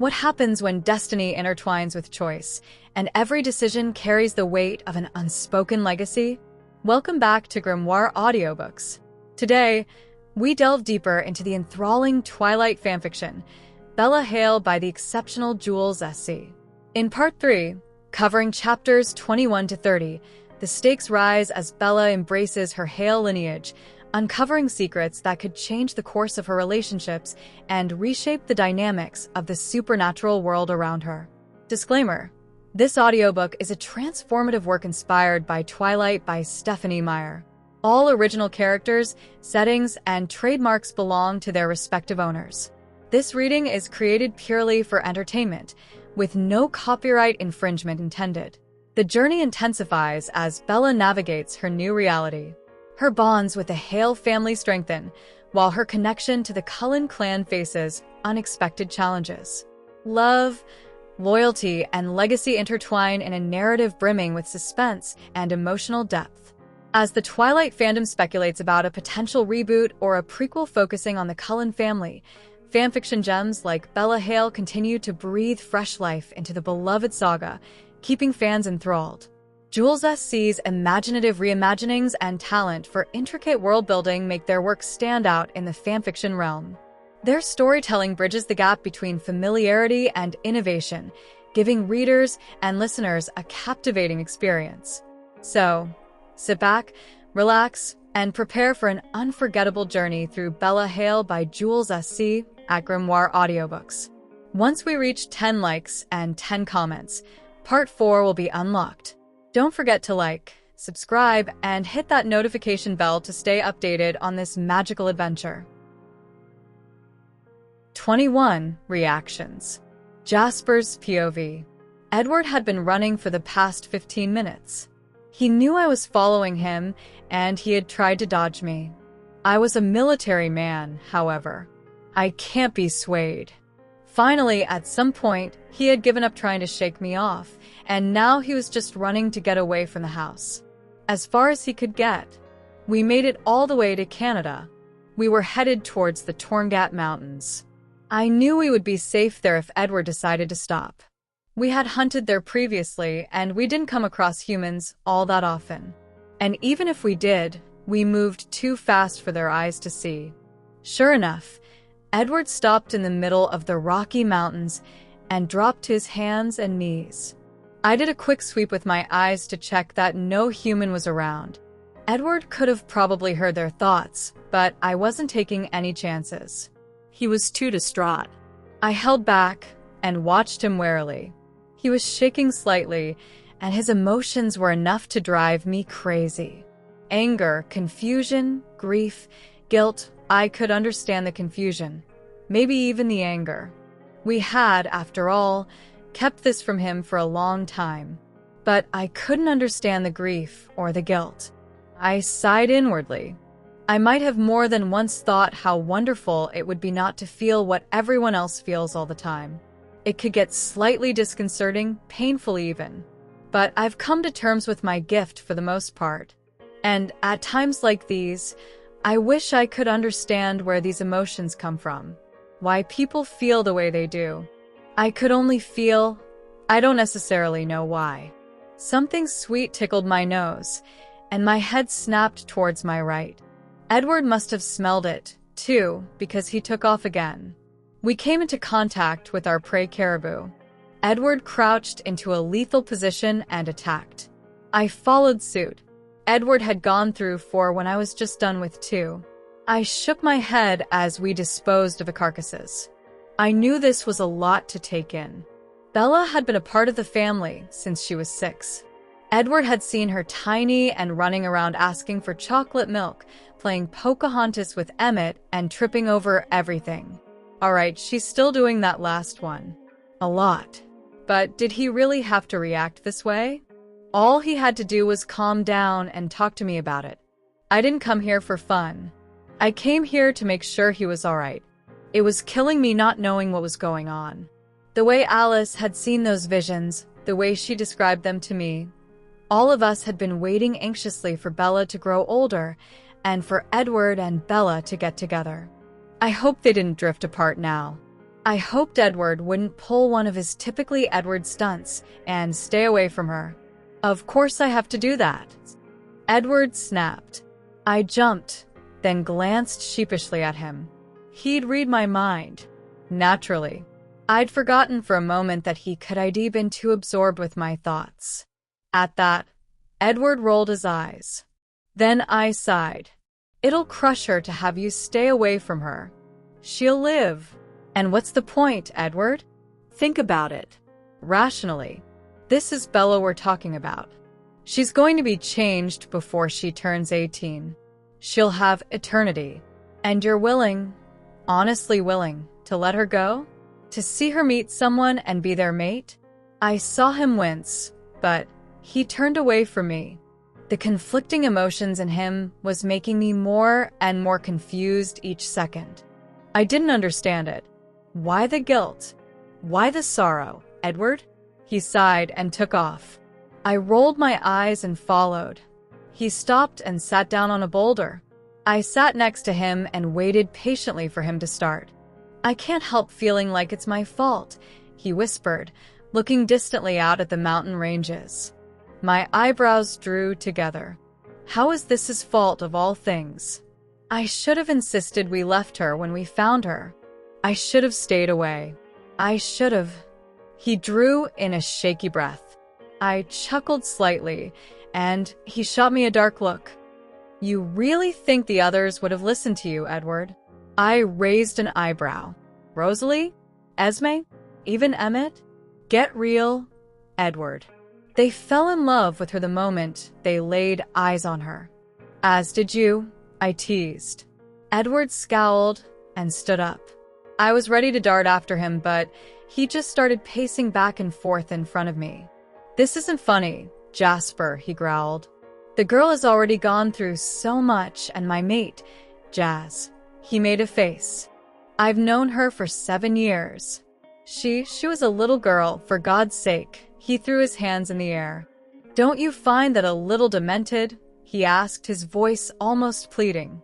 What happens when destiny intertwines with choice, and every decision carries the weight of an unspoken legacy? Welcome back to Grimoire Audiobooks. Today, we delve deeper into the enthralling Twilight fanfiction, Bella Hale by the exceptional JulesSC. In Part 3, covering chapters 21 to 30, the stakes rise as Bella embraces her Hale lineage, uncovering secrets that could change the course of her relationships and reshape the dynamics of the supernatural world around her. Disclaimer: this audiobook is a transformative work inspired by Twilight by Stephanie Meyer. All original characters, settings, and trademarks belong to their respective owners. This reading is created purely for entertainment, with no copyright infringement intended. The journey intensifies as Bella navigates her new reality. Her bonds with the Hale family strengthen, while her connection to the Cullen clan faces unexpected challenges. Love, loyalty, and legacy intertwine in a narrative brimming with suspense and emotional depth. As the Twilight fandom speculates about a potential reboot or a prequel focusing on the Cullen family, fanfiction gems like Bella Hale continue to breathe fresh life into the beloved saga, keeping fans enthralled. JulesSC's imaginative reimaginings and talent for intricate world-building make their work stand out in the fanfiction realm. Their storytelling bridges the gap between familiarity and innovation, giving readers and listeners a captivating experience. So, sit back, relax, and prepare for an unforgettable journey through Bella Hale by JulesSC at Grimoire Audiobooks. Once we reach 10 likes and 10 comments, Part 4 will be unlocked. Don't forget to like, subscribe, and hit that notification bell to stay updated on this magical adventure. 21 Reactions. Jasper's POV. Edward had been running for the past 15 minutes. He knew I was following him, and he had tried to dodge me. I was a military man, however. I can't be swayed. Finally, at some point, he had given up trying to shake me off, and now he was just running to get away from the house. As far as he could get. We made it all the way to Canada. We were headed towards the Torngat Mountains. I knew we would be safe there if Edward decided to stop. We had hunted there previously, and we didn't come across humans all that often. And even if we did, we moved too fast for their eyes to see. Sure enough, Edward stopped in the middle of the Rocky Mountains and dropped to his hands and knees. I did a quick sweep with my eyes to check that no human was around. Edward could have probably heard their thoughts, but I wasn't taking any chances. He was too distraught. I held back and watched him warily. He was shaking slightly, and his emotions were enough to drive me crazy. Anger, confusion, grief, guilt. I could understand the confusion, maybe even the anger. We had, after all, kept this from him for a long time. But I couldn't understand the grief or the guilt. I sighed inwardly. I might have more than once thought how wonderful it would be not to feel what everyone else feels all the time. It could get slightly disconcerting, painful even. But I've come to terms with my gift for the most part. And at times like these, I wish I could understand where these emotions come from, why people feel the way they do. I could only feel. I don't necessarily know why. Something sweet tickled my nose, and my head snapped towards my right. Edward must have smelled it, too, because he took off again. We came into contact with our prey caribou. Edward crouched into a lethal position and attacked. I followed suit. Edward had gone through 4 when I was just done with 2. I shook my head as we disposed of the carcasses. I knew this was a lot to take in. Bella had been a part of the family since she was 6. Edward had seen her tiny and running around asking for chocolate milk, playing Pocahontas with Emmett, and tripping over everything. Alright, she's still doing that last one. A lot. But did he really have to react this way? All he had to do was calm down and talk to me about it. I didn't come here for fun. I came here to make sure he was alright. It was killing me not knowing what was going on. The way Alice had seen those visions, the way she described them to me, all of us had been waiting anxiously for Bella to grow older and for Edward and Bella to get together. I hope they didn't drift apart now. I hoped Edward wouldn't pull one of his typically Edward stunts and stay away from her. Of course I have to do that. Edward snapped. I jumped, then glanced sheepishly at him. He'd read my mind. Naturally. I'd forgotten for a moment that he could. I'd been too absorbed with my thoughts. At that, Edward rolled his eyes. Then I sighed. It'll crush her to have you stay away from her. She'll live. And what's the point, Edward? Think about it. Rationally. This is Bella we're talking about. She's going to be changed before she turns 18. She'll have eternity. And you're willing, honestly willing, to let her go? To see her meet someone and be their mate? I saw him wince, but he turned away from me. The conflicting emotions in him was making me more and more confused each second. I didn't understand it. Why the guilt? Why the sorrow, Edward? He sighed and took off. I rolled my eyes and followed. He stopped and sat down on a boulder. I sat next to him and waited patiently for him to start. I can't help feeling like it's my fault, he whispered, looking distantly out at the mountain ranges. My eyebrows drew together. How is this his fault of all things? I should have insisted we left her when we found her. I should have stayed away. I should have. He drew in a shaky breath. I chuckled slightly, and he shot me a dark look. You really think the others would have listened to you, Edward? I raised an eyebrow. Rosalie? Esme? Even Emmett? Get real, Edward. They fell in love with her the moment they laid eyes on her. As did you, I teased. Edward scowled and stood up. I was ready to dart after him, but he just started pacing back and forth in front of me. This isn't funny, Jasper, he growled. The girl has already gone through so much, and my mate, Jazz. He made a face. I've known her for 7 years. She was a little girl, for God's sake. He threw his hands in the air. Don't you find that a little demented? He asked, his voice almost pleading.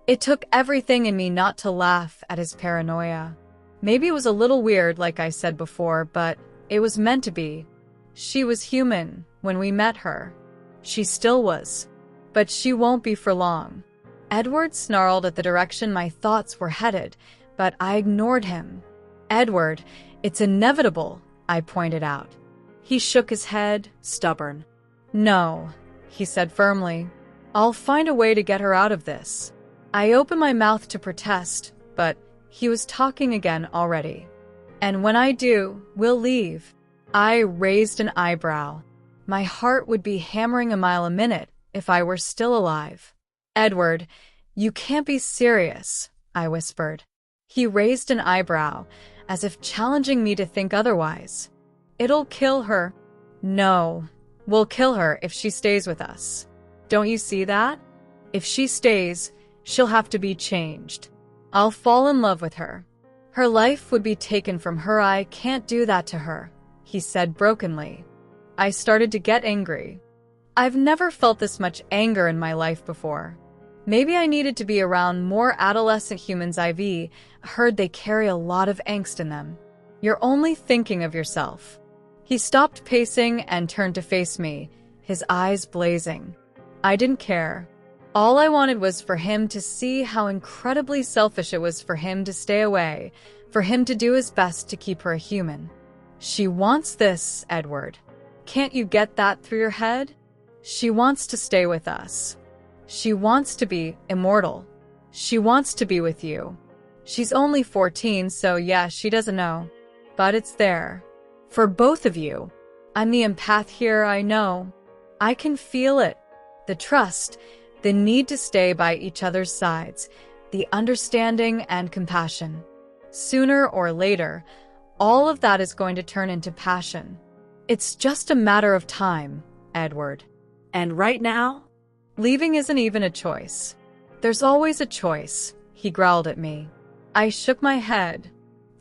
It took everything in me not to laugh at his paranoia. Maybe it was a little weird, like I said before, but it was meant to be. She was human when we met her. She still was. But she won't be for long. Edward snarled at the direction my thoughts were headed, but I ignored him. Edward, it's inevitable, I pointed out. He shook his head, stubborn. No, he said firmly. I'll find a way to get her out of this. I opened my mouth to protest, but he was talking again already. And when I do, we'll leave. I raised an eyebrow. My heart would be hammering a mile a minute if I were still alive. Edward, you can't be serious, I whispered. He raised an eyebrow, as if challenging me to think otherwise. It'll kill her. No, we'll kill her if she stays with us. Don't you see that? If she stays, she'll have to be changed. I'll fall in love with her. Her life would be taken from her. I can't do that to her, he said brokenly. I started to get angry. I've never felt this much anger in my life before. Maybe I needed to be around more adolescent humans. I've heard they carry a lot of angst in them. You're only thinking of yourself. He stopped pacing and turned to face me, his eyes blazing. I didn't care. All I wanted was for him to see how incredibly selfish it was for him to stay away, for him to do his best to keep her a human. She wants this, Edward. Can't you get that through your head? She wants to stay with us. She wants to be immortal. She wants to be with you. She's only 14, so yeah, she doesn't know. But it's there. For both of you. I'm the empath here, I know. I can feel it. The trust, the need to stay by each other's sides, the understanding and compassion. Sooner or later, all of that is going to turn into passion. It's just a matter of time, Edward. And right now, leaving isn't even a choice. There's always a choice, he growled at me. I shook my head.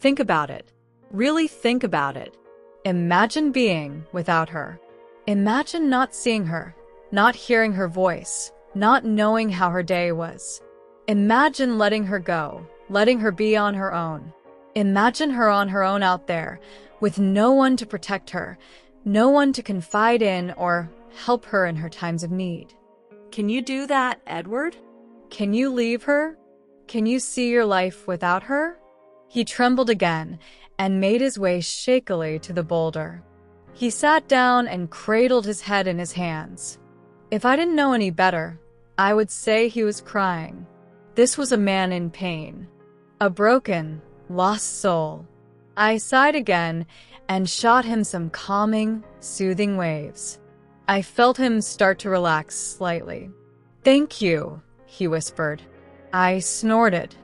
Think about it. Really think about it. Imagine being without her. Imagine not seeing her, not hearing her voice, not knowing how her day was. Imagine letting her go, letting her be on her own. Imagine her on her own out there, with no one to protect her, no one to confide in or help her in her times of need. Can you do that, Edward? Can you leave her? Can you see your life without her? He trembled again and made his way shakily to the boulder. He sat down and cradled his head in his hands. If I didn't know any better, I would say he was crying. This was a man in pain, a broken, lost soul. I sighed again and shot him some calming, soothing waves. I felt him start to relax slightly. "Thank you," he whispered. I snorted.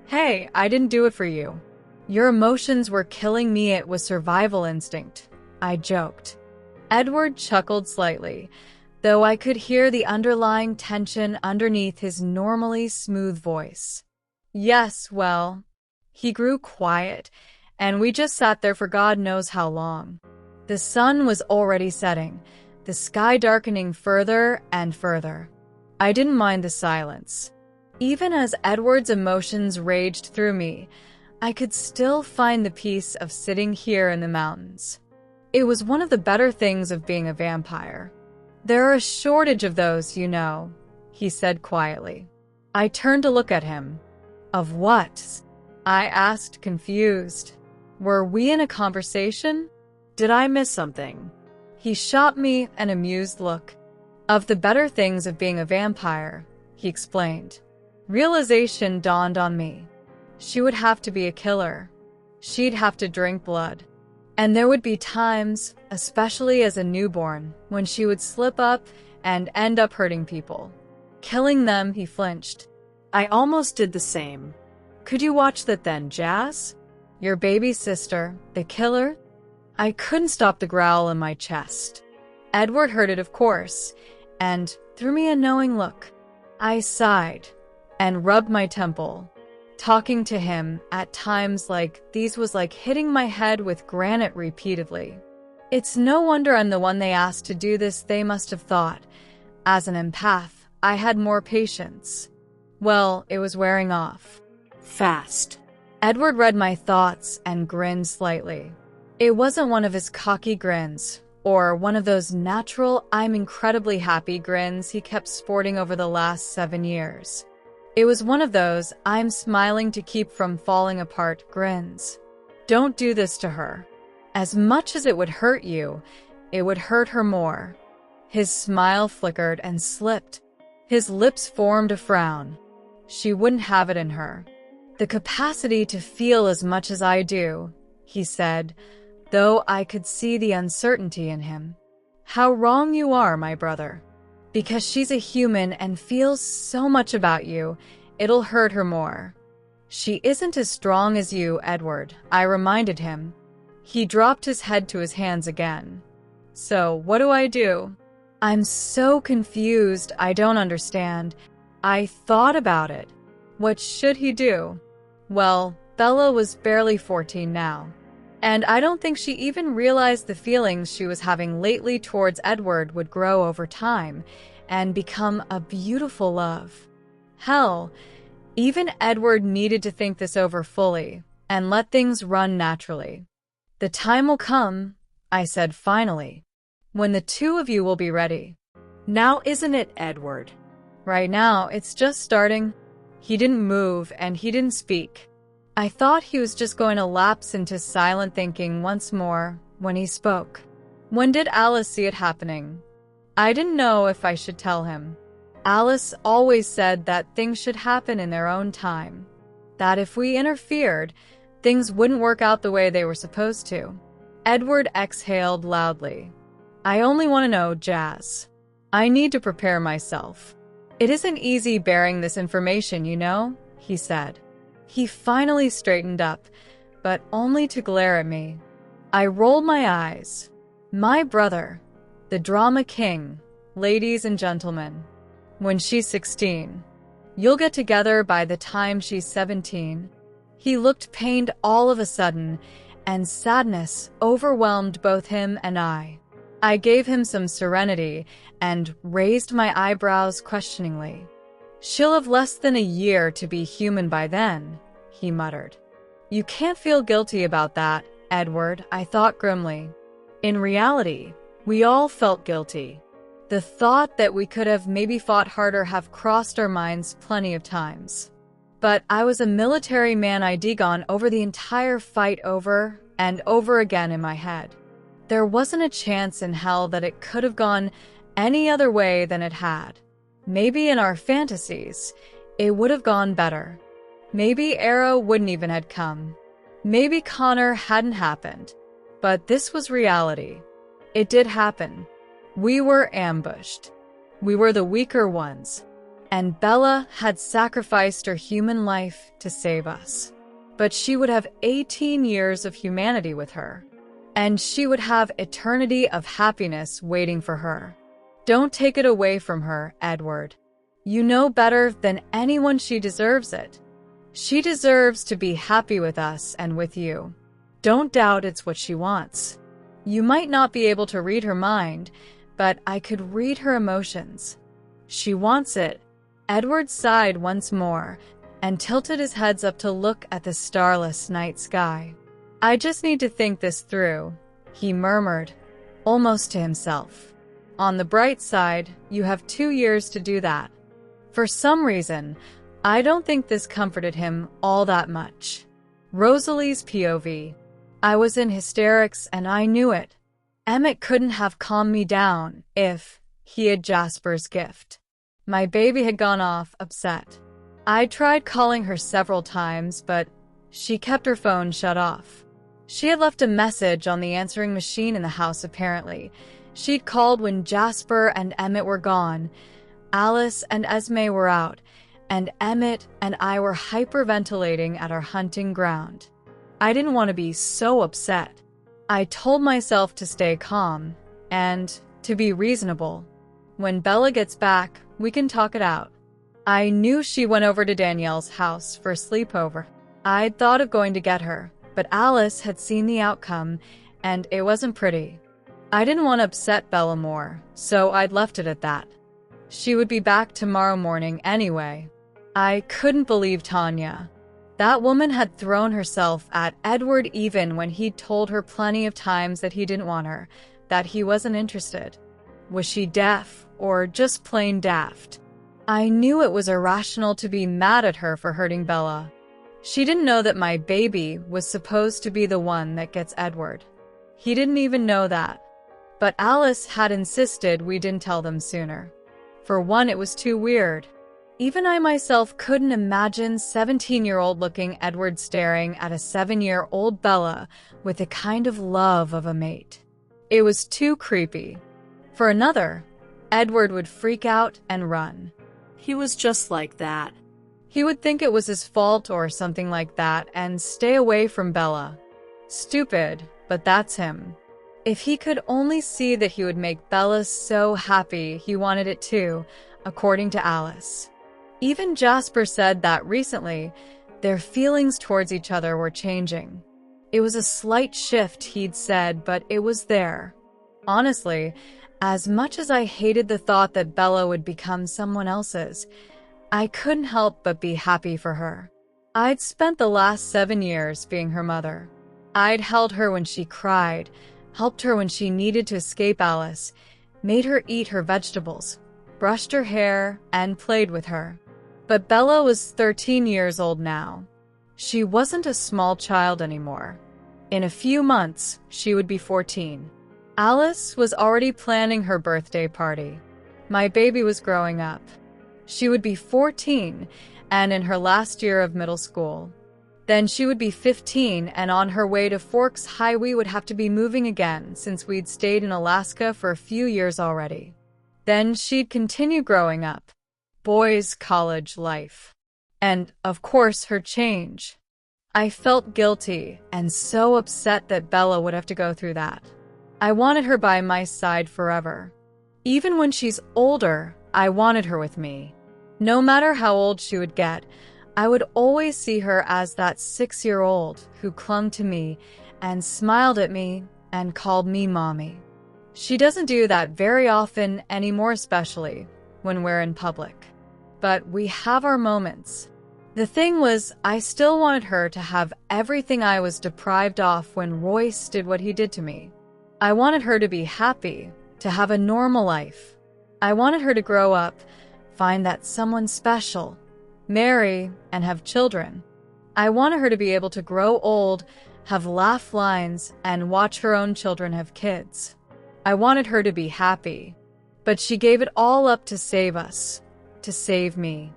"Hey, I didn't do it for you. Your emotions were killing me. It was survival instinct," I joked. Edward chuckled slightly, though I could hear the underlying tension underneath his normally smooth voice. "Yes, well." He grew quiet, and we just sat there for God knows how long. The sun was already setting, the sky darkening further and further. I didn't mind the silence. Even as Edward's emotions raged through me, I could still find the peace of sitting here in the mountains. It was one of the better things of being a vampire. "There are a shortage of those, you know," he said quietly. I turned to look at him. "Of what?" I asked, confused. Were we in a conversation? Did I miss something? He shot me an amused look. "Of the better things of being a vampire," he explained. Realization dawned on me. She would have to be a killer. She'd have to drink blood. And there would be times, especially as a newborn, when she would slip up and end up hurting people. Killing them, he flinched. I almost did the same. Could you watch that then, Jazz? Your baby sister, the killer? I couldn't stop the growl in my chest. Edward heard it, of course, and threw me a knowing look. I sighed and rubbed my temple. Talking to him at times like these was like hitting my head with granite repeatedly. It's no wonder I'm the one they asked to do this, they must have thought. As an empath, I had more patience. Well, it was wearing off. Fast. Edward read my thoughts and grinned slightly. It wasn't one of his cocky grins, or one of those natural, I'm incredibly happy grins he kept sporting over the last 7 years. It was one of those, I'm smiling to keep from falling apart grins. Don't do this to her. As much as it would hurt you, it would hurt her more. His smile flickered and slipped. His lips formed a frown. She wouldn't have it in her. The capacity to feel as much as I do, he said, though I could see the uncertainty in him. How wrong you are, my brother. Because she's a human and feels so much about you, it'll hurt her more. She isn't as strong as you, Edward, I reminded him. He dropped his head to his hands again. So, what do I do? I'm so confused, I don't understand. I thought about it. What should he do? Well, Bella was barely 14 now. And I don't think she even realized the feelings she was having lately towards Edward would grow over time and become a beautiful love. Hell, even Edward needed to think this over fully and let things run naturally. The time will come, I said finally, when the two of you will be ready. Now isn't it, Edward? Right now, it's just starting. He didn't move and he didn't speak. I thought he was just going to lapse into silent thinking once more when he spoke. When did Alice see it happening? I didn't know if I should tell him. Alice always said that things should happen in their own time. That if we interfered, things wouldn't work out the way they were supposed to. Edward exhaled loudly. I only want to know, Jazz. I need to prepare myself. It isn't easy bearing this information, you know, he said. He finally straightened up, but only to glare at me. I rolled my eyes. My brother, the drama king, ladies and gentlemen. When she's 16. You'll get together by the time she's 17. He looked pained all of a sudden, and sadness overwhelmed both him and I. I gave him some serenity and raised my eyebrows questioningly. She'll have less than a year to be human by then, he muttered. You can't feel guilty about that, Edward, I thought grimly. In reality, we all felt guilty. The thought that we could have maybe fought harder have crossed our minds plenty of times. But I was a military man. I'd gone over the entire fight over and over again in my head. There wasn't a chance in hell that it could have gone any other way than it had. Maybe in our fantasies, it would have gone better. Maybe Arrow wouldn't even have come. Maybe Connor hadn't happened. But this was reality. It did happen. We were ambushed. We were the weaker ones. And Bella had sacrificed her human life to save us. But she would have 18 years of humanity with her. And she would have eternity of happiness waiting for her. Don't take it away from her, Edward. You know better than anyone she deserves it. She deserves to be happy with us and with you. Don't doubt it's what she wants. You might not be able to read her mind, but I could read her emotions. She wants it. Edward sighed once more and tilted his head up to look at the starless night sky. I just need to think this through, he murmured, almost to himself. On the bright side, you have 2 years to do that. For some reason, I don't think this comforted him all that much. Rosalie's POV. I was in hysterics and I knew it. Emmett couldn't have calmed me down if he had Jasper's gift. My baby had gone off upset. I tried calling her several times, but she kept her phone shut off. She had left a message on the answering machine in the house apparently. She'd called when Jasper and Emmett were gone. Alice and Esme were out, and Emmett and I were hyperventilating at our hunting ground. I didn't want to be so upset. I told myself to stay calm and to be reasonable. When Bella gets back, we can talk it out. I knew she went over to Danielle's house for a sleepover. I'd thought of going to get her, but Alice had seen the outcome, and it wasn't pretty. I didn't want to upset Bella more, so I'd left it at that. She would be back tomorrow morning anyway. I couldn't believe Tanya. That woman had thrown herself at Edward even when he'd told her plenty of times that he didn't want her, that he wasn't interested. Was she deaf or just plain daft? I knew it was irrational to be mad at her for hurting Bella. She didn't know that my baby was supposed to be the one that gets Edward. He didn't even know that. But Alice had insisted we didn't tell them sooner. For one, it was too weird. Even I myself couldn't imagine 17-year-old looking Edward staring at a 7-year-old Bella with the kind of love of a mate. It was too creepy. For another, Edward would freak out and run. He was just like that. He would think it was his fault or something like that and stay away from Bella. Stupid, but that's him. If he could only see that he would make Bella so happy, he wanted it too, according to Alice. Even Jasper said that recently, their feelings towards each other were changing. It was a slight shift, he'd said, but it was there. Honestly, as much as I hated the thought that Bella would become someone else's, I couldn't help but be happy for her. I'd spent the last 7 years being her mother. I'd held her when she cried, helped her when she needed to escape Alice, made her eat her vegetables, brushed her hair, and played with her. But Bella was 13 years old now. She wasn't a small child anymore. In a few months, she would be 14. Alice was already planning her birthday party. My baby was growing up. She would be 14 and in her last year of middle school. Then she would be 15 and on her way to Forks High. We would have to be moving again since we'd stayed in Alaska for a few years already. Then she'd continue growing up. Boys' college life. And, of course, her change. I felt guilty and so upset that Bella would have to go through that. I wanted her by my side forever. Even when she's older, I wanted her with me. No matter how old she would get, I would always see her as that 6-year-old who clung to me and smiled at me and called me mommy. She doesn't do that very often anymore, especially when we're in public. But we have our moments. The thing was, I still wanted her to have everything I was deprived of when Royce did what he did to me. I wanted her to be happy, to have a normal life. I wanted her to grow up, find that someone special, marry, and have children. I wanted her to be able to grow old, have laugh lines, and watch her own children have kids. I wanted her to be happy. But she gave it all up to save us, to save me.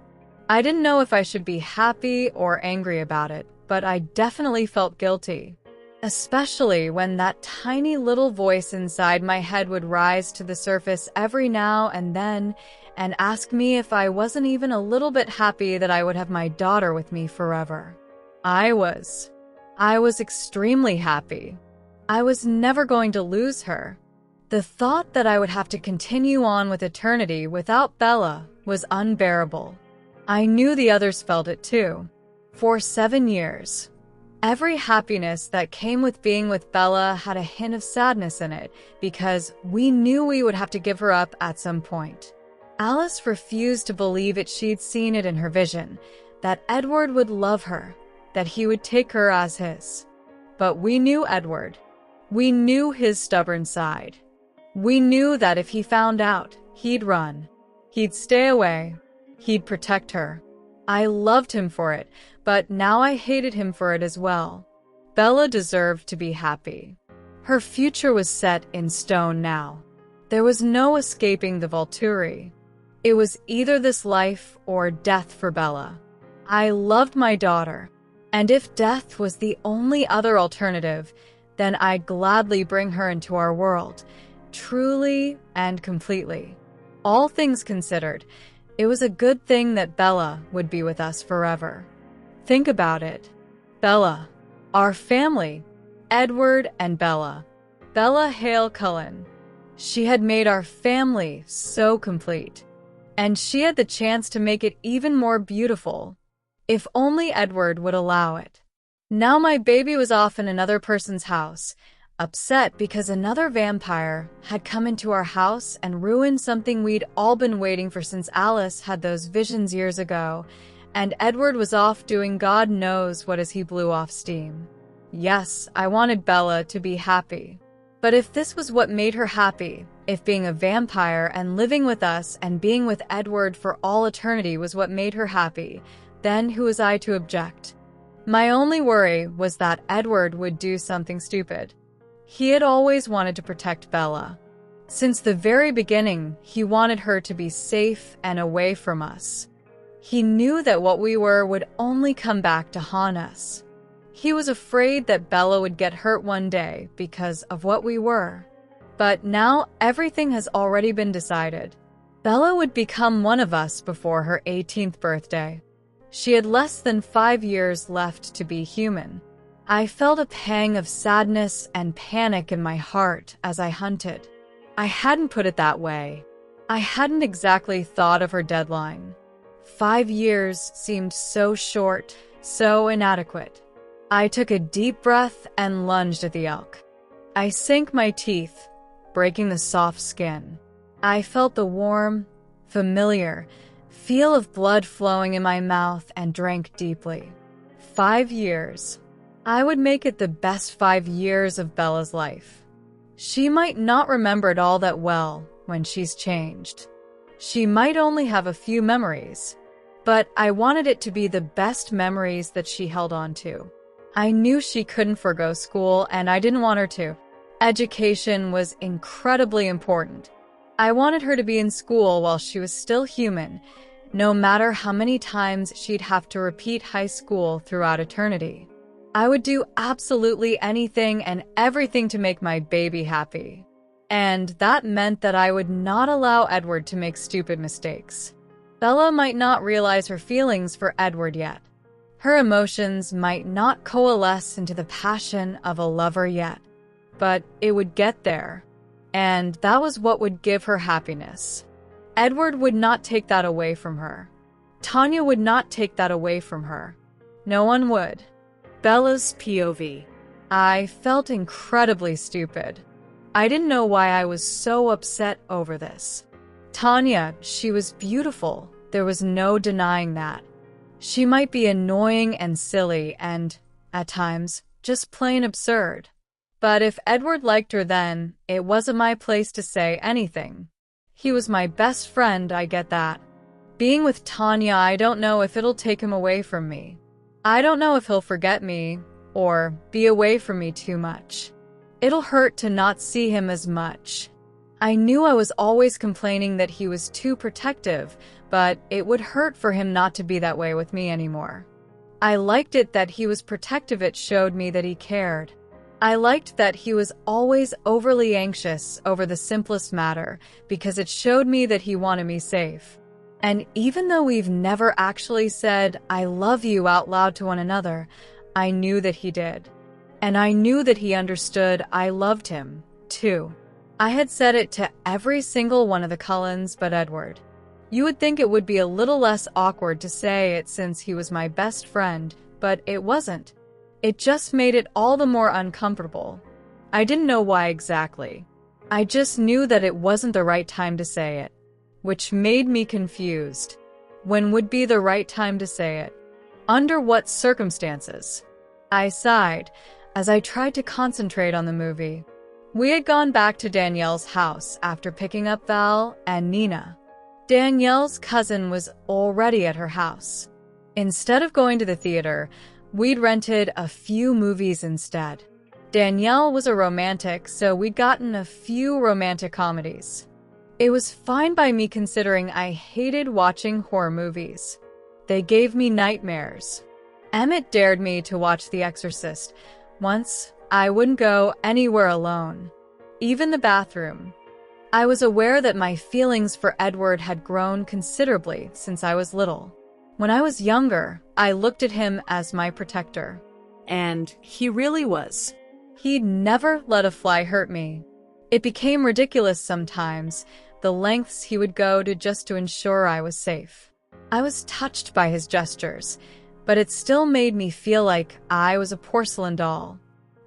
I didn't know if I should be happy or angry about it, but I definitely felt guilty. Especially when that tiny little voice inside my head would rise to the surface every now and then and ask me if I wasn't even a little bit happy that I would have my daughter with me forever. I was extremely happy. I was never going to lose her. The thought that I would have to continue on with eternity without Bella was unbearable. I knew the others felt it too. For 7 years, every happiness that came with being with Bella had a hint of sadness in it because we knew we would have to give her up at some point. Alice refused to believe it. She'd seen it in her vision, that Edward would love her, that he would take her as his. But we knew Edward. We knew his stubborn side. We knew that if he found out, he'd run. He'd stay away. He'd protect her. I loved him for it, but now I hated him for it as well. Bella deserved to be happy. Her future was set in stone now. There was no escaping the Volturi. It was either this life or death for Bella. I loved my daughter, and if death was the only other alternative, then I'd gladly bring her into our world, truly and completely. All things considered, it was a good thing that Bella would be with us forever. Think about it. Bella, our family, Edward and Bella. Bella Hale Cullen. She had made our family so complete. And she had the chance to make it even more beautiful. If only Edward would allow it. Now my baby was off in another person's house, upset because another vampire had come into our house and ruined something we'd all been waiting for since Alice had those visions years ago, and Edward was off doing God knows what as he blew off steam. Yes, I wanted Bella to be happy. But if this was what made her happy, if being a vampire and living with us and being with Edward for all eternity was what made her happy, then who was I to object? My only worry was that Edward would do something stupid. He had always wanted to protect Bella. Since the very beginning, he wanted her to be safe and away from us. He knew that what we were would only come back to haunt us. He was afraid that Bella would get hurt one day because of what we were. But now everything has already been decided. Bella would become one of us before her 18th birthday. She had less than 5 years left to be human. I felt a pang of sadness and panic in my heart as I hunted. I hadn't put it that way. I hadn't exactly thought of her deadline. 5 years seemed so short, so inadequate. I took a deep breath and lunged at the elk. I sank my teeth, breaking the soft skin. I felt the warm, familiar feel of blood flowing in my mouth and drank deeply. 5 years. I would make it the best 5 years of Bella's life. She might not remember it all that well when she's changed. She might only have a few memories, but I wanted it to be the best memories that she held on to. I knew she couldn't forgo school, and I didn't want her to. Education was incredibly important. I wanted her to be in school while she was still human, no matter how many times she'd have to repeat high school throughout eternity. I would do absolutely anything and everything to make my baby happy. And that meant that I would not allow Edward to make stupid mistakes. Bella might not realize her feelings for Edward yet. Her emotions might not coalesce into the passion of a lover yet. But it would get there. And that was what would give her happiness. Edward would not take that away from her. Tanya would not take that away from her. No one would. Bella's POV. I felt incredibly stupid. I didn't know why I was so upset over this. Tanya, she was beautiful. There was no denying that. She might be annoying and silly and, at times, just plain absurd. But if Edward liked her then, it wasn't my place to say anything. He was my best friend, I get that. Being with Tanya, I don't know if it'll take him away from me. I don't know if he'll forget me or be away from me too much. It'll hurt to not see him as much. I knew I was always complaining that he was too protective, but it would hurt for him not to be that way with me anymore. I liked it that he was protective. It showed me that he cared. I liked that he was always overly anxious over the simplest matter because it showed me that he wanted me safe. And even though we've never actually said, "I love you" out loud to one another, I knew that he did. And I knew that he understood I loved him, too. I had said it to every single one of the Cullens but Edward. You would think it would be a little less awkward to say it since he was my best friend, but it wasn't. It just made it all the more uncomfortable. I didn't know why exactly. I just knew that it wasn't the right time to say it, which made me confused. When would be the right time to say it? Under what circumstances? I sighed as I tried to concentrate on the movie. We had gone back to Danielle's house after picking up Val and Nina. Danielle's cousin was already at her house. Instead of going to the theater, we'd rented a few movies instead. Danielle was a romantic, so we'd gotten a few romantic comedies. It was fine by me considering I hated watching horror movies. They gave me nightmares. Emmett dared me to watch The Exorcist. Once, I wouldn't go anywhere alone, even the bathroom. I was aware that my feelings for Edward had grown considerably since I was little. When I was younger, I looked at him as my protector. And he really was. He'd never let a fly hurt me. It became ridiculous sometimes, the lengths he would go to just to ensure I was safe. I was touched by his gestures, but it still made me feel like I was a porcelain doll.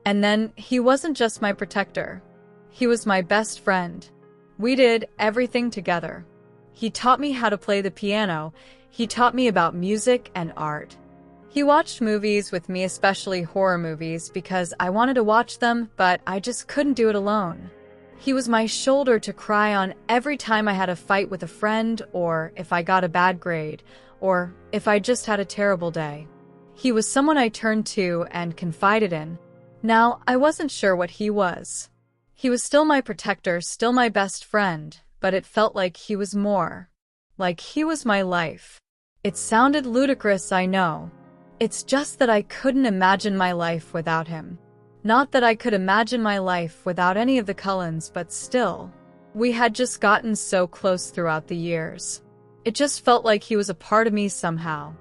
And then he wasn't just my protector. He was my best friend. We did everything together. He taught me how to play the piano. He taught me about music and art. He watched movies with me, especially horror movies, because I wanted to watch them, but I just couldn't do it alone. He was my shoulder to cry on every time I had a fight with a friend, or if I got a bad grade, or if I just had a terrible day. He was someone I turned to and confided in. Now, I wasn't sure what he was. He was still my protector, still my best friend, but it felt like he was more. Like he was my life. It sounded ludicrous, I know. It's just that I couldn't imagine my life without him. Not that I could imagine my life without any of the Cullens, but still. We had just gotten so close throughout the years. It just felt like he was a part of me somehow.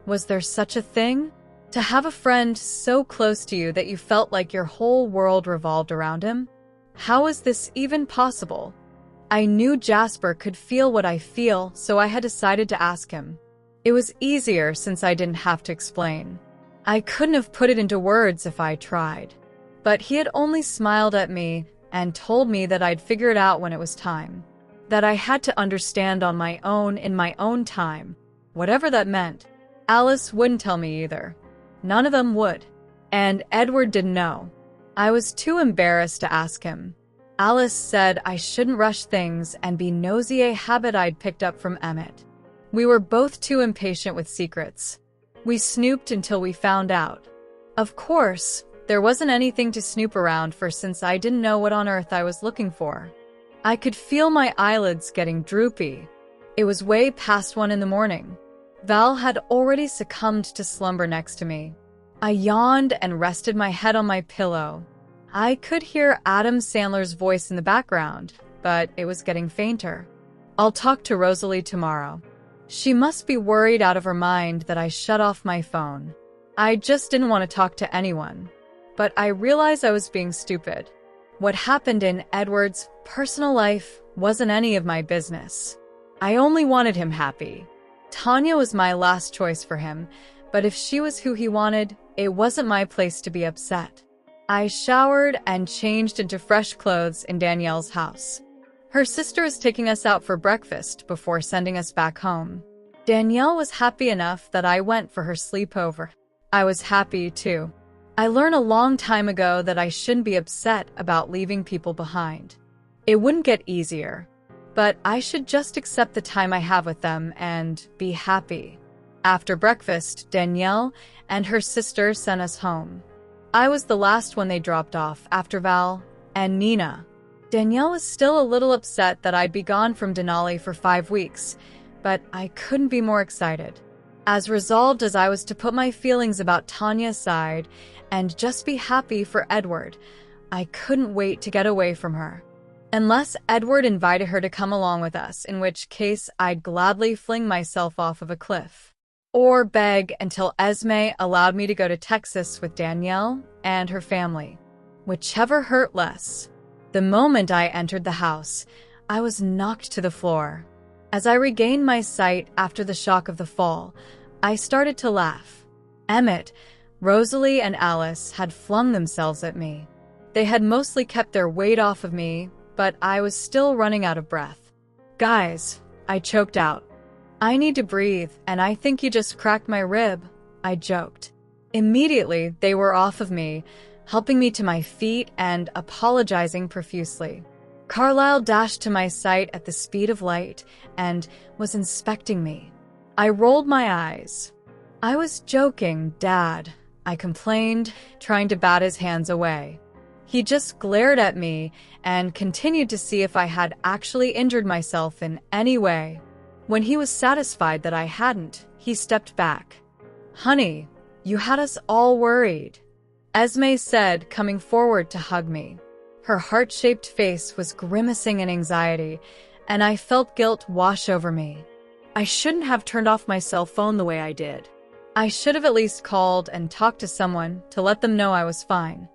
Was there such a thing? To have a friend so close to you that you felt like your whole world revolved around him? How is this even possible? I knew Jasper could feel what I feel, so I had decided to ask him. It was easier since I didn't have to explain. I couldn't have put it into words if I tried. But he had only smiled at me and told me that I'd figure it out when it was time. That I had to understand on my own in my own time. Whatever that meant. Alice wouldn't tell me either. None of them would. And Edward didn't know. I was too embarrassed to ask him. Alice said I shouldn't rush things and be nosy, a habit I'd picked up from Emmett. We were both too impatient with secrets. We snooped until we found out. Of course, there wasn't anything to snoop around for since I didn't know what on earth I was looking for. I could feel my eyelids getting droopy. It was way past 1 a.m. Val had already succumbed to slumber next to me. I yawned and rested my head on my pillow. I could hear Adam Sandler's voice in the background, but it was getting fainter. I'll talk to Rosalie tomorrow. She must be worried out of her mind that I shut off my phone. I just didn't want to talk to anyone. But I realized I was being stupid. What happened in Edward's personal life wasn't any of my business. I only wanted him happy. Tanya was my last choice for him, but if she was who he wanted, it wasn't my place to be upset. I showered and changed into fresh clothes in Danielle's house. Her sister is taking us out for breakfast before sending us back home. Danielle was happy enough that I went for her sleepover. I was happy too. I learned a long time ago that I shouldn't be upset about leaving people behind. It wouldn't get easier, but I should just accept the time I have with them and be happy. After breakfast, Danielle and her sister sent us home. I was the last one they dropped off after Val and Nina. Danielle was still a little upset that I'd be gone from Denali for 5 weeks, but I couldn't be more excited. As resolved as I was to put my feelings about Tanya aside and just be happy for Edward, I couldn't wait to get away from her. Unless Edward invited her to come along with us, in which case I'd gladly fling myself off of a cliff. Or beg until Esme allowed me to go to Texas with Danielle and her family. Whichever hurt less. The moment I entered the house, I was knocked to the floor. As I regained my sight after the shock of the fall, I started to laugh. Emmett, Rosalie, and Alice had flung themselves at me. They had mostly kept their weight off of me, but I was still running out of breath. "Guys," I choked out. "I need to breathe, and I think you just cracked my rib," I joked. Immediately, they were off of me, helping me to my feet and apologizing profusely. Carlyle dashed to my sight at the speed of light and was inspecting me. I rolled my eyes. "I was joking, Dad," I complained, trying to bat his hands away. He just glared at me and continued to see if I had actually injured myself in any way. When he was satisfied that I hadn't, he stepped back. "Honey, you had us all worried," Esme said, coming forward to hug me. Her heart-shaped face was grimacing in anxiety, and I felt guilt wash over me. I shouldn't have turned off my cell phone the way I did. I should have at least called and talked to someone to let them know I was fine.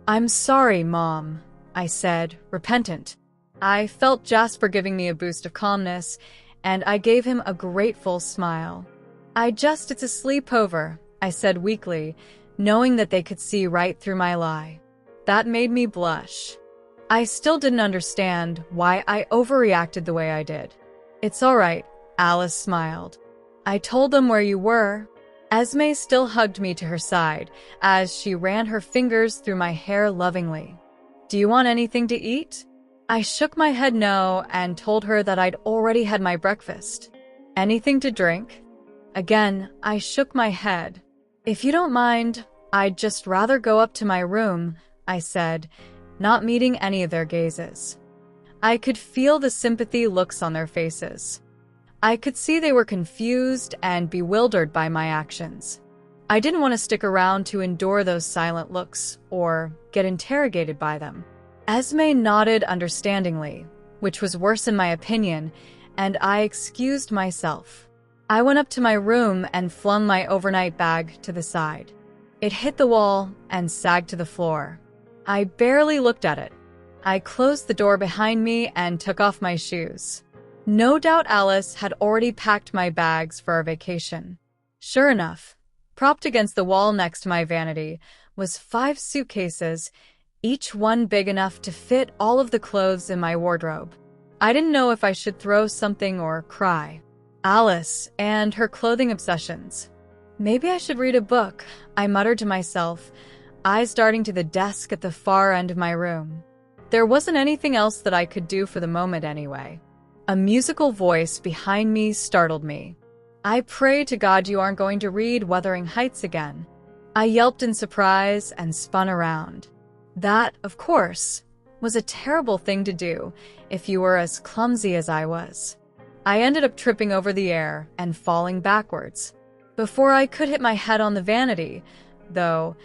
"I'm sorry, Mom," I said, repentant. I felt Jasper giving me a boost of calmness, and I gave him a grateful smile. It's a sleepover," I said weakly, knowing that they could see right through my lie. That made me blush. I still didn't understand why I overreacted the way I did. "It's all right," Alice smiled. "I told them where you were." Esme still hugged me to her side as she ran her fingers through my hair lovingly. "Do you want anything to eat?" I shook my head no and told her that I'd already had my breakfast. "Anything to drink?" Again, I shook my head. "If you don't mind, I'd just rather go up to my room," I said, not meeting any of their gazes. I could feel the sympathy looks on their faces. I could see they were confused and bewildered by my actions. I didn't want to stick around to endure those silent looks or get interrogated by them. Esme nodded understandingly, which was worse in my opinion, and I excused myself. I went up to my room and flung my overnight bag to the side. It hit the wall and sagged to the floor. I barely looked at it. I closed the door behind me and took off my shoes. No doubt Alice had already packed my bags for our vacation. Sure enough, propped against the wall next to my vanity was 5 suitcases, each one big enough to fit all of the clothes in my wardrobe. I didn't know if I should throw something or cry. Alice and her clothing obsessions. Maybe I should read a book, I muttered to myself, eyes darting to the desk at the far end of my room. There wasn't anything else that I could do for the moment anyway. A musical voice behind me startled me. "I pray to God you aren't going to read Wuthering Heights again." I yelped in surprise and spun around. That, of course, was a terrible thing to do if you were as clumsy as I was. I ended up tripping over the air and falling backwards. Before I could hit my head on the vanity, though,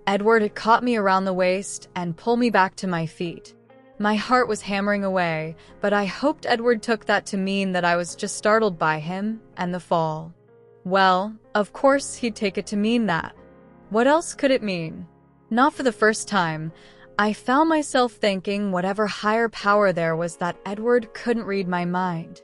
Edward had caught me around the waist and pulled me back to my feet. My heart was hammering away, but I hoped Edward took that to mean that I was just startled by him and the fall. Well, of course he'd take it to mean that. What else could it mean? Not for the first time, I found myself thanking whatever higher power there was that Edward couldn't read my mind.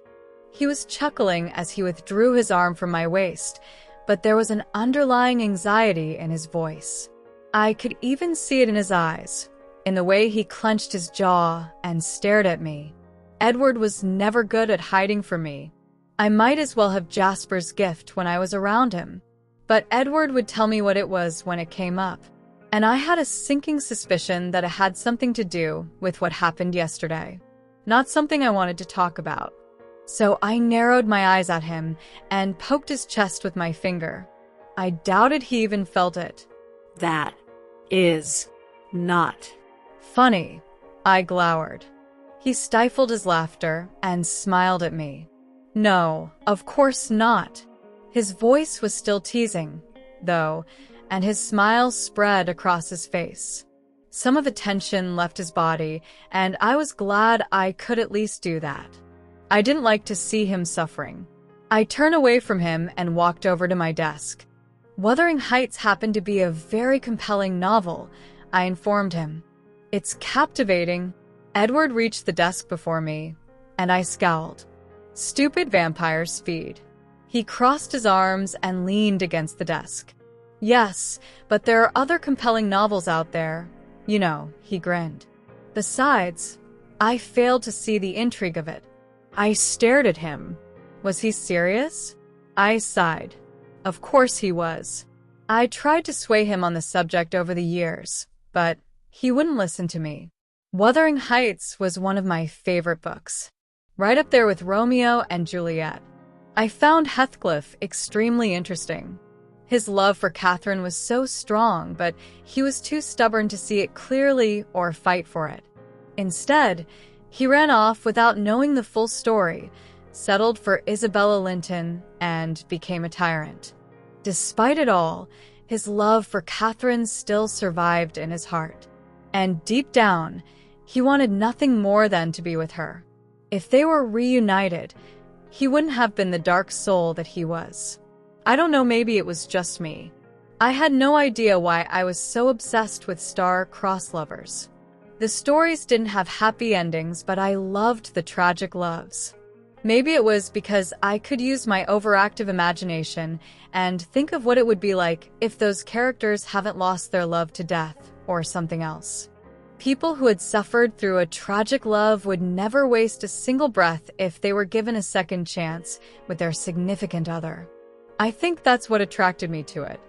He was chuckling as he withdrew his arm from my waist, but there was an underlying anxiety in his voice. I could even see it in his eyes, in the way he clenched his jaw and stared at me. Edward was never good at hiding from me. I might as well have Jasper's gift when I was around him. But Edward would tell me what it was when it came up. And I had a sinking suspicion that it had something to do with what happened yesterday. Not something I wanted to talk about. So I narrowed my eyes at him and poked his chest with my finger. I doubted he even felt it. That is not funny, I glowered. He stifled his laughter and smiled at me. No, of course not. His voice was still teasing, though, and his smile spread across his face. Some of the tension left his body, and I was glad I could at least do that. I didn't like to see him suffering. I turned away from him and walked over to my desk. Wuthering Heights happened to be a very compelling novel, I informed him. It's captivating. Edward reached the desk before me, and I scowled. Stupid vampire's speed. He crossed his arms and leaned against the desk. Yes, but there are other compelling novels out there. You know, he grinned. Besides, I failed to see the intrigue of it. I stared at him. Was he serious? I sighed. Of course he was. I tried to sway him on the subject over the years, but he wouldn't listen to me. Wuthering Heights was one of my favorite books, right up there with Romeo and Juliet. I found Heathcliff extremely interesting. His love for Catherine was so strong, but he was too stubborn to see it clearly or fight for it. Instead, he ran off without knowing the full story, settled for Isabella Linton, and became a tyrant. Despite it all, his love for Catherine still survived in his heart. And deep down, he wanted nothing more than to be with her. If they were reunited, he wouldn't have been the dark soul that he was. I don't know, maybe it was just me. I had no idea why I was so obsessed with star-crossed lovers. The stories didn't have happy endings, but I loved the tragic loves. Maybe it was because I could use my overactive imagination and think of what it would be like if those characters haven't lost their love to death or something else. People who had suffered through a tragic love would never waste a single breath if they were given a second chance with their significant other. I think that's what attracted me to it.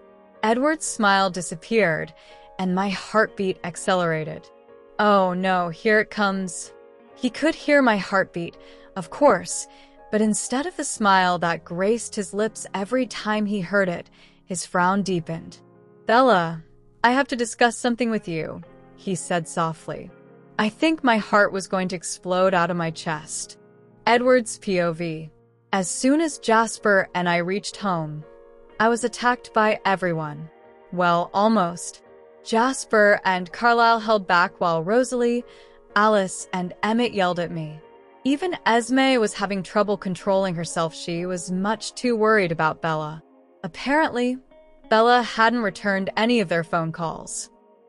Edward's smile disappeared, and my heartbeat accelerated. Oh no, here it comes. He could hear my heartbeat, of course, but instead of the smile that graced his lips every time he heard it, his frown deepened. Bella, I have to discuss something with you, he said softly. I think my heart was going to explode out of my chest. Edward's POV. As soon as Jasper and I reached home, I was attacked by everyone. Well, almost. Jasper and Carlisle held back while Rosalie, Alice, and Emmett yelled at me. Even Esme was having trouble controlling herself. She was much too worried about Bella. Apparently, Bella hadn't returned any of their phone calls.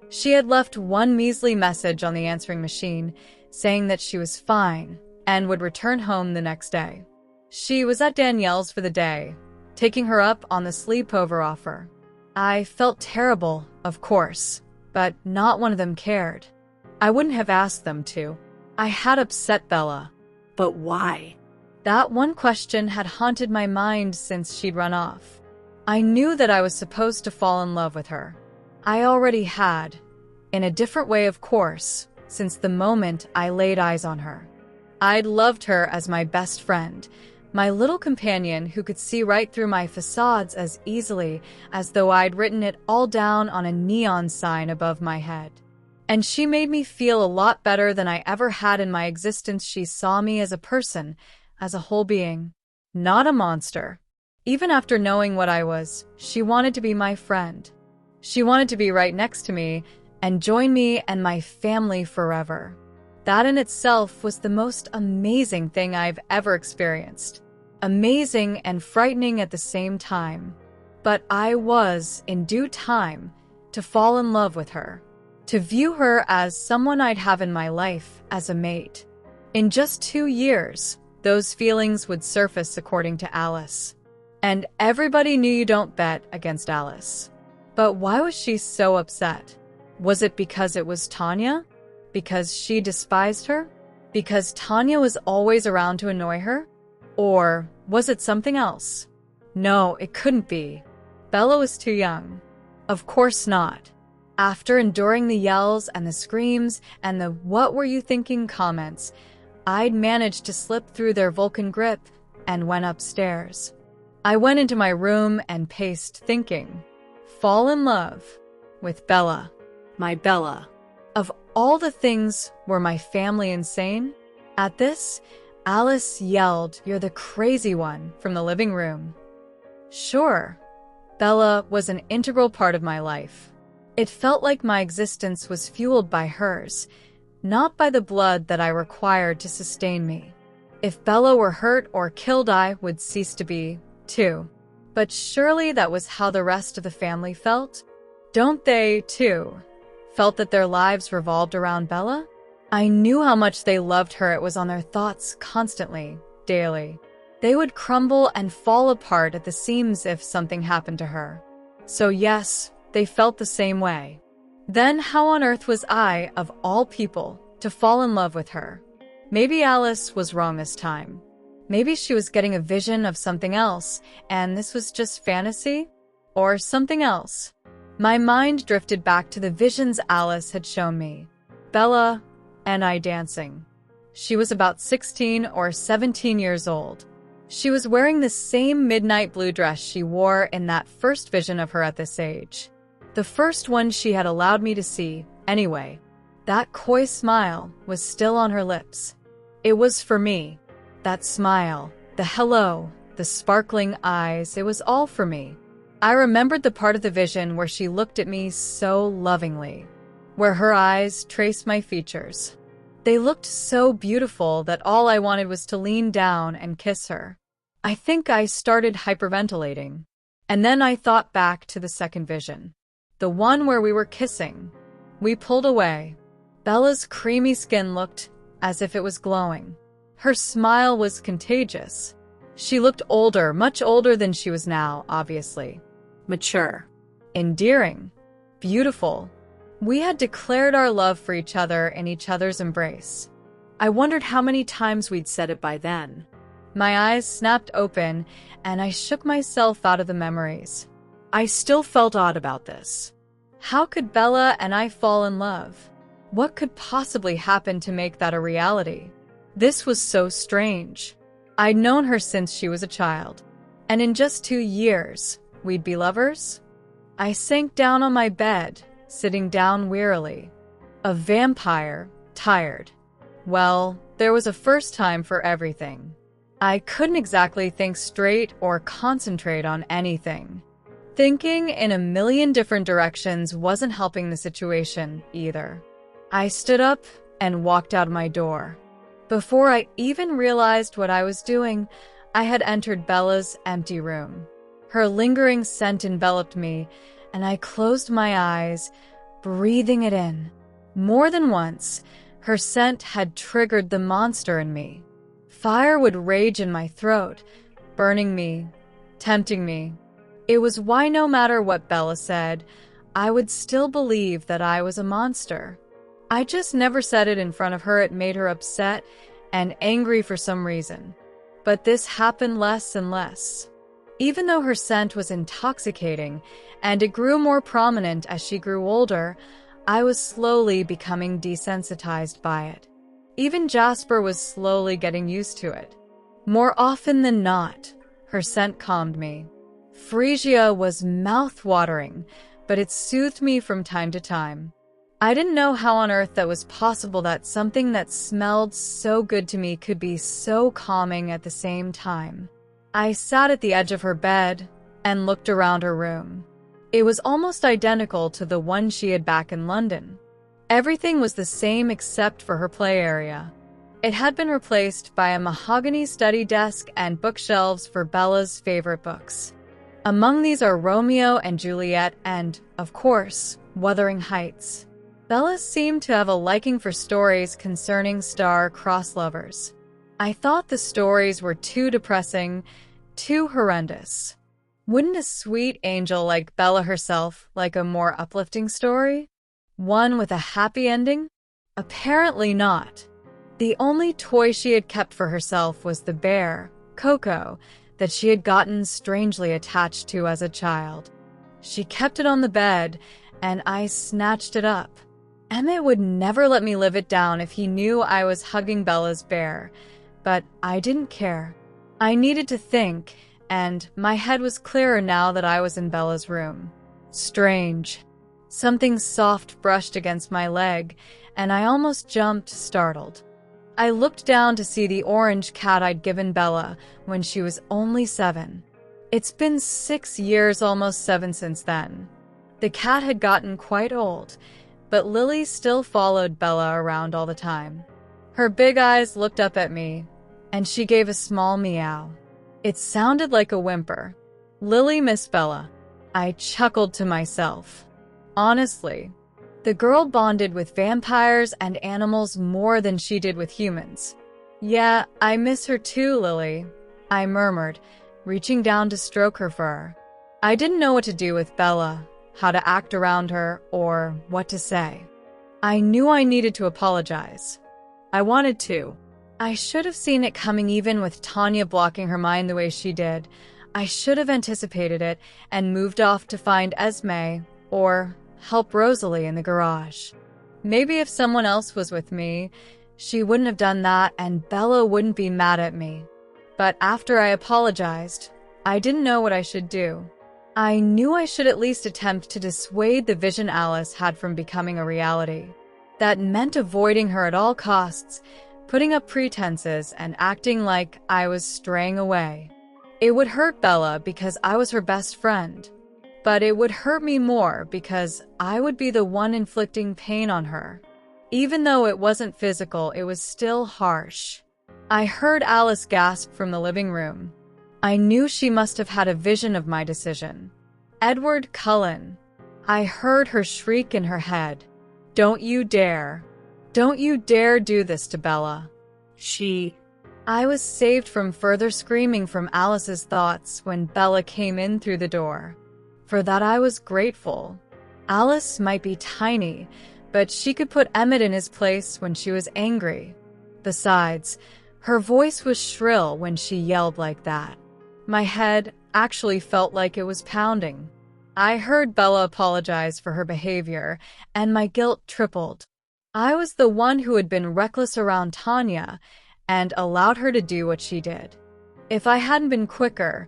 She had left one measly message on the answering machine saying that she was fine and would return home the next day. She was at Danielle's for the day, taking her up on the sleepover offer. I felt terrible, of course, but not one of them cared. I wouldn't have asked them to. I had upset Bella. But why? That one question had haunted my mind since she'd run off. I knew that I was supposed to fall in love with her. I already had, in a different way of course, since the moment I laid eyes on her. I'd loved her as my best friend, my little companion who could see right through my facades as easily as though I'd written it all down on a neon sign above my head. And she made me feel a lot better than I ever had in my existence. She saw me as a person, as a whole being, not a monster. Even after knowing what I was, she wanted to be my friend. She wanted to be right next to me and join me and my family forever. That in itself was the most amazing thing I've ever experienced. Amazing and frightening at the same time. But I was, in due time, to fall in love with her. To view her as someone I'd have in my life as a mate. In just 2 years, those feelings would surface according to Alice. And everybody knew you don't bet against Alice. But why was she so upset? Was it because it was Tanya? Because she despised her? Because Tanya was always around to annoy her? Or was it something else? No, it couldn't be. Bella was too young. Of course not. After enduring the yells and the screams and the "what were you thinking" comments, I'd managed to slip through their Vulcan grip and went upstairs. I went into my room and paced, thinking, fall in love with Bella. My Bella. Of all the things, were my family insane? At this, Alice yelled, "You're the crazy one," from the living room. Sure, Bella was an integral part of my life. It felt like my existence was fueled by hers, not by the blood that I required to sustain me. If Bella were hurt or killed, I would cease to be, too. But surely that was how the rest of the family felt? Don't they, too, felt that their lives revolved around Bella? I knew how much they loved her. It was on their thoughts constantly, daily. They would crumble and fall apart at the seams if something happened to her. So yes, they felt the same way. Then how on earth was I, of all people, to fall in love with her? Maybe Alice was wrong this time. Maybe she was getting a vision of something else, and this was just fantasy? Or something else? My mind drifted back to the visions Alice had shown me. Bella and I dancing. She was about 16 or 17 years old. She was wearing the same midnight blue dress she wore in that first vision of her at this age. The first one she had allowed me to see, anyway. That coy smile was still on her lips. It was for me. That smile, the hello, the sparkling eyes, it was all for me. I remembered the part of the vision where she looked at me so lovingly, where her eyes traced my features. They looked so beautiful that all I wanted was to lean down and kiss her. I think I started hyperventilating. And then I thought back to the second vision, the one where we were kissing. We pulled away. Bella's creamy skin looked as if it was glowing. Her smile was contagious. She looked older, much older than she was now, obviously. Mature. Endearing. Beautiful. We had declared our love for each other in each other's embrace. I wondered how many times we'd said it by then. My eyes snapped open, and I shook myself out of the memories. I still felt odd about this. How could Bella and I fall in love? What could possibly happen to make that a reality? This was so strange. I'd known her since she was a child, and in just 2 years, we'd be lovers? I sank down on my bed, sitting down wearily. A vampire, tired. Well, there was a first time for everything. I couldn't exactly think straight or concentrate on anything. Thinking in a million different directions wasn't helping the situation either. I stood up and walked out my door. Before I even realized what I was doing, I had entered Bella's empty room. Her lingering scent enveloped me, and I closed my eyes, breathing it in. More than once, her scent had triggered the monster in me. Fire would rage in my throat, burning me, tempting me. It was why no matter what Bella said, I would still believe that I was a monster. I just never said it in front of her. It made her upset and angry for some reason. But this happened less and less. Even though her scent was intoxicating, and it grew more prominent as she grew older, I was slowly becoming desensitized by it. Even Jasper was slowly getting used to it. More often than not, her scent calmed me. Phrygia was mouth-watering, but it soothed me from time to time. I didn't know how on earth that was possible, that something that smelled so good to me could be so calming at the same time. I sat at the edge of her bed and looked around her room. It was almost identical to the one she had back in London. Everything was the same except for her play area. It had been replaced by a mahogany study desk and bookshelves for Bella's favorite books. Among these are Romeo and Juliet and, of course, Wuthering Heights. Bella seemed to have a liking for stories concerning star-crossed lovers. I thought the stories were too depressing, too horrendous. Wouldn't a sweet angel like Bella herself like a more uplifting story? One with a happy ending? Apparently not. The only toy she had kept for herself was the bear, Coco, that she had gotten strangely attached to as a child. She kept it on the bed, and I snatched it up. Emmett would never let me live it down if he knew I was hugging Bella's bear, but I didn't care. I needed to think, and my head was clearer now that I was in Bella's room. Strange. Something soft brushed against my leg, and I almost jumped, startled. I looked down to see the orange cat I'd given Bella when she was only 7. It's been 6 years, almost 7 since then. The cat had gotten quite old, but Lily still followed Bella around all the time. Her big eyes looked up at me, and she gave a small meow. It sounded like a whimper. Lily missed Bella. I chuckled to myself. Honestly, the girl bonded with vampires and animals more than she did with humans. Yeah, I miss her too, Lily, I murmured, reaching down to stroke her fur. I didn't know what to do with Bella, how to act around her, or what to say. I knew I needed to apologize. I wanted to. I should have seen it coming, even with Tanya blocking her mind the way she did. I should have anticipated it and moved off to find Esme or help Rosalie in the garage. Maybe if someone else was with me, she wouldn't have done that and Bella wouldn't be mad at me. But after I apologized, I didn't know what I should do. I knew I should at least attempt to dissuade the vision Alice had from becoming a reality. That meant avoiding her at all costs, putting up pretenses and acting like I was straying away. It would hurt Bella because I was her best friend, but it would hurt me more because I would be the one inflicting pain on her. Even though it wasn't physical, it was still harsh. I heard Alice gasp from the living room. I knew she must have had a vision of my decision. Edward Cullen. I heard her shriek in her head. Don't you dare. Don't you dare do this to Bella. I was saved from further screaming from Alice's thoughts when Bella came in through the door. For that I was grateful. Alice might be tiny, but she could put Emmett in his place when she was angry. Besides, her voice was shrill when she yelled like that. My head actually felt like it was pounding. I heard Bella apologize for her behavior, and my guilt tripled. I was the one who had been reckless around Tanya and allowed her to do what she did. If I hadn't been quicker,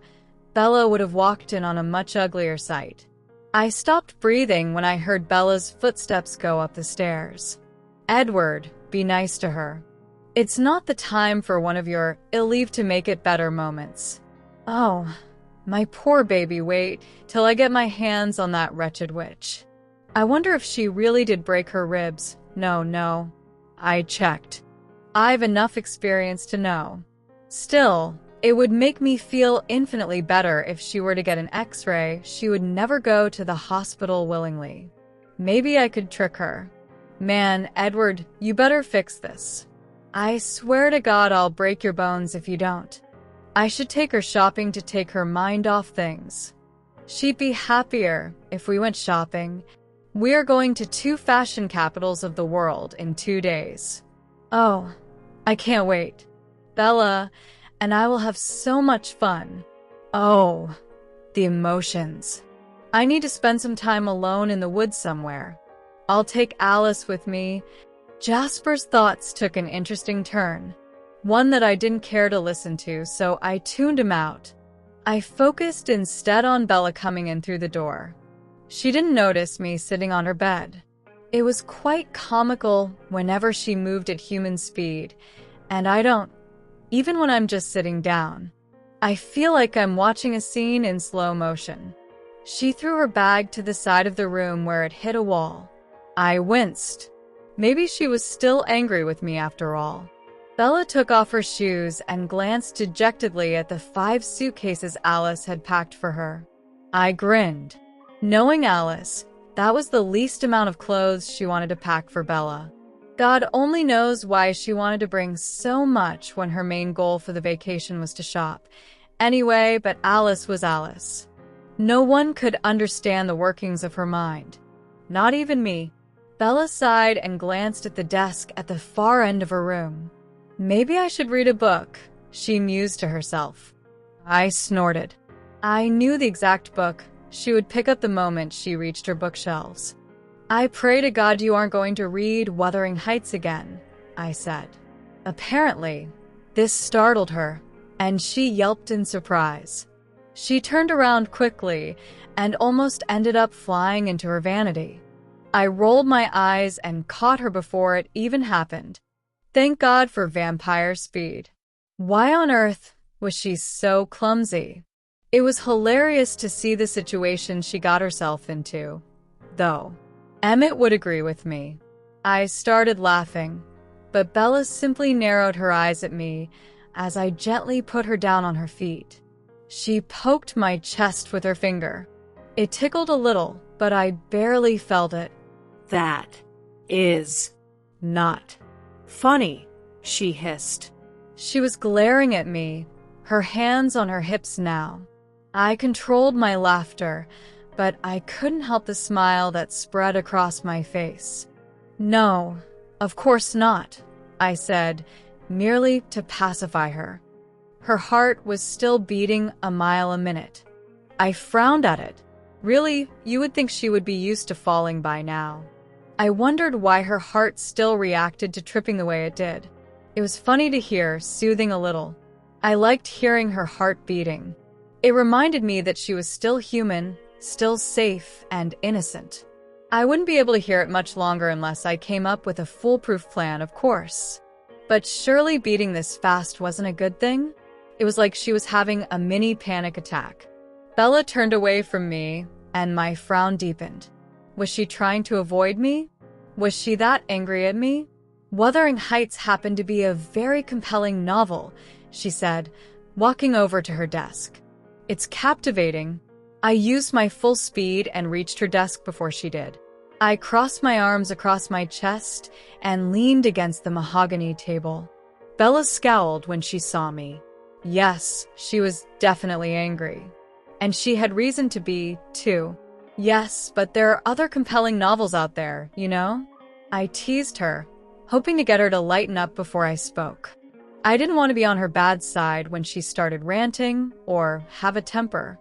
Bella would have walked in on a much uglier sight. I stopped breathing when I heard Bella's footsteps go up the stairs. Edward, be nice to her. It's not the time for one of your "it'll leave to make it better" moments. Oh, my poor baby, wait till I get my hands on that wretched witch. I wonder if she really did break her ribs. No. I checked. I've enough experience to know. Still, it would make me feel infinitely better if she were to get an X-ray. She would never go to the hospital willingly. Maybe I could trick her. Man, Edward, you better fix this. I swear to God I'll break your bones if you don't. I should take her shopping to take her mind off things. She'd be happier if we went shopping. We are going to 2 fashion capitals of the world in 2 days. Oh, I can't wait. Bella and I will have so much fun. Oh, the emotions. I need to spend some time alone in the woods somewhere. I'll take Alice with me. Jasper's thoughts took an interesting turn, one that I didn't care to listen to, so I tuned him out. I focused instead on Bella coming in through the door. She didn't notice me sitting on her bed. It was quite comical whenever she moved at human speed, and I don't, even when I'm just sitting down. I feel like I'm watching a scene in slow motion. She threw her bag to the side of the room where it hit a wall. I winced. Maybe she was still angry with me after all. Bella took off her shoes and glanced dejectedly at the 5 suitcases Alice had packed for her. I grinned. Knowing Alice, that was the least amount of clothes she wanted to pack for Bella. God only knows why she wanted to bring so much when her main goal for the vacation was to shop. Anyway, but Alice was Alice. No one could understand the workings of her mind. Not even me. Bella sighed and glanced at the desk at the far end of her room. Maybe I should read a book, she mused to herself. I snorted. I knew the exact book she would pick up the moment she reached her bookshelves. I pray to God you aren't going to read Wuthering Heights again, I said. Apparently, this startled her, and she yelped in surprise. She turned around quickly and almost ended up flying into her vanity. I rolled my eyes and caught her before it even happened. Thank God for vampire speed. Why on earth was she so clumsy? It was hilarious to see the situation she got herself into, though. Emmett would agree with me. I started laughing, but Bella simply narrowed her eyes at me as I gently put her down on her feet. She poked my chest with her finger. It tickled a little, but I barely felt it. That is not funny, she hissed. She was glaring at me, her hands on her hips now. I controlled my laughter, but I couldn't help the smile that spread across my face. No, of course not, I said, merely to pacify her. Her heart was still beating a mile a minute. I frowned at it. Really, you would think she would be used to falling by now. I wondered why her heart still reacted to tripping the way it did. It was funny to hear, soothing a little. I liked hearing her heart beating. It reminded me that she was still human, still safe and innocent. I wouldn't be able to hear it much longer unless I came up with a foolproof plan, of course. But surely beating this fast wasn't a good thing? It was like she was having a mini panic attack. Bella turned away from me, and my frown deepened. Was she trying to avoid me? Was she that angry at me? Wuthering Heights happened to be a very compelling novel, she said, walking over to her desk. It's captivating. I used my full speed and reached her desk before she did. I crossed my arms across my chest and leaned against the mahogany table. Bella scowled when she saw me. Yes, she was definitely angry. And she had reason to be, too. Yes, but there are other compelling novels out there, you know? I teased her, hoping to get her to lighten up before I spoke. I didn't want to be on her bad side when she started ranting or have a temper.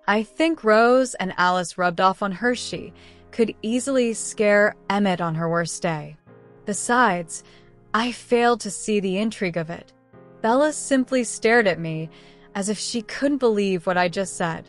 I think Rose and Alice rubbed off on Hershey could easily scare Emmett on her worst day. Besides, I failed to see the intrigue of it. Bella simply stared at me as if she couldn't believe what I just said.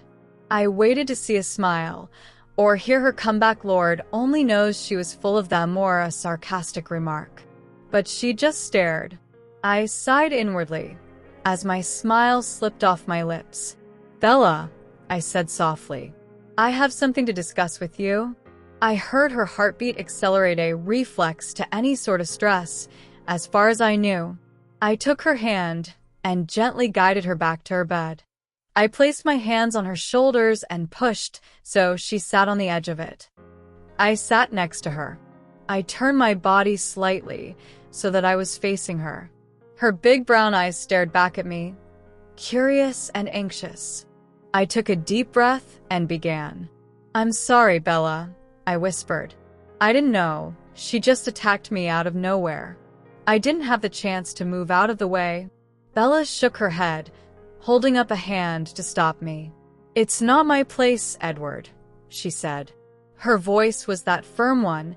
I waited to see a smile, or hear her comeback. Lord only knows she was full of them or a sarcastic remark. But she just stared. I sighed inwardly as my smile slipped off my lips. Bella, I said softly, I have something to discuss with you. I heard her heartbeat accelerate, a reflex to any sort of stress, as far as I knew. I took her hand and gently guided her back to her bed. I placed my hands on her shoulders and pushed so she sat on the edge of it. I sat next to her. I turned my body slightly so that I was facing her. Her big brown eyes stared back at me, curious and anxious. I took a deep breath and began. I'm sorry, Bella, I whispered. I didn't know. She just attacked me out of nowhere. I didn't have the chance to move out of the way. Bella shook her head, holding up a hand to stop me. It's not my place, Edward, she said. Her voice was that firm one,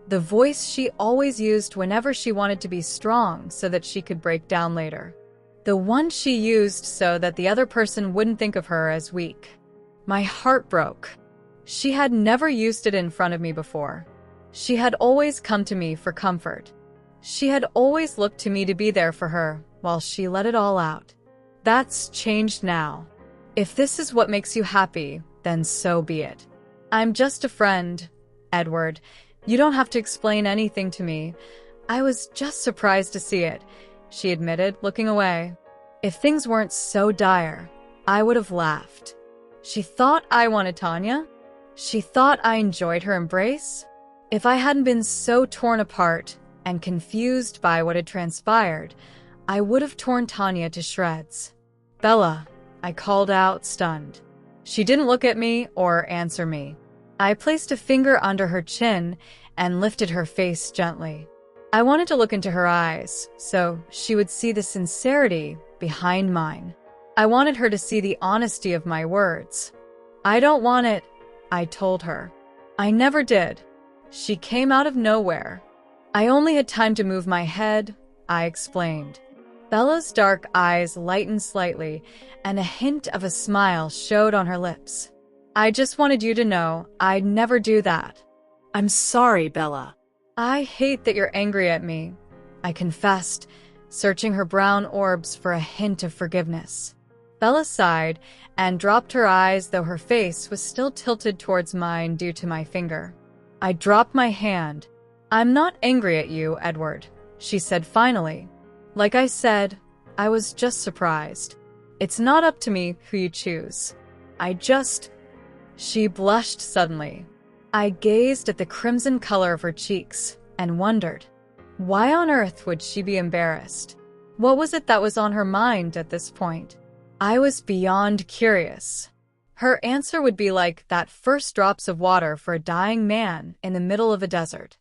the voice she always used whenever she wanted to be strong so that she could break down later. The one she used so that the other person wouldn't think of her as weak. My heart broke. She had never used it in front of me before. She had always come to me for comfort. She had always looked to me to be there for her while she let it all out. That's changed now. If this is what makes you happy, then so be it. I'm just a friend, Edward. You don't have to explain anything to me. I was just surprised to see it, she admitted, looking away. If things weren't so dire, I would have laughed. She thought I wanted Tanya? She thought I enjoyed her embrace? If I hadn't been so torn apart and confused by what had transpired, I would have torn Tanya to shreds. Bella, I called out, stunned. She didn't look at me or answer me. I placed a finger under her chin and lifted her face gently. I wanted to look into her eyes so she would see the sincerity behind mine. I wanted her to see the honesty of my words. "I don't want it," I told her. "I never did." She came out of nowhere. "I only had time to move my head," I explained. Bella's dark eyes lightened slightly, and a hint of a smile showed on her lips. "I just wanted you to know I'd never do that." "I'm sorry, Bella." "I hate that you're angry at me," I confessed, searching her brown orbs for a hint of forgiveness. Bella sighed and dropped her eyes, though her face was still tilted towards mine due to my finger. I dropped my hand. "I'm not angry at you, Edward," she said finally. "Like I said, I was just surprised. It's not up to me who you choose. She blushed suddenly. I gazed at the crimson color of her cheeks and wondered, why on earth would she be embarrassed? What was it that was on her mind at this point? I was beyond curious. Her answer would be like that first drops of water for a dying man in the middle of a desert.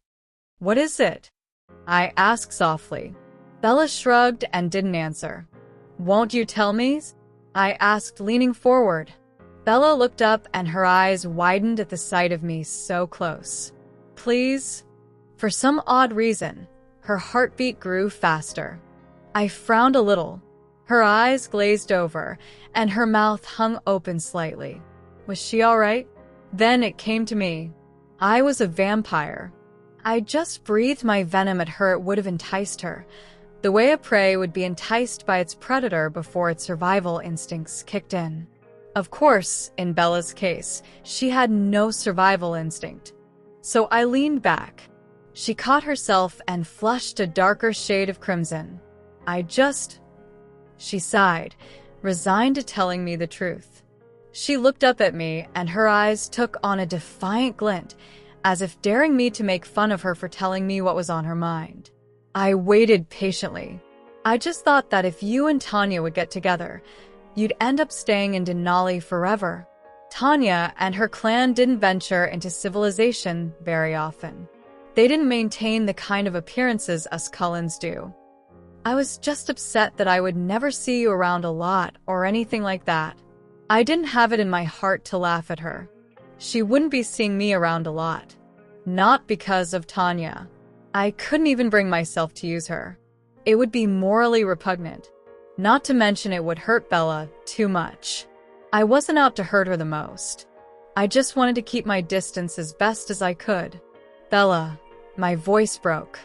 "What is it?" I asked softly. Bella shrugged and didn't answer. "Won't you tell me?" I asked, leaning forward. Bella looked up and her eyes widened at the sight of me so close. "Please?" For some odd reason, her heartbeat grew faster. I frowned a little. Her eyes glazed over, and her mouth hung open slightly. Was she all right? Then it came to me. I was a vampire. I just breathed my venom at her. It would have enticed her, the way a prey would be enticed by its predator before its survival instincts kicked in. Of course, in Bella's case, she had no survival instinct. So I leaned back. She caught herself and flushed a darker shade of crimson. She sighed, resigned to telling me the truth. She looked up at me, and her eyes took on a defiant glint, as if daring me to make fun of her for telling me what was on her mind. I waited patiently. I just thought that if you and Tanya would get together, you'd end up staying in Denali forever. Tanya and her clan didn't venture into civilization very often. They didn't maintain the kind of appearances us Cullens do. I was just upset that I would never see you around a lot or anything like that. I didn't have it in my heart to laugh at her. She wouldn't be seeing me around a lot. Not because of Tanya. I couldn't even bring myself to use her. It would be morally repugnant. Not to mention it would hurt Bella too much. I wasn't out to hurt her the most. I just wanted to keep my distance as best as I could. "Bella," my voice broke.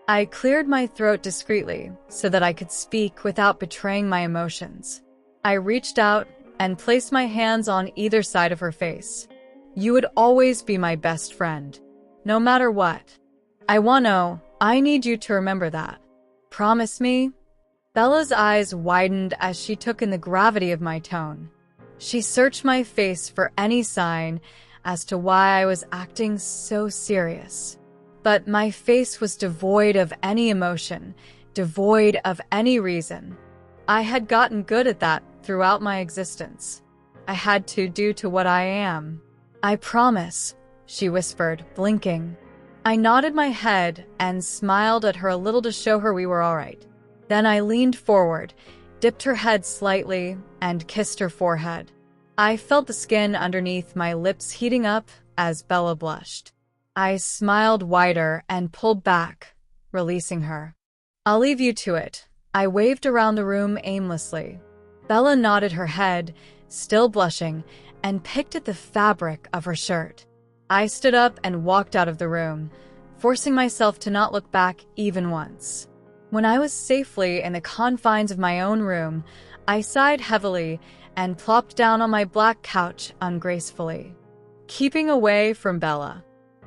I cleared my throat discreetly so that I could speak without betraying my emotions. I reached out and placed my hands on either side of her face. "You would always be my best friend, no matter what. I need you to remember that. Promise me?" Bella's eyes widened as she took in the gravity of my tone. She searched my face for any sign as to why I was acting so serious. But my face was devoid of any emotion, devoid of any reason. I had gotten good at that throughout my existence. I had to due to what I am. "I promise," she whispered, blinking. I nodded my head and smiled at her a little to show her we were all right. Then I leaned forward, dipped her head slightly, and kissed her forehead. I felt the skin underneath my lips heating up as Bella blushed. I smiled wider and pulled back, releasing her. "I'll leave you to it." I waved around the room aimlessly. Bella nodded her head, still blushing, and picked at the fabric of her shirt. I stood up and walked out of the room, forcing myself to not look back even once. When I was safely in the confines of my own room, I sighed heavily and plopped down on my black couch ungracefully. Keeping away from Bella,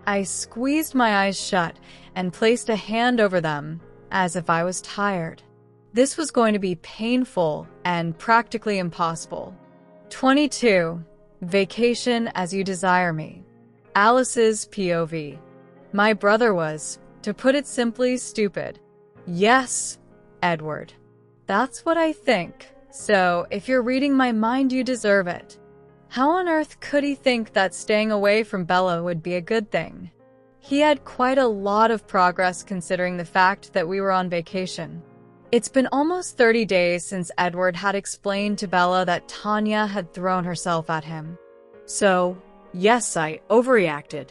I squeezed my eyes shut and placed a hand over them as if I was tired. This was going to be painful and practically impossible. 22. Vacation as you desire me. Alice's POV. My brother was, to put it simply, stupid. Yes, Edward. That's what I think. So, if you're reading my mind, you deserve it. How on earth could he think that staying away from Bella would be a good thing? He had quite a lot of progress considering the fact that we were on vacation. It's been almost 30 days since Edward had explained to Bella that Tanya had thrown herself at him. So, yes, I overreacted.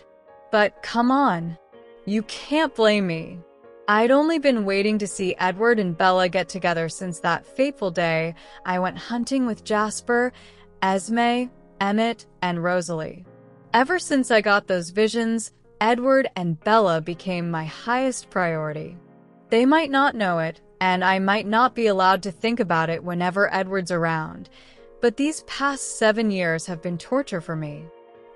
But come on, you can't blame me. I'd only been waiting to see Edward and Bella get together since that fateful day I went hunting with Jasper, Esme, Emmett, and Rosalie. Ever since I got those visions, Edward and Bella became my highest priority. They might not know it, and I might not be allowed to think about it whenever Edward's around, but these past 7 years have been torture for me.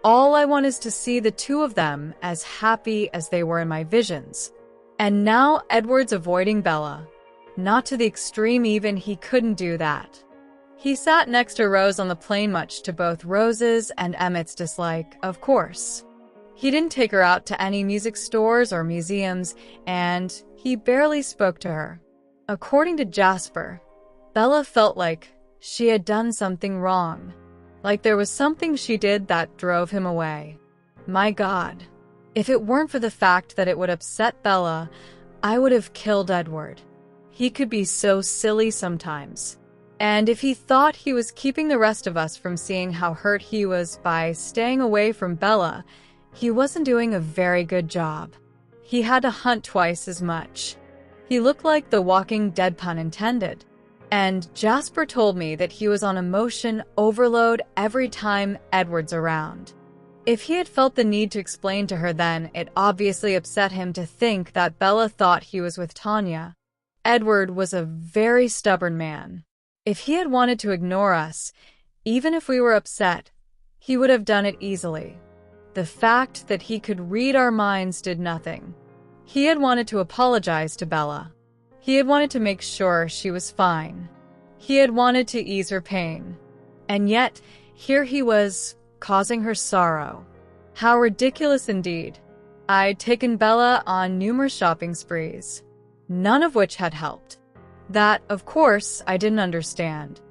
All I want is to see the two of them as happy as they were in my visions. And now Edward's avoiding Bella. Not to the extreme even, he couldn't do that. He sat next to Rose on the plane, much to both Rose's and Emmett's dislike, of course. He didn't take her out to any music stores or museums, and he barely spoke to her. According to Jasper, Bella felt like she had done something wrong, like there was something she did that drove him away. My God, if it weren't for the fact that it would upset Bella, I would have killed Edward. He could be so silly sometimes. And if he thought he was keeping the rest of us from seeing how hurt he was by staying away from Bella, he wasn't doing a very good job. He had to hunt twice as much. He looked like the walking dead, pun intended. And Jasper told me that he was on emotion overload every time Edward's around. If he had felt the need to explain to her then, it obviously upset him to think that Bella thought he was with Tanya. Edward was a very stubborn man. If he had wanted to ignore us, even if we were upset, he would have done it easily. The fact that he could read our minds did nothing. He had wanted to apologize to Bella. He had wanted to make sure she was fine. He had wanted to ease her pain. And yet, here he was, causing her sorrow. How ridiculous indeed. I'd taken Bella on numerous shopping sprees, none of which had helped. That, of course, I didn't understand.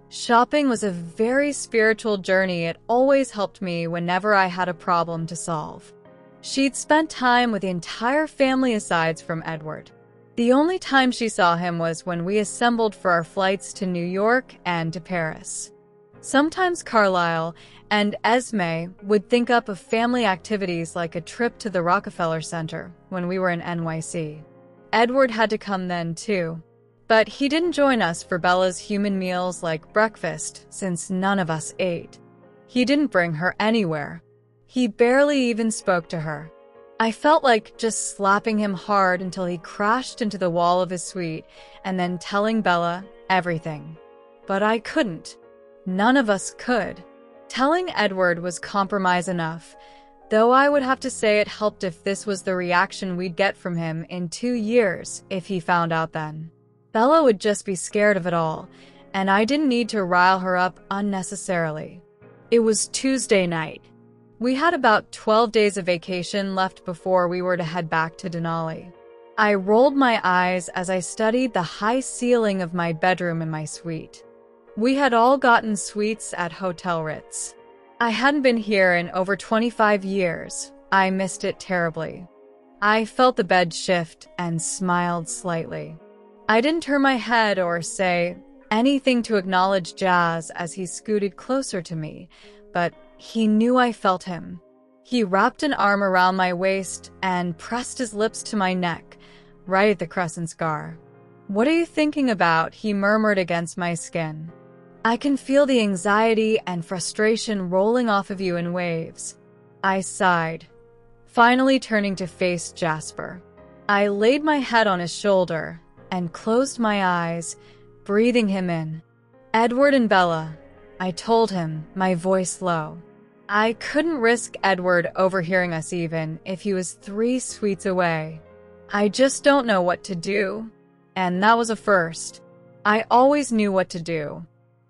Shopping was a very spiritual journey. It always helped me whenever I had a problem to solve. She'd spent time with the entire family aside from Edward. The only time she saw him was when we assembled for our flights to New York and to Paris. Sometimes Carlisle and Esme would think up of family activities like a trip to the Rockefeller Center when we were in NYC. Edward had to come then too. But he didn't join us for Bella's human meals like breakfast, since none of us ate. He didn't bring her anywhere. He barely even spoke to her. I felt like just slapping him hard until he crashed into the wall of his suite and then telling Bella everything. But I couldn't. None of us could. Telling Edward was compromise enough, though I would have to say it helped if this was the reaction we'd get from him in 2 years if he found out then. Bella would just be scared of it all, and I didn't need to rile her up unnecessarily. It was Tuesday night. We had about 12 days of vacation left before we were to head back to Denali. I rolled my eyes as I studied the high ceiling of my bedroom in my suite. We had all gotten suites at Hotel Ritz. I hadn't been here in over 25 years. I missed it terribly. I felt the bed shift and smiled slightly. I didn't turn my head or say anything to acknowledge Jazz as he scooted closer to me, but he knew I felt him. He wrapped an arm around my waist and pressed his lips to my neck, right at the crescent scar. "What are you thinking about?" he murmured against my skin. "I can feel the anxiety and frustration rolling off of you in waves." I sighed, finally turning to face Jasper. I laid my head on his shoulder and closed my eyes, breathing him in. "Edward and Bella," I told him, my voice low. I couldn't risk Edward overhearing us even if he was 3 suites away. I just don't know what to do. And that was a first. I always knew what to do.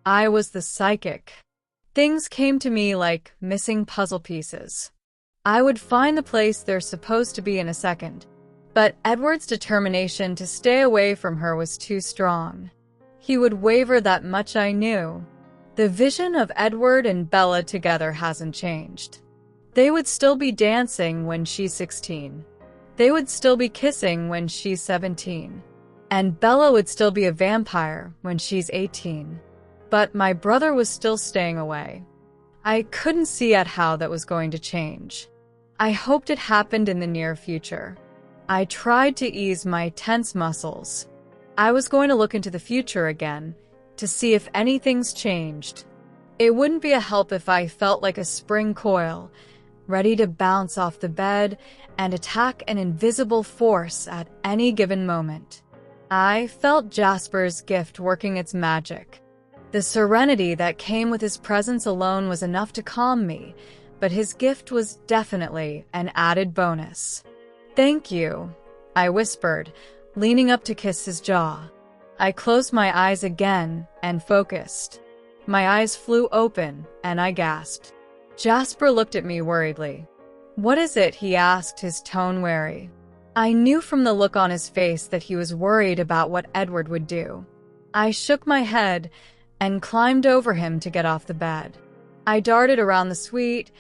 I was the psychic. Things came to me like missing puzzle pieces. I would find the place they're supposed to be in a second. But Edward's determination to stay away from her was too strong. He would waver, that much I knew. The vision of Edward and Bella together hasn't changed. They would still be dancing when she's 16. They would still be kissing when she's 17. and Bella would still be a vampire when she's 18. But my brother was still staying away. I couldn't see yet how that was going to change. I hoped it happened in the near future. I tried to ease my tense muscles. I was going to look into the future again to see if anything's changed. It wouldn't be a help if I felt like a spring coil, ready to bounce off the bed and attack an invisible force at any given moment. I felt Jasper's gift working its magic. The serenity that came with his presence alone was enough to calm me, but his gift was definitely an added bonus. "Thank you," I whispered, leaning up to kiss his jaw. I closed my eyes again and focused. My eyes flew open, and I gasped. Jasper looked at me worriedly. "What is it?" he asked, his tone wary. I knew from the look on his face that he was worried about what Edward would do. I shook my head and climbed over him to get off the bed. I darted around the suite,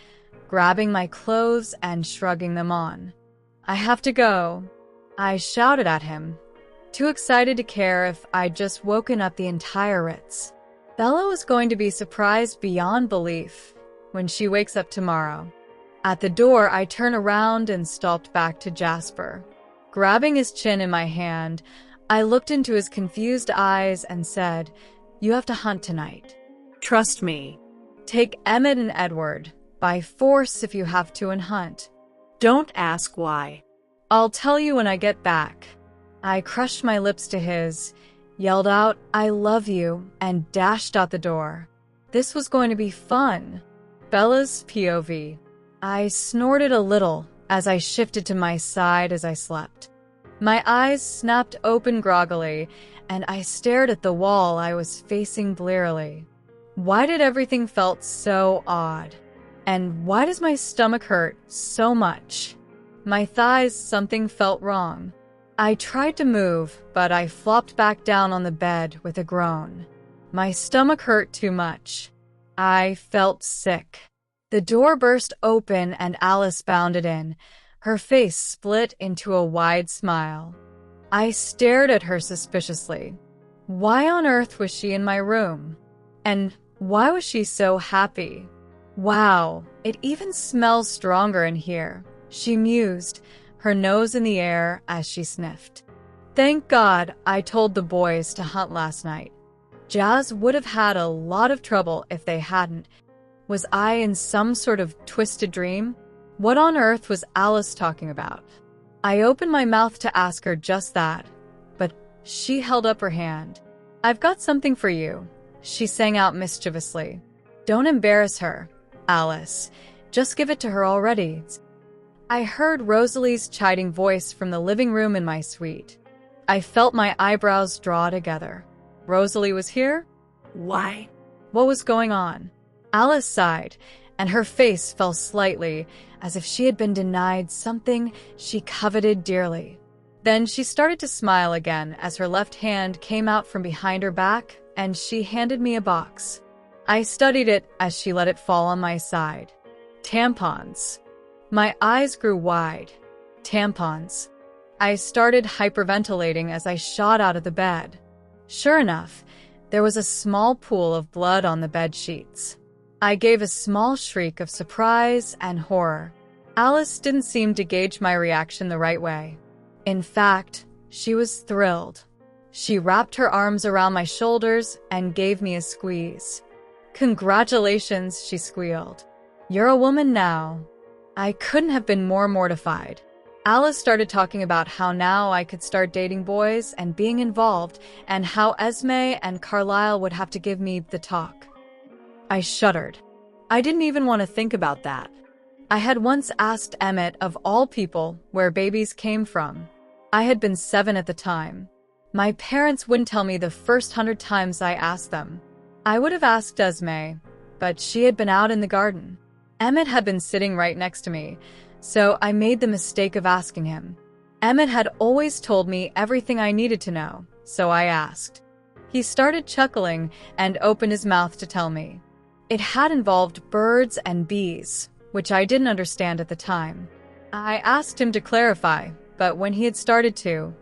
grabbing my clothes and shrugging them on. "I have to go," I shouted at him, too excited to care if I'd just woken up the entire Ritz. Bella was going to be surprised beyond belief when she wakes up tomorrow. At the door, I turned around and stalked back to Jasper. Grabbing his chin in my hand, I looked into his confused eyes and said, "You have to hunt tonight. Trust me. Take Emmett and Edward, by force if you have to, and hunt. Don't ask why. I'll tell you when I get back." I crushed my lips to his, yelled out, "I love you," and dashed out the door. This was going to be fun. Bella's POV. I snorted a little as I shifted to my side as I slept. My eyes snapped open groggily, and I stared at the wall I was facing blearily. Why did everything felt so odd? And why does my stomach hurt so much? My thighs, something felt wrong. I tried to move, but I flopped back down on the bed with a groan. My stomach hurt too much. I felt sick. The door burst open and Alice bounded in, her face split into a wide smile. I stared at her suspiciously. Why on earth was she in my room? And why was she so happy? "Wow, it even smells stronger in here," she mused, her nose in the air as she sniffed. "Thank God I told the boys to hunt last night. Jazz would have had a lot of trouble if they hadn't. Was I in some sort of twisted dream? What on earth was Alice talking about?" I opened my mouth to ask her just that, but she held up her hand. "I've got something for you," she sang out mischievously. "Don't embarrass her, Alice. Just give it to her already." I heard Rosalie's chiding voice from the living room in my suite. I felt my eyebrows draw together. Rosalie was here? Why? What was going on? Alice sighed, and her face fell slightly, as if she had been denied something she coveted dearly. Then she started to smile again as her left hand came out from behind her back, and she handed me a box. I studied it as she let it fall on my side. Tampons. My eyes grew wide. Tampons. I started hyperventilating as I shot out of the bed. Sure enough, there was a small pool of blood on the bed sheets. I gave a small shriek of surprise and horror. Alice didn't seem to gauge my reaction the right way. In fact, she was thrilled. She wrapped her arms around my shoulders and gave me a squeeze. "Congratulations," she squealed. "You're a woman now." I couldn't have been more mortified. Alice started talking about how now I could start dating boys and being involved, and how Esme and Carlisle would have to give me the talk. I shuddered. I didn't even want to think about that. I had once asked Emmett, of all people, where babies came from. I had been 7 at the time. My parents wouldn't tell me the first 100 times I asked them. I would have asked Esme, but she had been out in the garden. Emmett had been sitting right next to me, so I made the mistake of asking him. Emmett had always told me everything I needed to know, so I asked. He started chuckling and opened his mouth to tell me. It had involved birds and bees, which I didn't understand at the time. I asked him to clarify, but when he had started to,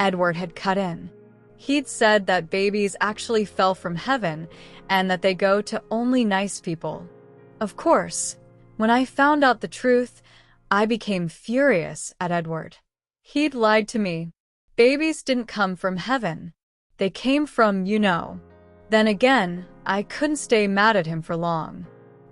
Edward had cut in. He'd said that babies actually fell from heaven and that they go to only nice people. Of course, when I found out the truth, I became furious at Edward. He'd lied to me. Babies didn't come from heaven. They came from, Then again, I couldn't stay mad at him for long.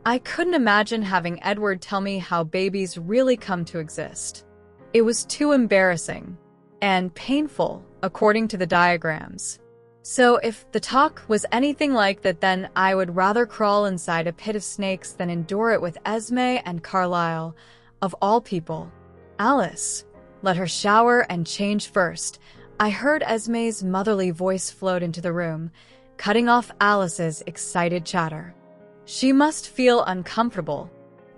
I couldn't imagine having Edward tell me how babies really come to exist. It was too embarrassing and painful, according to the diagrams. So if the talk was anything like that, then I would rather crawl inside a pit of snakes than endure it with Esme and Carlisle, of all people. Alice, let her shower and change first. I heard Esme's motherly voice float into the room, cutting off Alice's excited chatter. She must feel uncomfortable.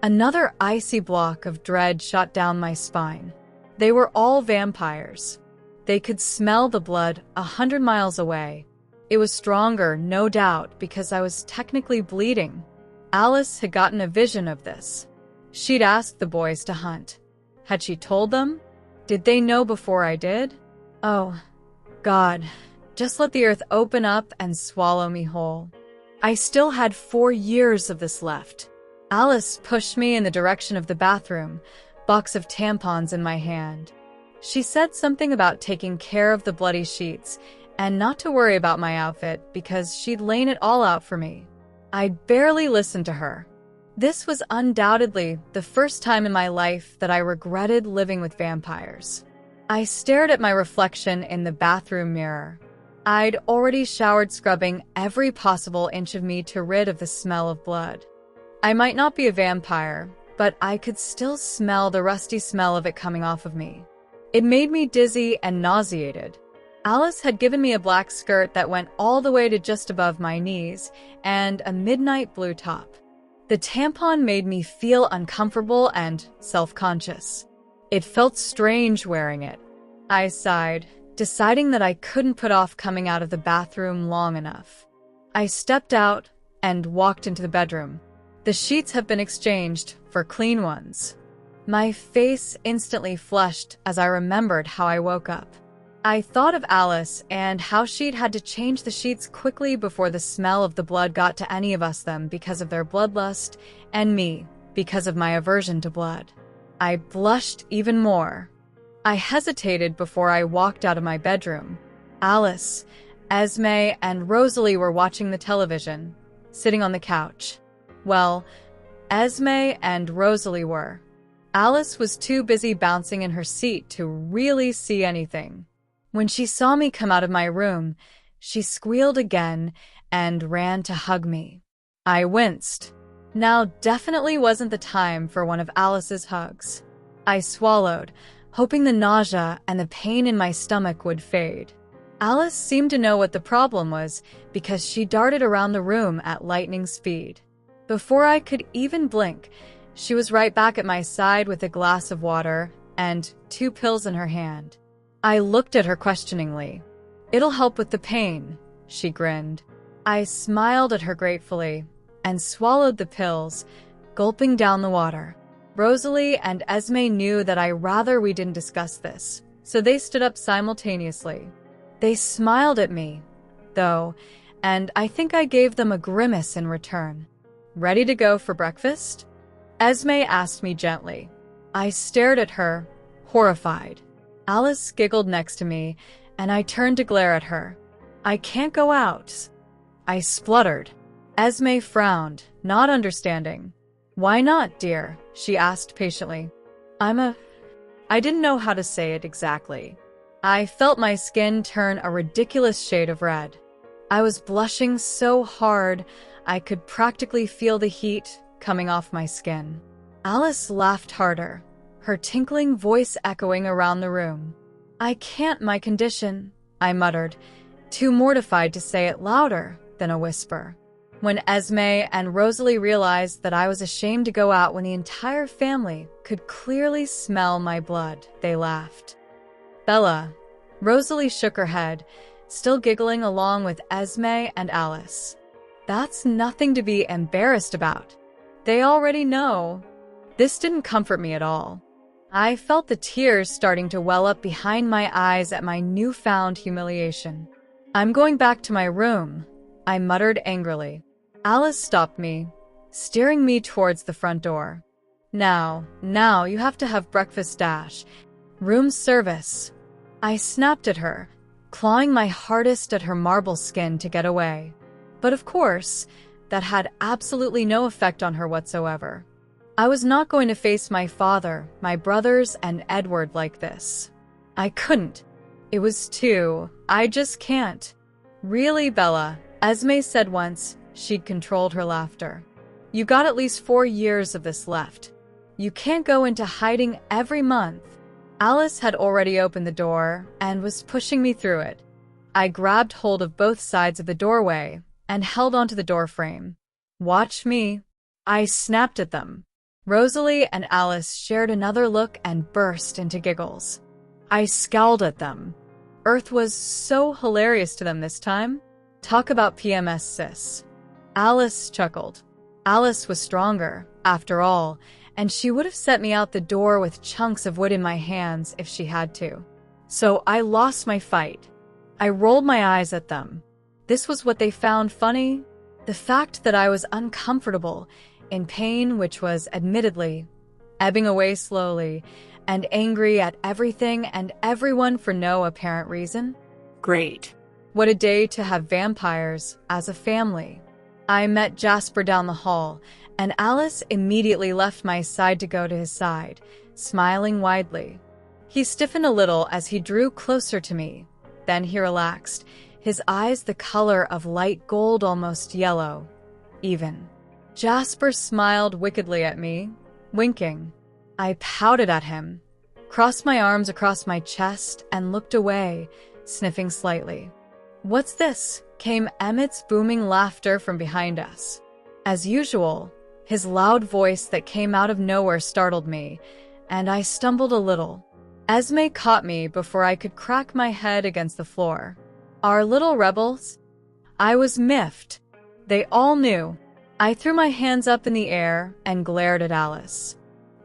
Another icy block of dread shot down my spine. They were all vampires. They could smell the blood 100 miles away. It was stronger, no doubt, because I was technically bleeding. Alice had gotten a vision of this. She'd asked the boys to hunt. Had she told them? Did they know before I did? Oh, God, just let the earth open up and swallow me whole. I still had 4 years of this left. Alice pushed me in the direction of the bathroom, box of tampons in my hand. She said something about taking care of the bloody sheets and not to worry about my outfit because she'd lain it all out for me. I barely listened to her. This was undoubtedly the first time in my life that I regretted living with vampires. I stared at my reflection in the bathroom mirror. I'd already showered, scrubbing every possible inch of me to rid of the smell of blood. I might not be a vampire, but I could still smell the rusty smell of it coming off of me. It made me dizzy and nauseated. Alice had given me a black skirt that went all the way to just above my knees and a midnight blue top. The tampon made me feel uncomfortable and self-conscious. It felt strange wearing it. I sighed, deciding that I couldn't put off coming out of the bathroom long enough. I stepped out and walked into the bedroom. The sheets have been exchanged for clean ones. My face instantly flushed as I remembered how I woke up. I thought of Alice and how she'd had to change the sheets quickly before the smell of the blood got to any of us because of their bloodlust, and me because of my aversion to blood. I blushed even more. I hesitated before I walked out of my bedroom. Alice, Esme, and Rosalie were watching the television, sitting on the couch. Well, Esme and Rosalie were. Alice was too busy bouncing in her seat to really see anything. When she saw me come out of my room, she squealed again and ran to hug me. I winced. Now definitely wasn't the time for one of Alice's hugs. I swallowed, hoping the nausea and the pain in my stomach would fade. Alice seemed to know what the problem was because she darted around the room at lightning speed. Before I could even blink, she was right back at my side with a glass of water and 2 pills in her hand. I looked at her questioningly. "It'll help with the pain," she grinned. I smiled at her gratefully and swallowed the pills, gulping down the water. Rosalie and Esme knew that I'd rather we didn't discuss this, so they stood up simultaneously. They smiled at me, though, and I think I gave them a grimace in return. "Ready to go for breakfast?" Esme asked me gently. I stared at her, horrified. Alice giggled next to me, and I turned to glare at her. "I can't go out," I spluttered. Esme frowned, not understanding. "Why not, dear?" she asked patiently. I didn't know how to say it exactly. I felt my skin turn a ridiculous shade of red. I was blushing so hard, I could practically feel the heat coming off my skin. Alice laughed harder, her tinkling voice echoing around the room. "I can't, my condition," I muttered, too mortified to say it louder than a whisper. When Esme and Rosalie realized that I was ashamed to go out when the entire family could clearly smell my blood, they laughed. "Bella," Rosalie shook her head, still giggling along with Esme and Alice. "That's nothing to be embarrassed about. They already know." This didn't comfort me at all. I felt the tears starting to well up behind my eyes at my newfound humiliation. "I'm going back to my room," I muttered angrily. Alice stopped me, steering me towards the front door. Now, you have to have breakfast dash. Room service." I snapped at her, clawing my hardest at her marble skin to get away. But of course, that had absolutely no effect on her whatsoever. I was not going to face my father, my brothers, and Edward like this. I couldn't. It was I just can't. "Really, Bella," Esme said once. She'd controlled her laughter. "You got at least 4 years of this left. You can't go into hiding every month." Alice had already opened the door and was pushing me through it. I grabbed hold of both sides of the doorway and held onto the door frame. "Watch me," I snapped at them. Rosalie and Alice shared another look and burst into giggles. I scowled at them. Earth was so hilarious to them this time. Talk about PMS, sis. Alice chuckled. Alice was stronger, after all, and she would have set me out the door with chunks of wood in my hands if she had to. So I lost my fight. I rolled my eyes at them. This was what they found funny? The fact that I was uncomfortable, in pain which was, admittedly, ebbing away slowly, and angry at everything and everyone for no apparent reason? Great. What a day to have vampires as a family. I met Jasper down the hall, and Alice immediately left my side to go to his side, smiling widely. He stiffened a little as he drew closer to me. Then he relaxed, his eyes the color of light gold, almost yellow, even. Jasper smiled wickedly at me, winking. I pouted at him, crossed my arms across my chest, and looked away, sniffing slightly. "What's this?" came Emmett's booming laughter from behind us. As usual, his loud voice that came out of nowhere startled me, and I stumbled a little. Esme caught me before I could crack my head against the floor. "Our little rebels?" I was miffed. They all knew. I threw my hands up in the air and glared at Alice.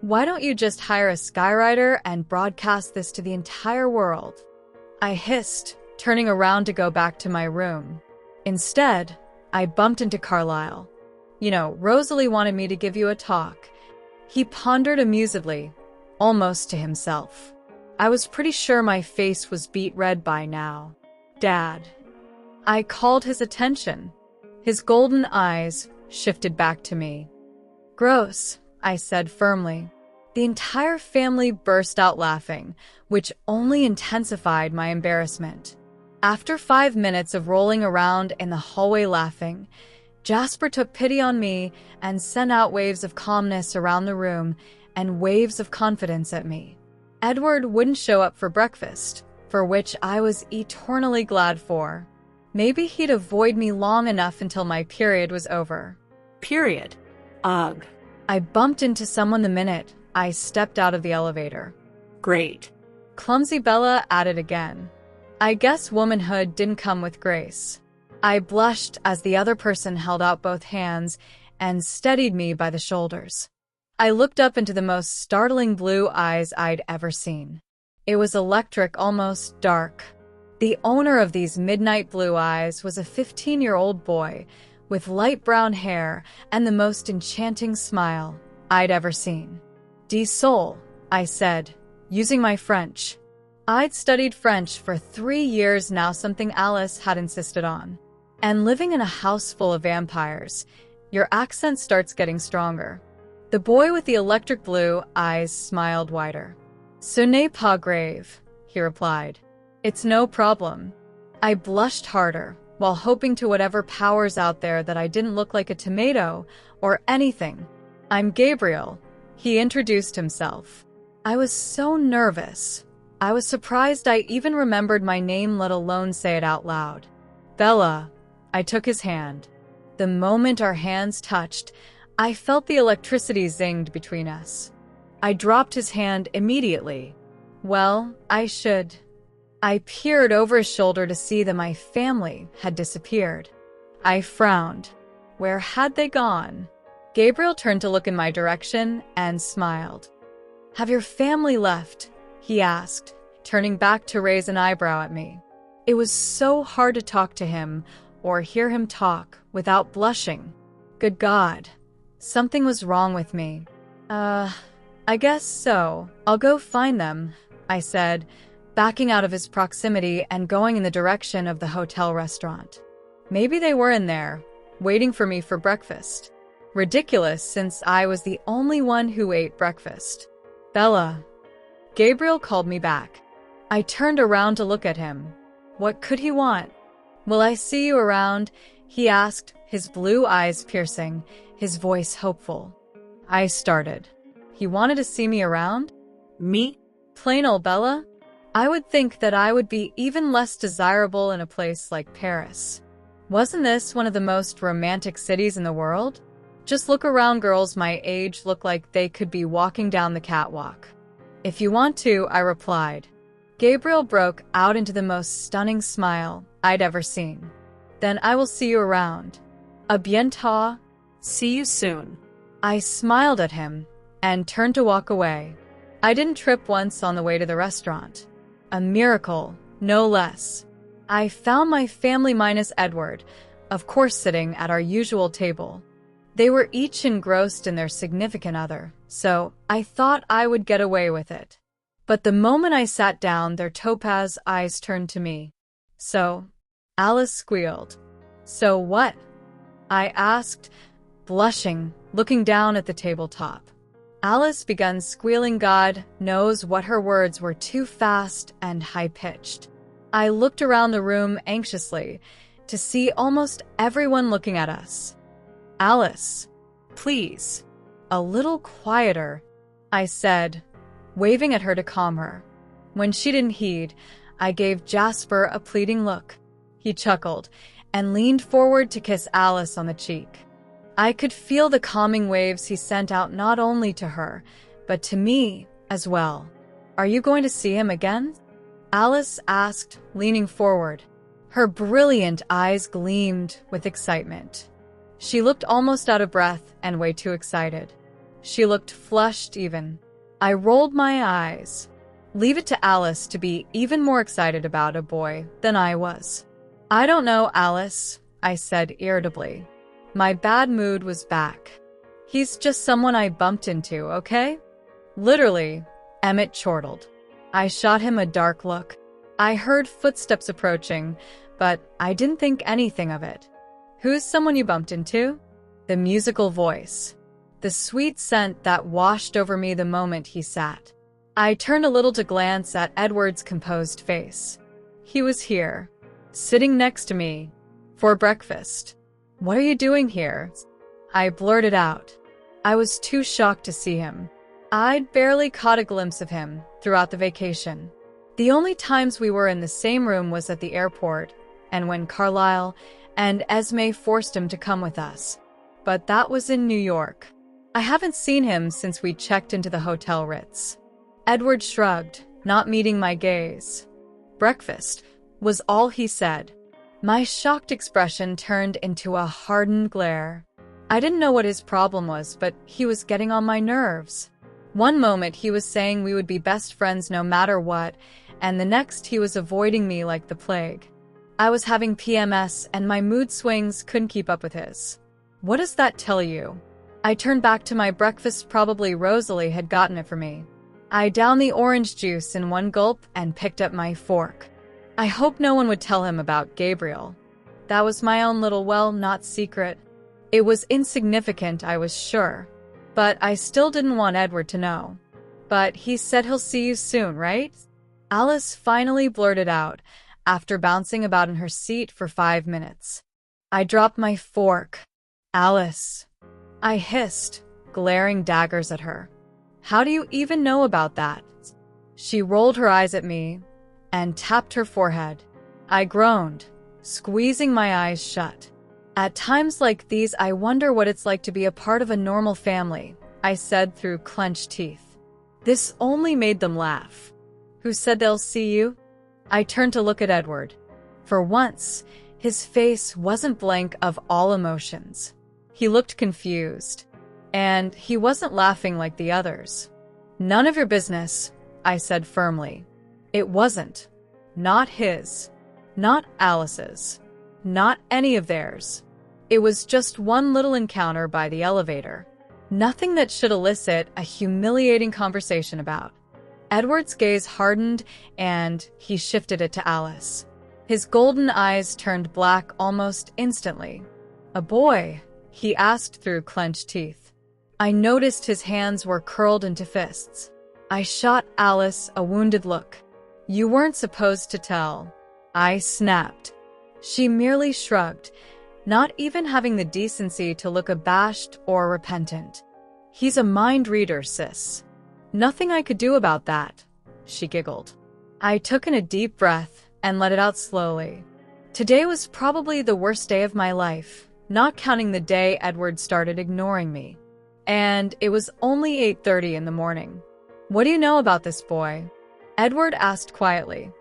"Why don't you just hire a skywriter and broadcast this to the entire world?" I hissed, turning around to go back to my room. Instead, I bumped into Carlyle. "You know, Rosalie wanted me to give you a talk." He pondered amusedly, almost to himself. I was pretty sure my face was beet red by now. "Dad." I called his attention. His golden eyes shifted back to me. "Gross," I said firmly. The entire family burst out laughing, which only intensified my embarrassment. After 5 minutes of rolling around in the hallway laughing, Jasper took pity on me and sent out waves of calmness around the room and waves of confidence at me. Edward wouldn't show up for breakfast, for which I was eternally glad for. Maybe he'd avoid me long enough until my period was over. Period. Ugh. I bumped into someone the minute I stepped out of the elevator. Great. Clumsy Bella at it again. I guess womanhood didn't come with grace. I blushed as the other person held out both hands and steadied me by the shoulders. I looked up into the most startling blue eyes I'd ever seen. It was electric, almost dark. The owner of these midnight blue eyes was a 15-year-old boy with light brown hair and the most enchanting smile I'd ever seen. "De Sol," I said, using my French. I'd studied French for 3 years now, something Alice had insisted on. And living in a house full of vampires, your accent starts getting stronger. The boy with the electric blue eyes smiled wider. "Ce n'est pas grave," he replied. "It's no problem." I blushed harder, while hoping to whatever powers out there that I didn't look like a tomato or anything. "I'm Gabriel," he introduced himself. I was so nervous. I was surprised I even remembered my name, let alone say it out loud. "Bella." I took his hand. The moment our hands touched, I felt the electricity zinged between us. I dropped his hand immediately. Well, I should. I peered over his shoulder to see that my family had disappeared. I frowned. Where had they gone? Gabriel turned to look in my direction and smiled. Have your family left? He asked, turning back to raise an eyebrow at me. It was so hard to talk to him or hear him talk without blushing. Good God, something was wrong with me. I guess so. I'll go find them, I said, backing out of his proximity and going in the direction of the hotel restaurant. Maybe they were in there, waiting for me for breakfast. Ridiculous, since I was the only one who ate breakfast. Bella. Gabriel called me back. I turned around to look at him. What could he want? Will I see you around? He asked, his blue eyes piercing, his voice hopeful. I started. He wanted to see me around? Me? Plain old Bella? I would think that I would be even less desirable in a place like Paris. Wasn't this one of the most romantic cities in the world? Just look around, girls my age look like they could be walking down the catwalk. If you want to, I replied. Gabriel broke out into the most stunning smile I'd ever seen. Then I will see you around. A bientôt. See you soon. I smiled at him and turned to walk away. I didn't trip once on the way to the restaurant. A miracle, no less. I found my family minus Edward, of course sitting at our usual table. They were each engrossed in their significant other, so I thought I would get away with it. But the moment I sat down, their topaz eyes turned to me. So, Alice squealed. So what? I asked, blushing, looking down at the tabletop. Alice began squealing. God knows what her words were, too fast and high-pitched. I looked around the room anxiously to see almost everyone looking at us. Alice, please, a little quieter, I said, waving at her to calm her. When she didn't heed, I gave Jasper a pleading look. He chuckled and leaned forward to kiss Alice on the cheek. I could feel the calming waves he sent out not only to her, but to me as well. Are you going to see him again? Alice asked, leaning forward. Her brilliant eyes gleamed with excitement. She looked almost out of breath and way too excited. She looked flushed even. I rolled my eyes. Leave it to Alice to be even more excited about a boy than I was. I don't know, Alice, I said irritably. My bad mood was back. He's just someone I bumped into, okay? Literally, Emmett chortled. I shot him a dark look. I heard footsteps approaching, but I didn't think anything of it. Who's someone you bumped into? The musical voice. The sweet scent that washed over me the moment he sat. I turned a little to glance at Edward's composed face. He was here, sitting next to me, for breakfast. What are you doing here? I blurted out. I was too shocked to see him. I'd barely caught a glimpse of him throughout the vacation. The only times we were in the same room was at the airport, and when Carlisle and Esme forced him to come with us. But that was in New York. I haven't seen him since we checked into the Hotel Ritz. Edward shrugged, not meeting my gaze. Breakfast was all he said. My shocked expression turned into a hardened glare. I didn't know what his problem was, but he was getting on my nerves. One moment he was saying we would be best friends no matter what, and the next he was avoiding me like the plague. I was having PMS and my mood swings couldn't keep up with his. What does that tell you? I turned back to my breakfast. Probably Rosalie had gotten it for me. I downed the orange juice in one gulp and picked up my fork. I hoped no one would tell him about Gabriel. That was my own little, well, not secret. It was insignificant, I was sure. But I still didn't want Edward to know. But he said he'll see you soon, right? Alice finally blurted out, after bouncing about in her seat for 5 minutes. I dropped my fork. Alice. I hissed, glaring daggers at her. How do you even know about that? She rolled her eyes at me and tapped her forehead. I groaned, squeezing my eyes shut. At times like these, I wonder what it's like to be a part of a normal family, I said through clenched teeth. This only made them laugh. Who said they'll see you? I turned to look at Edward. For once, his face wasn't blank of all emotions. He looked confused, and he wasn't laughing like the others. None of your business, I said firmly. It wasn't. Not his. Not Alice's. Not any of theirs. It was just one little encounter by the elevator. Nothing that should elicit a humiliating conversation about. Edward's gaze hardened, and he shifted it to Alice. His golden eyes turned black almost instantly. "A boy?" he asked through clenched teeth. I noticed his hands were curled into fists. I shot Alice a wounded look. "You weren't supposed to tell," I snapped. She merely shrugged, not even having the decency to look abashed or repentant. "He's a mind reader, sis." "Nothing I could do about that," she giggled. I took in a deep breath and let it out slowly. Today was probably the worst day of my life, not counting the day Edward started ignoring me. And it was only 8:30 in the morning. "What do you know about this boy?" Edward asked quietly.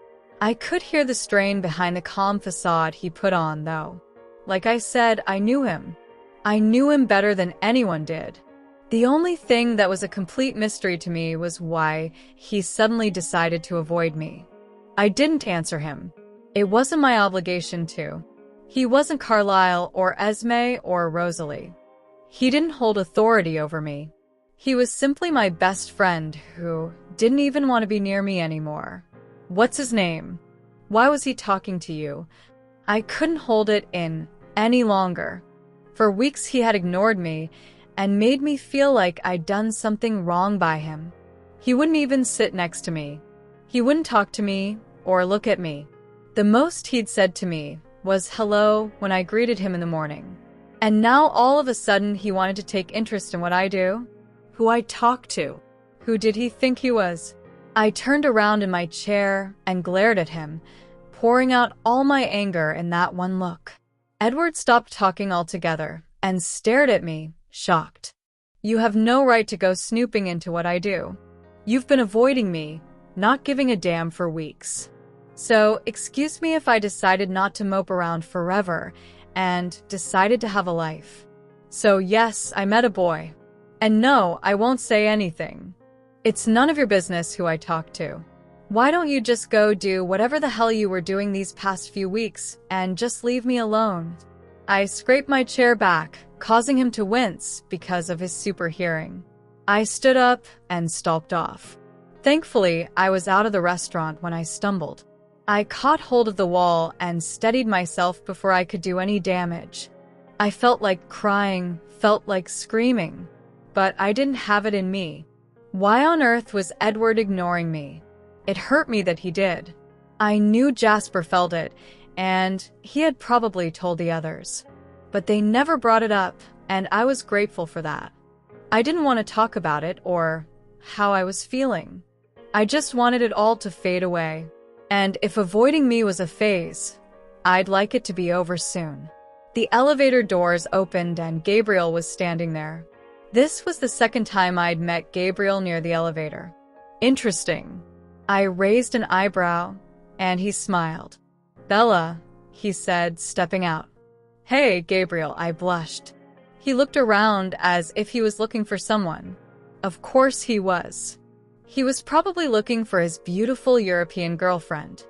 I could hear the strain behind the calm facade he put on, though. Like I said, I knew him. I knew him better than anyone did. The only thing that was a complete mystery to me was why he suddenly decided to avoid me. I didn't answer him. It wasn't my obligation to. He wasn't Carlisle or Esme or Rosalie. He didn't hold authority over me. He was simply my best friend who didn't even want to be near me anymore. "What's his name? Why was he talking to you?" I couldn't hold it in any longer. For weeks he had ignored me and made me feel like I'd done something wrong by him. He wouldn't even sit next to me. He wouldn't talk to me or look at me. The most he'd said to me was hello when I greeted him in the morning. And now all of a sudden he wanted to take interest in what I do? Who I talk to? Who did he think he was? I turned around in my chair and glared at him, pouring out all my anger in that one look. Edward stopped talking altogether and stared at me, shocked. "You have no right to go snooping into what I do. You've been avoiding me, not giving a damn for weeks. So, excuse me if I decided not to mope around forever and decided to have a life. So yes, I met a boy. And no, I won't say anything. It's none of your business who I talk to. Why don't you just go do whatever the hell you were doing these past few weeks and just leave me alone?" I scraped my chair back, causing him to wince because of his super hearing. I stood up and stalked off. Thankfully, I was out of the restaurant when I stumbled. I caught hold of the wall and steadied myself before I could do any damage. I felt like crying, felt like screaming, but I didn't have it in me. Why on earth was Edward ignoring me? It hurt me that he did. I knew Jasper felt it, and he had probably told the others. But they never brought it up, and I was grateful for that. I didn't want to talk about it or how I was feeling. I just wanted it all to fade away. And if avoiding me was a phase, I'd like it to be over soon. The elevator doors opened and Gabriel was standing there. This was the second time I'd met Gabriel near the elevator. Interesting. I raised an eyebrow, and he smiled. "Bella," he said, stepping out. "Hey, Gabriel," I blushed. He looked around as if he was looking for someone. Of course he was. He was probably looking for his beautiful European girlfriend.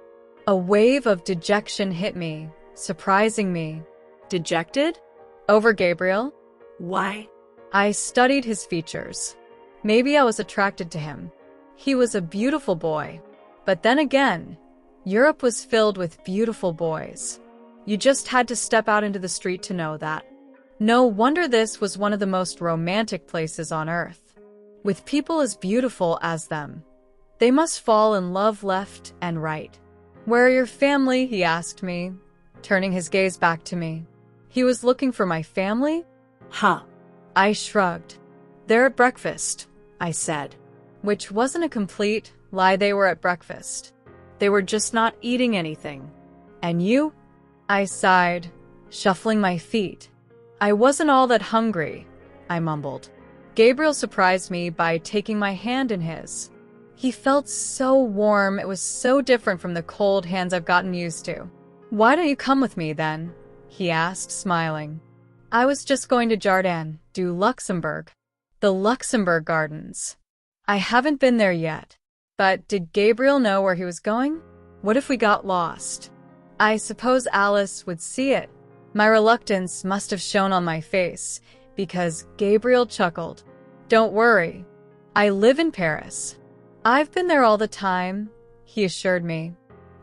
A wave of dejection hit me, surprising me. Dejected? Over Gabriel? Why? I studied his features. Maybe I was attracted to him. He was a beautiful boy. But then again, Europe was filled with beautiful boys. You just had to step out into the street to know that. No wonder this was one of the most romantic places on earth. With people as beautiful as them, they must fall in love left and right. "Where are your family?" he asked me, turning his gaze back to me. He was looking for my family? Huh. I shrugged. "They're at breakfast," I said. Which wasn't a complete lie. They were at breakfast. They were just not eating anything. "And you?" I sighed, shuffling my feet. "I wasn't all that hungry," I mumbled. Gabriel surprised me by taking my hand in his. He felt so warm, it was so different from the cold hands I've gotten used to. "Why don't you come with me, then?" he asked, smiling. "I was just going to Jardin du Luxembourg." The Luxembourg Gardens. I haven't been there yet. But did Gabriel know where he was going? What if we got lost? I suppose Alice would see it. My reluctance must have shown on my face, because Gabriel chuckled. Don't worry. I live in Paris. I've been there all the time, he assured me.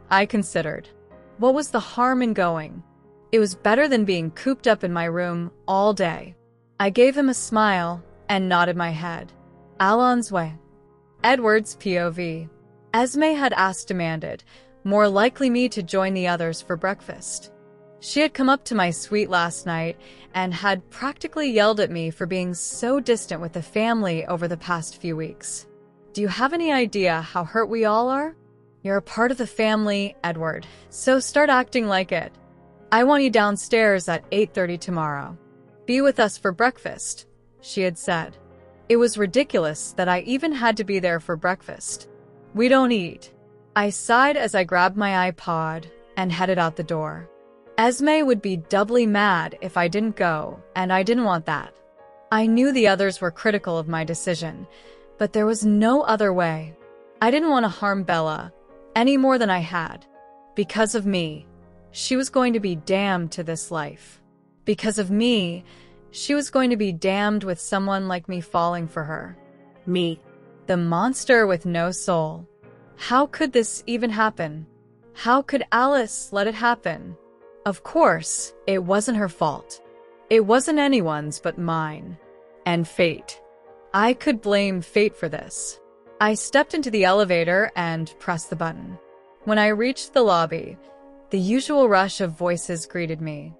I considered. What was the harm in going? It was better than being cooped up in my room all day. I gave him a smile and nodded my head. Allons way. Edward's POV. Esme had asked demanded, more likely me to join the others for breakfast. She had come up to my suite last night and had practically yelled at me for being so distant with the family over the past few weeks. Do you have any idea how hurt we all are? You're a part of the family, Edward, so start acting like it. I want you downstairs at 8:30 tomorrow. Be with us for breakfast, she had said. It was ridiculous that I even had to be there for breakfast. We don't eat. I sighed as I grabbed my iPod and headed out the door. Esme would be doubly mad if I didn't go, and I didn't want that. I knew the others were critical of my decision, but there was no other way. I didn't want to harm Bella any more than I had. Because of me, she was going to be damned to this life. Because of me, she was going to be damned with someone like me falling for her. Me. The monster with no soul. How could this even happen? How could Alice let it happen? Of course, it wasn't her fault. It wasn't anyone's but mine. And fate. I could blame fate for this. I stepped into the elevator and pressed the button. When I reached the lobby, the usual rush of voices greeted me.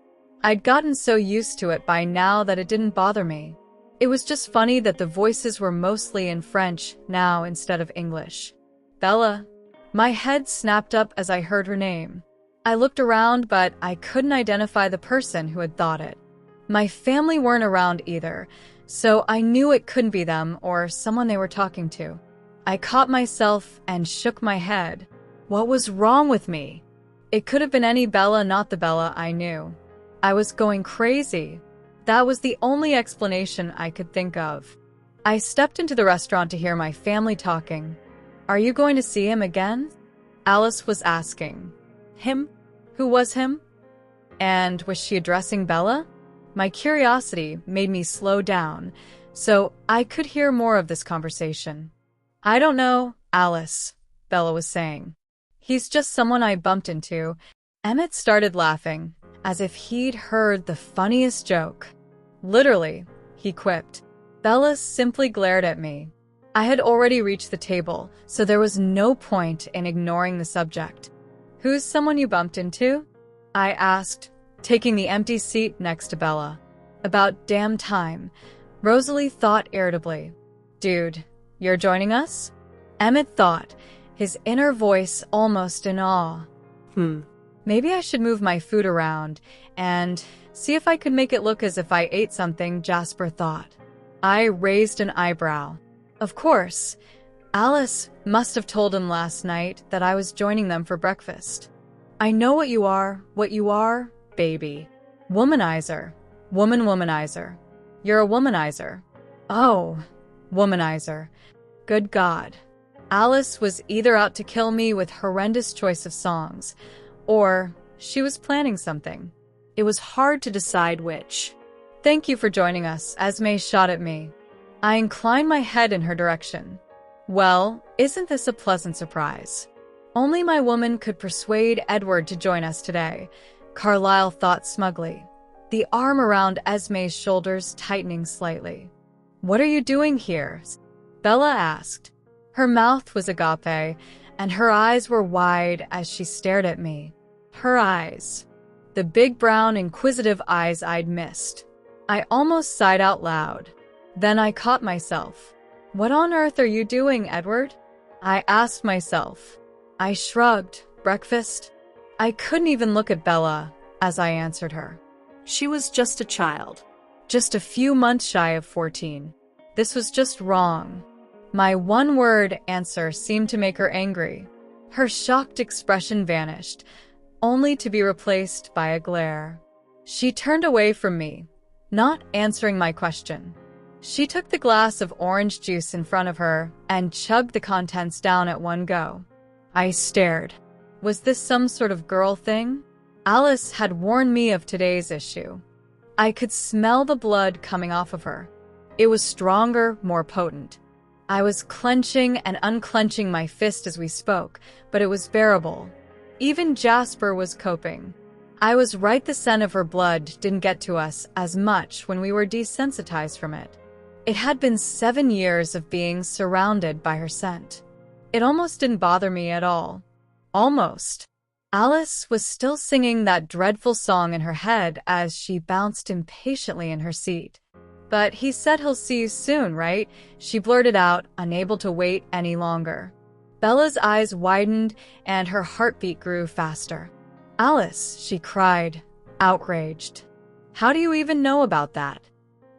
I'd gotten so used to it by now that it didn't bother me. It was just funny that the voices were mostly in French now instead of English. Bella. My head snapped up as I heard her name. I looked around, but I couldn't identify the person who had thought it. My family weren't around either, so I knew it couldn't be them or someone they were talking to. I caught myself and shook my head. What was wrong with me? It could have been any Bella, not the Bella I knew. I was going crazy. That was the only explanation I could think of. I stepped into the restaurant to hear my family talking. Are you going to see him again? Alice was asking. Him? Who was him? And was she addressing Bella? My curiosity made me slow down, so I could hear more of this conversation. I don't know, Alice, Bella was saying. He's just someone I bumped into. Emmett started laughing, as if he'd heard the funniest joke. Literally, he quipped. Bella simply glared at me. I had already reached the table, so there was no point in ignoring the subject. Who's someone you bumped into? I asked, taking the empty seat next to Bella. About damn time, Rosalie thought irritably. Dude, you're joining us? Emmett thought, his inner voice almost in awe. Maybe I should move my food around and see if I could make it look as if I ate something, Jasper thought. I raised an eyebrow. Of course, Alice must have told him last night that I was joining them for breakfast. I know what you are, baby. Womanizer. Womanizer. You're a womanizer. Oh, womanizer. Good God. Alice was either out to kill me with horrendous choice of songs, or she was planning something. It was hard to decide which. Thank you for joining us, Esme shot at me. I inclined my head in her direction. Well, isn't this a pleasant surprise? Only my woman could persuade Edward to join us today, Carlyle thought smugly, the arm around Esme's shoulders tightening slightly. What are you doing here? Bella asked. Her mouth was agape, and her eyes were wide as she stared at me. Her eyes. The big brown, inquisitive eyes I'd missed. I almost sighed out loud. Then I caught myself. What on earth are you doing, Edward? I asked myself. I shrugged. Breakfast? I couldn't even look at Bella as I answered her. She was just a child. Just a few months shy of 14. This was just wrong. My one-word answer seemed to make her angry. Her shocked expression vanished, only to be replaced by a glare. She turned away from me, not answering my question. She took the glass of orange juice in front of her and chugged the contents down at one go. I stared. Was this some sort of girl thing? Alice had warned me of today's issue. I could smell the blood coming off of her. It was stronger, more potent. I was clenching and unclenching my fist as we spoke, but it was bearable. Even Jasper was coping. I was right, the scent of her blood didn't get to us as much when we were desensitized from it. It had been 7 years of being surrounded by her scent. It almost didn't bother me at all. Almost. Alice was still singing that dreadful song in her head as she bounced impatiently in her seat. But he said he'll see you soon, right? She blurted out, unable to wait any longer. Bella's eyes widened and her heartbeat grew faster. Alice, she cried, outraged. How do you even know about that?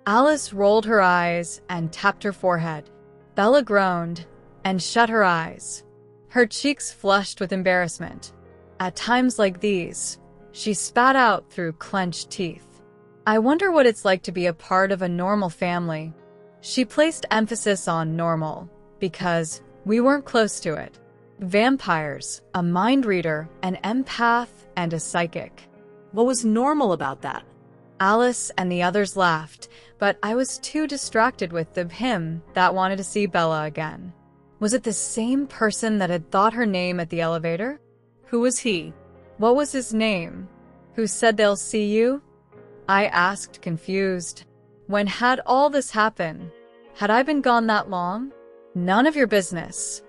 Alice rolled her eyes and tapped her forehead. Bella groaned and shut her eyes. Her cheeks flushed with embarrassment. At times like these, she spat out through clenched teeth. I wonder what it's like to be a part of a normal family. She placed emphasis on normal, because we weren't close to it. Vampires, a mind reader, an empath, and a psychic. What was normal about that? Alice and the others laughed, but I was too distracted with the him that wanted to see Bella again. Was it the same person that had thought her name at the elevator? Who was he? What was his name? Who said they'll see you? I asked, confused. When had all this happened? Had I been gone that long? None of your business.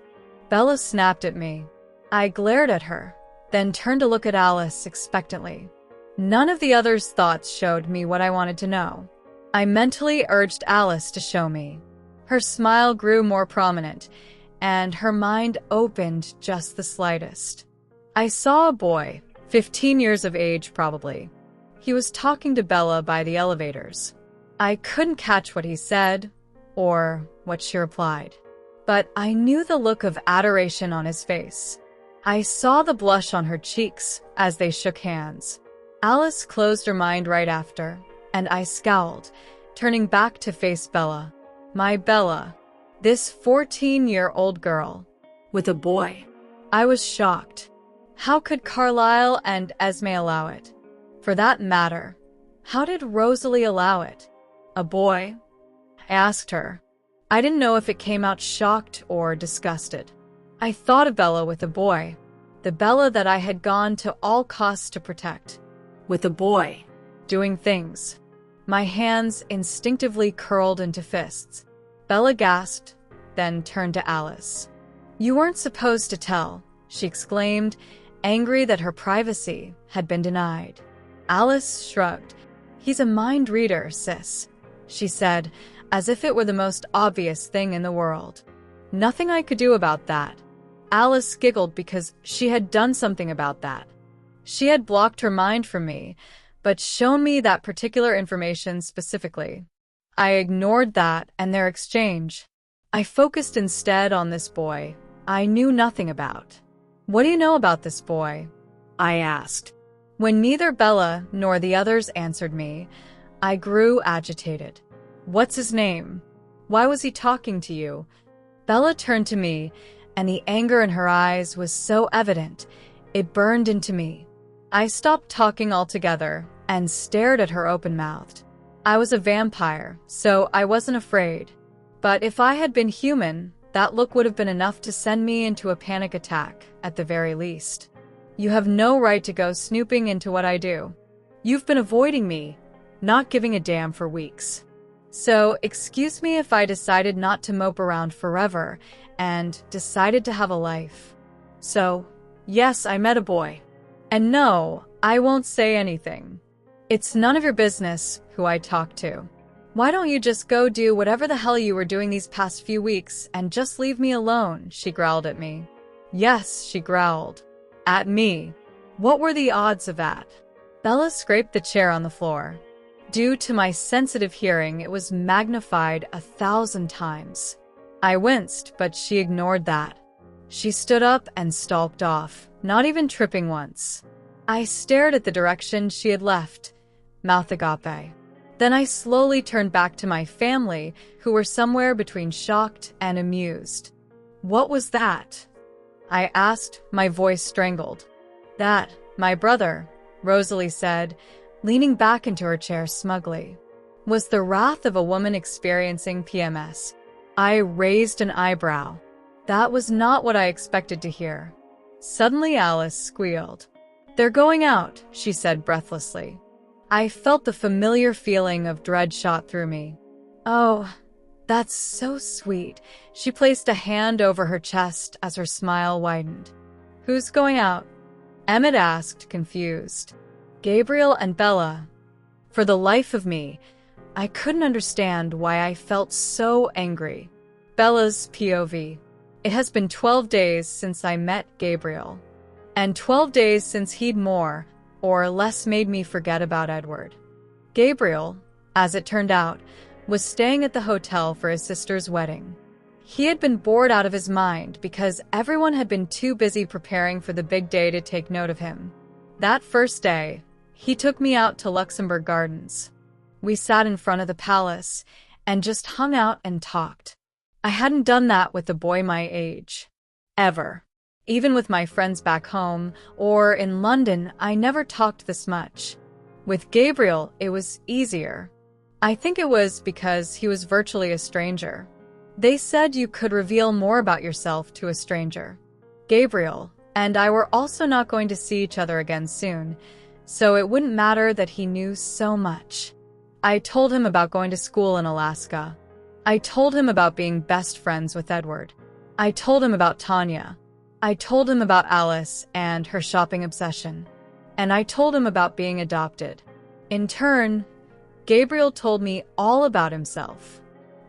Bella snapped at me. I glared at her, then turned to look at Alice expectantly. None of the others' thoughts showed me what I wanted to know. I mentally urged Alice to show me. Her smile grew more prominent, and her mind opened just the slightest. I saw a boy, 15 years of age probably. He was talking to Bella by the elevators. I couldn't catch what he said, or what she replied, but I knew the look of adoration on his face. I saw the blush on her cheeks as they shook hands. Alice closed her mind right after, and I scowled, turning back to face Bella. My Bella, this 14-year-old girl. With a boy. I was shocked. How could Carlisle and Esme allow it? For that matter, how did Rosalie allow it? A boy? I asked her. I didn't know if it came out shocked or disgusted. I thought of Bella with a boy, the Bella that I had gone to all costs to protect. With a boy. Doing things. My hands instinctively curled into fists. Bella gasped, then turned to Alice. You weren't supposed to tell, she exclaimed, angry that her privacy had been denied. Alice shrugged. He's a mind reader, sis, she said, as if it were the most obvious thing in the world. Nothing I could do about that. Alice giggled because she had done something about that. She had blocked her mind from me, but shown me that particular information specifically. I ignored that and their exchange. I focused instead on this boy I knew nothing about. What do you know about this boy? I asked. When neither Bella nor the others answered me, I grew agitated. What's his name? Why was he talking to you? Bella turned to me, and the anger in her eyes was so evident, it burned into me. I stopped talking altogether and stared at her open-mouthed. I was a vampire, so I wasn't afraid. But if I had been human, that look would have been enough to send me into a panic attack, at the very least. You have no right to go snooping into what I do. You've been avoiding me, not giving a damn for weeks. So, excuse me if I decided not to mope around forever and decided to have a life. So, yes, I met a boy. And no, I won't say anything. It's none of your business who I talk to. Why don't you just go do whatever the hell you were doing these past few weeks and just leave me alone, she growled at me. Yes, she growled. At me. What were the odds of that? Bella scraped the chair on the floor. Due to my sensitive hearing, it was magnified 1,000 times. I winced, but she ignored that. She stood up and stalked off, not even tripping once. I stared at the direction she had left, mouth agape. Then I slowly turned back to my family, who were somewhere between shocked and amused. "What was that?" I asked, my voice strangled. "That, my brother," Rosalie said, leaning back into her chair smugly, "was the wrath of a woman experiencing PMS." I raised an eyebrow. That was not what I expected to hear. Suddenly Alice squealed. "They're going out," she said breathlessly. I felt the familiar feeling of dread shot through me. "Oh, that's so sweet." She placed a hand over her chest as her smile widened. "Who's going out?" Emmett asked, confused. "Gabriel and Bella." For the life of me, I couldn't understand why I felt so angry. Bella's POV. It has been 12 days since I met Gabriel. And 12 days since he'd more or less made me forget about Edward. Gabriel, as it turned out, was staying at the hotel for his sister's wedding. He had been bored out of his mind because everyone had been too busy preparing for the big day to take note of him. That first day, he took me out to Luxembourg Gardens. We sat in front of the palace and just hung out and talked. I hadn't done that with a boy my age. Ever. Even with my friends back home or in London, I never talked this much. With Gabriel, it was easier. I think it was because he was virtually a stranger. They said you could reveal more about yourself to a stranger. Gabriel and I were also not going to see each other again soon, so it wouldn't matter that he knew so much. I told him about going to school in Alaska. I told him about being best friends with Edward. I told him about Tanya. I told him about Alice and her shopping obsession. And I told him about being adopted. In turn, Gabriel told me all about himself.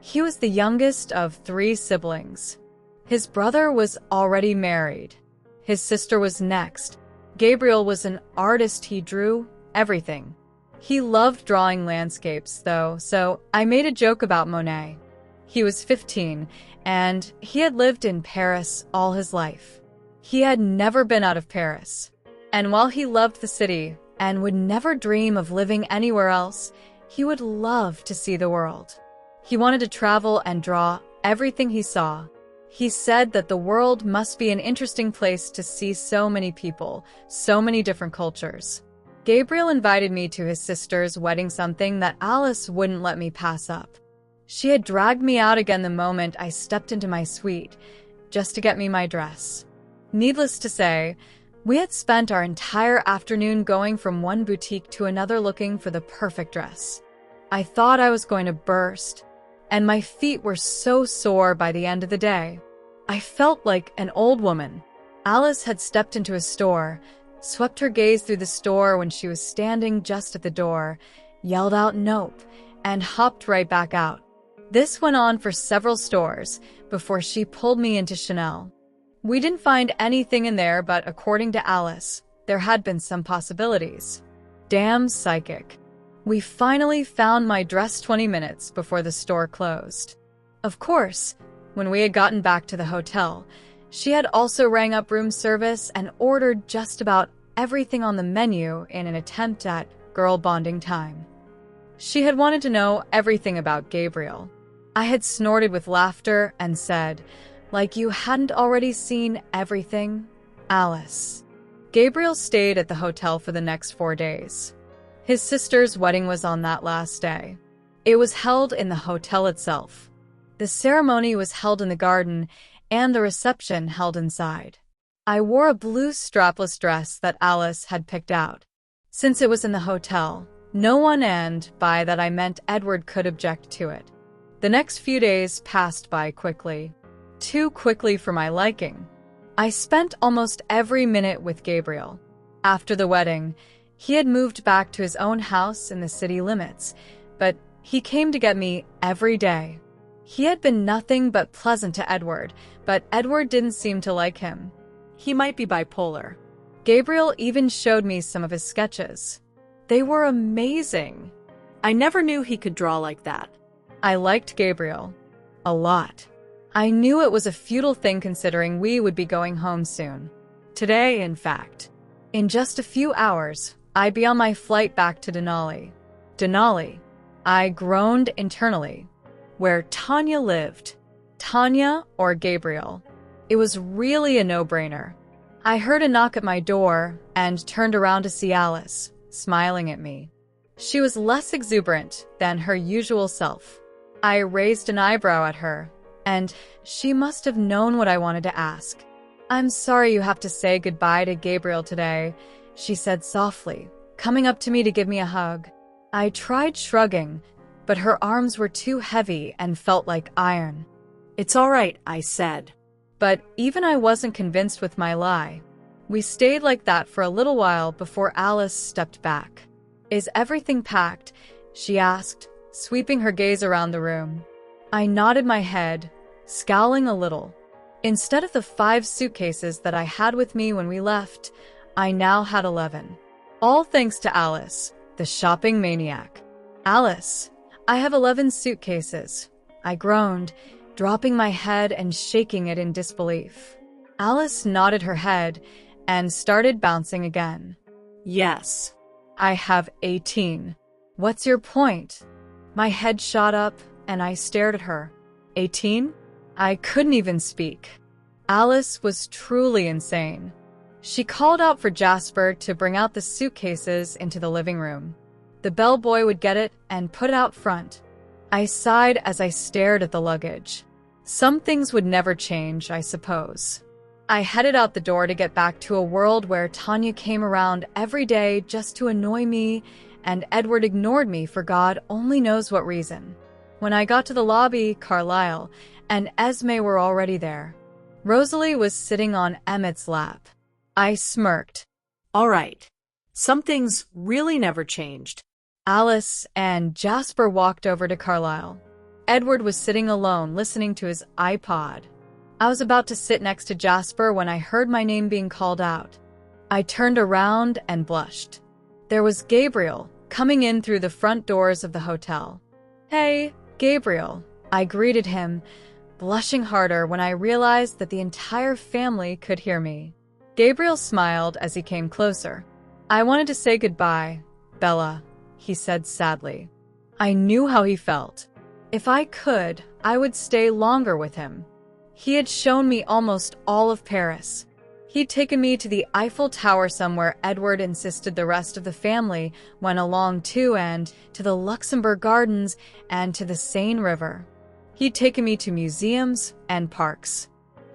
He was the youngest of 3 siblings. His brother was already married. His sister was next. Gabriel was an artist. He drew everything. He loved drawing landscapes, though, so I made a joke about Monet. He was 15, and he had lived in Paris all his life. He had never been out of Paris. And while he loved the city and would never dream of living anywhere else, he would love to see the world. He wanted to travel and draw everything he saw. He said that the world must be an interesting place to see so many people, so many different cultures. Gabriel invited me to his sister's wedding, something that Alice wouldn't let me pass up. She had dragged me out again the moment I stepped into my suite, just to get me my dress. Needless to say, we had spent our entire afternoon going from one boutique to another looking for the perfect dress. I thought I was going to burst, and my feet were so sore by the end of the day. I felt like an old woman. Alice had stepped into a store, swept her gaze through the store when she was standing just at the door, yelled out "Nope," and hopped right back out. This went on for several stores before she pulled me into Chanel. We didn't find anything in there, but according to Alice, there had been some possibilities. Damn psychic. We finally found my dress 20 minutes before the store closed. Of course, when we had gotten back to the hotel, she had also rang up room service and ordered just about everything on the menu in an attempt at girl bonding time. She had wanted to know everything about Gabriel. I had snorted with laughter and said, "Like you hadn't already seen everything, Alice." Gabriel stayed at the hotel for the next 4 days. His sister's wedding was on that last day. It was held in the hotel itself. The ceremony was held in the garden, and the reception held inside. I wore a blue strapless dress that Alice had picked out. Since it was in the hotel, no one, and by that I meant Edward, could object to it. The next few days passed by quickly. Too quickly for my liking. I spent almost every minute with Gabriel. After the wedding, he had moved back to his own house in the city limits, but he came to get me every day. He had been nothing but pleasant to Edward, but Edward didn't seem to like him. He might be bipolar. Gabriel even showed me some of his sketches. They were amazing. I never knew he could draw like that. I liked Gabriel. A lot. I knew it was a futile thing considering we would be going home soon. Today, in fact. In just a few hours, I'd be on my flight back to Denali. Denali. I groaned internally. Where Tanya lived. Tanya or Gabriel? It was really a no-brainer. I heard a knock at my door and turned around to see Alice, smiling at me. She was less exuberant than her usual self. I raised an eyebrow at her, and she must have known what I wanted to ask. "I'm sorry you have to say goodbye to Gabriel today," she said softly, coming up to me to give me a hug. I tried shrugging, but her arms were too heavy and felt like iron. "It's all right," I said. But even I wasn't convinced with my lie. We stayed like that for a little while before Alice stepped back. "Is everything packed?" she asked, sweeping her gaze around the room. I nodded my head, scowling a little. Instead of the 5 suitcases that I had with me when we left, I now had 11. All thanks to Alice, the shopping maniac. "Alice, I have 11 suitcases," I groaned, dropping my head and shaking it in disbelief. Alice nodded her head and started bouncing again. "Yes." "I have 18. What's your point?" My head shot up and I stared at her. 18? I couldn't even speak. Alice was truly insane. She called out for Jasper to bring out the suitcases into the living room. The bellboy would get it and put it out front. I sighed as I stared at the luggage. Some things would never change, I suppose. I headed out the door to get back to a world where Tanya came around every day just to annoy me, and Edward ignored me for God only knows what reason. When I got to the lobby, Carlisle and Esme were already there. Rosalie was sitting on Emmett's lap. I smirked. "All right. Some things really never changed." Alice and Jasper walked over to Carlisle. Edward was sitting alone, listening to his iPod. I was about to sit next to Jasper when I heard my name being called out. I turned around and blushed. There was Gabriel, coming in through the front doors of the hotel. "Hey, Gabriel," I greeted him, blushing harder when I realized that the entire family could hear me. Gabriel smiled as he came closer. "I wanted to say goodbye, Bella," he said sadly. I knew how he felt. If I could, I would stay longer with him. He had shown me almost all of Paris. He'd taken me to the Eiffel Tower somewhere Edward insisted the rest of the family went along too, and to the Luxembourg Gardens and to the Seine River. He'd taken me to museums and parks.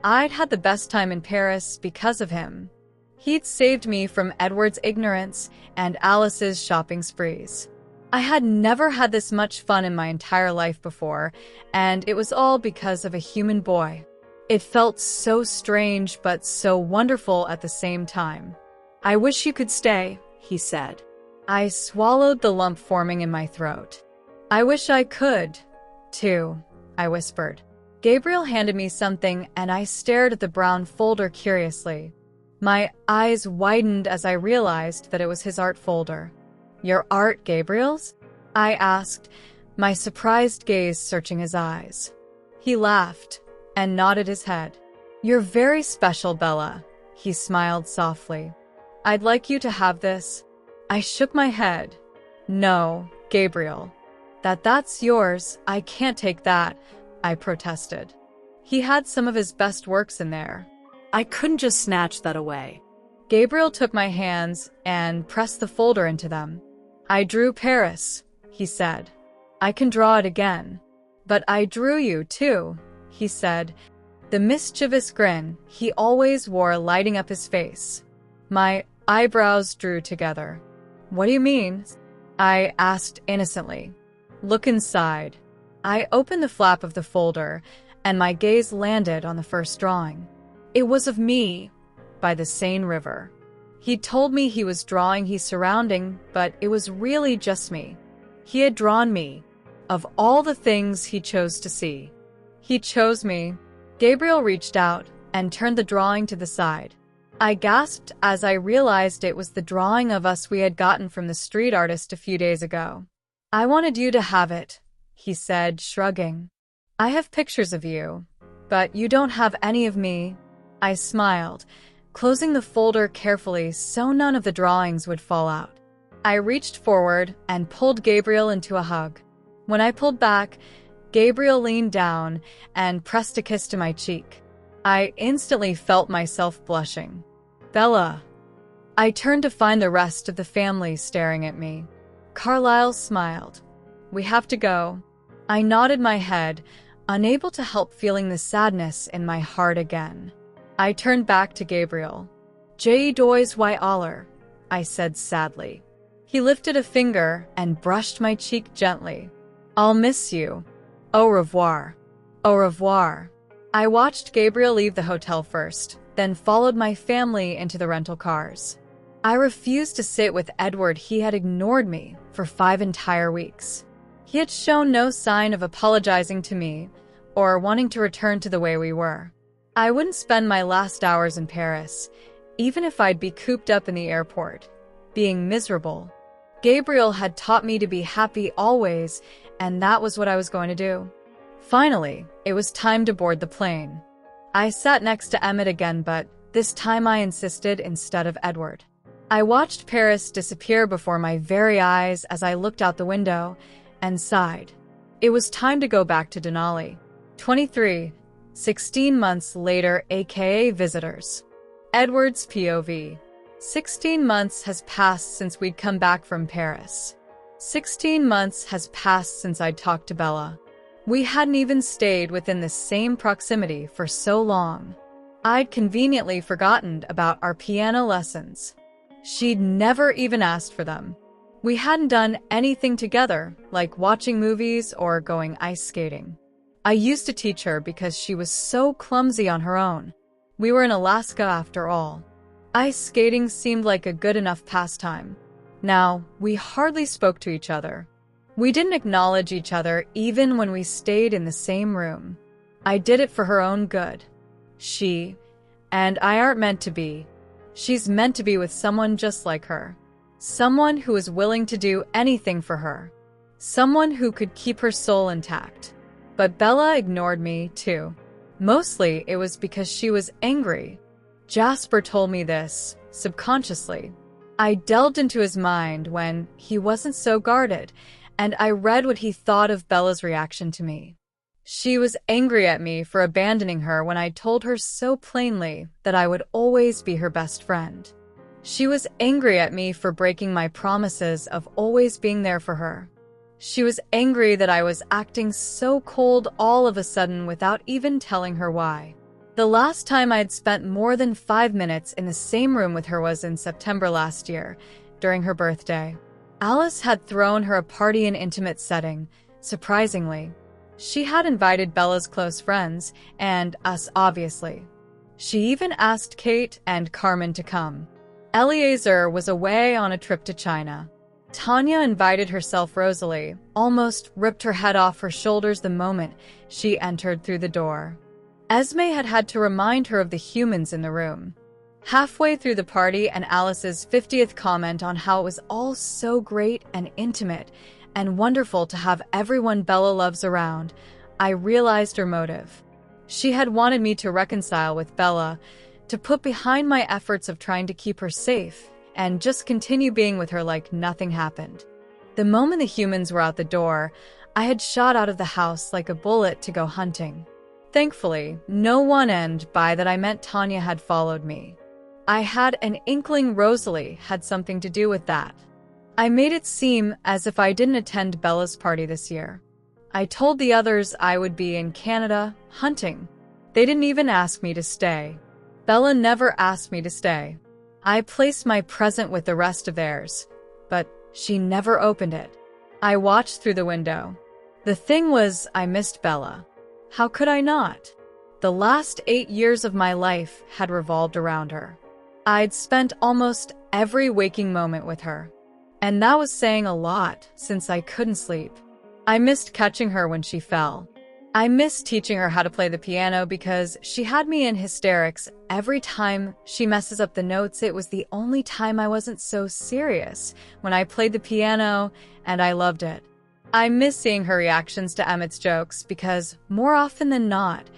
I'd had the best time in Paris because of him. He'd saved me from Edward's ignorance and Alice's shopping sprees. I had never had this much fun in my entire life before, and it was all because of a human boy. It felt so strange but so wonderful at the same time. "I wish you could stay," he said. I swallowed the lump forming in my throat. "I wish I could, too," I whispered. Gabriel handed me something and I stared at the brown folder curiously. My eyes widened as I realized that it was his art folder. "Your art, Gabriel's?" I asked, my surprised gaze searching his eyes. He laughed and nodded his head. "You're very special, Bella," he smiled softly. "I'd like you to have this." I shook my head. "No, Gabriel. That's yours. I can't take that," I protested. He had some of his best works in there. "I couldn't just snatch that away." Gabriel took my hands and pressed the folder into them. "I drew Paris," he said. "I can draw it again." "But I drew you, too," he said, the mischievous grin he always wore lighting up his face. My eyebrows drew together. "What do you mean?" I asked innocently. "Look inside." I opened the flap of the folder, and my gaze landed on the first drawing. It was of me, by the Seine River. He told me he was drawing his surrounding, but it was really just me. He had drawn me, of all the things he chose to see. He chose me. Gabriel reached out and turned the drawing to the side. I gasped as I realized it was the drawing of us we had gotten from the street artist a few days ago. "I wanted you to have it," he said, shrugging. "I have pictures of you, but you don't have any of me." I smiled, closing the folder carefully so none of the drawings would fall out. I reached forward and pulled Gabriel into a hug. When I pulled back, Gabriel leaned down and pressed a kiss to my cheek. I instantly felt myself blushing. Bella. I turned to find the rest of the family staring at me. Carlisle smiled. We have to go. I nodded my head, unable to help feeling the sadness in my heart again. I turned back to Gabriel. Je dois y aller, I said sadly. He lifted a finger and brushed my cheek gently. I'll miss you. Au revoir. Au revoir. I watched Gabriel leave the hotel first, then followed my family into the rental cars. I refused to sit with Edward. He had ignored me for 5 entire weeks. He had shown no sign of apologizing to me or wanting to return to the way we were. I wouldn't spend my last hours in Paris, even if I'd be cooped up in the airport, being miserable. Gabriel had taught me to be happy always, and that was what I was going to do. Finally, it was time to board the plane. I sat next to Emmett again, but this time I insisted instead of Edward. I watched Paris disappear before my very eyes as I looked out the window and sighed. It was time to go back to Denali. 23, 16 months later, aka visitors. Edward's POV. 16 months has passed since we'd come back from Paris. 16 months has passed since I'd talked to Bella. We hadn't even stayed within the same proximity for so long. I'd conveniently forgotten about our piano lessons. She'd never even asked for them. We hadn't done anything together, like watching movies or going ice skating. I used to teach her because she was so clumsy on her own. We were in Alaska after all. Ice skating seemed like a good enough pastime. Now, we hardly spoke to each other. We didn't acknowledge each other even when we stayed in the same room. I did it for her own good. She and I aren't meant to be. She's meant to be with someone just like her. Someone who is willing to do anything for her. Someone who could keep her soul intact. But Bella ignored me, too. Mostly, it was because she was angry. Jasper told me this, subconsciously. I delved into his mind when he wasn't so guarded, and I read what he thought of Bella's reaction to me. She was angry at me for abandoning her when I told her so plainly that I would always be her best friend. She was angry at me for breaking my promises of always being there for her. She was angry that I was acting so cold all of a sudden without even telling her why. The last time I'd spent more than 5 minutes in the same room with her was in September last year, during her birthday. Alice had thrown her a party in an intimate setting, surprisingly. She had invited Bella's close friends, and us obviously. She even asked Kate and Carmen to come. Eleazar was away on a trip to China. Tanya invited herself. Rosalie almost ripped her head off her shoulders the moment she entered through the door. Esme had to remind her of the humans in the room. Halfway through the party and Alice's 50th comment on how it was all so great and intimate and wonderful to have everyone Bella loves around, I realized her motive. She had wanted me to reconcile with Bella, to put behind my efforts of trying to keep her safe, and just continue being with her like nothing happened. The moment the humans were out the door, I had shot out of the house like a bullet to go hunting. Thankfully, no one, and by that I meant Tanya, had followed me. I had an inkling Rosalie had something to do with that. I made it seem as if I didn't attend Bella's party this year. I told the others I would be in Canada, hunting. They didn't even ask me to stay. Bella never asked me to stay. I placed my present with the rest of theirs, but she never opened it. I watched through the window. The thing was, I missed Bella. How could I not? The last 8 years of my life had revolved around her. I'd spent almost every waking moment with her. And that was saying a lot, since I couldn't sleep. I missed catching her when she fell. I missed teaching her how to play the piano because she had me in hysterics every time she messes up the notes. It was the only time I wasn't so serious when I played the piano, and I loved it. I miss seeing her reactions to Emmett's jokes because, more often than not,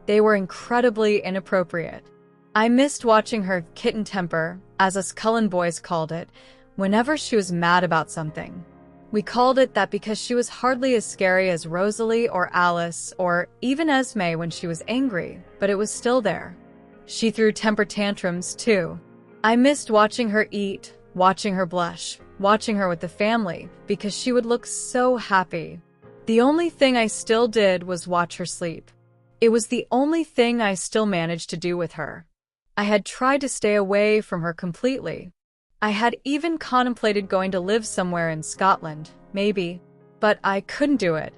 they were incredibly inappropriate. I missed watching her kitten temper, as us Cullen boys called it, whenever she was mad about something. We called it that because she was hardly as scary as Rosalie or Alice or even Esme when she was angry, but it was still there. She threw temper tantrums too. I missed watching her eat, watching her blush, watching her with the family, because she would look so happy. The only thing I still did was watch her sleep. It was the only thing I still managed to do with her. I had tried to stay away from her completely. I had even contemplated going to live somewhere in Scotland, maybe, but I couldn't do it.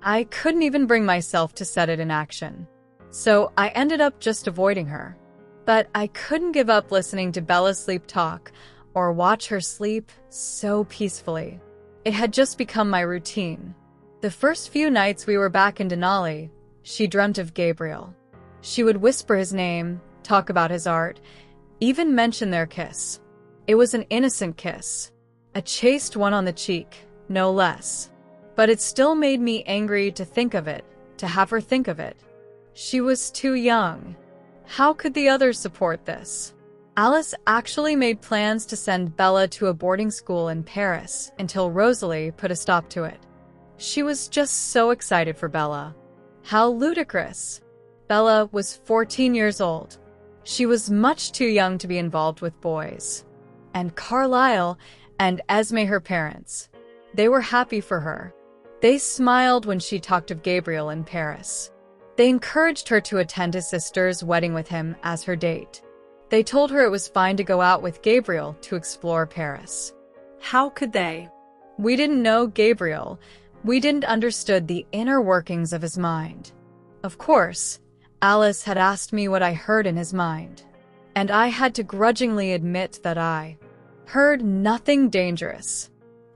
I couldn't even bring myself to set it in action. So I ended up just avoiding her. But I couldn't give up listening to Bella sleep talk or watch her sleep so peacefully. It had just become my routine. The first few nights we were back in Denali, she dreamt of Gabriel. She would whisper his name, talk about his art, even mention their kiss. It was an innocent kiss, a chaste one on the cheek, no less. But it still made me angry to think of it, to have her think of it. She was too young. How could the others support this? Alice actually made plans to send Bella to a boarding school in Paris until Rosalie put a stop to it. She was just so excited for Bella. How ludicrous. Bella was 14 years old. She was much too young to be involved with boys. And Carlisle and Esme, her parents, they were happy for her. They smiled when she talked of Gabriel in Paris. They encouraged her to attend his sister's wedding with him as her date. They told her it was fine to go out with Gabriel to explore Paris. How could they? We didn't know Gabriel. We didn't understood the inner workings of his mind. Of course, Alice had asked me what I heard in his mind, and I had to grudgingly admit that I heard nothing dangerous.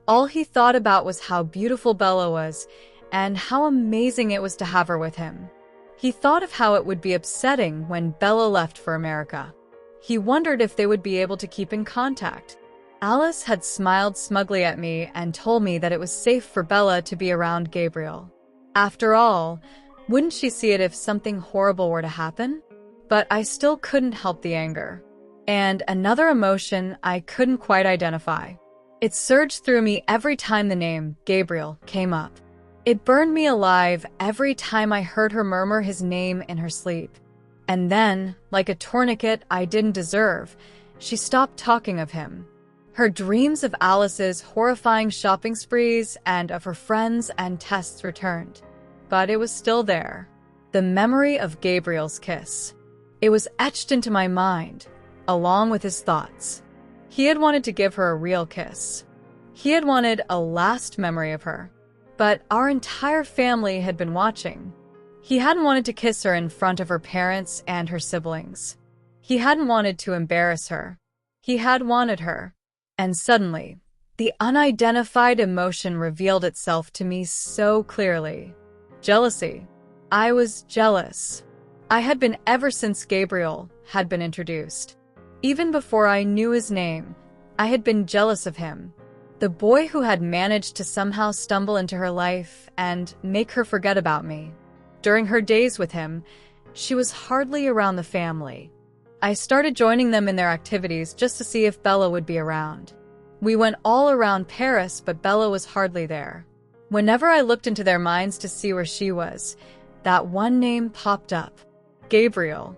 All he thought about was how beautiful Bella was and how amazing it was to have her with him. He thought of how it would be upsetting when Bella left for America. He wondered if they would be able to keep in contact. Alice had smiled smugly at me and told me that it was safe for Bella to be around Gabriel. After all, wouldn't she see it if something horrible were to happen? But I still couldn't help the anger. And another emotion I couldn't quite identify. It surged through me every time the name Gabriel came up. It burned me alive every time I heard her murmur his name in her sleep. And then, like a tourniquet I didn't deserve, she stopped talking of him. Her dreams of Alice's horrifying shopping sprees and of her friends and tests returned. But it was still there. The memory of Gabriel's kiss. It was etched into my mind, along with his thoughts. He had wanted to give her a real kiss. He had wanted a last memory of her. But our entire family had been watching. He hadn't wanted to kiss her in front of her parents and her siblings. He hadn't wanted to embarrass her. He had wanted her. And suddenly, the unidentified emotion revealed itself to me so clearly. Jealousy. I was jealous. I had been ever since Gabriel had been introduced. Even before I knew his name, I had been jealous of him. The boy who had managed to somehow stumble into her life and make her forget about me. During her days with him, she was hardly around the family. I started joining them in their activities just to see if Bella would be around. We went all around Paris, but Bella was hardly there. Whenever I looked into their minds to see where she was, that one name popped up. Gabriel.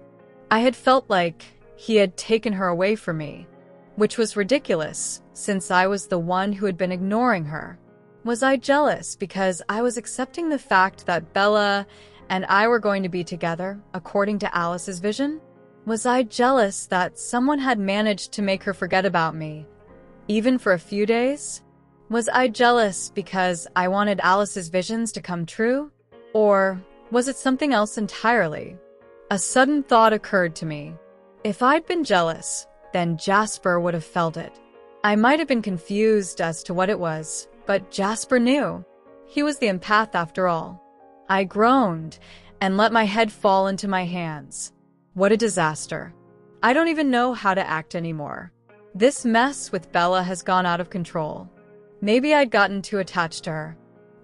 I had felt like he had taken her away from me, which was ridiculous, since I was the one who had been ignoring her. Was I jealous because I was accepting the fact that Bella and I were going to be together, according to Alice's vision? Was I jealous that someone had managed to make her forget about me, even for a few days? Was I jealous because I wanted Alice's visions to come true? Or was it something else entirely? A sudden thought occurred to me. If I'd been jealous, then Jasper would have felt it. I might have been confused as to what it was, but Jasper knew. He was the empath after all. I groaned and let my head fall into my hands. What a disaster. I don't even know how to act anymore. This mess with Bella has gone out of control. Maybe I'd gotten too attached to her.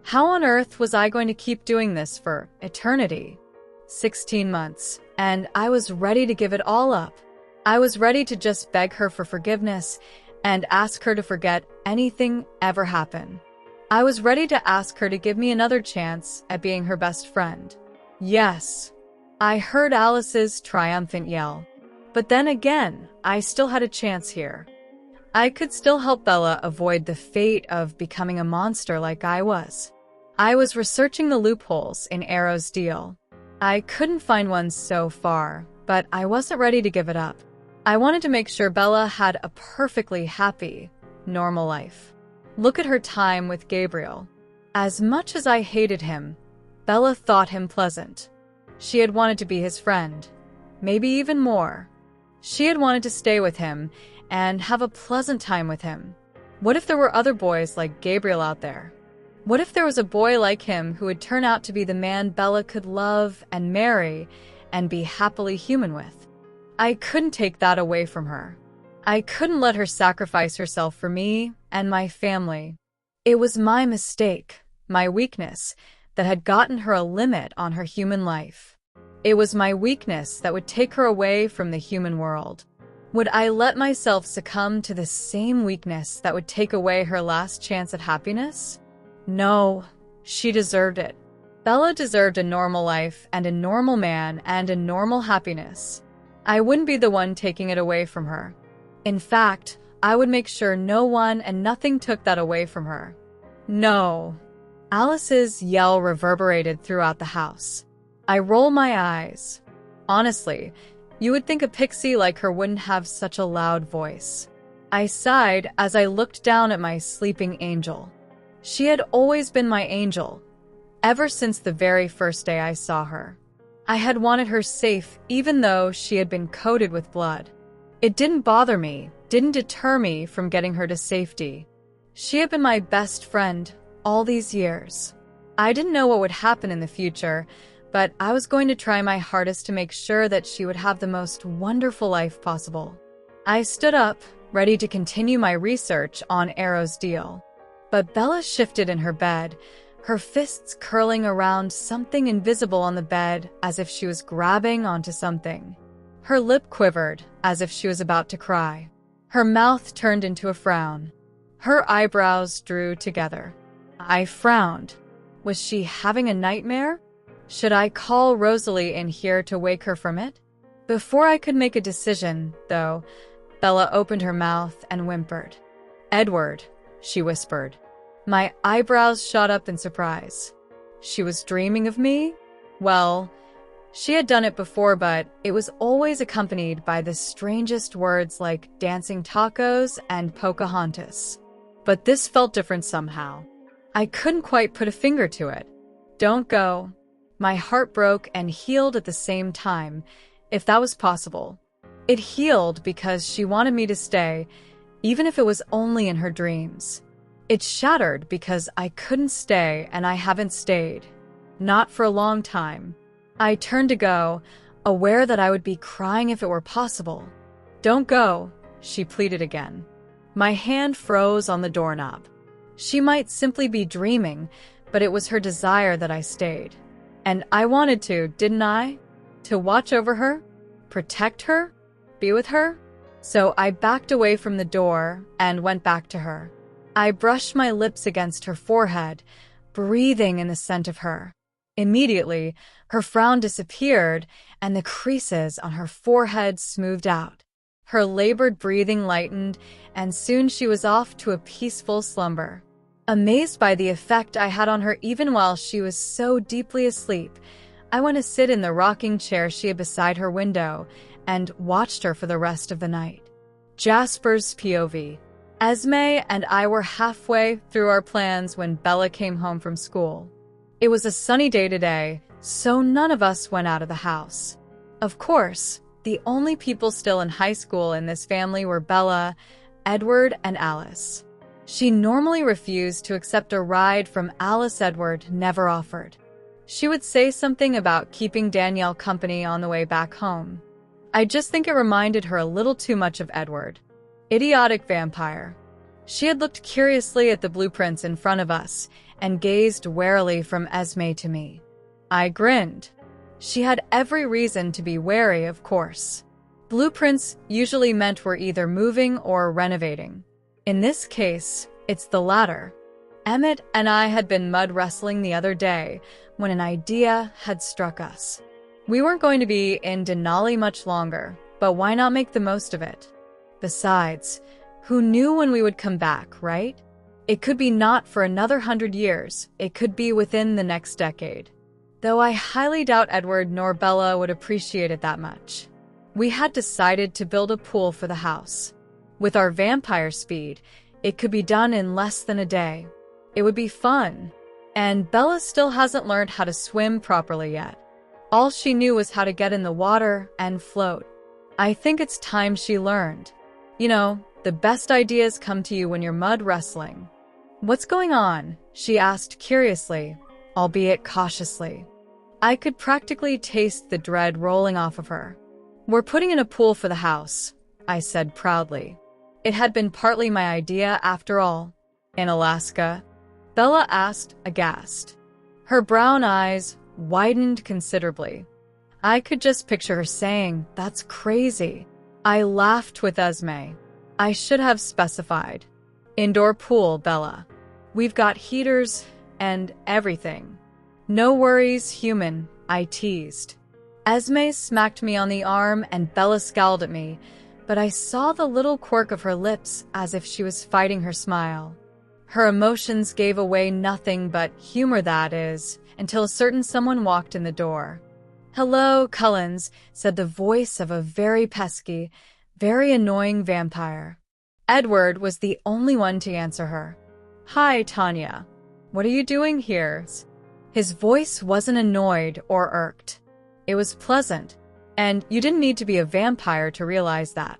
How on earth was I going to keep doing this for eternity? 16 months, and I was ready to give it all up. I was ready to just beg her for forgiveness and ask her to forget anything ever happened. I was ready to ask her to give me another chance at being her best friend. Yes, I heard Alice's triumphant yell. But then again, I still had a chance here. I could still help Bella avoid the fate of becoming a monster like I was. I was researching the loopholes in Arrow's deal. I couldn't find one so far, but I wasn't ready to give it up. I wanted to make sure Bella had a perfectly happy, normal life. Look at her time with Gabriel. As much as I hated him, Bella thought him pleasant. She had wanted to be his friend, maybe even more. She had wanted to stay with him and have a pleasant time with him. What if there were other boys like Gabriel out there? What if there was a boy like him who would turn out to be the man Bella could love and marry and be happily human with? I couldn't take that away from her. I couldn't let her sacrifice herself for me and my family. It was my mistake, my weakness, that had gotten her a limit on her human life. It was my weakness that would take her away from the human world. Would I let myself succumb to the same weakness that would take away her last chance at happiness? No, she deserved it. Bella deserved a normal life and a normal man and a normal happiness. I wouldn't be the one taking it away from her. In fact, I would make sure no one and nothing took that away from her. No. Alice's yell reverberated throughout the house. I roll my eyes. Honestly, you would think a pixie like her wouldn't have such a loud voice. I sighed as I looked down at my sleeping angel. She had always been my angel, ever since the very first day I saw her. I had wanted her safe even though she had been coated with blood. It didn't bother me, didn't deter me from getting her to safety. She had been my best friend all these years. I didn't know what would happen in the future, but I was going to try my hardest to make sure that she would have the most wonderful life possible. I stood up, ready to continue my research on Arrow's deal. But Bella shifted in her bed, her fists curling around something invisible on the bed as if she was grabbing onto something. Her lip quivered as if she was about to cry. Her mouth turned into a frown. Her eyebrows drew together. I frowned. Was she having a nightmare? Should I call Rosalie in here to wake her from it? Before I could make a decision, though, Bella opened her mouth and whimpered. "Edward," she whispered. My eyebrows shot up in surprise. She was dreaming of me? Well, she had done it before, but it was always accompanied by the strangest words like dancing tacos and Pocahontas. But this felt different somehow. I couldn't quite put a finger to it. Don't go. My heart broke and healed at the same time, if that was possible. It healed because she wanted me to stay, even if it was only in her dreams. It shattered because I couldn't stay and I haven't stayed. Not for a long time. I turned to go, aware that I would be crying if it were possible. "Don't go," she pleaded again. My hand froze on the doorknob. She might simply be dreaming, but it was her desire that I stayed. And I wanted to, didn't I? To watch over her? Protect her? Be with her? So I backed away from the door and went back to her. I brushed my lips against her forehead, breathing in the scent of her. Immediately, her frown disappeared and the creases on her forehead smoothed out. Her labored breathing lightened, and soon she was off to a peaceful slumber. Amazed by the effect I had on her even while she was so deeply asleep, I went to sit in the rocking chair she had beside her window and watched her for the rest of the night. Jasper's POV. Esme and I were halfway through our plans when Bella came home from school. It was a sunny day today, so none of us went out of the house. Of course, the only people still in high school in this family were Bella, Edward, and Alice. She normally refused to accept a ride from Alice. Edward never offered. She would say something about keeping Danielle company on the way back home. I just think it reminded her a little too much of Edward. Idiotic vampire. She had looked curiously at the blueprints in front of us and gazed warily from Esme to me. I grinned. She had every reason to be wary, of course. Blueprints usually meant we're either moving or renovating. In this case, it's the latter. Emmett and I had been mud wrestling the other day when an idea had struck us. We weren't going to be in Denali much longer, but why not make the most of it? Besides, who knew when we would come back, right? It could be not for another 100 years. It could be within the next decade. Though I highly doubt Edward nor Bella would appreciate it that much. We had decided to build a pool for the house. With our vampire speed, it could be done in less than a day. It would be fun. And Bella still hasn't learned how to swim properly yet. All she knew was how to get in the water and float. I think it's time she learned. You know, the best ideas come to you when you're mud wrestling. "What's going on?" she asked curiously, albeit cautiously. I could practically taste the dread rolling off of her. "We're putting in a pool for the house," I said proudly. It had been partly my idea after all. "In Alaska?" Bella asked, aghast. Her brown eyes widened considerably. I could just picture her saying, "That's crazy." I laughed with Esme. I should have specified. "Indoor pool, Bella. We've got heaters and everything." "No worries, human," I teased. Esme smacked me on the arm and Bella scowled at me, but I saw the little quirk of her lips as if she was fighting her smile. Her emotions gave away nothing but humor, that is, until a certain someone walked in the door. "Hello, Cullens," said the voice of a very pesky, very annoying vampire. Edward was the only one to answer her. "Hi, Tanya. What are you doing here?" His voice wasn't annoyed or irked. It was pleasant, and you didn't need to be a vampire to realize that.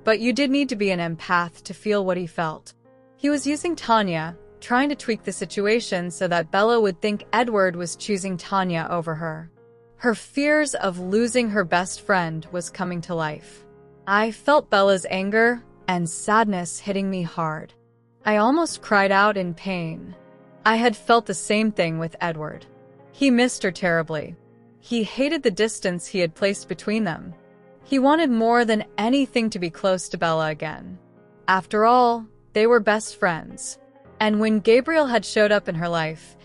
But you did need to be an empath to feel what he felt. He was using Tanya, trying to tweak the situation so that Bella would think Edward was choosing Tanya over her. Her fears of losing her best friend was coming to life. I felt Bella's anger and sadness hitting me hard. I almost cried out in pain. I had felt the same thing with Edward. He missed her terribly. He hated the distance he had placed between them. He wanted more than anything to be close to Bella again. After all, they were best friends. And when Gabriel had showed up in her life,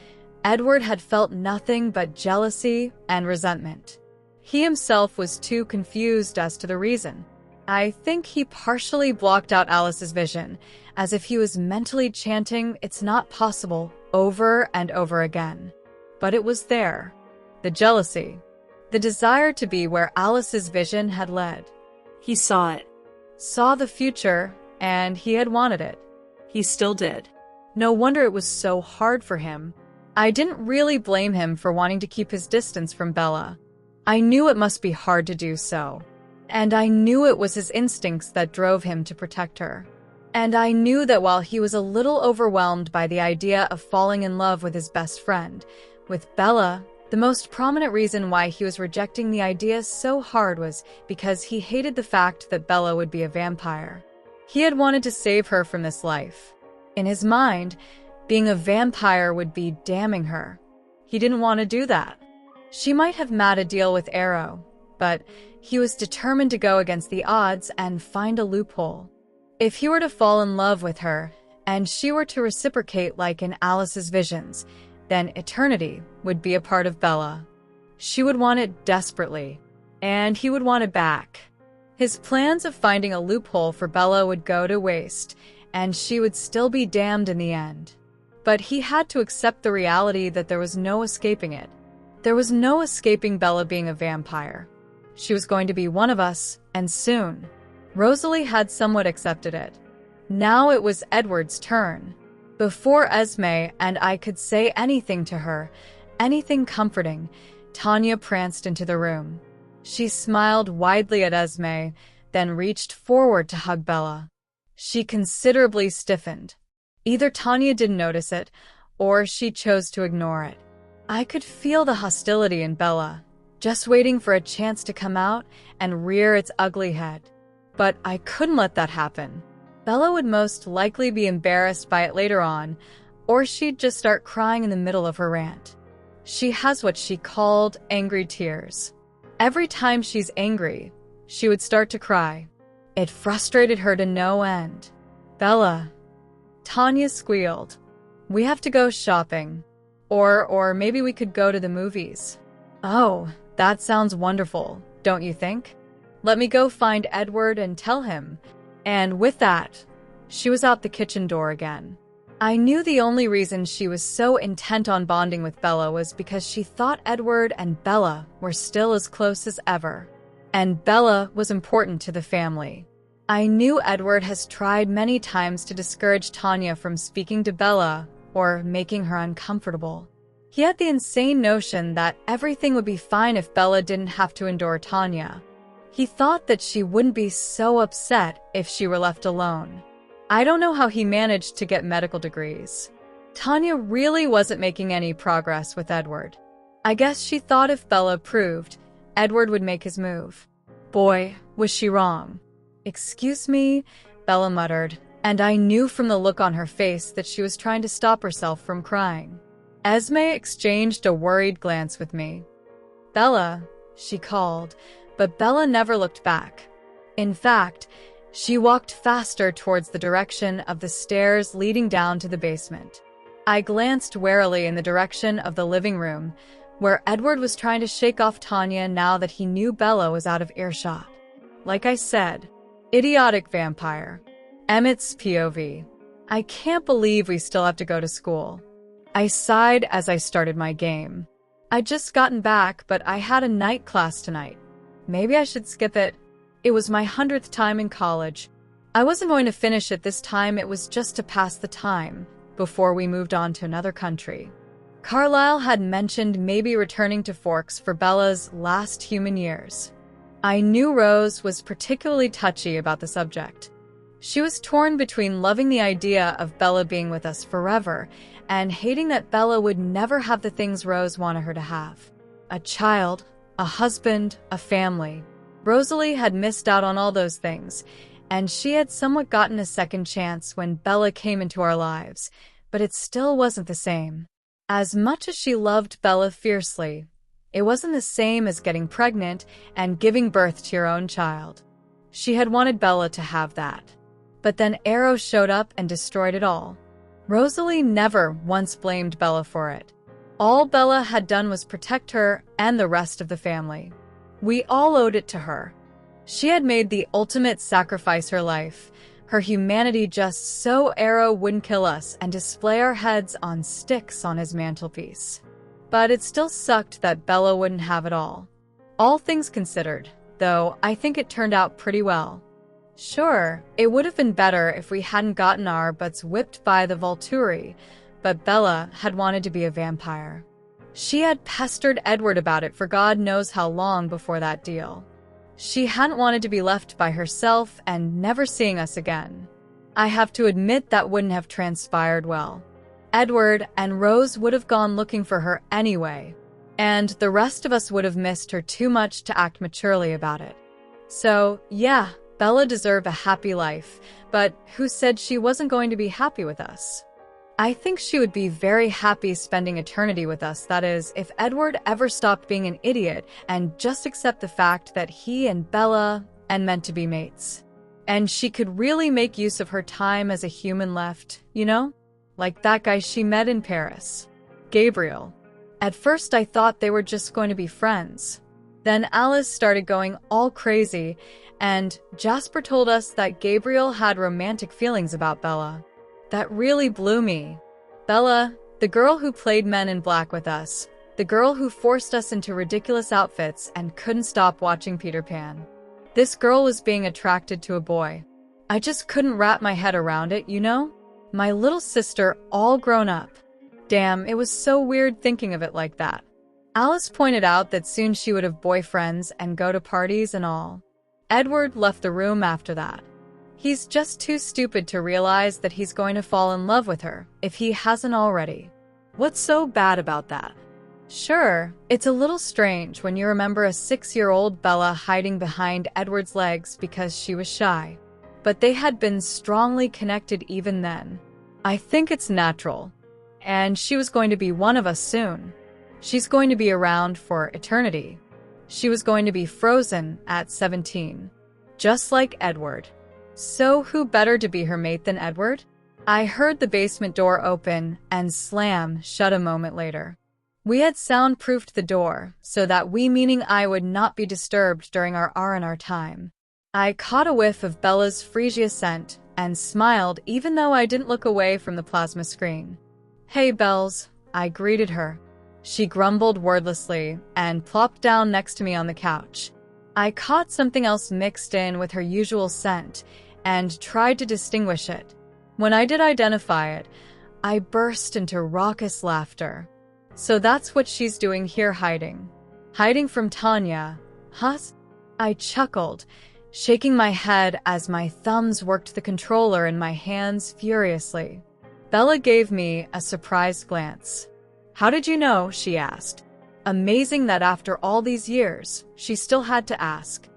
Edward had felt nothing but jealousy and resentment. He himself was too confused as to the reason. I think he partially blocked out Alice's vision, as if he was mentally chanting "it's not possible" over and over again. But it was there. The jealousy. The desire to be where Alice's vision had led. He saw it. Saw the future, and he had wanted it. He still did. No wonder it was so hard for him. I didn't really blame him for wanting to keep his distance from Bella. I knew it must be hard to do so. And I knew it was his instincts that drove him to protect her. And I knew that while he was a little overwhelmed by the idea of falling in love with his best friend, with Bella, the most prominent reason why he was rejecting the idea so hard was because he hated the fact that Bella would be a vampire. He had wanted to save her from this life. In his mind, being a vampire would be damning her. He didn't want to do that. She might have made a deal with Arrow, but he was determined to go against the odds and find a loophole. If he were to fall in love with her, and she were to reciprocate like in Alice's visions, then eternity would be a part of Bella. She would want it desperately, and he would want it back. His plans of finding a loophole for Bella would go to waste, and she would still be damned in the end. But he had to accept the reality that there was no escaping it. There was no escaping Bella being a vampire. She was going to be one of us, and soon. Rosalie had somewhat accepted it. Now it was Edward's turn. Before Esme and I could say anything to her, anything comforting, Tanya pranced into the room. She smiled widely at Esme, then reached forward to hug Bella. She considerably stiffened. Either Tanya didn't notice it, or she chose to ignore it. I could feel the hostility in Bella, just waiting for a chance to come out and rear its ugly head. But I couldn't let that happen. Bella would most likely be embarrassed by it later on, or she'd just start crying in the middle of her rant. She has what she called angry tears. Every time she's angry, she would start to cry. It frustrated her to no end. "Bella," Tanya squealed. We have to go shopping. Or maybe we could go to the movies. Oh, that sounds wonderful, don't you think? Let me go find Edward and tell him. And with that, she was out the kitchen door again. I knew the only reason she was so intent on bonding with Bella was because she thought Edward and Bella were still as close as ever. And Bella was important to the family. I knew Edward has tried many times to discourage Tanya from speaking to Bella or making her uncomfortable. He had the insane notion that everything would be fine if Bella didn't have to endure Tanya. He thought that she wouldn't be so upset if she were left alone. I don't know how he managed to get medical degrees. Tanya really wasn't making any progress with Edward. I guess she thought if Bella proved, Edward would make his move. Boy, was she wrong. Excuse me, Bella muttered, and I knew from the look on her face that she was trying to stop herself from crying. Esme exchanged a worried glance with me. Bella, she called, but Bella never looked back. In fact, she walked faster towards the direction of the stairs leading down to the basement. I glanced warily in the direction of the living room, where Edward was trying to shake off Tanya now that he knew Bella was out of earshot. Like I said, idiotic vampire. Emmett's POV. I can't believe we still have to go to school. I sighed as I started my game. I'd just gotten back, but I had a night class tonight. Maybe I should skip it. It was my 100th time in college. I wasn't going to finish it this time, it was just to pass the time, before we moved on to another country. Carlisle had mentioned maybe returning to Forks for Bella's last human years. I knew Rose was particularly touchy about the subject. She was torn between loving the idea of Bella being with us forever and hating that Bella would never have the things Rose wanted her to have. A child, a husband, a family. Rosalie had missed out on all those things, and she had somewhat gotten a second chance when Bella came into our lives, but it still wasn't the same. As much as she loved Bella fiercely, it wasn't the same as getting pregnant and giving birth to your own child. She had wanted Bella to have that. But then Arrow showed up and destroyed it all. Rosalie never once blamed Bella for it. All Bella had done was protect her and the rest of the family. We all owed it to her. She had made the ultimate sacrifice her life, her humanity just so Arrow wouldn't kill us and display our heads on sticks on his mantelpiece. But it still sucked that Bella wouldn't have it all. All things considered, though, I think it turned out pretty well. Sure, it would have been better if we hadn't gotten our butts whipped by the Volturi, but Bella had wanted to be a vampire. She had pestered Edward about it for God knows how long before that deal. She hadn't wanted to be left by herself and never seeing us again. I have to admit that wouldn't have transpired well. Edward and Rose would have gone looking for her anyway, and the rest of us would have missed her too much to act maturely about it. So, yeah, Bella deserved a happy life, but who said she wasn't going to be happy with us? I think she would be very happy spending eternity with us, that is, if Edward ever stopped being an idiot and just accept the fact that he and Bella and meant to be mates. And she could really make use of her time as a human left, you know? Like that guy she met in Paris. Gabriel. At first I thought they were just going to be friends. Then Alice started going all crazy, and Jasper told us that Gabriel had romantic feelings about Bella. That really blew me. Bella, the girl who played Men in Black with us, the girl who forced us into ridiculous outfits and couldn't stop watching Peter Pan. This girl was being attracted to a boy. I just couldn't wrap my head around it, you know? My little sister all grown up. Damn, it was so weird thinking of it like that. Alice pointed out that soon she would have boyfriends and go to parties and all. Edward left the room after that. He's just too stupid to realize that he's going to fall in love with her, if he hasn't already. What's so bad about that? Sure, it's a little strange when you remember a 6-year-old Bella hiding behind Edward's legs because she was shy. But they had been strongly connected even then. I think it's natural. And she was going to be one of us soon. She's going to be around for eternity. She was going to be frozen at 17. Just like Edward. So who better to be her mate than Edward? I heard the basement door open and slam shut a moment later. We had soundproofed the door so that we, meaning I, would not be disturbed during our R&R time. I caught a whiff of Bella's freesia scent and smiled even though I didn't look away from the plasma screen. "Hey, Bells," I greeted her. She grumbled wordlessly and plopped down next to me on the couch. I caught something else mixed in with her usual scent and tried to distinguish it. When I did identify it, I burst into raucous laughter. "So that's what she's doing here, hiding. Hiding from Tanya, huh?" I chuckled, shaking my head as my thumbs worked the controller in my hands furiously. Bella gave me a surprised glance. "How did you know?" she asked. Amazing that after all these years, she still had to ask.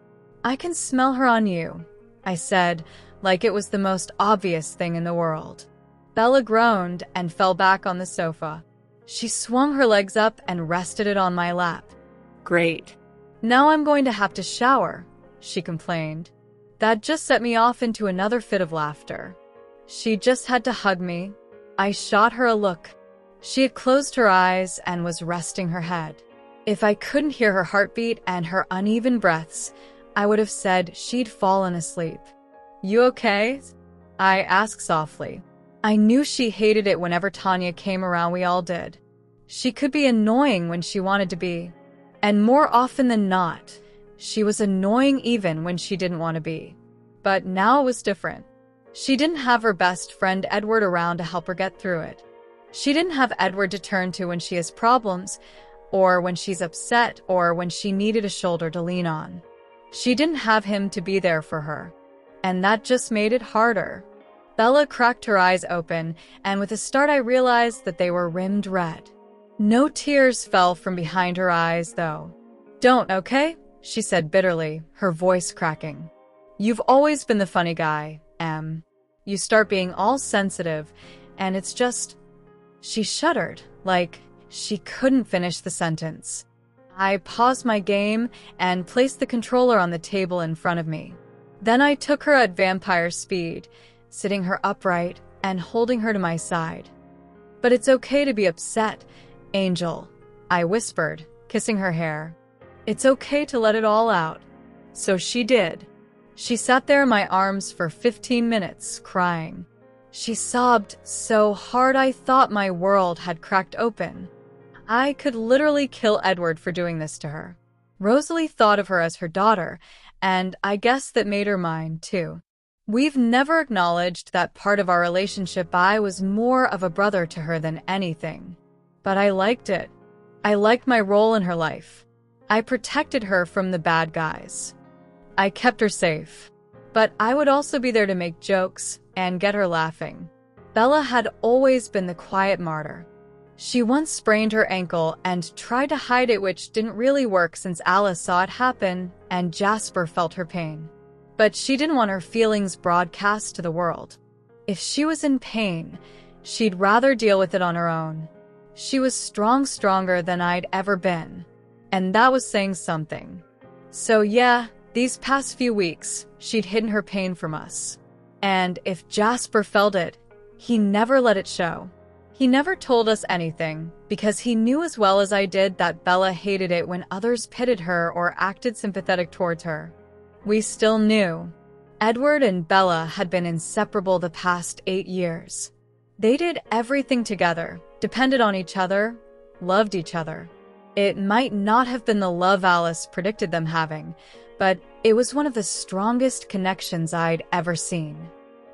"I can smell her on you," I said, like it was the most obvious thing in the world. Bella groaned and fell back on the sofa. She swung her legs up and rested it on my lap. "Great. "Now I'm going to have to shower," she complained. That just set me off into another fit of laughter. She just had to hug me. I shot her a look. She had closed her eyes and was resting her head. If I couldn't hear her heartbeat and her uneven breaths, I would have said she'd fallen asleep. "You okay?" I asked softly. I knew she hated it whenever Tanya came around. We all did. She could be annoying when she wanted to be. And more often than not, she was annoying even when she didn't want to be. But now it was different. She didn't have her best friend Edward around to help her get through it. She didn't have Edward to turn to when she has problems, or when she's upset, or when she needed a shoulder to lean on. She didn't have him to be there for her. And that just made it harder. Bella cracked her eyes open, and with a start I realized that they were rimmed red. No tears fell from behind her eyes, though. "Don't, okay?" she said bitterly, her voice cracking. "You've always been the funny guy, Em. You start being all sensitive, and it's just..." She shuddered, like she couldn't finish the sentence. I paused my game and placed the controller on the table in front of me. Then I took her at vampire speed, sitting her upright and holding her to my side. "But it's okay to be upset, Angel," I whispered, kissing her hair. "It's okay to let it all out." So she did. She sat there in my arms for 15 minutes, crying. She sobbed so hard I thought my world had cracked open. I could literally kill Edward for doing this to her. Rosalie thought of her as her daughter, and I guess that made her mine, too. We've never acknowledged that part of our relationship. I was more of a brother to her than anything. But I liked it. I liked my role in her life. I protected her from the bad guys. I kept her safe. But I would also be there to make jokes and get her laughing. Bella had always been the quiet martyr. She once sprained her ankle and tried to hide it, which didn't really work since Alice saw it happen and Jasper felt her pain. But she didn't want her feelings broadcast to the world. If she was in pain, she'd rather deal with it on her own. She was stronger than I'd ever been. And that was saying something. So yeah, these past few weeks, she'd hidden her pain from us. And if Jasper felt it, he never let it show. He never told us anything, because he knew as well as I did that Bella hated it when others pitied her or acted sympathetic towards her. We still knew. Edward and Bella had been inseparable the past 8 years. They did everything together, depended on each other, loved each other. It might not have been the love Alice predicted them having, but it was one of the strongest connections I'd ever seen.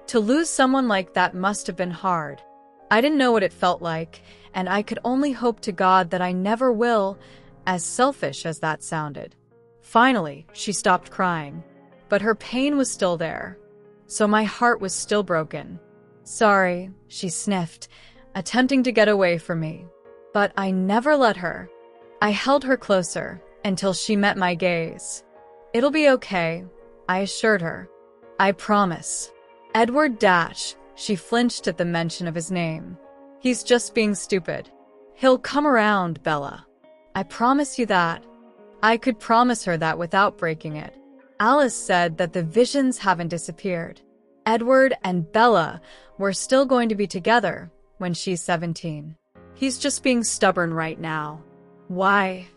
To lose someone like that must have been hard. I didn't know what it felt like, and I could only hope to God that I never will, as selfish as that sounded. Finally, she stopped crying, but her pain was still there, so my heart was still broken. "Sorry," she sniffed, attempting to get away from me. But I never let her. I held her closer until she met my gaze. "It'll be okay," I assured her. "I promise." Edward Dash, she flinched at the mention of his name. "He's just being stupid. He'll come around, Bella. I promise you that." I could promise her that without breaking it. Alice said that the visions haven't disappeared. Edward and Bella were still going to be together when she's 17. He's just being stubborn right now. Why?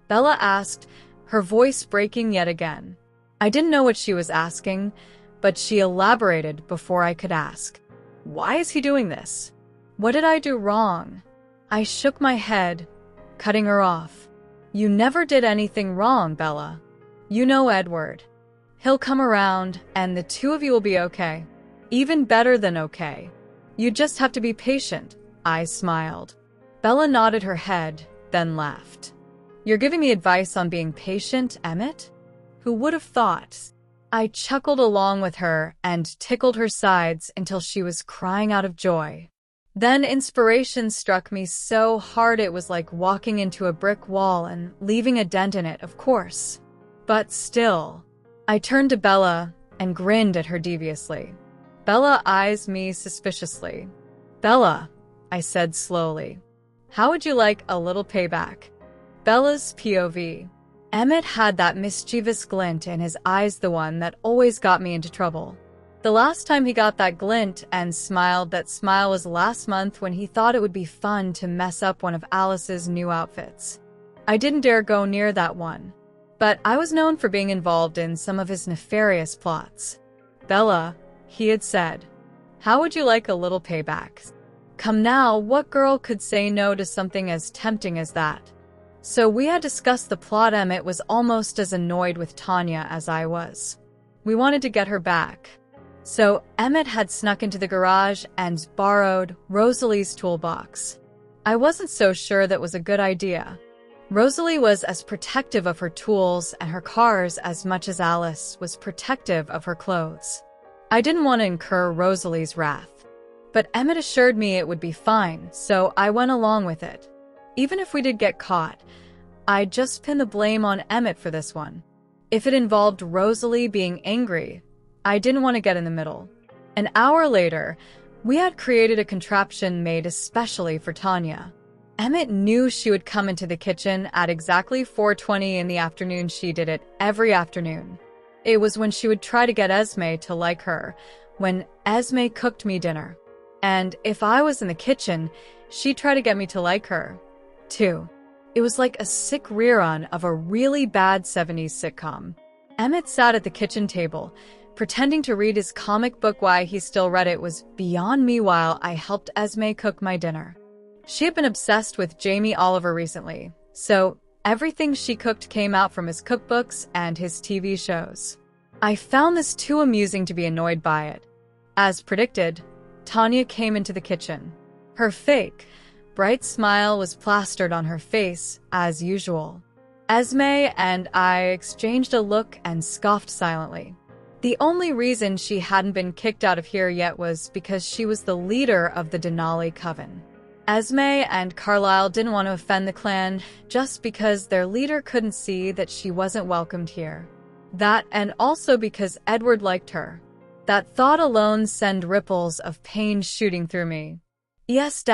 Bella asked, her voice breaking yet again. I didn't know what she was asking, but she elaborated before I could ask. Why is he doing this? What did I do wrong? I shook my head, cutting her off. You never did anything wrong, Bella. You know Edward. He'll come around, and the two of you will be okay. Even better than okay. You just have to be patient, I smiled. Bella nodded her head, then laughed. You're giving me advice on being patient, Emmett? Who would have thought? I chuckled along with her and tickled her sides until she was crying out of joy. Then inspiration struck me so hard it was like walking into a brick wall and leaving a dent in it, of course. But still, I turned to Bella and grinned at her deviously. Bella eyes me suspiciously. Bella, I said slowly, how would you like a little payback? Bella's POV. Emmett had that mischievous glint in his eyes, the one that always got me into trouble. The last time he got that glint and smiled that smile was last month when he thought it would be fun to mess up one of Alice's new outfits. I didn't dare go near that one, but I was known for being involved in some of his nefarious plots. Bella, he had said, how would you like a little payback? Come now, what girl could say no to something as tempting as that? So we had discussed the plot. Emmett was almost as annoyed with Tanya as I was. We wanted to get her back. So Emmett had snuck into the garage and borrowed Rosalie's toolbox. I wasn't so sure that was a good idea. Rosalie was as protective of her tools and her cars as much as Alice was protective of her clothes. I didn't want to incur Rosalie's wrath, but Emmett assured me it would be fine, so I went along with it. Even if we did get caught, I'd just pin the blame on Emmett for this one. If it involved Rosalie being angry, I didn't want to get in the middle. An hour later, we had created a contraption made especially for Tanya. Emmett knew she would come into the kitchen at exactly 4:20 in the afternoon. She did it every afternoon. It was when she would try to get Esme to like her, when Esme cooked me dinner. And if I was in the kitchen, she'd try to get me to like her, too. It was like a sick rerun of a really bad 70s sitcom. Emmett sat at the kitchen table, pretending to read his comic book. Why he still read it was beyond me while I helped Esme cook my dinner. She had been obsessed with Jamie Oliver recently, so everything she cooked came out from his cookbooks and his TV shows. I found this too amusing to be annoyed by it. As predicted, Tanya came into the kitchen. Her fake, bright smile was plastered on her face, as usual. Esme and I exchanged a look and scoffed silently. The only reason she hadn't been kicked out of here yet was because she was the leader of the Denali Coven. Esme and Carlisle didn't want to offend the clan just because their leader couldn't see that she wasn't welcomed here. That, and also because Edward liked her. That thought alone sent ripples of pain shooting through me. Yes,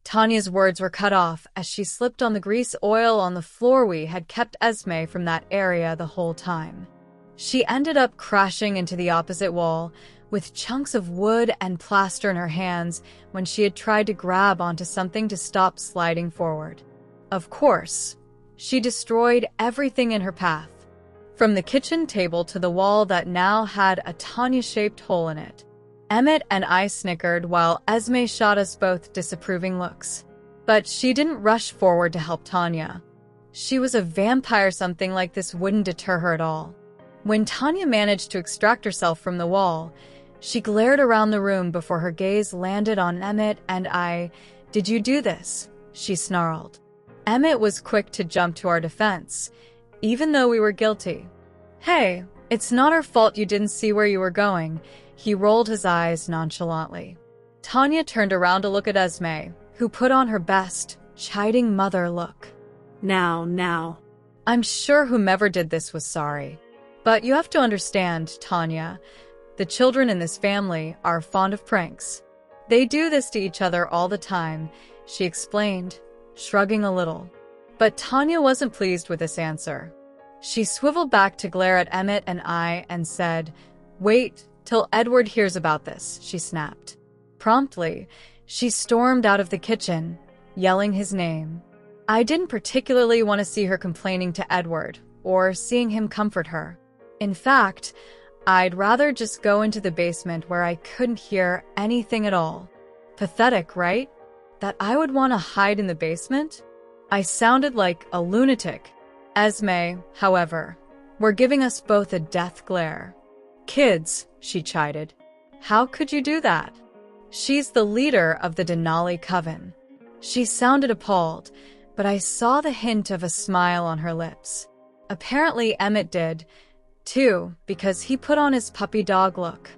Tanya's words were cut off as she slipped on the grease oil on the floor. We had kept Esme from that area the whole time. She ended up crashing into the opposite wall, with chunks of wood and plaster in her hands when she had tried to grab onto something to stop sliding forward. Of course, she destroyed everything in her path, from the kitchen table to the wall that now had a Tanya-shaped hole in it. Emmett and I snickered while Esme shot us both disapproving looks. But she didn't rush forward to help Tanya. She was a vampire. Something like this wouldn't deter her at all. When Tanya managed to extract herself from the wall, she glared around the room before her gaze landed on Emmett and I. Did you do this? She snarled. Emmett was quick to jump to our defense, even though we were guilty. Hey, it's not our fault you didn't see where you were going. He rolled his eyes nonchalantly. Tanya turned around to look at Esme, who put on her best, chiding mother look. Now. I'm sure whomever did this was sorry. But you have to understand, Tanya, the children in this family are fond of pranks. They do this to each other all the time, she explained, shrugging a little. But Tanya wasn't pleased with this answer. She swiveled back to glare at Emmett and I and said, Wait, Till Edward hears about this, she snapped. Promptly, she stormed out of the kitchen, yelling his name. I didn't particularly want to see her complaining to Edward or seeing him comfort her. In fact, I'd rather just go into the basement where I couldn't hear anything at all. Pathetic, right? That I would want to hide in the basement? I sounded like a lunatic. Esme, however, were giving us both a death glare. Kids, she chided. How could you do that? She's the leader of the Denali Coven. She sounded appalled, but I saw the hint of a smile on her lips. Apparently Emmett did, too, because he put on his puppy dog look.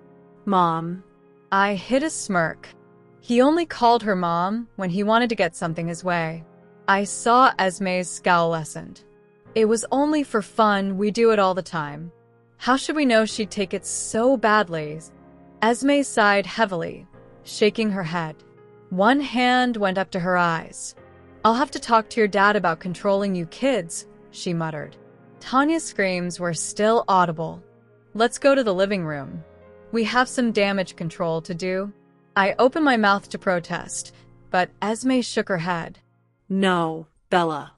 Mom. I hid a smirk. He only called her Mom when he wanted to get something his way. I saw Esme's scowl lessened. It was only for fun, we do it all the time. How should we know she'd take it so badly? Esme sighed heavily, shaking her head. One hand went up to her eyes. I'll have to talk to your dad about controlling you kids, she muttered. Tanya's screams were still audible. Let's go to the living room. We have some damage control to do. I opened my mouth to protest, but Esme shook her head. No, Bella.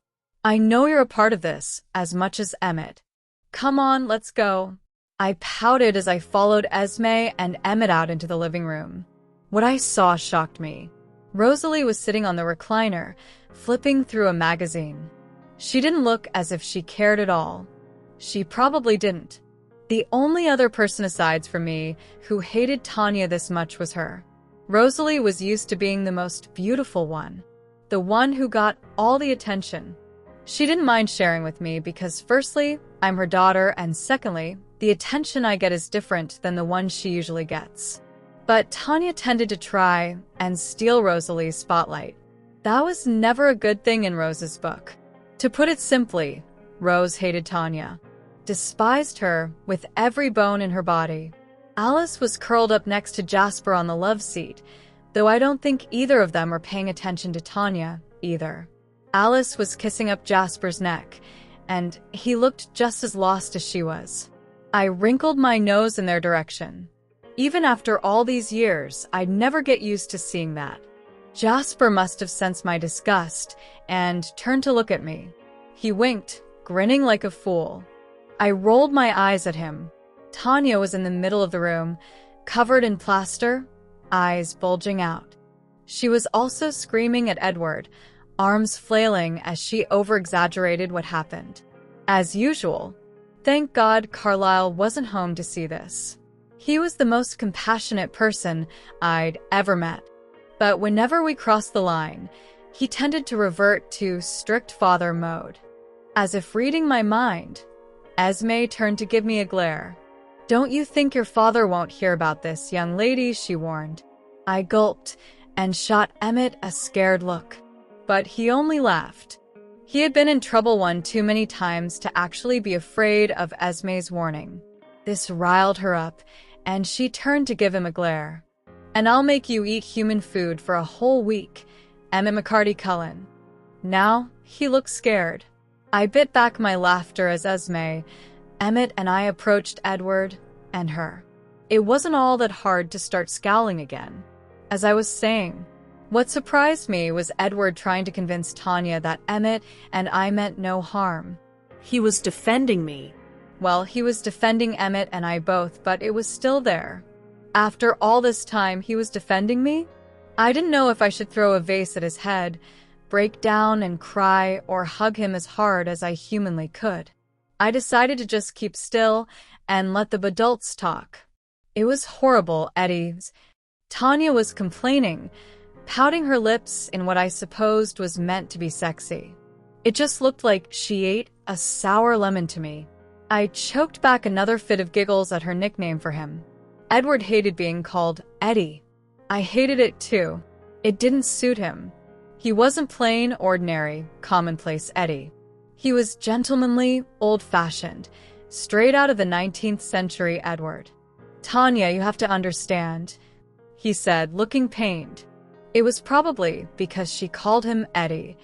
I know you're a part of this, as much as Emmett. Come on, let's go. I pouted as I followed Esme and Emmett out into the living room. What I saw shocked me. Rosalie was sitting on the recliner, flipping through a magazine. She didn't look as if she cared at all. She probably didn't. The only other person aside from me who hated Tanya this much was her. Rosalie was used to being the most beautiful one, the one who got all the attention. She didn't mind sharing with me because, firstly, I'm her daughter, and secondly, the attention I get is different than the one she usually gets. But Tanya tended to try and steal Rosalie's spotlight. That was never a good thing in Rose's book. To put it simply, Rose hated Tanya, despised her with every bone in her body. Alice was curled up next to Jasper on the love seat, though I don't think either of them were paying attention to Tanya, either. Alice was kissing up Jasper's neck, and he looked just as lost as she was. I wrinkled my nose in their direction. Even after all these years, I'd never get used to seeing that. Jasper must have sensed my disgust and turned to look at me. He winked, grinning like a fool. I rolled my eyes at him. Tanya was in the middle of the room, covered in plaster, eyes bulging out. She was also screaming at Edward, arms flailing as she over-exaggerated what happened. As usual. Thank God Carlisle wasn't home to see this. He was the most compassionate person I'd ever met. But whenever we crossed the line, he tended to revert to strict father mode. As if reading my mind, Esme turned to give me a glare. Don't you think your father won't hear about this, young lady, she warned. I gulped and shot Emmett a scared look. But he only laughed. He had been in trouble one too many times to actually be afraid of Esme's warning. This riled her up, and she turned to give him a glare. And I'll make you eat human food for a whole week, Emmett McCarty Cullen. Now, he looked scared. I bit back my laughter as Esme, Emmett and I approached Edward and her. It wasn't all that hard to start scowling again. As I was saying, what surprised me was Edward trying to convince Tanya that Emmett and I meant no harm. He was defending me. Well, he was defending Emmett and I both, but it was still there. After all this time, he was defending me? I didn't know if I should throw a vase at his head, break down and cry, or hug him as hard as I humanly could. I decided to just keep still and let the adults talk. It was horrible, Eddie. Tanya was complaining, pouting her lips in what I supposed was meant to be sexy. It just looked like she ate a sour lemon to me. I choked back another fit of giggles at her nickname for him. Edward hated being called Eddie. I hated it too. It didn't suit him. He wasn't plain, ordinary, commonplace Eddie. He was gentlemanly, old-fashioned, straight out of the 19th century Edward. Tanya, you have to understand, he said, looking pained. It was probably because she called him Eddie.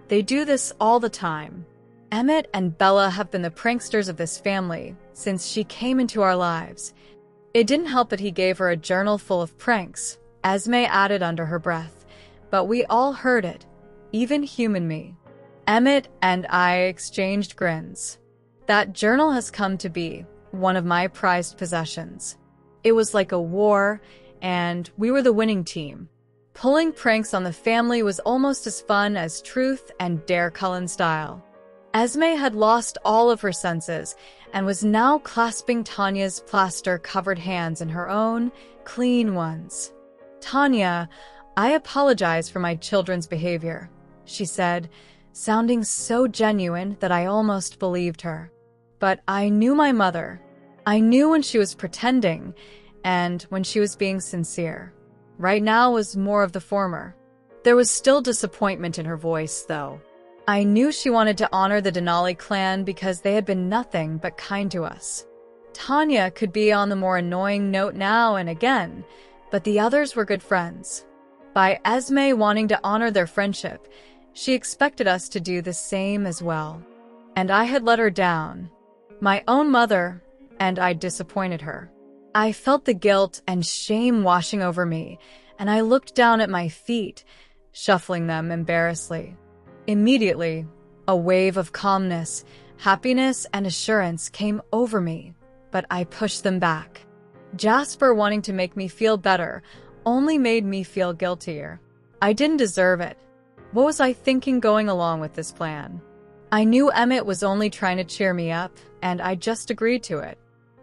They do this all the time. Emmett and Bella have been the pranksters of this family since she came into our lives. It didn't help that he gave her a journal full of pranks, Esme added under her breath, but we all heard it, even human me. Emmett and I exchanged grins. That journal has come to be one of my prized possessions. It was like a war, and we were the winning team. Pulling pranks on the family was almost as fun as Truth and Dare Cullen style. Esme had lost all of her senses and was now clasping Tanya's plaster-covered hands in her own, clean ones. "Tanya, I apologize for my children's behavior," she said, sounding so genuine that I almost believed her. But I knew my mother. I knew when she was pretending and when she was being sincere. Right now was more of the former. There was still disappointment in her voice, though. I knew she wanted to honor the Denali clan because they had been nothing but kind to us. Tanya could be on the more annoying note now and again, but the others were good friends. By Esme wanting to honor their friendship, she expected us to do the same as well. And I had let her down. My own mother, and I disappointed her. I felt the guilt and shame washing over me, and I looked down at my feet, shuffling them embarrassedly. Immediately, a wave of calmness, happiness, and assurance came over me, but I pushed them back. Jasper wanting to make me feel better only made me feel guiltier. I didn't deserve it. What was I thinking going along with this plan? I knew Emmett was only trying to cheer me up, and I just agreed to it.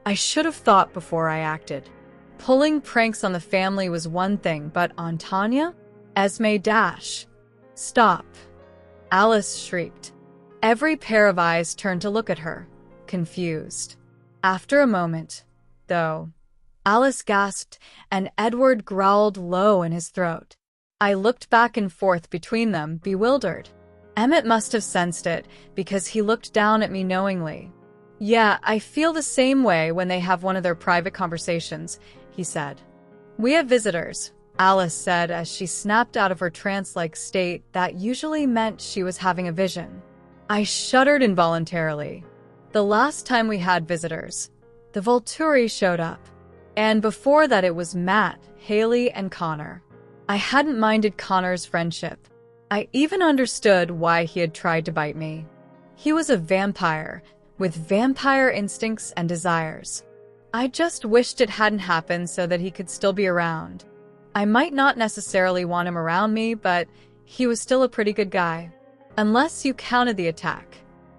I should have thought before I acted. Pulling pranks on the family was one thing, but on Tanya? Esme dash. "Stop!" Alice shrieked. Every pair of eyes turned to look at her, confused. After a moment, though, Alice gasped and Edward growled low in his throat. I looked back and forth between them, bewildered. Emmett must have sensed it because he looked down at me knowingly. "Yeah, I feel the same way when they have one of their private conversations," he said. "We have visitors," Alice said as she snapped out of her trance-like state that usually meant she was having a vision. I shuddered involuntarily. The last time we had visitors, the Volturi showed up. And before that it was Matt, Haley, and Connor. I hadn't minded Connor's friendship. I even understood why he had tried to bite me. He was a vampire, with vampire instincts and desires. I just wished it hadn't happened so that he could still be around. I might not necessarily want him around me, but he was still a pretty good guy. Unless you counted the attack.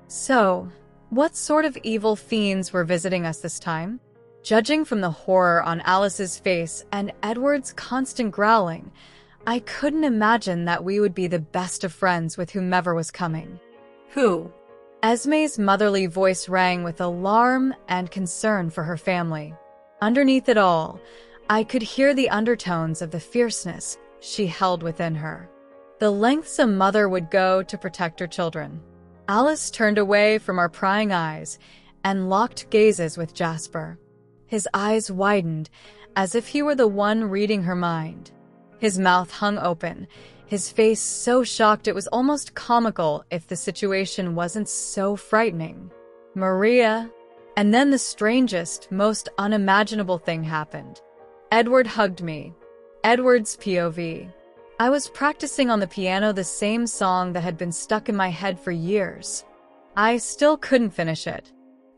So, what sort of evil fiends were visiting us this time? Judging from the horror on Alice's face and Edward's constant growling, I couldn't imagine that we would be the best of friends with whomever was coming. Who? Esme's motherly voice rang with alarm and concern for her family. Underneath it all, I could hear the undertones of the fierceness she held within her. The lengths a mother would go to protect her children. Alice turned away from our prying eyes and locked gazes with Jasper. His eyes widened as if he were the one reading her mind. His mouth hung open, his face so shocked it was almost comical if the situation wasn't so frightening. "Maria." And then the strangest, most unimaginable thing happened. Edward hugged me. Edward's POV. I was practicing on the piano the same song that had been stuck in my head for years. I still couldn't finish it.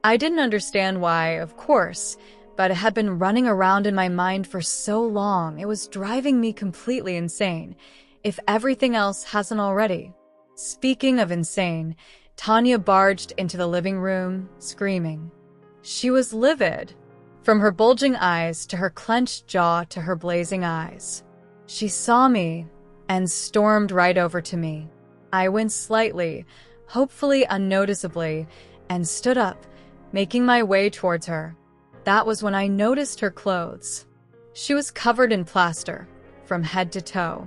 I didn't understand why, of course, but it had been running around in my mind for so long it was driving me completely insane, if everything else hasn't already. Speaking of insane, Tanya barged into the living room, screaming. She was livid. From her bulging eyes to her clenched jaw to her blazing eyes. She saw me and stormed right over to me. I winced slightly, hopefully unnoticeably, and stood up, making my way towards her. That was when I noticed her clothes. She was covered in plaster, from head to toe.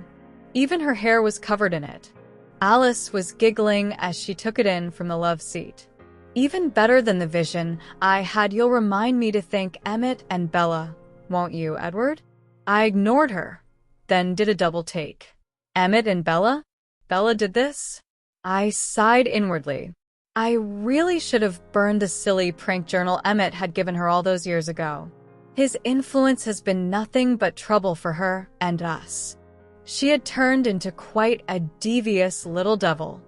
Even her hair was covered in it. Alice was giggling as she took it in from the love seat. Even better than the vision I had, you'll remind me to thank Emmett and Bella, won't you, Edward? I ignored her, then did a double take. Emmett and Bella? Bella did this? I sighed inwardly. I really should have burned the silly prank journal Emmett had given her all those years ago. His influence has been nothing but trouble for her and us. She had turned into quite a devious little devil.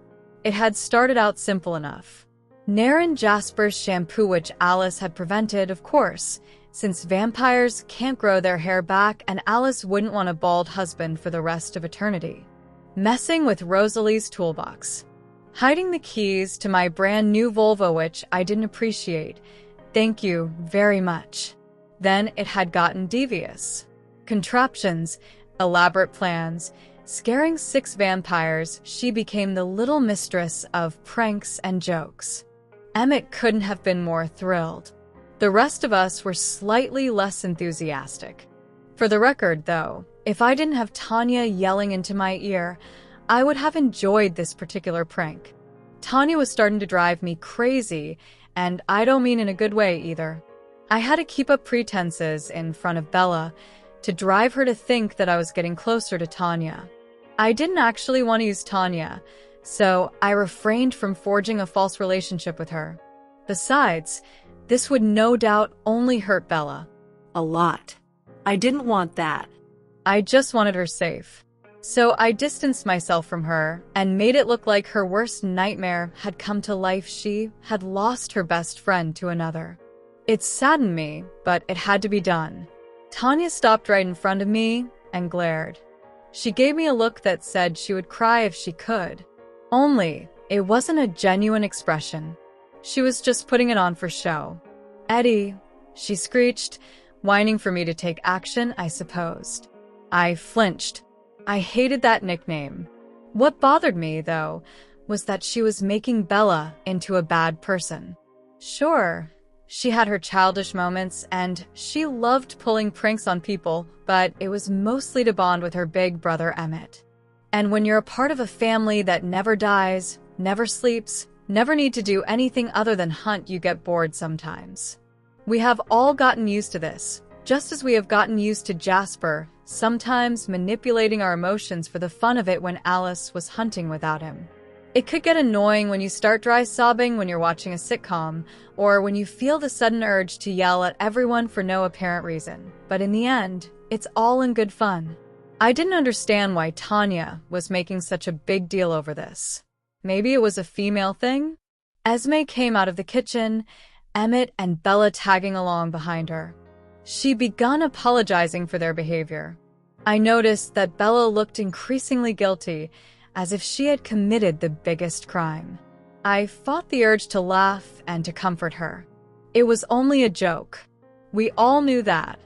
It had started out simple enough. Nair and Jasper's shampoo, which Alice had prevented, of course, since vampires can't grow their hair back and Alice wouldn't want a bald husband for the rest of eternity. Messing with Rosalie's toolbox. Hiding the keys to my brand new Volvo, which I didn't appreciate. Thank you very much. Then it had gotten devious. Contraptions, elaborate plans, scaring 6 vampires, she became the little mistress of pranks and jokes. Emmett couldn't have been more thrilled. The rest of us were slightly less enthusiastic. For the record, though, if I didn't have Tanya yelling into my ear, I would have enjoyed this particular prank. Tanya was starting to drive me crazy, and I don't mean in a good way either. I had to keep up pretenses in front of Bella to drive her to think that I was getting closer to Tanya. I didn't actually want to use Tanya, so I refrained from forging a false relationship with her. Besides, this would no doubt only hurt Bella. A lot. I didn't want that. I just wanted her safe. So I distanced myself from her and made it look like her worst nightmare had come to life. She had lost her best friend to another. It saddened me, but it had to be done. Tanya stopped right in front of me and glared. She gave me a look that said she would cry if she could. Only, it wasn't a genuine expression. She was just putting it on for show. Eddie, she screeched, whining for me to take action, I supposed. I flinched. I hated that nickname. What bothered me, though, was that she was making Bella into a bad person. Sure, she had her childish moments, and she loved pulling pranks on people, but it was mostly to bond with her big brother Emmett. And when you're a part of a family that never dies, never sleeps, never need to do anything other than hunt, you get bored sometimes. We have all gotten used to this, just as we have gotten used to Jasper sometimes manipulating our emotions for the fun of it when Alice was hunting without him. It could get annoying when you start dry sobbing when you're watching a sitcom, or when you feel the sudden urge to yell at everyone for no apparent reason. But in the end, it's all in good fun. I didn't understand why Tanya was making such a big deal over this. Maybe it was a female thing? Esme came out of the kitchen, Emmett and Bella tagging along behind her. She began apologizing for their behavior. I noticed that Bella looked increasingly guilty, as if she had committed the biggest crime. I fought the urge to laugh and to comfort her. It was only a joke. We all knew that.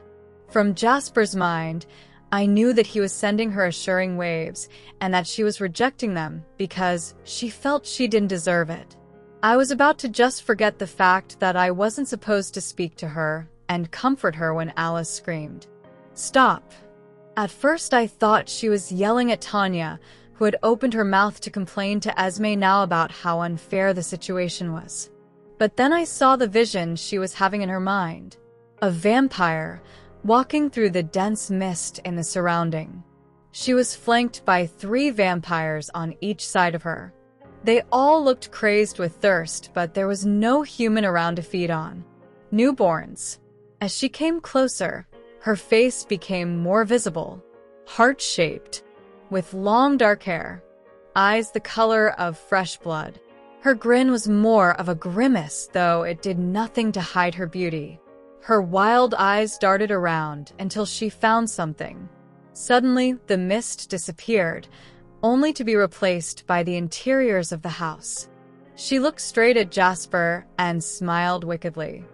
From Jasper's mind, I knew that he was sending her assuring waves and that she was rejecting them because she felt she didn't deserve it. I was about to just forget the fact that I wasn't supposed to speak to her and comfort her when Alice screamed, "Stop." At first I thought she was yelling at Tanya, who had opened her mouth to complain to Esme now about how unfair the situation was. But then I saw the vision she was having in her mind. A vampire walking through the dense mist in the surrounding. She was flanked by 3 vampires on each side of her. They all looked crazed with thirst, but there was no human around to feed on. Newborns. As she came closer, her face became more visible, heart-shaped, with long dark hair, eyes the color of fresh blood. Her grin was more of a grimace, though it did nothing to hide her beauty. Her wild eyes darted around until she found something. Suddenly, the mist disappeared, only to be replaced by the interiors of the house. She looked straight at Jasper and smiled wickedly.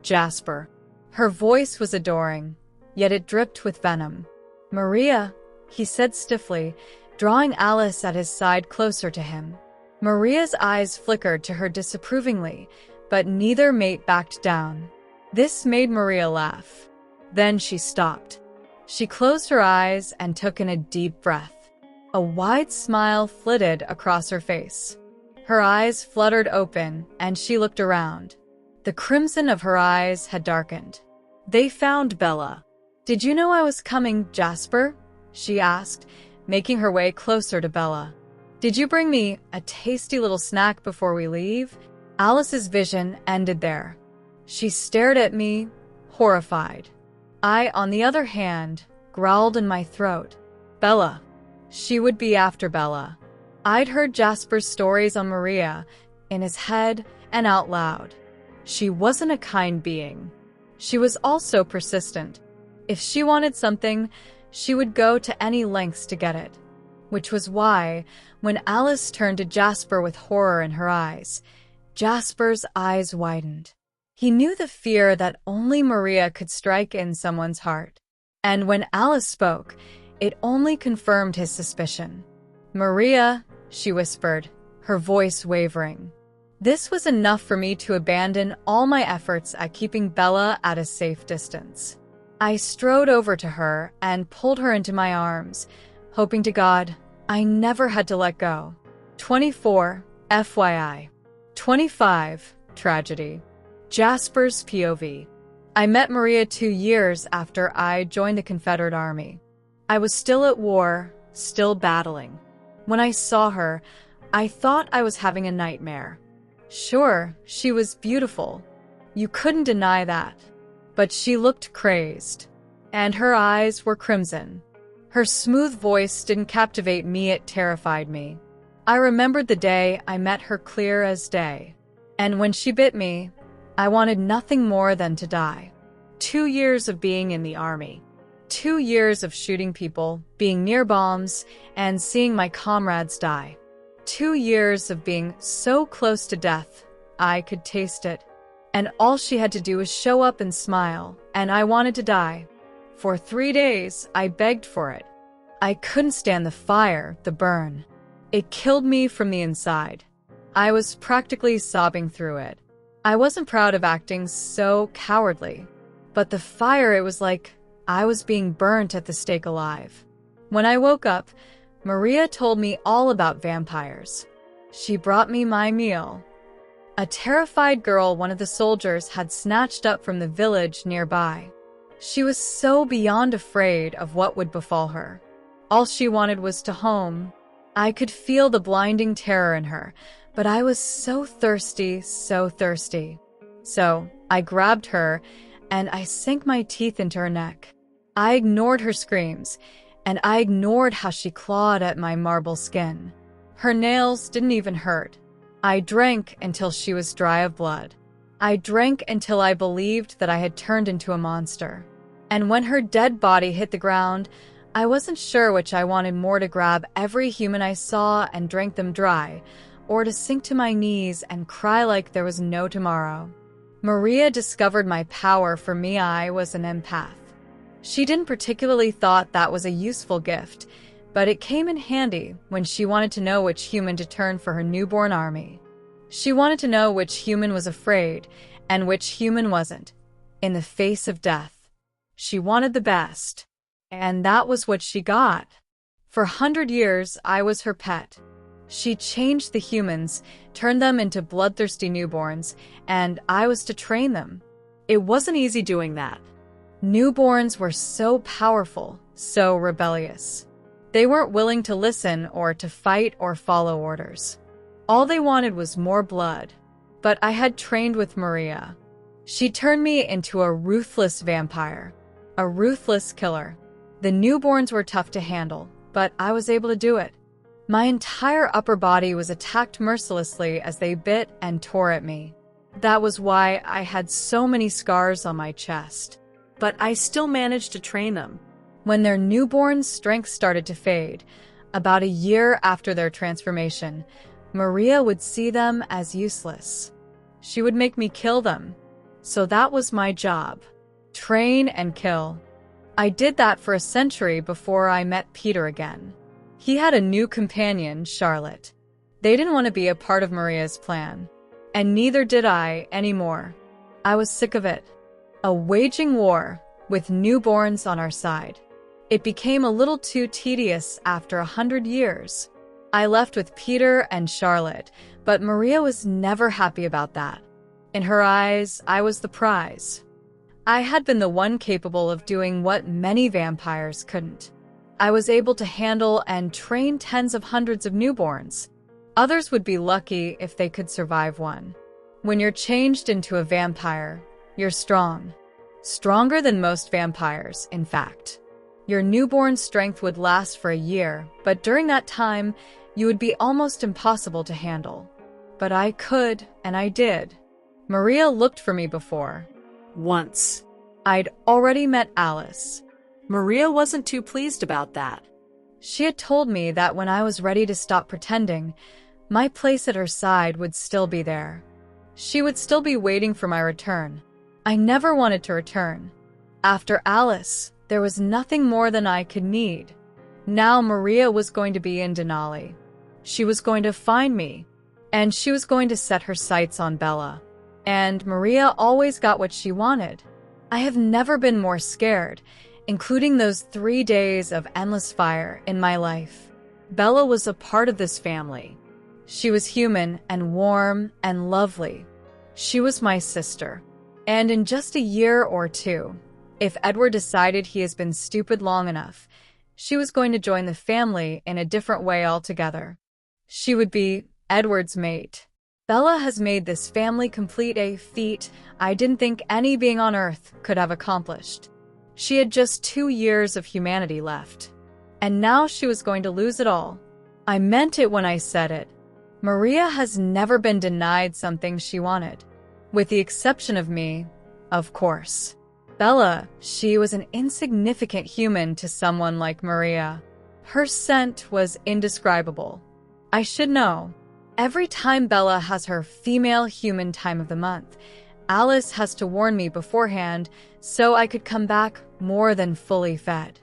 Jasper. Her voice was adoring, yet it dripped with venom. "Maria," he said stiffly, drawing Alice at his side closer to him. Maria's eyes flickered to her disapprovingly, but neither mate backed down. This made Maria laugh. Then she stopped. She closed her eyes and took in a deep breath. A wide smile flitted across her face. Her eyes fluttered open, and she looked around. The crimson of her eyes had darkened. They found Bella. "Did you know I was coming, Jasper?" she asked, making her way closer to Bella. "Did you bring me a tasty little snack before we leave?" Alice's vision ended there. She stared at me, horrified. I, on the other hand, growled in my throat. Bella. She would be after Bella. I'd heard Jasper's stories on Maria, in his head and out loud. She wasn't a kind being. She was also persistent. If she wanted something, she would go to any lengths to get it. Which was why, when Alice turned to Jasper with horror in her eyes, Jasper's eyes widened. He knew the fear that only Maria could strike in someone's heart. And when Alice spoke, it only confirmed his suspicion. Maria, she whispered, her voice wavering. This was enough for me to abandon all my efforts at keeping Bella at a safe distance. I strode over to her and pulled her into my arms, hoping to God I never had to let go. 24, FYI. 25, tragedy. Jasper's POV. I met Maria 2 years after I joined the Confederate Army. I was still at war, still battling. When I saw her, I thought I was having a nightmare. Sure, she was beautiful. You couldn't deny that. But she looked crazed. And her eyes were crimson. Her smooth voice didn't captivate me, it terrified me. I remembered the day I met her clear as day. And when she bit me, I wanted nothing more than to die. 2 years of being in the army. 2 years of shooting people, being near bombs, and seeing my comrades die. 2 years of being so close to death, I could taste it. And all she had to do was show up and smile, and I wanted to die. For 3 days, I begged for it. I couldn't stand the fire, the burn. It killed me from the inside. I was practically sobbing through it. I wasn't proud of acting so cowardly. But the fire, it was like I was being burnt at the stake alive. When I woke up, Maria told me all about vampires. She brought me my meal. A terrified girl one of the soldiers had snatched up from the village nearby. She was so beyond afraid of what would befall her. All she wanted was to home. I could feel the blinding terror in her, but I was so thirsty, so thirsty. So I grabbed her and I sank my teeth into her neck. I ignored her screams, and I ignored how she clawed at my marble skin. Her nails didn't even hurt. I drank until she was dry of blood. I drank until I believed that I had turned into a monster. And when her dead body hit the ground, I wasn't sure which I wanted more, to grab every human I saw and drink them dry, or to sink to my knees and cry like there was no tomorrow. Maria discovered my power. For me, I was an empath. She didn't particularly thought that was a useful gift, but it came in handy when she wanted to know which human to turn for her newborn army. She wanted to know which human was afraid and which human wasn't. In the face of death, she wanted the best. And that was what she got. For 100 years, I was her pet. She changed the humans, turned them into bloodthirsty newborns, and I was to train them. It wasn't easy doing that. Newborns were so powerful, so rebellious. They weren't willing to listen or to fight or follow orders. All they wanted was more blood. But I had trained with Maria. She turned me into a ruthless vampire, a ruthless killer. The newborns were tough to handle, but I was able to do it. My entire upper body was attacked mercilessly as they bit and tore at me. That was why I had so many scars on my chest. But I still managed to train them. When their newborn's strength started to fade, about a year after their transformation, Maria would see them as useless. She would make me kill them. So that was my job. Train and kill. I did that for a century before I met Peter again. He had a new companion, Charlotte. They didn't want to be a part of Maria's plan. And neither did I anymore. I was sick of it. A waging war with newborns on our side. It became a little too tedious after 100 years. I left with Peter and Charlotte, but Maria was never happy about that. In her eyes, I was the prize. I had been the one capable of doing what many vampires couldn't. I was able to handle and train tens of hundreds of newborns. Others would be lucky if they could survive one. When you're changed into a vampire, you're strong. Stronger than most vampires, in fact. Your newborn strength would last for a year, but during that time, you would be almost impossible to handle. But I could, and I did. Maria looked for me before. Once. I'd already met Alice. Maria wasn't too pleased about that. She had told me that when I was ready to stop pretending, my place at her side would still be there. She would still be waiting for my return. I never wanted to return. After Alice, there was nothing more than I could need. Now Maria was going to be in Denali. She was going to find me, and she was going to set her sights on Bella. And Maria always got what she wanted. I have never been more scared, including those 3 days of endless fire in my life. Bella was a part of this family. She was human and warm and lovely. She was my sister. And in just a year or two, if Edward decided he has been stupid long enough, she was going to join the family in a different way altogether. She would be Edward's mate. Bella has made this family complete, a feat I didn't think any being on Earth could have accomplished. She had just 2 years of humanity left. And now she was going to lose it all. I meant it when I said it. Maria has never been denied something she wanted. With the exception of me, of course. Bella, she was an insignificant human to someone like Maria. Her scent was indescribable. I should know. Every time Bella has her female human time of the month, Alice has to warn me beforehand so I could come back more than fully fed.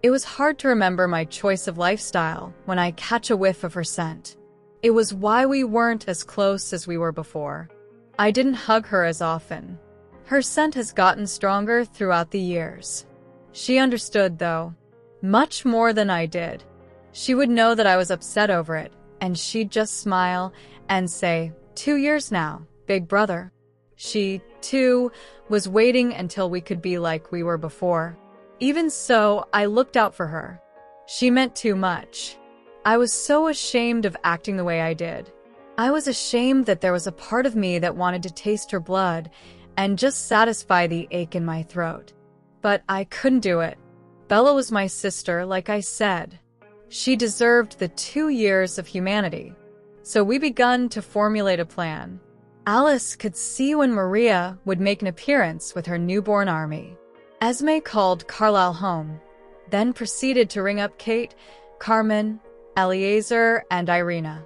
It was hard to remember my choice of lifestyle when I catch a whiff of her scent. It was why we weren't as close as we were before. I didn't hug her as often. Her scent has gotten stronger throughout the years. She understood, though, much more than I did. She would know that I was upset over it, and she'd just smile and say, 2 years now, big brother. She, too, was waiting until we could be like we were before. Even so, I looked out for her. She meant too much. I was so ashamed of acting the way I did. I was ashamed that there was a part of me that wanted to taste her blood and just satisfy the ache in my throat. But I couldn't do it. Bella was my sister, like I said. She deserved the 2 years of humanity. So we begun to formulate a plan. Alice could see when Maria would make an appearance with her newborn army. Esme called Carlisle home, then proceeded to ring up Kate, Carmen, Eleazar, and Irina.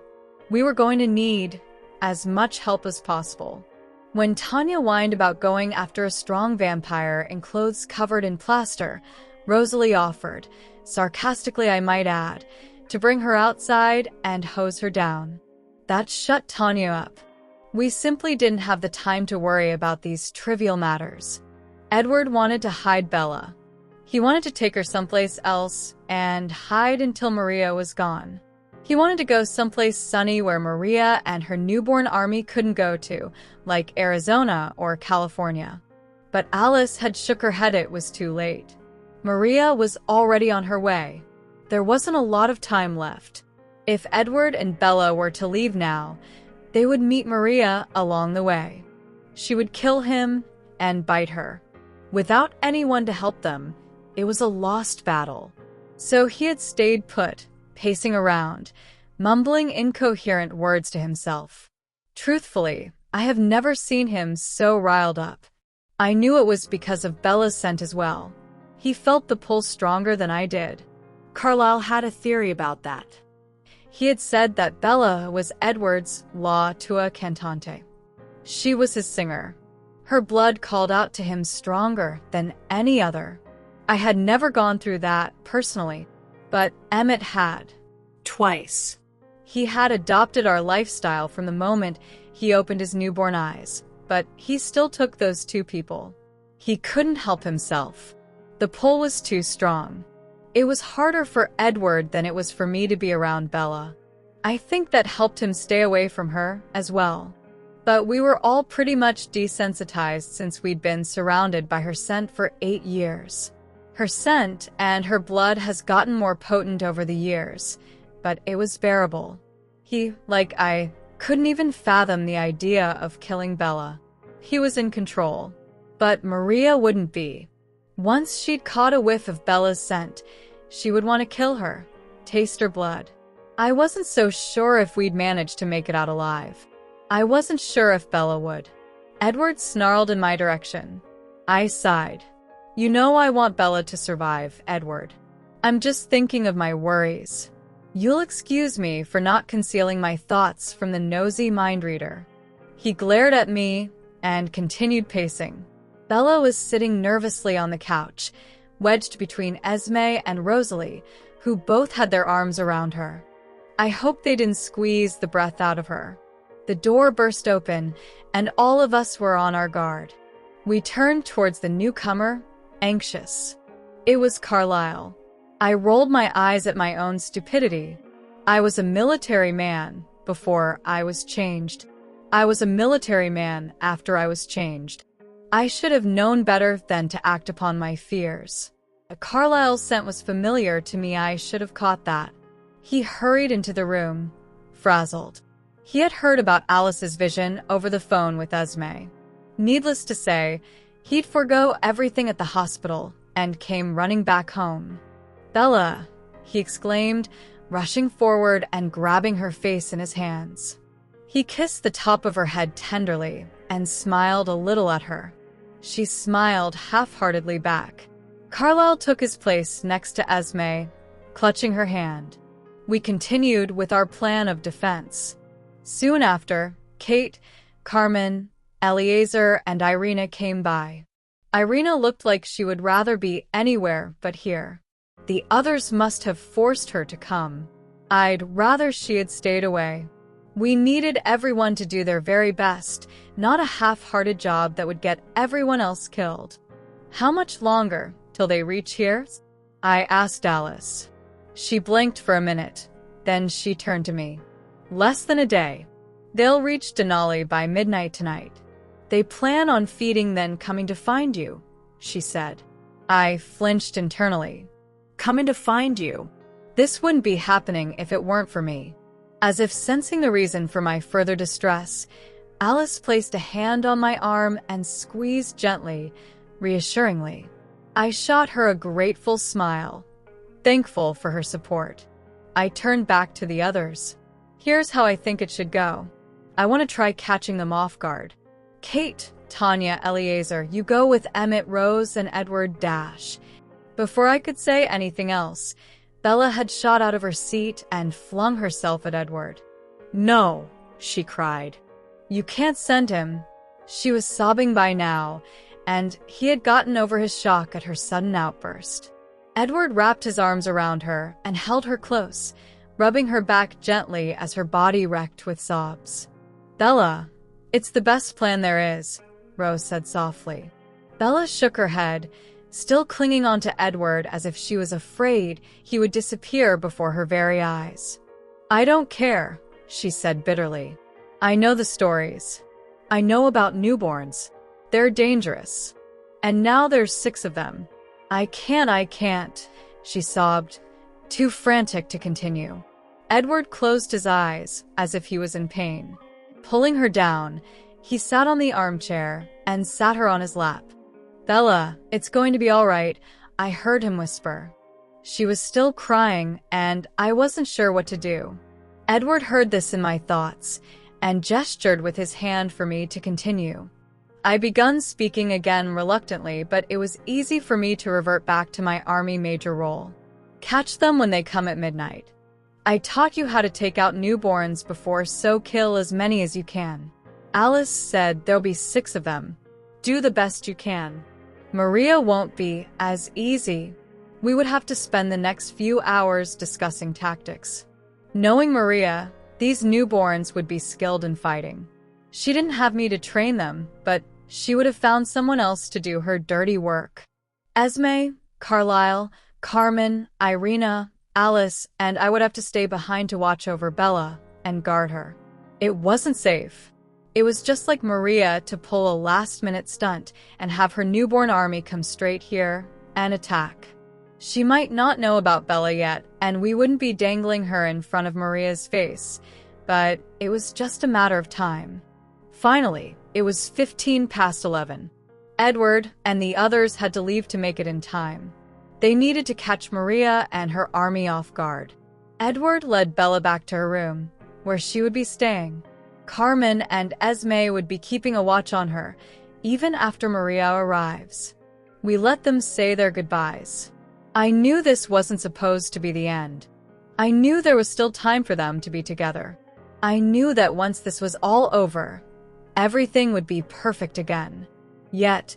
We were going to need as much help as possible. When Tanya whined about going after a strong vampire in clothes covered in plaster, Rosalie offered, sarcastically I might add, to bring her outside and hose her down. That shut Tanya up. We simply didn't have the time to worry about these trivial matters. Edward wanted to hide Bella. He wanted to take her someplace else and hide until Maria was gone. He wanted to go someplace sunny where Maria and her newborn army couldn't go to, like Arizona or California. But Alice had shook her head it was too late. Maria was already on her way. There wasn't a lot of time left. If Edward and Bella were to leave now, they would meet Maria along the way. She would kill him and bite her. Without anyone to help them, it was a lost battle. So he had stayed put, pacing around, mumbling incoherent words to himself. Truthfully, I have never seen him so riled up. I knew it was because of Bella's scent as well. He felt the pull stronger than I did. Carlisle had a theory about that. He had said that Bella was Edward's la tua cantante. She was his singer. Her blood called out to him stronger than any other. I had never gone through that personally, but Emmett had. Twice. He had adopted our lifestyle from the moment he opened his newborn eyes, but he still took those 2 people. He couldn't help himself. The pull was too strong. It was harder for Edward than it was for me to be around Bella. I think that helped him stay away from her as well. But we were all pretty much desensitized since we'd been surrounded by her scent for 8 years. Her scent and her blood has gotten more potent over the years, but it was bearable. He, like I, couldn't even fathom the idea of killing Bella. He was in control. But Maria wouldn't be. Once she'd caught a whiff of Bella's scent, she would want to kill her, taste her blood. I wasn't so sure if we'd manage to make it out alive. I wasn't sure if Bella would. Edward snarled in my direction. I sighed. You know I want Bella to survive, Edward. I'm just thinking of my worries. You'll excuse me for not concealing my thoughts from the nosy mind reader. He glared at me and continued pacing. Bella was sitting nervously on the couch, wedged between Esme and Rosalie, who both had their arms around her. I hoped they didn't squeeze the breath out of her. The door burst open, and all of us were on our guard. We turned towards the newcomer, anxious. It was Carlyle. I rolled my eyes at my own stupidity. I was a military man before I was changed. I was a military man after I was changed. I should have known better than to act upon my fears. Carlyle's scent was familiar to me. I should have caught that. He hurried into the room, frazzled. He had heard about Alice's vision over the phone with Esme. Needless to say, he'd forgo everything at the hospital and came running back home. Bella, he exclaimed, rushing forward and grabbing her face in his hands. He kissed the top of her head tenderly and smiled a little at her. She smiled half-heartedly back. Carlyle took his place next to Esme, clutching her hand. We continued with our plan of defense. Soon after, Kate, Carmen, Eleazar, and Irina came by. Irina looked like she would rather be anywhere but here. The others must have forced her to come. I'd rather she had stayed away. We needed everyone to do their very best, not a half-hearted job that would get everyone else killed. How much longer till they reach here? I asked Alice. She blinked for a minute, then she turned to me. Less than a day. They'll reach Denali by midnight tonight. They plan on feeding then coming to find you, she said. I flinched internally. Coming to find you? This wouldn't be happening if it weren't for me. As if sensing the reason for my further distress, Alice placed a hand on my arm and squeezed gently, reassuringly. I shot her a grateful smile, thankful for her support. I turned back to the others. Here's how I think it should go. I want to try catching them off guard. Kate, Tanya, Eleazar, you go with Emmett, Rose, and Edward Dash. Before I could say anything else, Bella had shot out of her seat and flung herself at Edward. No, she cried. You can't send him. She was sobbing by now, and he had gotten over his shock at her sudden outburst. Edward wrapped his arms around her and held her close, rubbing her back gently as her body wrecked with sobs. Bella, it's the best plan there is, Rose said softly. Bella shook her head, still clinging on to Edward as if she was afraid he would disappear before her very eyes. I don't care, she said bitterly. I know the stories. I know about newborns. They're dangerous. And now there's 6 of them. I can't, she sobbed, too frantic to continue. Edward closed his eyes as if he was in pain. Pulling her down, he sat on the armchair and sat her on his lap. Bella, it's going to be all right, I heard him whisper. She was still crying, and I wasn't sure what to do. Edward heard this in my thoughts and gestured with his hand for me to continue. I begun speaking again reluctantly, but it was easy for me to revert back to my army major role. Catch them when they come at midnight. I taught you how to take out newborns before, so kill as many as you can. Alice said there'll be 6 of them. Do the best you can. Maria won't be as easy. We would have to spend the next few hours discussing tactics. Knowing Maria, these newborns would be skilled in fighting. She didn't have me to train them, but she would have found someone else to do her dirty work. Esme, Carlyle, Carmen, Irina, Alice, and I would have to stay behind to watch over Bella and guard her. It wasn't safe. It was just like Maria to pull a last-minute stunt and have her newborn army come straight here and attack. She might not know about Bella yet, and we wouldn't be dangling her in front of Maria's face, but it was just a matter of time. Finally, it was 11:15. Edward and the others had to leave to make it in time. They needed to catch Maria and her army off guard. Edward led Bella back to her room, where she would be staying. Carmen and Esme would be keeping a watch on her, even after Maria arrives. We let them say their goodbyes. I knew this wasn't supposed to be the end. I knew there was still time for them to be together. I knew that once this was all over, everything would be perfect again. Yet,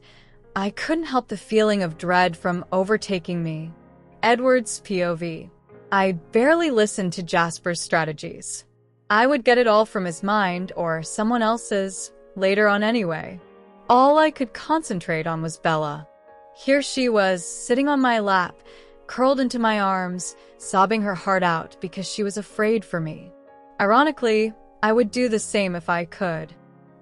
I couldn't help the feeling of dread from overtaking me. Edward's POV. I barely listened to Jasper's strategies. I would get it all from his mind or someone else's later on anyway. All I could concentrate on was Bella. Here she was, sitting on my lap, curled into my arms, sobbing her heart out because she was afraid for me. Ironically, I would do the same if I could.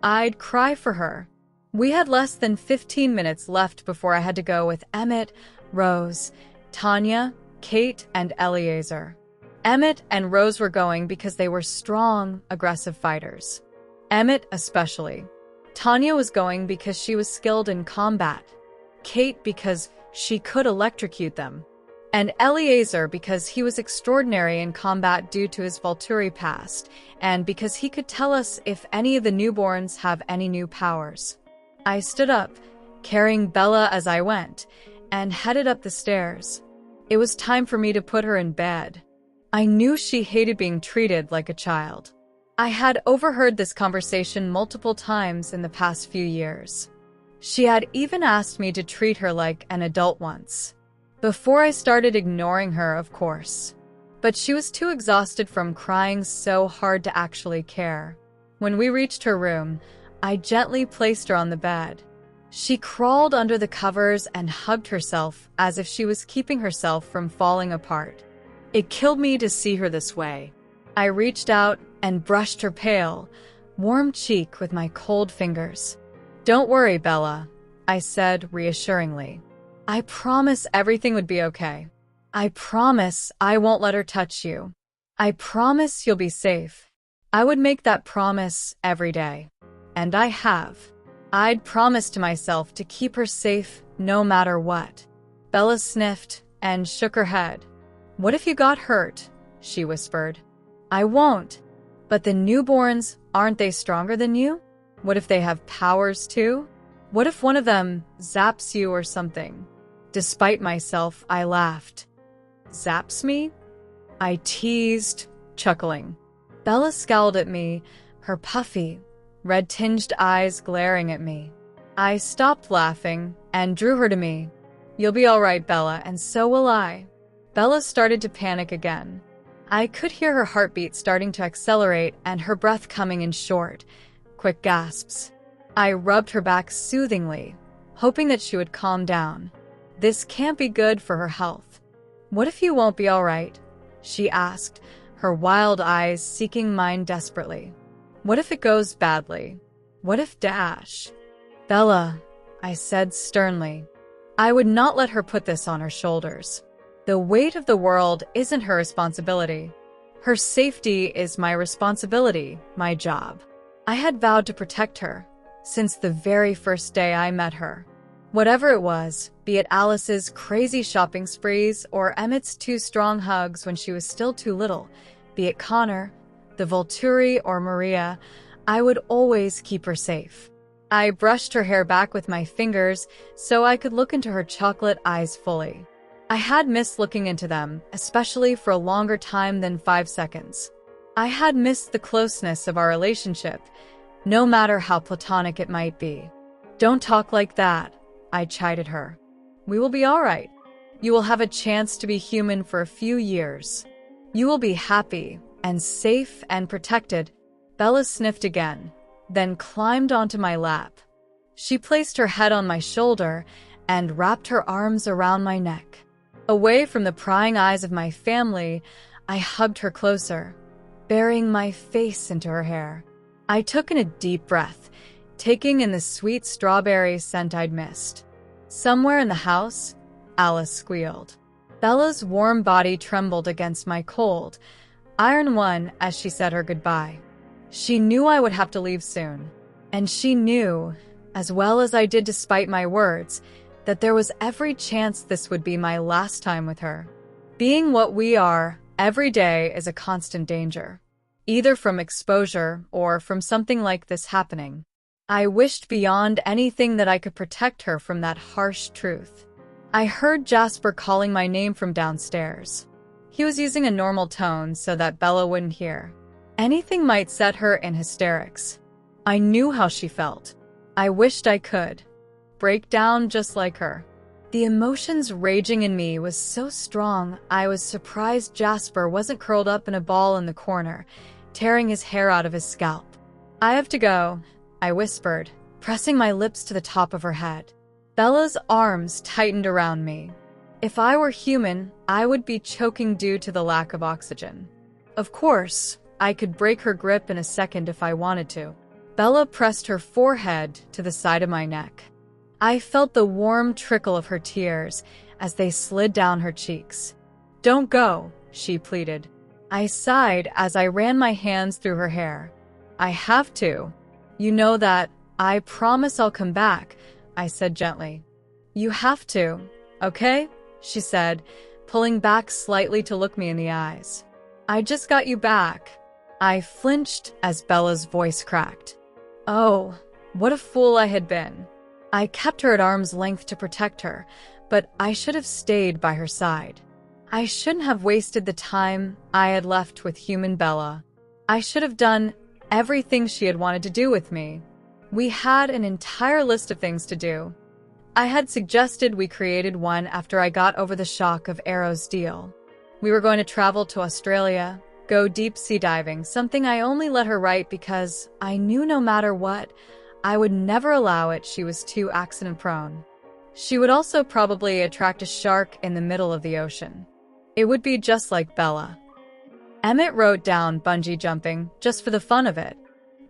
I'd cry for her. We had less than 15 minutes left before I had to go with Emmett, Rose, Tanya, Kate, and Eleazar. Emmett and Rose were going because they were strong, aggressive fighters. Emmett especially. Tanya was going because she was skilled in combat. Kate because she could electrocute them. And Eleazar because he was extraordinary in combat due to his Volturi past, and because he could tell us if any of the newborns have any new powers. I stood up, carrying Bella as I went, and headed up the stairs. It was time for me to put her in bed. I knew she hated being treated like a child. I had overheard this conversation multiple times in the past few years. She had even asked me to treat her like an adult once. Before I started ignoring her, of course. But she was too exhausted from crying so hard to actually care. When we reached her room, I gently placed her on the bed. She crawled under the covers and hugged herself as if she was keeping herself from falling apart. It killed me to see her this way. I reached out and brushed her pale, warm cheek with my cold fingers. "Don't worry, Bella," I said reassuringly. "I promise everything would be okay. I promise I won't let her touch you. I promise you'll be safe." I would make that promise every day. And I have. I'd promised to myself to keep her safe no matter what. Bella sniffed and shook her head. "What if you got hurt?" she whispered. "I won't. But the newborns, aren't they stronger than you? What if they have powers too? What if one of them zaps you or something?" Despite myself, I laughed. "Zaps me?" I teased, chuckling. Bella scowled at me, her puffy, red-tinged eyes glaring at me. I stopped laughing and drew her to me. "You'll be all right, Bella, and so will I." Bella started to panic again. I could hear her heartbeat starting to accelerate and her breath coming in short, quick gasps. I rubbed her back soothingly, hoping that she would calm down. This can't be good for her health. "What if you won't be all right?" she asked, her wild eyes seeking mine desperately. "What if it goes badly? What if Dash?" "Bella," I said sternly. I would not let her put this on her shoulders. The weight of the world isn't her responsibility. Her safety is my responsibility, my job. I had vowed to protect her since the very first day I met her. Whatever it was, be it Alice's crazy shopping sprees or Emmett's 2 strong hugs when she was still too little, be it Connor, the Volturi, or Maria, I would always keep her safe. I brushed her hair back with my fingers so I could look into her chocolate eyes fully. I had missed looking into them, especially for a longer time than 5 seconds. I had missed the closeness of our relationship, no matter how platonic it might be. "Don't talk like that," I chided her. "We will be all right. You will have a chance to be human for a few years. You will be happy and safe and protected." Bella sniffed again, then climbed onto my lap. She placed her head on my shoulder and wrapped her arms around my neck. Away from the prying eyes of my family, I hugged her closer, burying my face into her hair. I took in a deep breath, taking in the sweet strawberry scent I'd missed. Somewhere in the house, Alice squealed. Bella's warm body trembled against my cold, iron one as she said her goodbye. She knew I would have to leave soon, and she knew, as well as I did despite my words, that there was every chance this would be my last time with her. Being what we are every day is a constant danger, either from exposure or from something like this happening. I wished beyond anything that I could protect her from that harsh truth. I heard Jasper calling my name from downstairs. He was using a normal tone so that Bella wouldn't hear. Anything might set her in hysterics. I knew how she felt. I wished I could break down just like her. The emotions raging in me was so strong, I was surprised Jasper wasn't curled up in a ball in the corner, tearing his hair out of his scalp. "I have to go," I whispered, pressing my lips to the top of her head. Bella's arms tightened around me. If I were human, I would be choking due to the lack of oxygen. Of course, I could break her grip in a second if I wanted to. Bella pressed her forehead to the side of my neck. I felt the warm trickle of her tears as they slid down her cheeks. "Don't go," she pleaded. I sighed as I ran my hands through her hair. "I have to. You know that. I promise I'll come back," I said gently. "You have to, okay?" she said, pulling back slightly to look me in the eyes. "I just got you back." I flinched as Bella's voice cracked. Oh, what a fool I had been. I kept her at arm's length to protect her, but I should have stayed by her side. I shouldn't have wasted the time I had left with human Bella. I should have done everything she had wanted to do with me. We had an entire list of things to do. I had suggested we created one after I got over the shock of Arrow's deal. We were going to travel to Australia, go deep sea diving, something I only let her write because I knew no matter what, I would never allow it. She was too accident-prone. She would also probably attract a shark in the middle of the ocean. It would be just like Bella. Emmett wrote down bungee jumping just for the fun of it.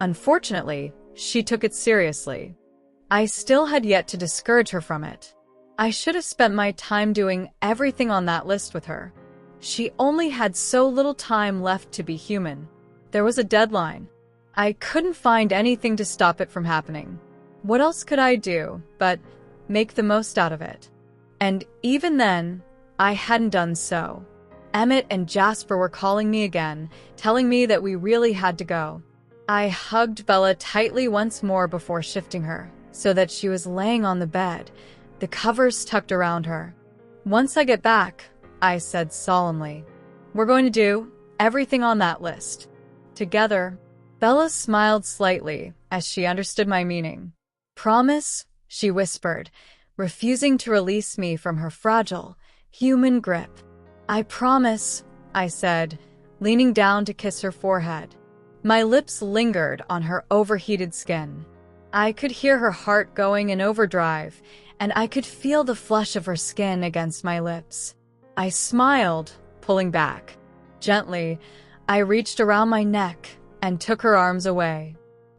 Unfortunately, she took it seriously. I still had yet to discourage her from it. I should have spent my time doing everything on that list with her. She only had so little time left to be human. There was a deadline. I couldn't find anything to stop it from happening. What else could I do but make the most out of it? And even then, I hadn't done so. Emmett and Jasper were calling me again, telling me that we really had to go. I hugged Bella tightly once more before shifting her, so that she was laying on the bed, the covers tucked around her. "Once I get back," I said solemnly, "we're going to do everything on that list. Together." Bella smiled slightly as she understood my meaning. "Promise?" she whispered, refusing to release me from her fragile, human grip. "I promise," I said, leaning down to kiss her forehead. My lips lingered on her overheated skin. I could hear her heart going in overdrive, and I could feel the flush of her skin against my lips. I smiled, pulling back. Gently, I reached around my neck and took her arms away.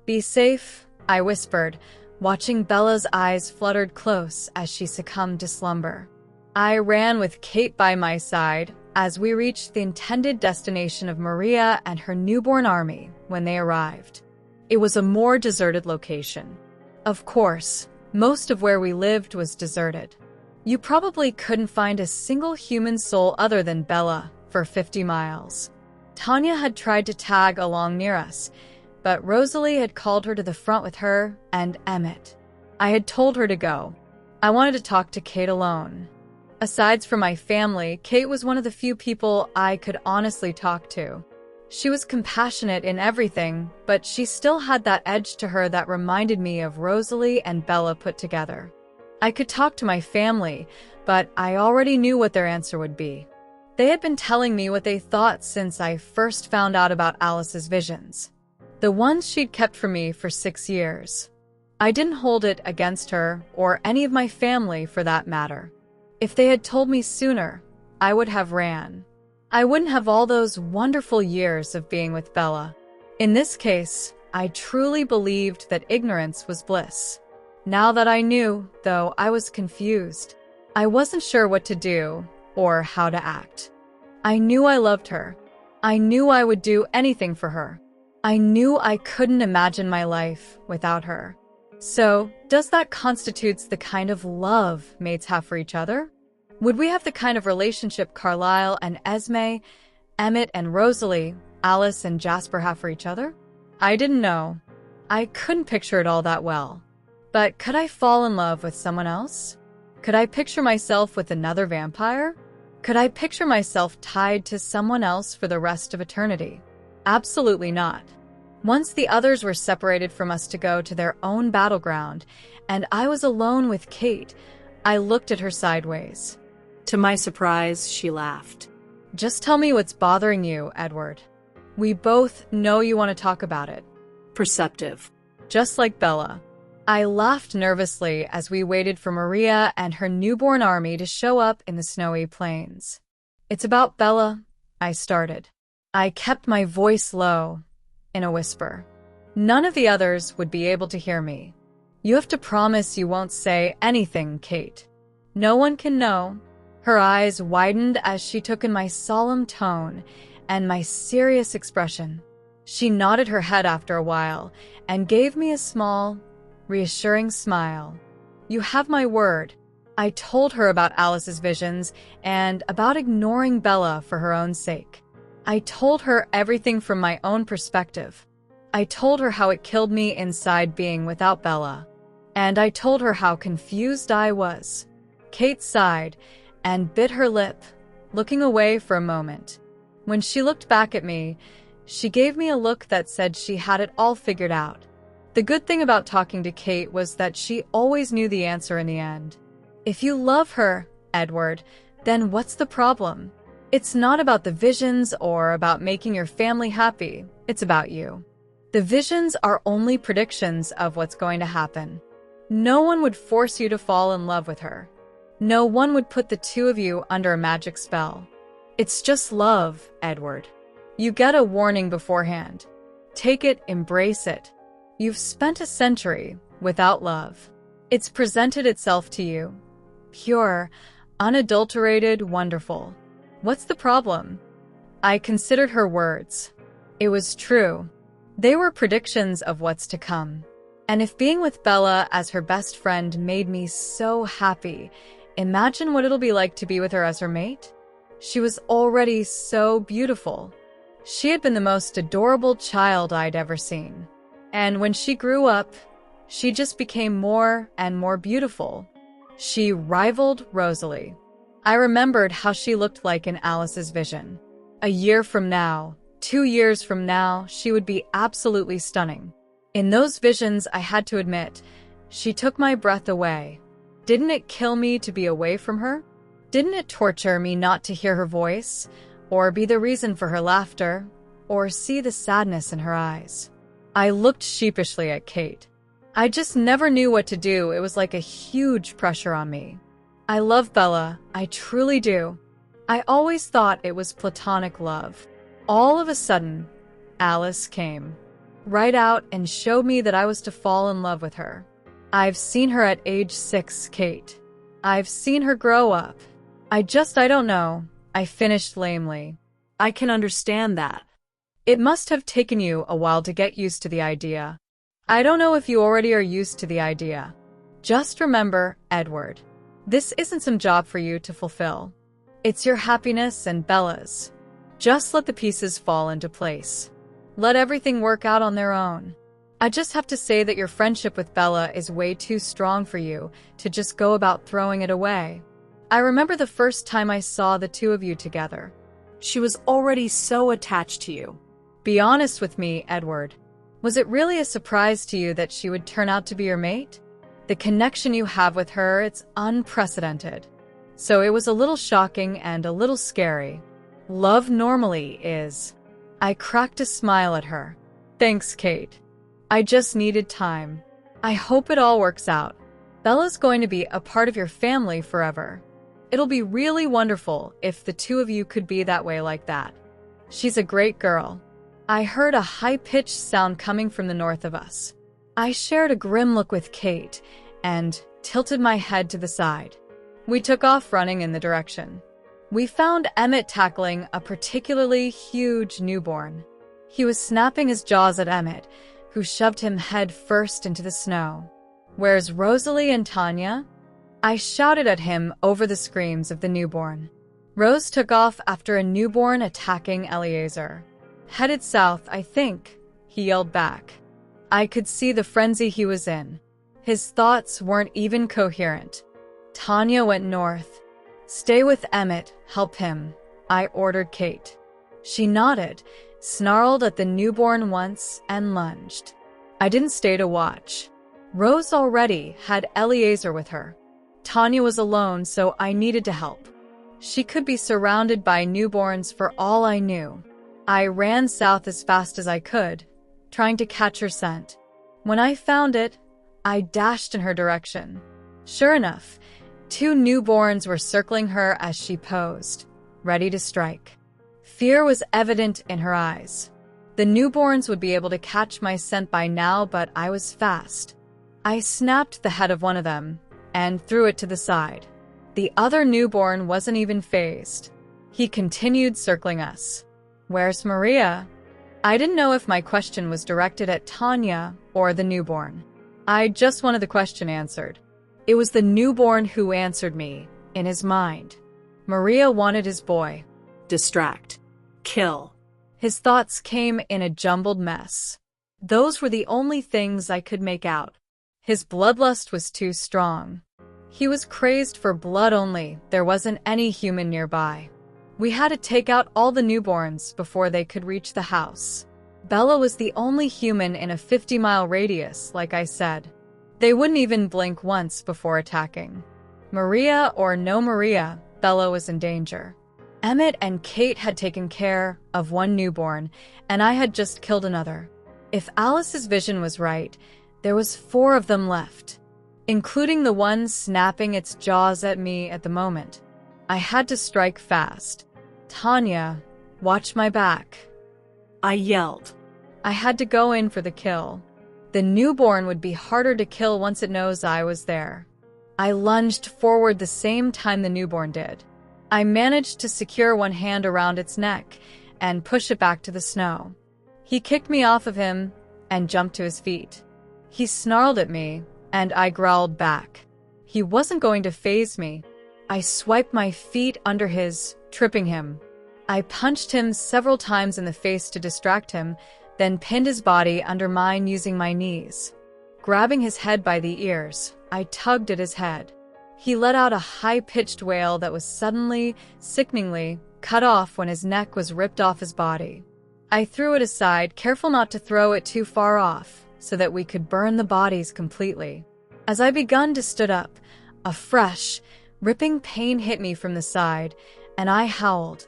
"Be safe," I whispered, watching Bella's eyes fluttered close as she succumbed to slumber. I ran with Kate by my side as we reached the intended destination of Maria and her newborn army when they arrived. It was a more deserted location. Of course, most of where we lived was deserted. You probably couldn't find a single human soul other than Bella for 50 miles. Tanya had tried to tag along near us, but Rosalie had called her to the front with her and Emmett. I had told her to go. I wanted to talk to Kate alone. Aside from my family, Kate was one of the few people I could honestly talk to. She was compassionate in everything, but she still had that edge to her that reminded me of Rosalie and Bella put together. I could talk to my family, but I already knew what their answer would be. They had been telling me what they thought since I first found out about Alice's visions. The ones she'd kept from me for 6 years. I didn't hold it against her, or any of my family for that matter. If they had told me sooner, I would have ran. I wouldn't have all those wonderful years of being with Bella. In this case, I truly believed that ignorance was bliss. Now that I knew, though, I was confused. I wasn't sure what to do or how to act. I knew I loved her. I knew I would do anything for her. I knew I couldn't imagine my life without her. So, does that constitutes the kind of love mates have for each other? Would we have the kind of relationship Carlisle and Esme, Emmett and Rosalie, Alice and Jasper have for each other? I didn't know. I couldn't picture it all that well. But could I fall in love with someone else? Could I picture myself with another vampire? Could I picture myself tied to someone else for the rest of eternity? Absolutely not. Once the others were separated from us to go to their own battleground, and I was alone with Kate, I looked at her sideways. To my surprise, she laughed. Just tell me what's bothering you, Edward. We both know you want to talk about it. Perceptive. Just like Bella. I laughed nervously as we waited for Maria and her newborn army to show up in the snowy plains. It's about Bella, I started. I kept my voice low, in a whisper. None of the others would be able to hear me. You have to promise you won't say anything, Kate. No one can know. Her eyes widened as she took in my solemn tone and my serious expression. She nodded her head after a while and gave me a small, reassuring smile. You have my word. I told her about Alice's visions and about ignoring Bella for her own sake. I told her everything from my own perspective. I told her how it killed me inside being without Bella. And I told her how confused I was. Kate sighed and bit her lip, looking away for a moment. When she looked back at me, she gave me a look that said she had it all figured out. The good thing about talking to Kate was that she always knew the answer in the end. If you love her, Edward, then what's the problem? It's not about the visions or about making your family happy. It's about you. The visions are only predictions of what's going to happen. No one would force you to fall in love with her. No one would put the two of you under a magic spell. It's just love, Edward. You get a warning beforehand. Take it, embrace it. You've spent a century without love. It's presented itself to you. Pure, unadulterated, wonderful. What's the problem? I considered her words. It was true. They were predictions of what's to come. And if being with Bella as her best friend made me so happy, imagine what it'll be like to be with her as her mate. She was already so beautiful. She had been the most adorable child I'd ever seen. And when she grew up, she just became more and more beautiful. She rivaled Rosalie. I remembered how she looked like in Alice's vision. A year from now, 2 years from now, she would be absolutely stunning. In those visions, I had to admit, she took my breath away. Didn't it kill me to be away from her? Didn't it torture me not to hear her voice, or be the reason for her laughter, or see the sadness in her eyes? I looked sheepishly at Kate. I just never knew what to do. It was like a huge pressure on me. I love Bella, I truly do. I always thought it was platonic love. All of a sudden, Alice came right out and showed me that I was to fall in love with her. I've seen her at age 6, Kate. I've seen her grow up. I don't know, I finished lamely. I can understand that. It must have taken you a while to get used to the idea. I don't know if you already are used to the idea. Just remember, Edward, this isn't some job for you to fulfill. It's your happiness and Bella's. Just let the pieces fall into place. Let everything work out on their own. I just have to say that your friendship with Bella is way too strong for you to just go about throwing it away. I remember the first time I saw the two of you together. She was already so attached to you. Be honest with me, Edward. Was it really a surprise to you that she would turn out to be your mate? The connection you have with her, it's unprecedented. So it was a little shocking and a little scary. Love normally is. I cracked a smile at her. Thanks, Kate. I just needed time. I hope it all works out. Bella's going to be a part of your family forever. It'll be really wonderful if the two of you could be that way like that. She's a great girl. I heard a high-pitched sound coming from the north of us. I shared a grim look with Kate and tilted my head to the side. We took off running in the direction. We found Emmett tackling a particularly huge newborn. He was snapping his jaws at Emmett, who shoved him head first into the snow. Where's Rosalie and Tanya? I shouted at him over the screams of the newborn. Rose took off after a newborn attacking Eleazar. Headed south, I think, he yelled back. I could see the frenzy he was in. His thoughts weren't even coherent. Tanya went north. Stay with Emmett, help him, I ordered Kate. She nodded, snarled at the newborn once, and lunged. I didn't stay to watch. Rose already had Eleazar with her. Tanya was alone, so I needed to help. She could be surrounded by newborns for all I knew. I ran south as fast as I could, trying to catch her scent. When I found it, I dashed in her direction. Sure enough, 2 newborns were circling her as she posed, ready to strike. Fear was evident in her eyes. The newborns would be able to catch my scent by now, but I was fast. I snapped the head of one of them and threw it to the side. The other newborn wasn't even fazed. He continued circling us. Where's Maria? I didn't know if my question was directed at Tanya or the newborn. I just wanted the question answered. It was the newborn who answered me, in his mind. Maria wanted his boy. Distract. Kill. His thoughts came in a jumbled mess. Those were the only things I could make out. His bloodlust was too strong. He was crazed for blood only. There wasn't any human nearby. We had to take out all the newborns before they could reach the house. Bella was the only human in a 50-mile radius, like I said. They wouldn't even blink once before attacking. Maria or no Maria, Bella was in danger. Emmett and Kate had taken care of one newborn, and I had just killed another. If Alice's vision was right, there was 4 of them left, including the one snapping its jaws at me at the moment. I had to strike fast. Tanya, watch my back. I yelled. I had to go in for the kill. The newborn would be harder to kill once it knows I was there. I lunged forward the same time the newborn did. I managed to secure one hand around its neck and push it back to the snow. He kicked me off of him and jumped to his feet. He snarled at me, and I growled back. He wasn't going to faze me. I swiped my feet under his, tripping him. I punched him several times in the face to distract him, then pinned his body under mine using my knees. Grabbing his head by the ears, I tugged at his head. He let out a high-pitched wail that was suddenly, sickeningly, cut off when his neck was ripped off his body. I threw it aside, careful not to throw it too far off, so that we could burn the bodies completely. As I begun to stood up, a fresh, ripping pain hit me from the side, and I howled,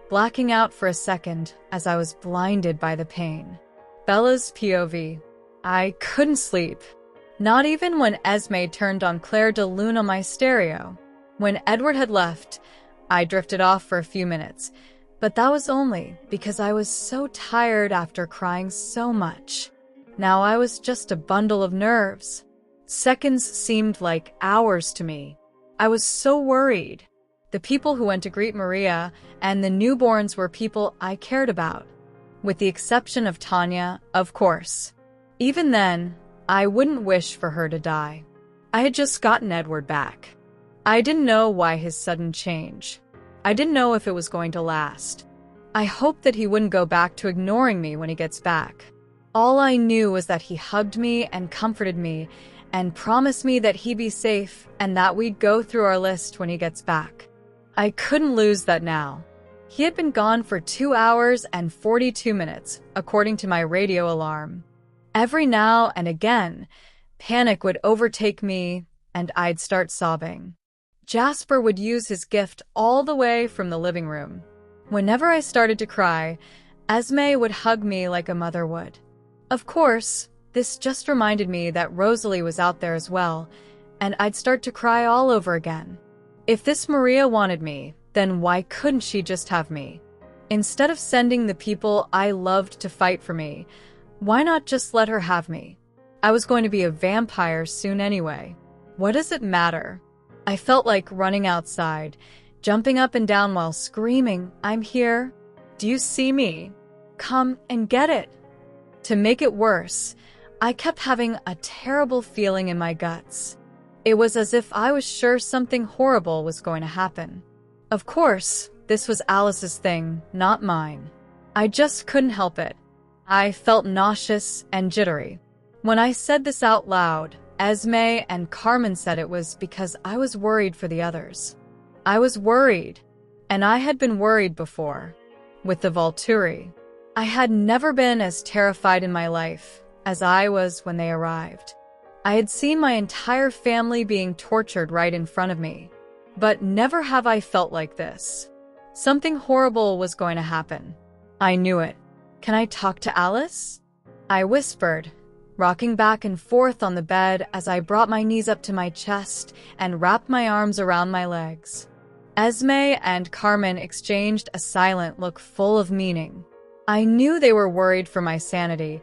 blacking out for a second as I was blinded by the pain. Bella's POV. I couldn't sleep. Not even when Esme turned on Claire de Lune on my stereo. When Edward had left, I drifted off for a few minutes, but that was only because I was so tired after crying so much. Now I was just a bundle of nerves. Seconds seemed like hours to me. I was so worried. The people who went to greet Maria and the newborns were people I cared about, with the exception of Tanya, of course. Even then, I wouldn't wish for her to die. I had just gotten Edward back. I didn't know why his sudden change. I didn't know if it was going to last. I hoped that he wouldn't go back to ignoring me when he gets back. All I knew was that he hugged me and comforted me and promised me that he'd be safe and that we'd go through our list when he gets back. I couldn't lose that now. He had been gone for 2 hours and 42 minutes, according to my radio alarm. Every now and again, panic would overtake me and I'd start sobbing. Jasper would use his gift all the way from the living room. Whenever I started to cry, Esme would hug me like a mother would. Of course, this just reminded me that Rosalie was out there as well, and I'd start to cry all over again. If this Maria wanted me, then why couldn't she just have me? Instead of sending the people I loved to fight for me, why not just let her have me? I was going to be a vampire soon anyway. What does it matter? I felt like running outside, jumping up and down while screaming, "I'm here. Do you see me? Come and get it." To make it worse, I kept having a terrible feeling in my guts. It was as if I was sure something horrible was going to happen. Of course, this was Alice's thing, not mine. I just couldn't help it. I felt nauseous and jittery. When I said this out loud, Esme and Carmen said it was because I was worried for the others. I was worried, and I had been worried before. With the Volturi, I had never been as terrified in my life as I was when they arrived. I had seen my entire family being tortured right in front of me, but never have I felt like this. Something horrible was going to happen. I knew it. "Can I talk to Alice?" I whispered, rocking back and forth on the bed as I brought my knees up to my chest and wrapped my arms around my legs. Esme and Carmen exchanged a silent look full of meaning. I knew they were worried for my sanity,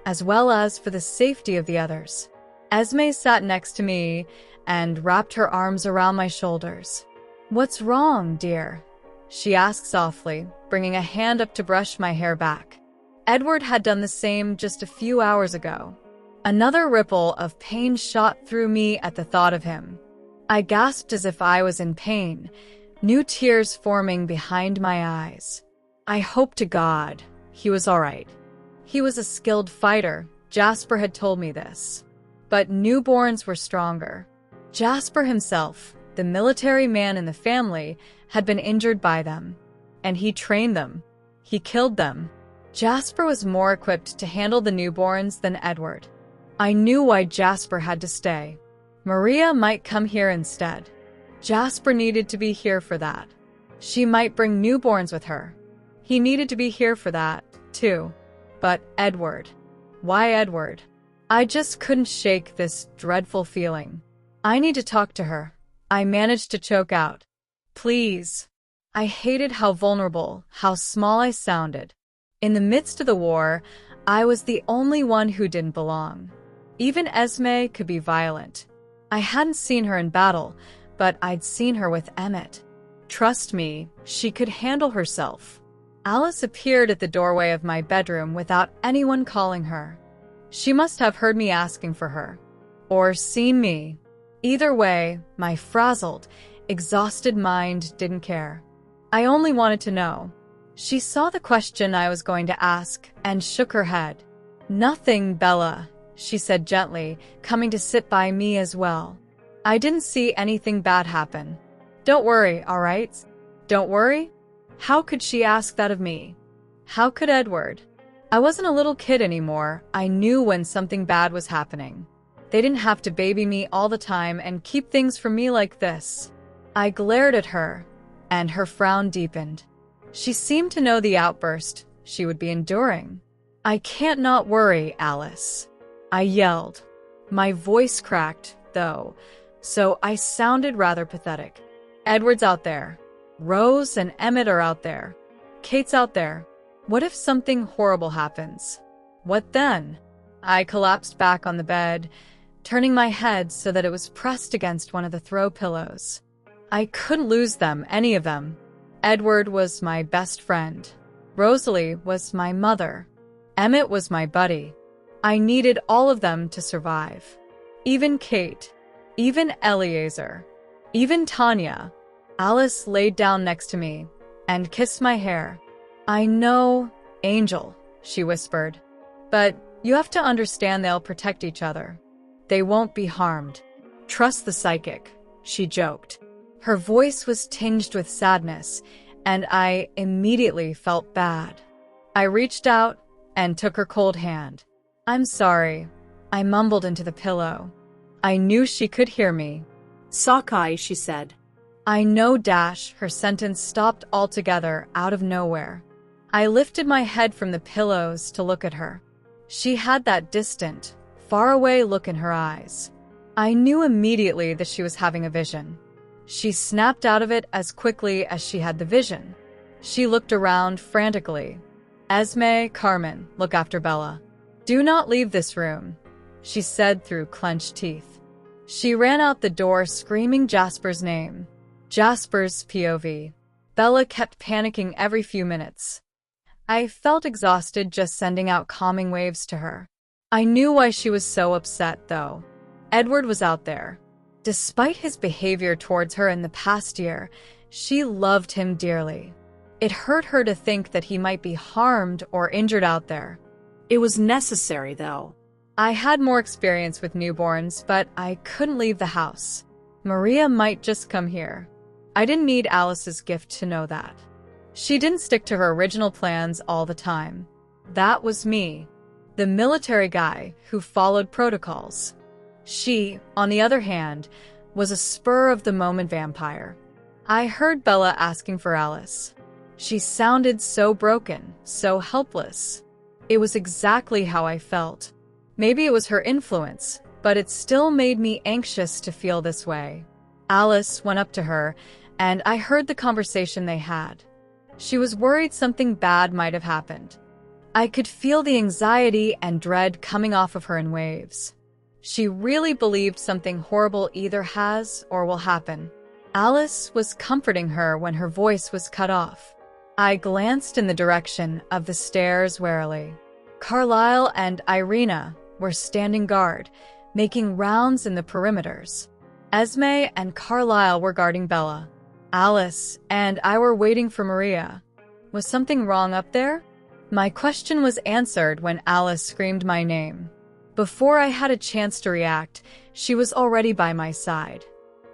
as well as for the safety of the others. Esme sat next to me and wrapped her arms around my shoulders. "What's wrong, dear?" she asked softly, bringing a hand up to brush my hair back. Edward had done the same just a few hours ago. Another ripple of pain shot through me at the thought of him. I gasped as if I was in pain, new tears forming behind my eyes. I hoped to God he was all right. He was a skilled fighter. Jasper had told me this. But newborns were stronger. Jasper himself, the military man in the family, had been injured by them. And he trained them. He killed them. Jasper was more equipped to handle the newborns than Edward. I knew why Jasper had to stay. Maria might come here instead. Jasper needed to be here for that. She might bring newborns with her. He needed to be here for that, too. But Edward. Why Edward? I just couldn't shake this dreadful feeling. "I need to talk to her," I managed to choke out. "Please." I hated how vulnerable, how small I sounded. In the midst of the war, I was the only one who didn't belong. Even Esme could be violent. I hadn't seen her in battle, but I'd seen her with Emmett. Trust me, she could handle herself. Alice appeared at the doorway of my bedroom without anyone calling her. She must have heard me asking for her. Or seen me. Either way, my frazzled, exhausted mind didn't care. I only wanted to know. She saw the question I was going to ask and shook her head. "Nothing, Bella," she said gently, coming to sit by me as well. "I didn't see anything bad happen. Don't worry, all right? Don't worry?" How could she ask that of me? How could Edward? I wasn't a little kid anymore. I knew when something bad was happening. They didn't have to baby me all the time and keep things from me like this. I glared at her, and her frown deepened. She seemed to know the outburst she would be enduring. "I can't not worry, Alice," I yelled. My voice cracked, though, so I sounded rather pathetic. "Edward's out there. Rose and Emmett are out there. Kate's out there. What if something horrible happens? What then?" I collapsed back on the bed, turning my head so that it was pressed against one of the throw pillows. I couldn't lose them, any of them. Edward was my best friend. Rosalie was my mother. Emmett was my buddy. I needed all of them to survive. Even Kate. Even Eleazar. Even Tanya. Alice laid down next to me and kissed my hair. "I know, Angel," she whispered. "But you have to understand they'll protect each other. They won't be harmed. Trust the psychic," she joked. Her voice was tinged with sadness, and I immediately felt bad. I reached out and took her cold hand. "I'm sorry," I mumbled into the pillow. I knew she could hear me. "Sockeye," she said. "I know, Dash." Her sentence stopped altogether out of nowhere. I lifted my head from the pillows to look at her. She had that distant, faraway look in her eyes. I knew immediately that she was having a vision. She snapped out of it as quickly as she had the vision. She looked around frantically. "Esme, Carmen, look after Bella. Do not leave this room," she said through clenched teeth. She ran out the door screaming Jasper's name. Jasper's POV. Bella kept panicking every few minutes. I felt exhausted just sending out calming waves to her. I knew why she was so upset, though. Edward was out there. Despite his behavior towards her in the past year, she loved him dearly. It hurt her to think that he might be harmed or injured out there. It was necessary, though. I had more experience with newborns, but I couldn't leave the house. Maria might just come here. I didn't need Alice's gift to know that. She didn't stick to her original plans all the time. That was me, the military guy who followed protocols. She, on the other hand, was a spur-of-the-moment vampire. I heard Bella asking for Alice. She sounded so broken, so helpless. It was exactly how I felt. Maybe it was her influence, but it still made me anxious to feel this way. Alice went up to her, and I heard the conversation they had. She was worried something bad might have happened. I could feel the anxiety and dread coming off of her in waves. She really believed something horrible either has or will happen. Alice was comforting her when her voice was cut off. I glanced in the direction of the stairs warily. Carlisle and Irina were standing guard, making rounds in the perimeters. Esme and Carlisle were guarding Bella. Alice and I were waiting for Maria. Was something wrong up there? My question was answered when Alice screamed my name. Before I had a chance to react, she was already by my side.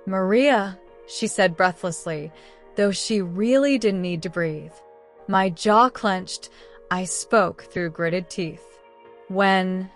"Maria," she said breathlessly, though she really didn't need to breathe. My jaw clenched. I spoke through gritted teeth. When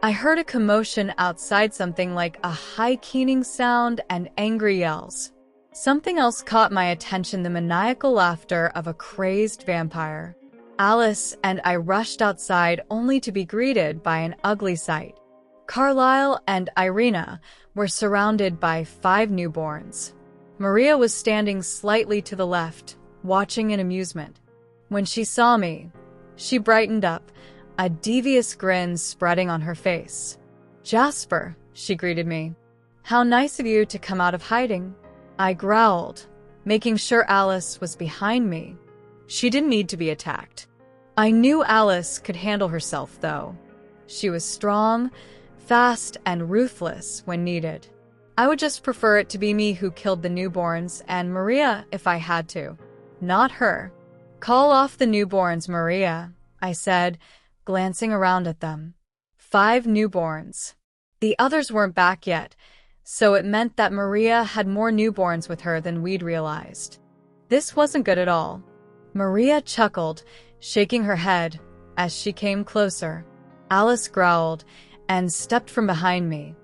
I heard a commotion outside, something like a high keening sound and angry yells. Something else caught my attention, the maniacal laughter of a crazed vampire. Alice and I rushed outside only to be greeted by an ugly sight. Carlisle and Irina were surrounded by 5 newborns. Maria was standing slightly to the left, watching in amusement. When she saw me, she brightened up, a devious grin spreading on her face. "Jasper," she greeted me. "How nice of you to come out of hiding." I growled, making sure Alice was behind me. She didn't need to be attacked. I knew Alice could handle herself, though. She was strong, fast, and ruthless when needed. I would just prefer it to be me who killed the newborns, and Maria if I had to. Not her. "Call off the newborns, Maria," I said, glancing around at them. 5 newborns. The others weren't back yet, so it meant that Maria had more newborns with her than we'd realized. This wasn't good at all. Maria chuckled, shaking her head as she came closer. Alice growled and stepped from behind me.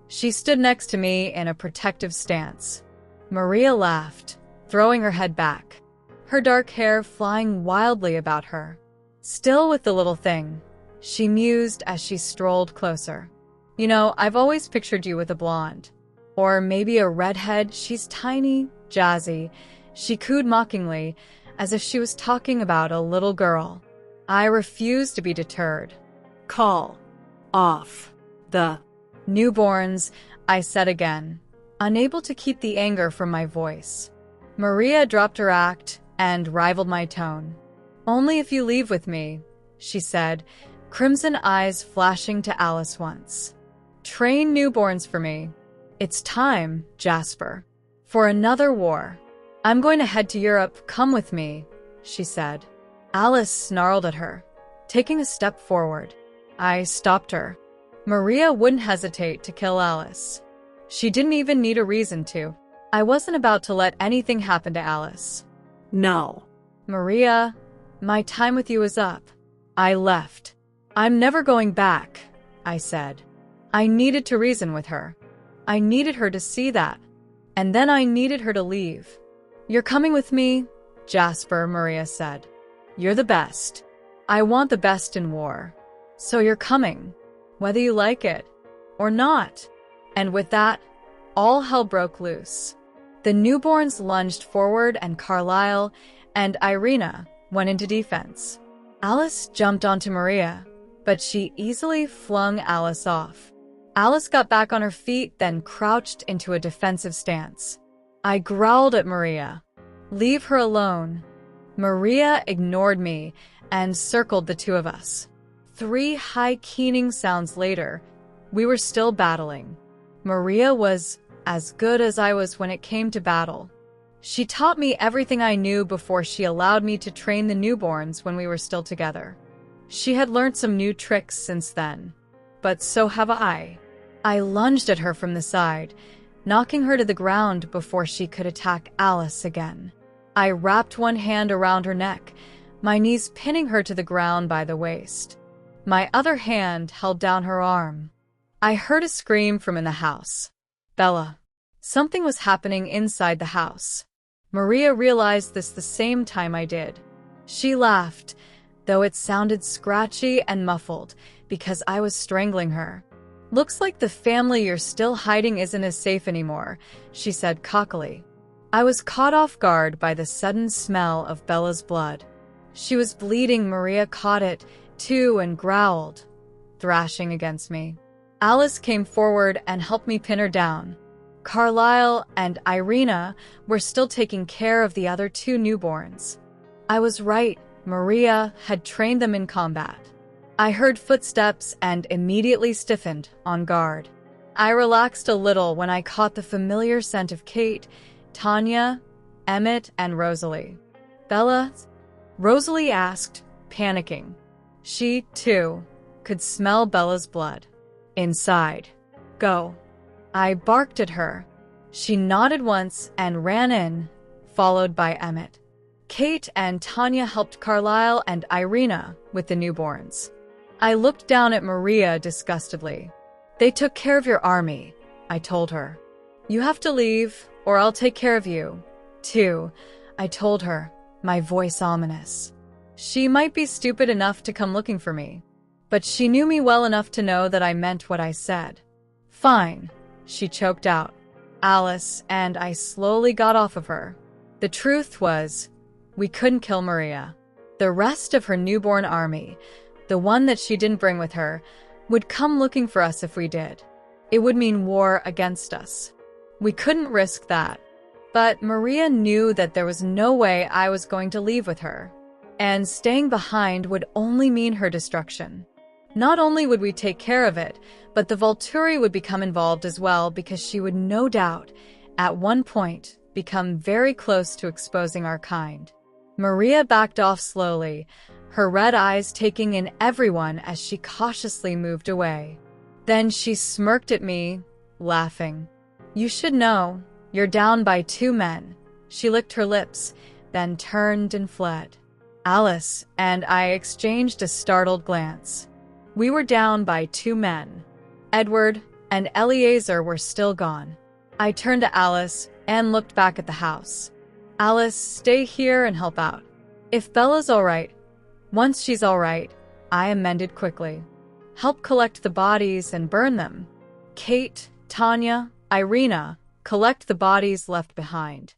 She stood next to me in a protective stance. Maria laughed, throwing her head back, her dark hair flying wildly about her. "Still with the little thing," she mused as she strolled closer. "You know, I've always pictured you with a blonde. Or maybe a redhead. She's tiny, jazzy," she cooed mockingly, as if she was talking about a little girl. I refused to be deterred. "Call off the newborns," I said again, unable to keep the anger from my voice. Maria dropped her act and rivaled my tone. "Only if you leave with me," she said, crimson eyes flashing to Alice once. "Train newborns for me. It's time, Jasper, for another war. I'm going to head to Europe. Come with me," she said. Alice snarled at her, taking a step forward. I stopped her. Maria wouldn't hesitate to kill Alice. She didn't even need a reason to. I wasn't about to let anything happen to Alice. "No." "Maria, my time with you is up." I left. "I'm never going back," I said. I needed to reason with her. I needed her to see that. And then I needed her to leave. "You're coming with me, Jasper," Maria said. "You're the best. I want the best in war. So you're coming, whether you like it or not." And with that, all hell broke loose. The newborns lunged forward and Carlisle and Irina went into defense. Alice jumped onto Maria, but she easily flung Alice off. Alice got back on her feet, then crouched into a defensive stance. I growled at Maria. "Leave her alone." Maria ignored me and circled the 2 of us. 3 high keening sounds later, we were still battling. Maria was as good as I was when it came to battle. She taught me everything I knew before she allowed me to train the newborns when we were still together. She had learned some new tricks since then, but so have I. I lunged at her from the side, knocking her to the ground before she could attack Alice again. I wrapped one hand around her neck, my knees pinning her to the ground by the waist. My other hand held down her arm. I heard a scream from in the house. Bella. Something was happening inside the house. Maria realized this the same time I did. She laughed, though it sounded scratchy and muffled because I was strangling her. "Looks like the family you're still hiding isn't as safe anymore," she said cockily. I was caught off guard by the sudden smell of Bella's blood. She was bleeding. Maria caught it, too, and growled, thrashing against me. Alice came forward and helped me pin her down. Carlisle and Irina were still taking care of the other 2 newborns. I was right. Maria had trained them in combat. I heard footsteps and immediately stiffened, on guard. I relaxed a little when I caught the familiar scent of Kate, Tanya, Emmett, and Rosalie. "Bella?" Rosalie asked, panicking. She, too, could smell Bella's blood. "Inside. Go." I barked at her. She nodded once and ran in, followed by Emmett. Kate and Tanya helped Carlisle and Irina with the newborns. I looked down at Maria disgustedly. "They took care of your army," I told her. "You have to leave, or I'll take care of you, too," I told her, my voice ominous. She might be stupid enough to come looking for me, but she knew me well enough to know that I meant what I said. "Fine," she choked out. Alice and I slowly got off of her. The truth was, we couldn't kill Maria. The rest of her newborn army, the one that she didn't bring with her, would come looking for us if we did. It would mean war against us. We couldn't risk that. But Maria knew that there was no way I was going to leave with her, and staying behind would only mean her destruction. Not only would we take care of it, but the Volturi would become involved as well because she would no doubt, at one point, become very close to exposing our kind. Maria backed off slowly, her red eyes taking in everyone as she cautiously moved away. Then she smirked at me, laughing. "You should know, you're down by 2 men. She licked her lips, then turned and fled. Alice and I exchanged a startled glance. We were down by 2 men. Edward and Eleazar were still gone. I turned to Alice and looked back at the house. "Alice, stay here and help out. If Bella's all right." Once she's all right, I amended quickly. "Help collect the bodies and burn them. Kate, Tanya, Irina, collect the bodies left behind.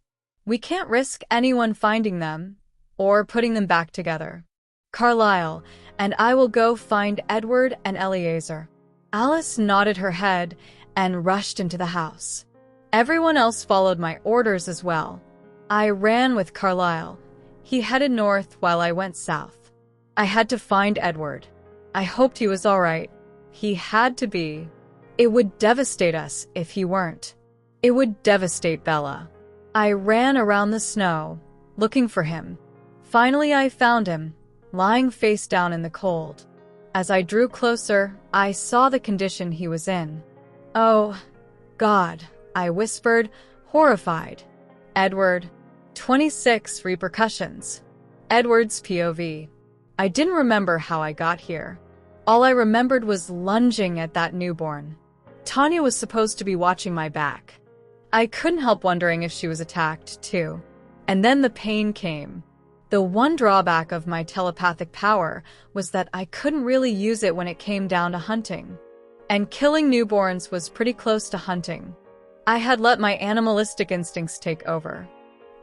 We can't risk anyone finding them or putting them back together. Carlisle and I will go find Edward and Eleazar." Alice nodded her head and rushed into the house. Everyone else followed my orders as well. I ran with Carlisle. He headed north while I went south. I had to find Edward. I hoped he was all right. He had to be. It would devastate us if he weren't. It would devastate Bella. I ran around the snow, looking for him. Finally, I found him, lying face down in the cold. As I drew closer, I saw the condition he was in. "Oh, God," I whispered, horrified. Edward. 26 repercussions. Edward's POV. I didn't remember how I got here. All I remembered was lunging at that newborn. Tanya was supposed to be watching my back. I couldn't help wondering if she was attacked, too. And then the pain came. The one drawback of my telepathic power was that I couldn't really use it when it came down to hunting. And killing newborns was pretty close to hunting. I had let my animalistic instincts take over.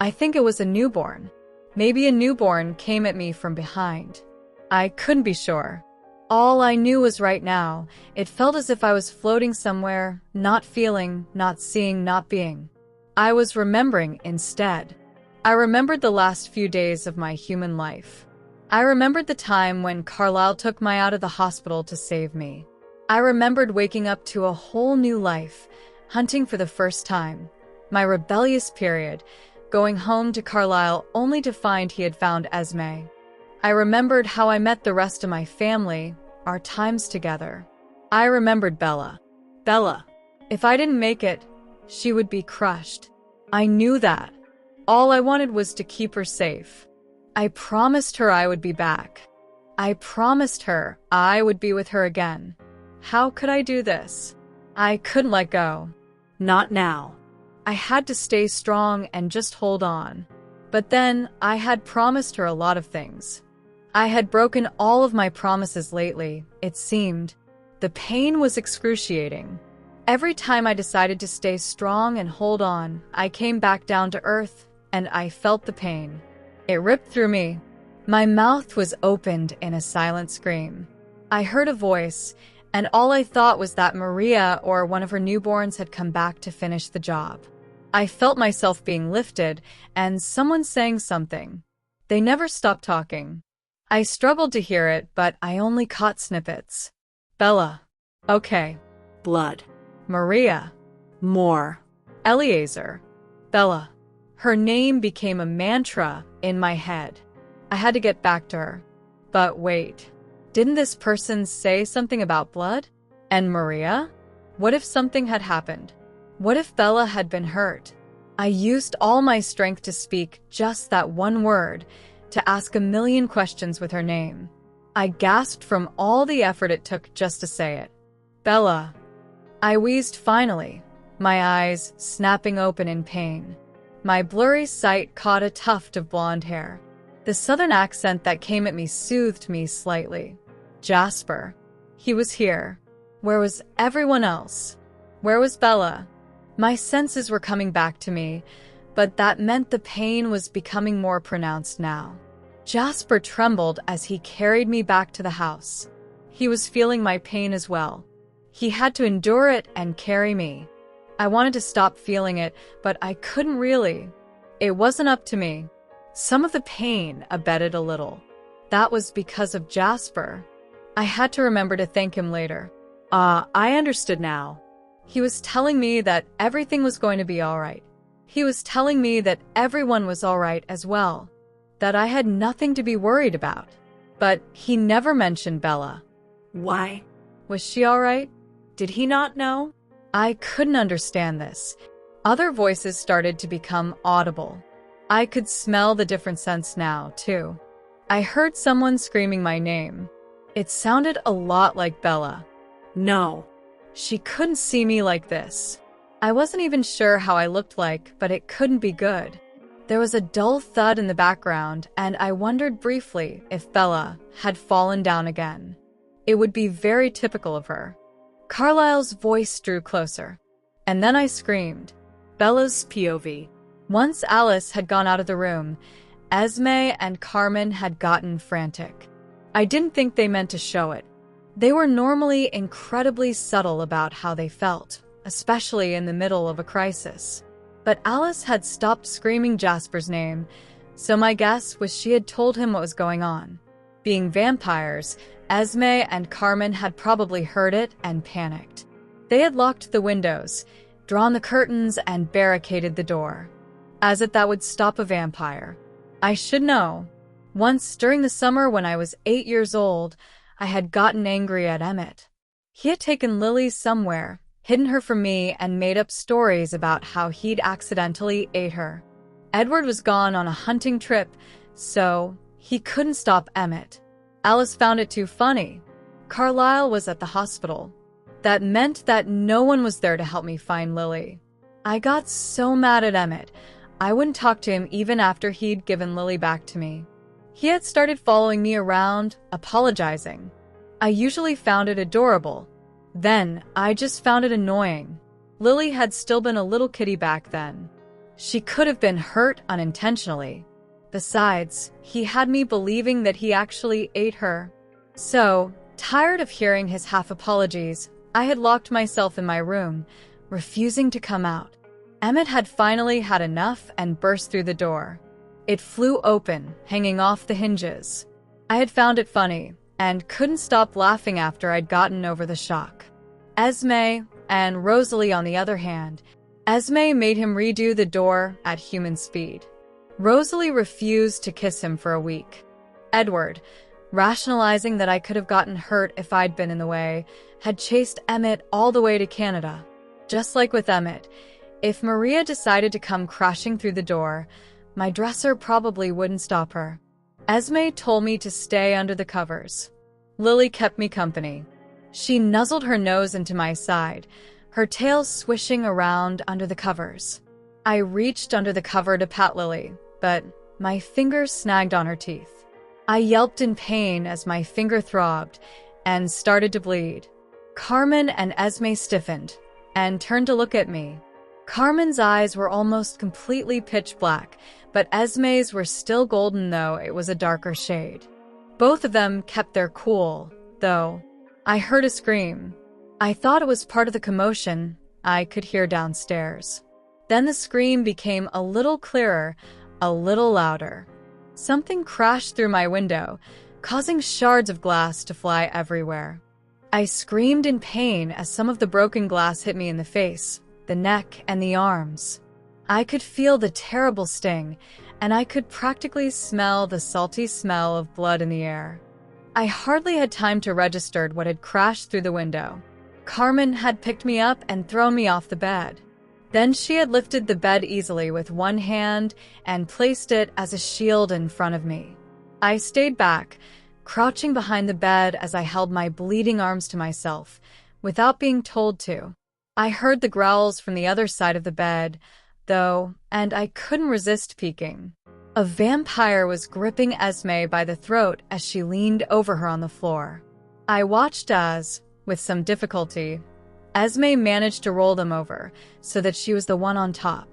I think it was a newborn. Maybe a newborn came at me from behind. I couldn't be sure. All I knew was right now, it felt as if I was floating somewhere, not feeling, not seeing, not being. I was remembering instead. I remembered the last few days of my human life. I remembered the time when Carlisle took me out of the hospital to save me. I remembered waking up to a whole new life, hunting for the first time. My rebellious period, going home to Carlisle only to find he had found Esme. I remembered how I met the rest of my family, our times together. I remembered Bella. Bella. If I didn't make it, she would be crushed. I knew that. All I wanted was to keep her safe. I promised her I would be back. I promised her I would be with her again. How could I do this? I couldn't let go. Not now. I had to stay strong and just hold on. But then I had promised her a lot of things. I had broken all of my promises lately, it seemed. The pain was excruciating. Every time I decided to stay strong and hold on, I came back down to earth, and I felt the pain. It ripped through me. My mouth was opened in a silent scream. I heard a voice, and all I thought was that Maria or one of her newborns had come back to finish the job. I felt myself being lifted, and someone saying something. They never stopped talking. I struggled to hear it, but I only caught snippets. Bella. Okay. Blood. Maria. More. Eleazar. Bella. Her name became a mantra in my head. I had to get back to her. But wait. Didn't this person say something about blood? And Maria? What if something had happened? What if Bella had been hurt? I used all my strength to speak just that one word, to ask a million questions with her name. I gasped from all the effort it took just to say it. Bella. I wheezed finally, my eyes snapping open in pain. My blurry sight caught a tuft of blonde hair. The southern accent that came at me soothed me slightly. Jasper. He was here. Where was everyone else? Where was Bella? My senses were coming back to me, but that meant the pain was becoming more pronounced now. Jasper trembled as he carried me back to the house. He was feeling my pain as well. He had to endure it and carry me. I wanted to stop feeling it, but I couldn't really. It wasn't up to me. Some of the pain abated a little. That was because of Jasper. I had to remember to thank him later. I understood now. He was telling me that everything was going to be all right. He was telling me that everyone was all right as well, that I had nothing to be worried about. But he never mentioned Bella. Why? Was she all right? Did he not know? I couldn't understand this. Other voices started to become audible. I could smell the different scents now, too. I heard someone screaming my name. It sounded a lot like Bella. No. She couldn't see me like this. I wasn't even sure how I looked like, but it couldn't be good. There was a dull thud in the background, and I wondered briefly if Bella had fallen down again. It would be very typical of her. Carlisle's voice drew closer, and then I screamed. Bella's POV. Once Alice had gone out of the room, Esme and Carmen had gotten frantic. I didn't think they meant to show it. They were normally incredibly subtle about how they felt, especially in the middle of a crisis. But Alice had stopped screaming Jasper's name, so my guess was she had told him what was going on. Being vampires, Esme and Carmen had probably heard it and panicked. They had locked the windows, drawn the curtains, and barricaded the door. As if that would stop a vampire. I should know. Once during the summer when I was 8 years old, I had gotten angry at Emmett. He had taken Lily somewhere, hidden her from me, and made up stories about how he'd accidentally ate her. Edward was gone on a hunting trip, so he couldn't stop Emmett. Alice found it too funny. Carlisle was at the hospital. That meant that no one was there to help me find Lily. I got so mad at Emmett, I wouldn't talk to him even after he'd given Lily back to me. He had started following me around, apologizing. I usually found it adorable. Then, I just found it annoying. Lily had still been a little kitty back then. She could have been hurt unintentionally. Besides, he had me believing that he actually ate her. So, tired of hearing his half-apologies, I had locked myself in my room, refusing to come out. Emmett had finally had enough and burst through the door. It flew open, hanging off the hinges. I had found it funny and couldn't stop laughing after I'd gotten over the shock. Esme and Rosalie, on the other hand, Esme made him redo the door at human speed. Rosalie refused to kiss him for a week. Edward, rationalizing that I could have gotten hurt if I'd been in the way, had chased Emmett all the way to Canada. Just like with Emmett, if Maria decided to come crashing through the door, my dresser probably wouldn't stop her. Esme told me to stay under the covers. Lily kept me company. She nuzzled her nose into my side, her tail swishing around under the covers. I reached under the cover to pat Lily, but my fingers snagged on her teeth. I yelped in pain as my finger throbbed and started to bleed. Carmen and Esme stiffened and turned to look at me. Carmen's eyes were almost completely pitch black, but Esme's were still golden, though it was a darker shade. Both of them kept their cool, though. I heard a scream. I thought it was part of the commotion I could hear downstairs. Then the scream became a little clearer, a little louder. Something crashed through my window, causing shards of glass to fly everywhere. I screamed in pain as some of the broken glass hit me in the face, the neck, and the arms. I could feel the terrible sting, and I could practically smell the salty smell of blood in the air. I hardly had time to register what had crashed through the window. Carmen had picked me up and thrown me off the bed. Then she had lifted the bed easily with one hand and placed it as a shield in front of me. I stayed back, crouching behind the bed as I held my bleeding arms to myself, without being told to. I heard the growls from the other side of the bed, though, and I couldn't resist peeking. A vampire was gripping Esme by the throat as she leaned over her on the floor. I watched as, with some difficulty, Esme managed to roll them over so that she was the one on top.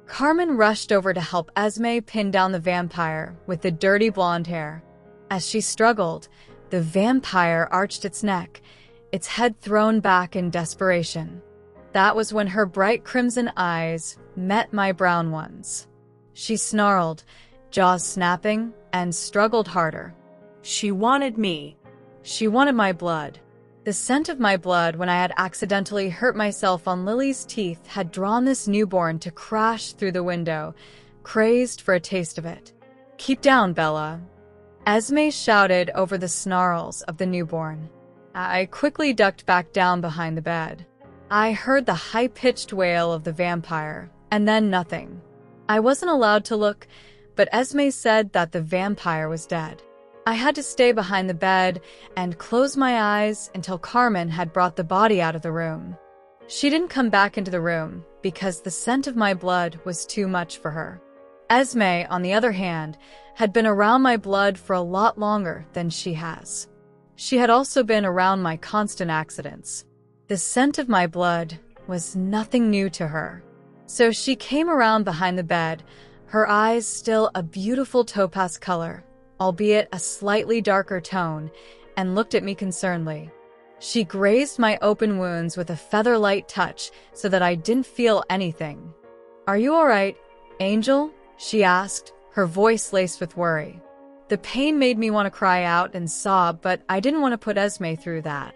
Carmen rushed over to help Esme pin down the vampire with the dirty blonde hair. As she struggled, the vampire arched its neck, its head thrown back in desperation. That was when her bright crimson eyes met my brown ones. She snarled, jaws snapping, and struggled harder. She wanted me. She wanted my blood. The scent of my blood when I had accidentally hurt myself on Lily's teeth had drawn this newborn to crash through the window, crazed for a taste of it. "Keep down, Bella," Esme shouted over the snarls of the newborn. I quickly ducked back down behind the bed. I heard the high-pitched wail of the vampire, and then nothing. I wasn't allowed to look, but Esme said that the vampire was dead. I had to stay behind the bed and close my eyes until Carmen had brought the body out of the room. She didn't come back into the room because the scent of my blood was too much for her. Esme, on the other hand, had been around my blood for a lot longer than she has. She had also been around my constant accidents. The scent of my blood was nothing new to her. So she came around behind the bed, her eyes still a beautiful topaz color, albeit a slightly darker tone, and looked at me concernedly. She grazed my open wounds with a feather-light touch so that I didn't feel anything. "Are you all right, Angel?" she asked, her voice laced with worry. The pain made me want to cry out and sob, but I didn't want to put Esme through that.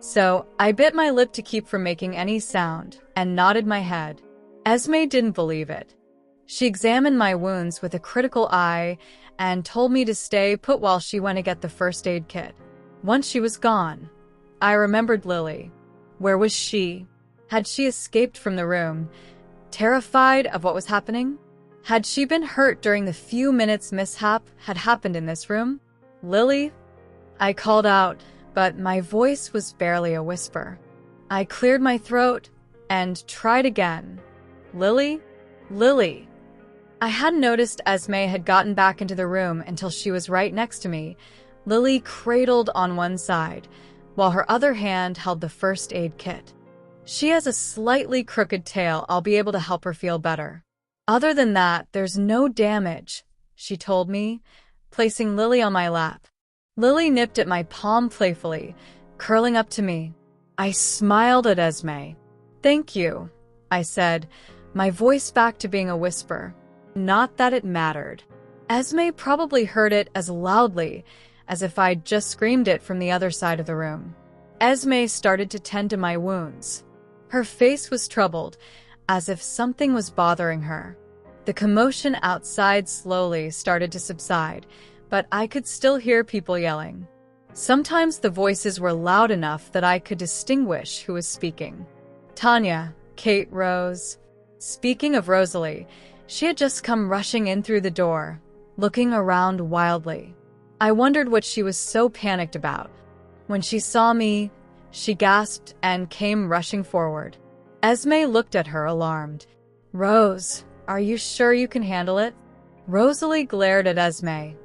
So I bit my lip to keep from making any sound and nodded my head. Esme didn't believe it. She examined my wounds with a critical eye and told me to stay put while she went to get the first aid kit. Once she was gone, I remembered Lily. Where was she? Had she escaped from the room, terrified of what was happening? Had she been hurt during the few minutes mishap had happened in this room? "Lily?" I called out, but my voice was barely a whisper. I cleared my throat and tried again. "Lily? Lily?" I hadn't noticed Esme had gotten back into the room until she was right next to me, Lily cradled on one side, while her other hand held the first aid kit. "She has a slightly crooked tail. I'll be able to help her feel better. Other than that, there's no damage," she told me, placing Lily on my lap. Lily nipped at my palm playfully, curling up to me. I smiled at Esme. "Thank you," I said, my voice back to being a whisper. Not that it mattered. Esme probably heard it as loudly as if I'd just screamed it from the other side of the room. Esme started to tend to my wounds. Her face was troubled, as if something was bothering her. The commotion outside slowly started to subside, but I could still hear people yelling. Sometimes the voices were loud enough that I could distinguish who was speaking. Tanya, Kate, Rose. Speaking of Rosalie, she had just come rushing in through the door, looking around wildly. I wondered what she was so panicked about. When she saw me, she gasped and came rushing forward. Esme looked at her, alarmed. "Rose, are you sure you can handle it?" Rosalie glared at Esme,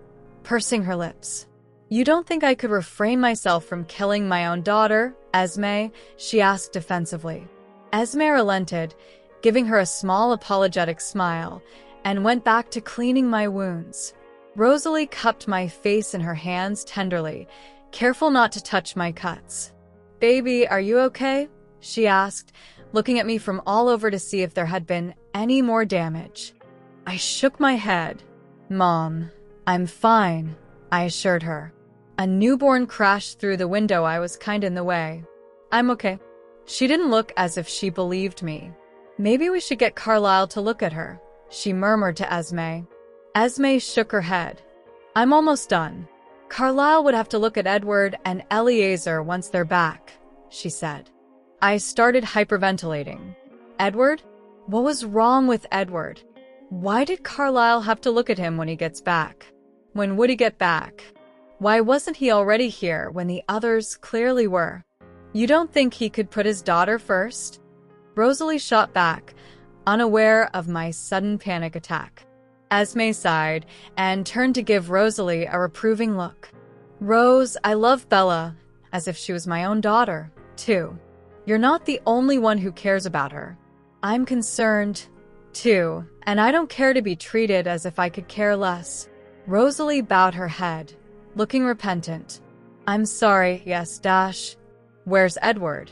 pursing her lips. "You don't think I could refrain myself from killing my own daughter, Esme?" she asked defensively. Esme relented, giving her a small apologetic smile, and went back to cleaning my wounds. Rosalie cupped my face in her hands tenderly, careful not to touch my cuts. "Baby, are you okay?" she asked, looking at me from all over to see if there had been any more damage. I shook my head. "Mom, I'm fine," I assured her. A newborn crashed through the window. I was kind in the way. "I'm okay." She didn't look as if she believed me. "Maybe we should get Carlisle to look at her," she murmured to Esme. Esme shook her head. "I'm almost done. Carlisle would have to look at Edward and Eliezer once they're back," she said. I started hyperventilating. Edward? What was wrong with Edward? Why did Carlisle have to look at him when he gets back? When would he get back? Why wasn't he already here when the others clearly were? "You don't think he could put his daughter first?" Rosalie shot back, unaware of my sudden panic attack. Esme sighed and turned to give Rosalie a reproving look. "Rose, I love Bella, as if she was my own daughter, too. You're not the only one who cares about her. I'm concerned, too, and I don't care to be treated as if I could care less." Rosalie bowed her head, looking repentant. "I'm sorry, yes, Dash. Where's Edward?"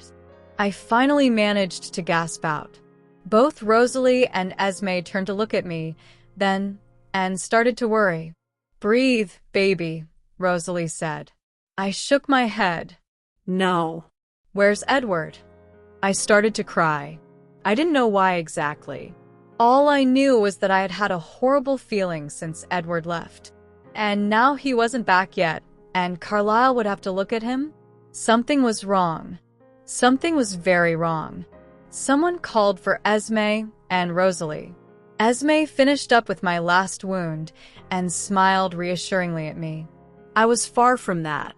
I finally managed to gasp out. Both Rosalie and Esme turned to look at me, then, and started to worry. "Breathe, baby," Rosalie said. I shook my head. "No." "Where's Edward?" I started to cry. I didn't know why exactly. All I knew was that I had had a horrible feeling since Edward left. And now he wasn't back yet, and Carlisle would have to look at him? Something was wrong. Something was very wrong. Someone called for Esme and Rosalie. Esme finished up with my last wound and smiled reassuringly at me. I was far from that.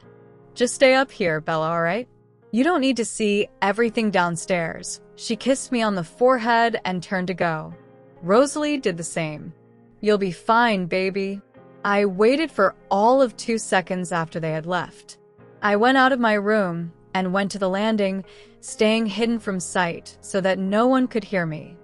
"Just stay up here, Bella, all right? You don't need to see everything downstairs." She kissed me on the forehead and turned to go. Rosalie did the same. "You'll be fine, baby." I waited for all of 2 seconds after they had left. I went out of my room and went to the landing, staying hidden from sight so that no one could hear me.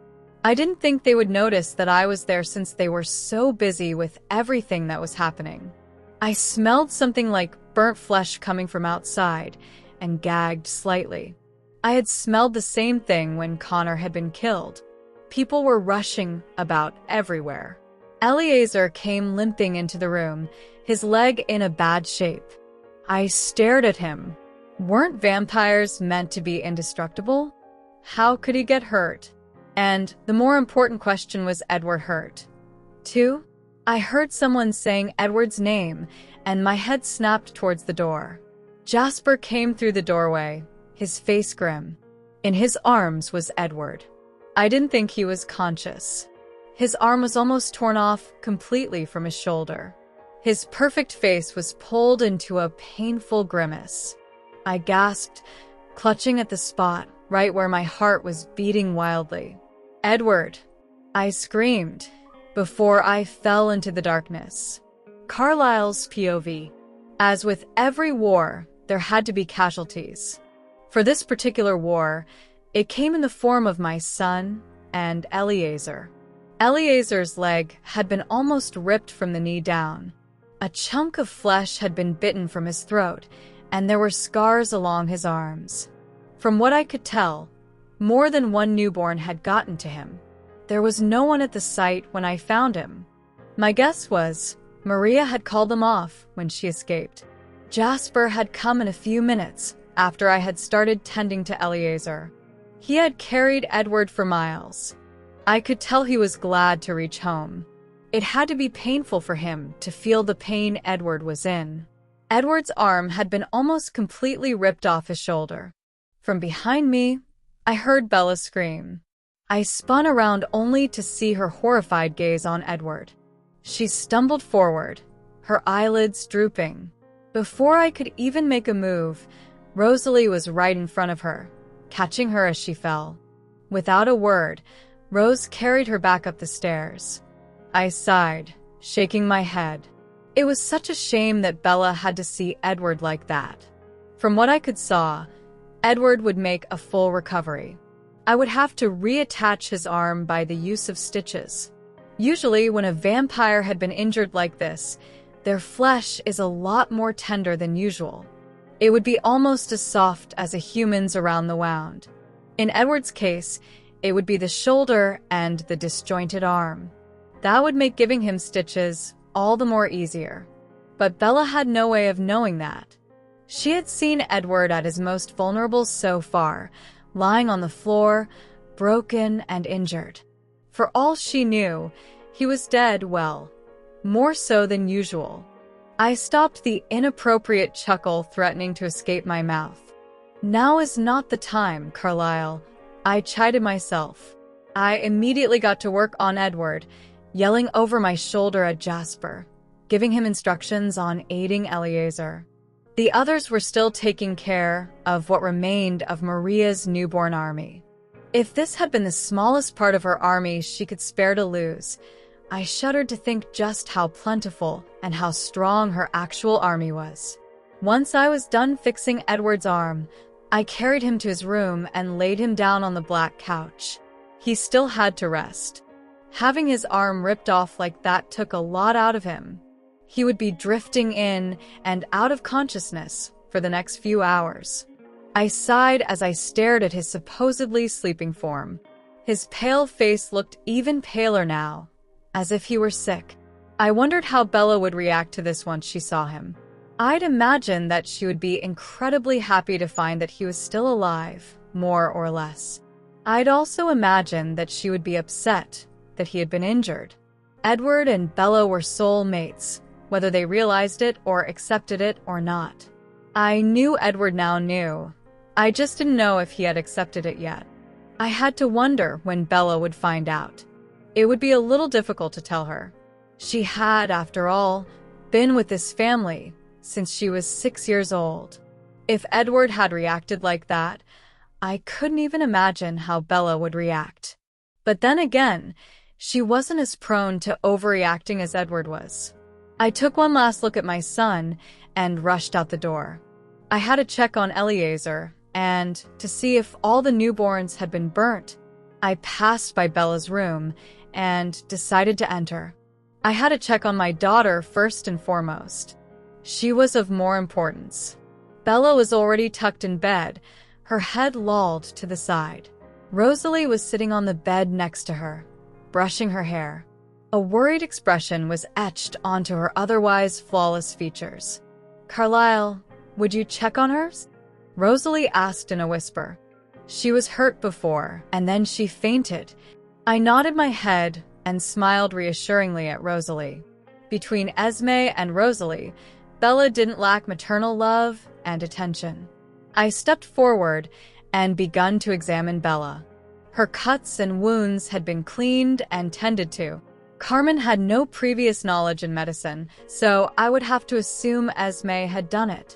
I didn't think they would notice that I was there since they were so busy with everything that was happening. I smelled something like burnt flesh coming from outside and gagged slightly. I had smelled the same thing when Connor had been killed. People were rushing about everywhere. Eliezer came limping into the room, his leg in a bad shape. I stared at him. Weren't vampires meant to be indestructible? How could he get hurt? And the more important question, was Edward hurt? Too? I heard someone saying Edward's name, and my head snapped towards the door. Jasper came through the doorway, his face grim. In his arms was Edward. I didn't think he was conscious. His arm was almost torn off completely from his shoulder. His perfect face was pulled into a painful grimace. I gasped, clutching at the spot right where my heart was beating wildly. "Edward!" I screamed, before I fell into the darkness. Carlisle's POV. As with every war, there had to be casualties. For this particular war, it came in the form of my son and Eliezer. Eliezer's leg had been almost ripped from the knee down. A chunk of flesh had been bitten from his throat, and there were scars along his arms. From what I could tell, more than one newborn had gotten to him. There was no one at the site when I found him. My guess was Maria had called them off when she escaped. Jasper had come in a few minutes after I had started tending to Eleazar. He had carried Edward for miles. I could tell he was glad to reach home. It had to be painful for him to feel the pain Edward was in. Edward's arm had been almost completely ripped off his shoulder. From behind me, I heard Bella scream. I spun around only to see her horrified gaze on Edward. She stumbled forward, her eyelids drooping. Before I could even make a move, Rosalie was right in front of her, catching her as she fell. Without a word, Rose carried her back up the stairs. I sighed, shaking my head. It was such a shame that Bella had to see Edward like that. From what I could saw, Edward would make a full recovery. I would have to reattach his arm by the use of stitches. Usually, when a vampire had been injured like this, their flesh is a lot more tender than usual. It would be almost as soft as a human's around the wound. In Edward's case, it would be the shoulder and the disjointed arm. That would make giving him stitches all the more easier. But Bella had no way of knowing that. She had seen Edward at his most vulnerable so far, lying on the floor, broken and injured. For all she knew, he was dead, well, more so than usual. I stopped the inappropriate chuckle threatening to escape my mouth. Now is not the time, Carlyle, I chided myself. I immediately got to work on Edward, yelling over my shoulder at Jasper, giving him instructions on aiding Eleazar. The others were still taking care of what remained of Maria's newborn army. If this had been the smallest part of her army she could spare to lose, I shuddered to think just how plentiful and how strong her actual army was. Once I was done fixing Edward's arm, I carried him to his room and laid him down on the black couch. He still had to rest. Having his arm ripped off like that took a lot out of him. He would be drifting in and out of consciousness for the next few hours. I sighed as I stared at his supposedly sleeping form. His pale face looked even paler now, as if he were sick. I wondered how Bella would react to this once she saw him. I'd imagine that she would be incredibly happy to find that he was still alive, more or less. I'd also imagine that she would be upset that he had been injured. Edward and Bella were soul mates, whether they realized it or accepted it or not. I knew Edward now knew. I just didn't know if he had accepted it yet. I had to wonder when Bella would find out. It would be a little difficult to tell her. She had, after all, been with this family since she was 6 years old. If Edward had reacted like that, I couldn't even imagine how Bella would react. But then again, she wasn't as prone to overreacting as Edward was. I took one last look at my son and rushed out the door. I had to check on Eleazar and to see if all the newborns had been burnt. I passed by Bella's room and decided to enter. I had to check on my daughter first and foremost. She was of more importance. Bella was already tucked in bed, her head lolled to the side. Rosalie was sitting on the bed next to her, brushing her hair. A worried expression was etched onto her otherwise flawless features. "Carlyle, would you check on her?" Rosalie asked in a whisper. She was hurt before, and then she fainted. I nodded my head and smiled reassuringly at Rosalie. Between Esme and Rosalie, Bella didn't lack maternal love and attention. I stepped forward and begun to examine Bella. Her cuts and wounds had been cleaned and tended to. Carmen had no previous knowledge in medicine, so I would have to assume Esme had done it.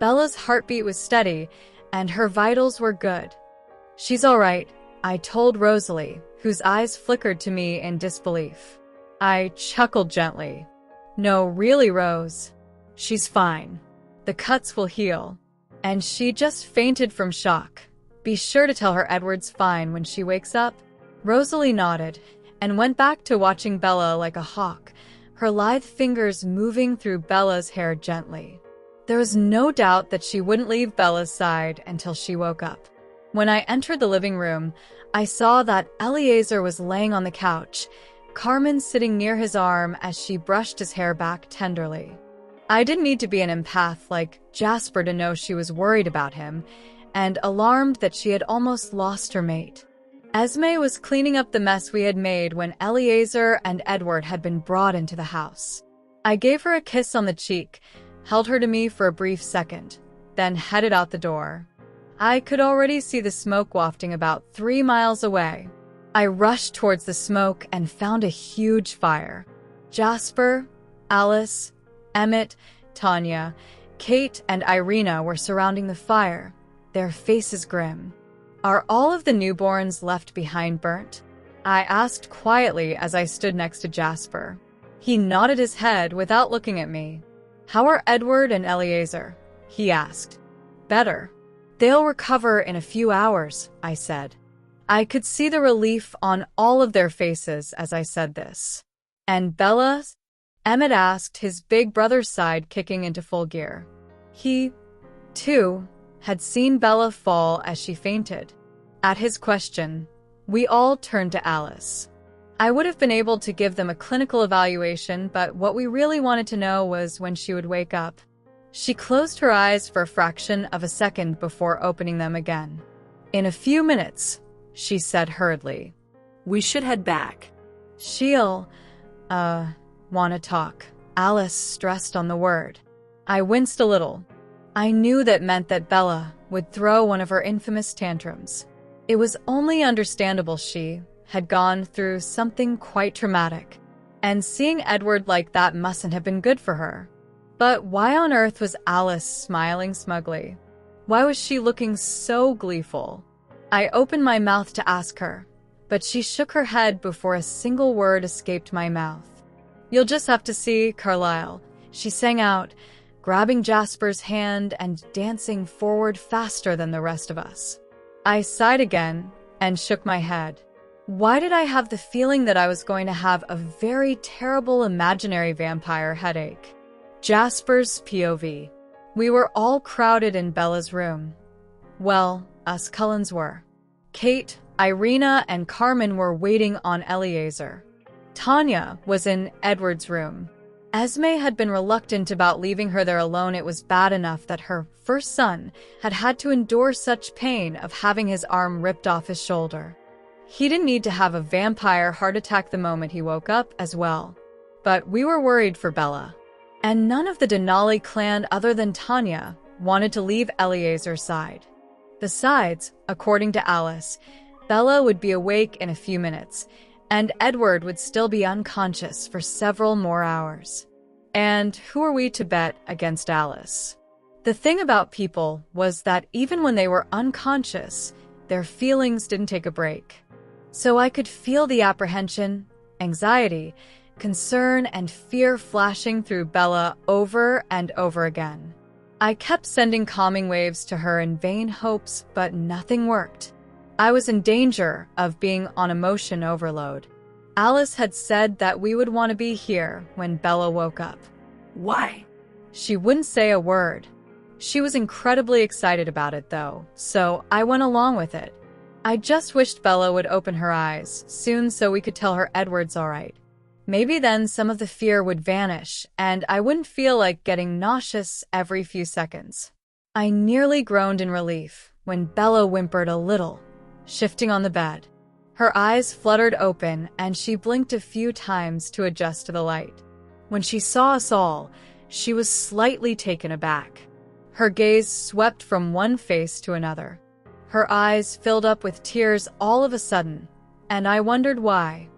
Bella's heartbeat was steady, and her vitals were good. "She's all right," I told Rosalie, whose eyes flickered to me in disbelief. I chuckled gently. "No, really, Rose. She's fine. The cuts will heal. And she just fainted from shock. Be sure to tell her Edward's fine when she wakes up." Rosalie nodded and went back to watching Bella like a hawk, her lithe fingers moving through Bella's hair gently. There was no doubt that she wouldn't leave Bella's side until she woke up. When I entered the living room, I saw that Eleazar was laying on the couch, Carmen sitting near his arm as she brushed his hair back tenderly. I didn't need to be an empath like Jasper to know she was worried about him and alarmed that she had almost lost her mate. Esme was cleaning up the mess we had made when Eleazar and Edward had been brought into the house. I gave her a kiss on the cheek, held her to me for a brief second, then headed out the door. I could already see the smoke wafting about 3 miles away. I rushed towards the smoke and found a huge fire. Jasper, Alice, Emmett, Tanya, Kate, and Irina were surrounding the fire, their faces grim. Are all of the newborns left behind burnt? I asked quietly as I stood next to Jasper. He nodded his head without looking at me. How are Edward and Eleazar? He asked. Better. They'll recover in a few hours, I said. I could see the relief on all of their faces as I said this. And Bella? Emmett asked, his big brother's side kicking into full gear. He, too, had seen Bella fall as she fainted. At his question, we all turned to Alice. I would have been able to give them a clinical evaluation, but what we really wanted to know was when she would wake up. She closed her eyes for a fraction of a second before opening them again. In a few minutes, she said hurriedly. We should head back. She'll, wanna talk. Alice stressed on the word. I winced a little. I knew that meant that Bella would throw one of her infamous tantrums. It was only understandable she had gone through something quite traumatic, and seeing Edward like that mustn't have been good for her. But why on earth was Alice smiling smugly? Why was she looking so gleeful? I opened my mouth to ask her, but she shook her head before a single word escaped my mouth. You'll just have to see, Carlyle, she sang out, grabbing Jasper's hand and dancing forward faster than the rest of us. I sighed again and shook my head. Why did I have the feeling that I was going to have a very terrible imaginary vampire headache? Jasper's POV. We were all crowded in Bella's room. Well, us Cullens were. Kate, Irina, and Carmen were waiting on Eleazar. Tanya was in Edward's room. Esme had been reluctant about leaving her there alone. It was bad enough that her first son had to endure such pain of having his arm ripped off his shoulder. He didn't need to have a vampire heart attack the moment he woke up as well. But we were worried for Bella. And none of the Denali clan other than Tanya wanted to leave Eleazar's side. Besides, according to Alice, Bella would be awake in a few minutes, and Edward would still be unconscious for several more hours. And who are we to bet against Alice? The thing about people was that even when they were unconscious, their feelings didn't take a break. So I could feel the apprehension, anxiety, concern, and fear flashing through Bella over and over again. I kept sending calming waves to her in vain hopes, but nothing worked. I was in danger of being on emotion overload. Alice had said that we would want to be here when Bella woke up. Why? She wouldn't say a word. She was incredibly excited about it, though, so I went along with it. I just wished Bella would open her eyes soon so we could tell her Edward's all right. Maybe then some of the fear would vanish, and I wouldn't feel like getting nauseous every few seconds. I nearly groaned in relief when Bella whimpered a little, shifting on the bed. Her eyes fluttered open, and she blinked a few times to adjust to the light. When she saw us all, she was slightly taken aback. Her gaze swept from one face to another. Her eyes filled up with tears all of a sudden, and I wondered why.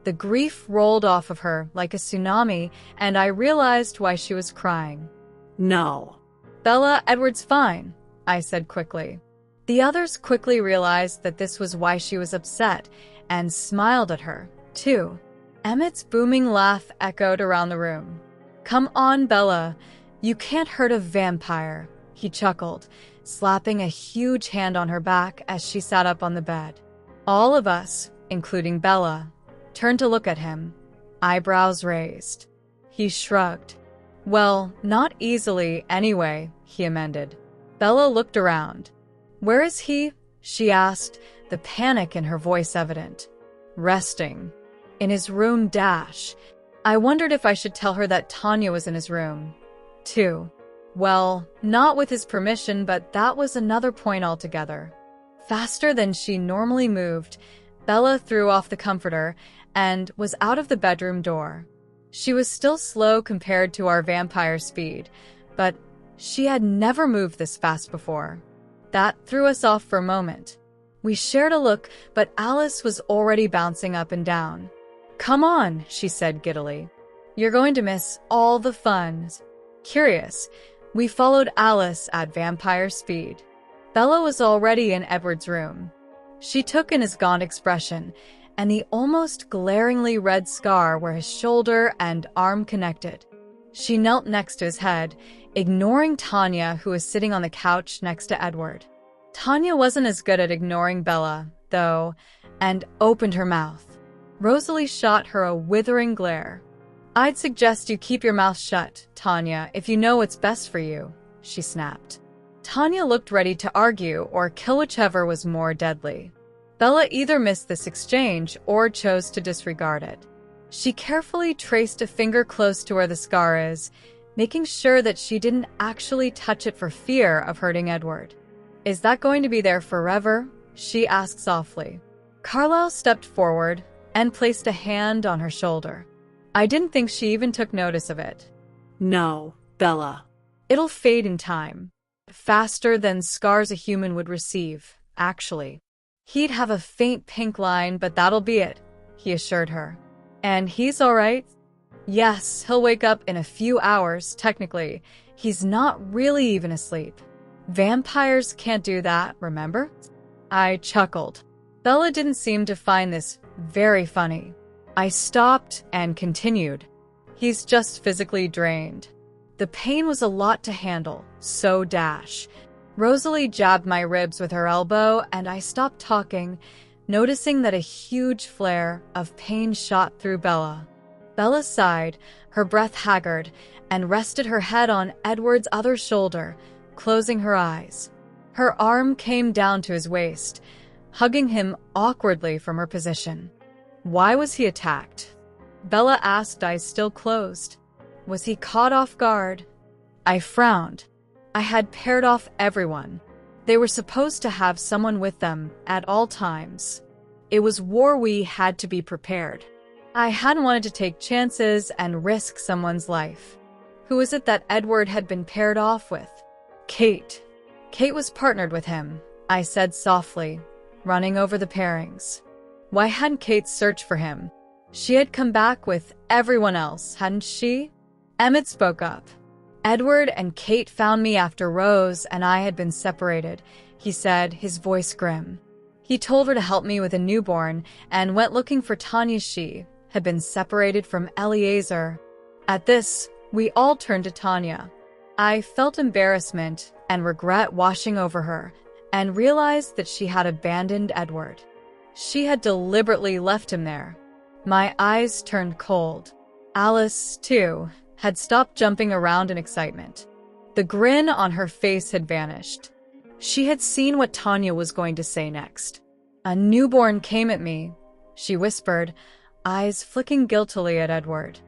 The grief rolled off of her like a tsunami, and I realized why she was crying. No. Bella, Edward's fine, I said quickly. The others quickly realized that this was why she was upset, and smiled at her, too. Emmett's booming laugh echoed around the room. Come on, Bella. You can't hurt a vampire, he chuckled, slapping a huge hand on her back as she sat up on the bed. All of us, including Bella, turned to look at him, eyebrows raised. He shrugged. Well, not easily anyway, he amended. Bella looked around. Where is he? She asked, the panic in her voice evident. Resting. In his room dash. I wondered if I should tell her that Tanya was in his room, too. Well, not with his permission, but that was another point altogether. Faster than she normally moved, Bella threw off the comforter and was out of the bedroom door. She was still slow compared to our vampire speed, but she had never moved this fast before. That threw us off for a moment. We shared a look, but Alice was already bouncing up and down. "Come on," she said giddily. "You're going to miss all the fun." Curious, we followed Alice at vampire speed. Bella was already in Edward's room. She took in his gaunt expression and the almost glaringly red scar where his shoulder and arm connected. She knelt next to his head, ignoring Tanya, who was sitting on the couch next to Edward. Tanya wasn't as good at ignoring Bella, though, and opened her mouth. Rosalie shot her a withering glare. "I'd suggest you keep your mouth shut, Tanya, if you know what's best for you," she snapped. Tanya looked ready to argue or kill whichever was more deadly. Bella either missed this exchange or chose to disregard it. She carefully traced a finger close to where the scar is, making sure that she didn't actually touch it for fear of hurting Edward. "Is that going to be there forever?" she asked softly. Carlisle stepped forward and placed a hand on her shoulder. I didn't think she even took notice of it. "No, Bella. It'll fade in time. Faster than scars a human would receive, actually. He'd have a faint pink line, but that'll be it," he assured her. "And he's all right?" "Yes, he'll wake up in a few hours, technically. He's not really even asleep. Vampires can't do that, remember?" I chuckled. Bella didn't seem to find this very funny. I stopped and continued. "He's just physically drained." The pain was a lot to handle, so dash. Rosalie jabbed my ribs with her elbow, and I stopped talking, noticing that a huge flare of pain shot through Bella. Bella sighed, her breath haggard, and rested her head on Edward's other shoulder, closing her eyes. Her arm came down to his waist, hugging him awkwardly from her position. "Why was he attacked?" Bella asked, eyes still closed. "Was he caught off guard?" I frowned. I had paired off everyone. They were supposed to have someone with them at all times. It was war, we had to be prepared. I hadn't wanted to take chances and risk someone's life. Who was it that Edward had been paired off with? Kate. Kate was partnered with him, I said softly, running over the pairings. Why hadn't Kate searched for him? She had come back with everyone else, hadn't she? Emmett spoke up. "Edward and Kate found me after Rose and I had been separated," he said, his voice grim. "He told her to help me with a newborn and went looking for Tanya. She had been separated from Eliezer." At this, we all turned to Tanya. I felt embarrassment and regret washing over her and realized that she had abandoned Edward. She had deliberately left him there. My eyes turned cold. Alice, too, had stopped jumping around in excitement. The grin on her face had vanished. She had seen what Tanya was going to say next. "A newborn came at me," she whispered, eyes flicking guiltily at Edward.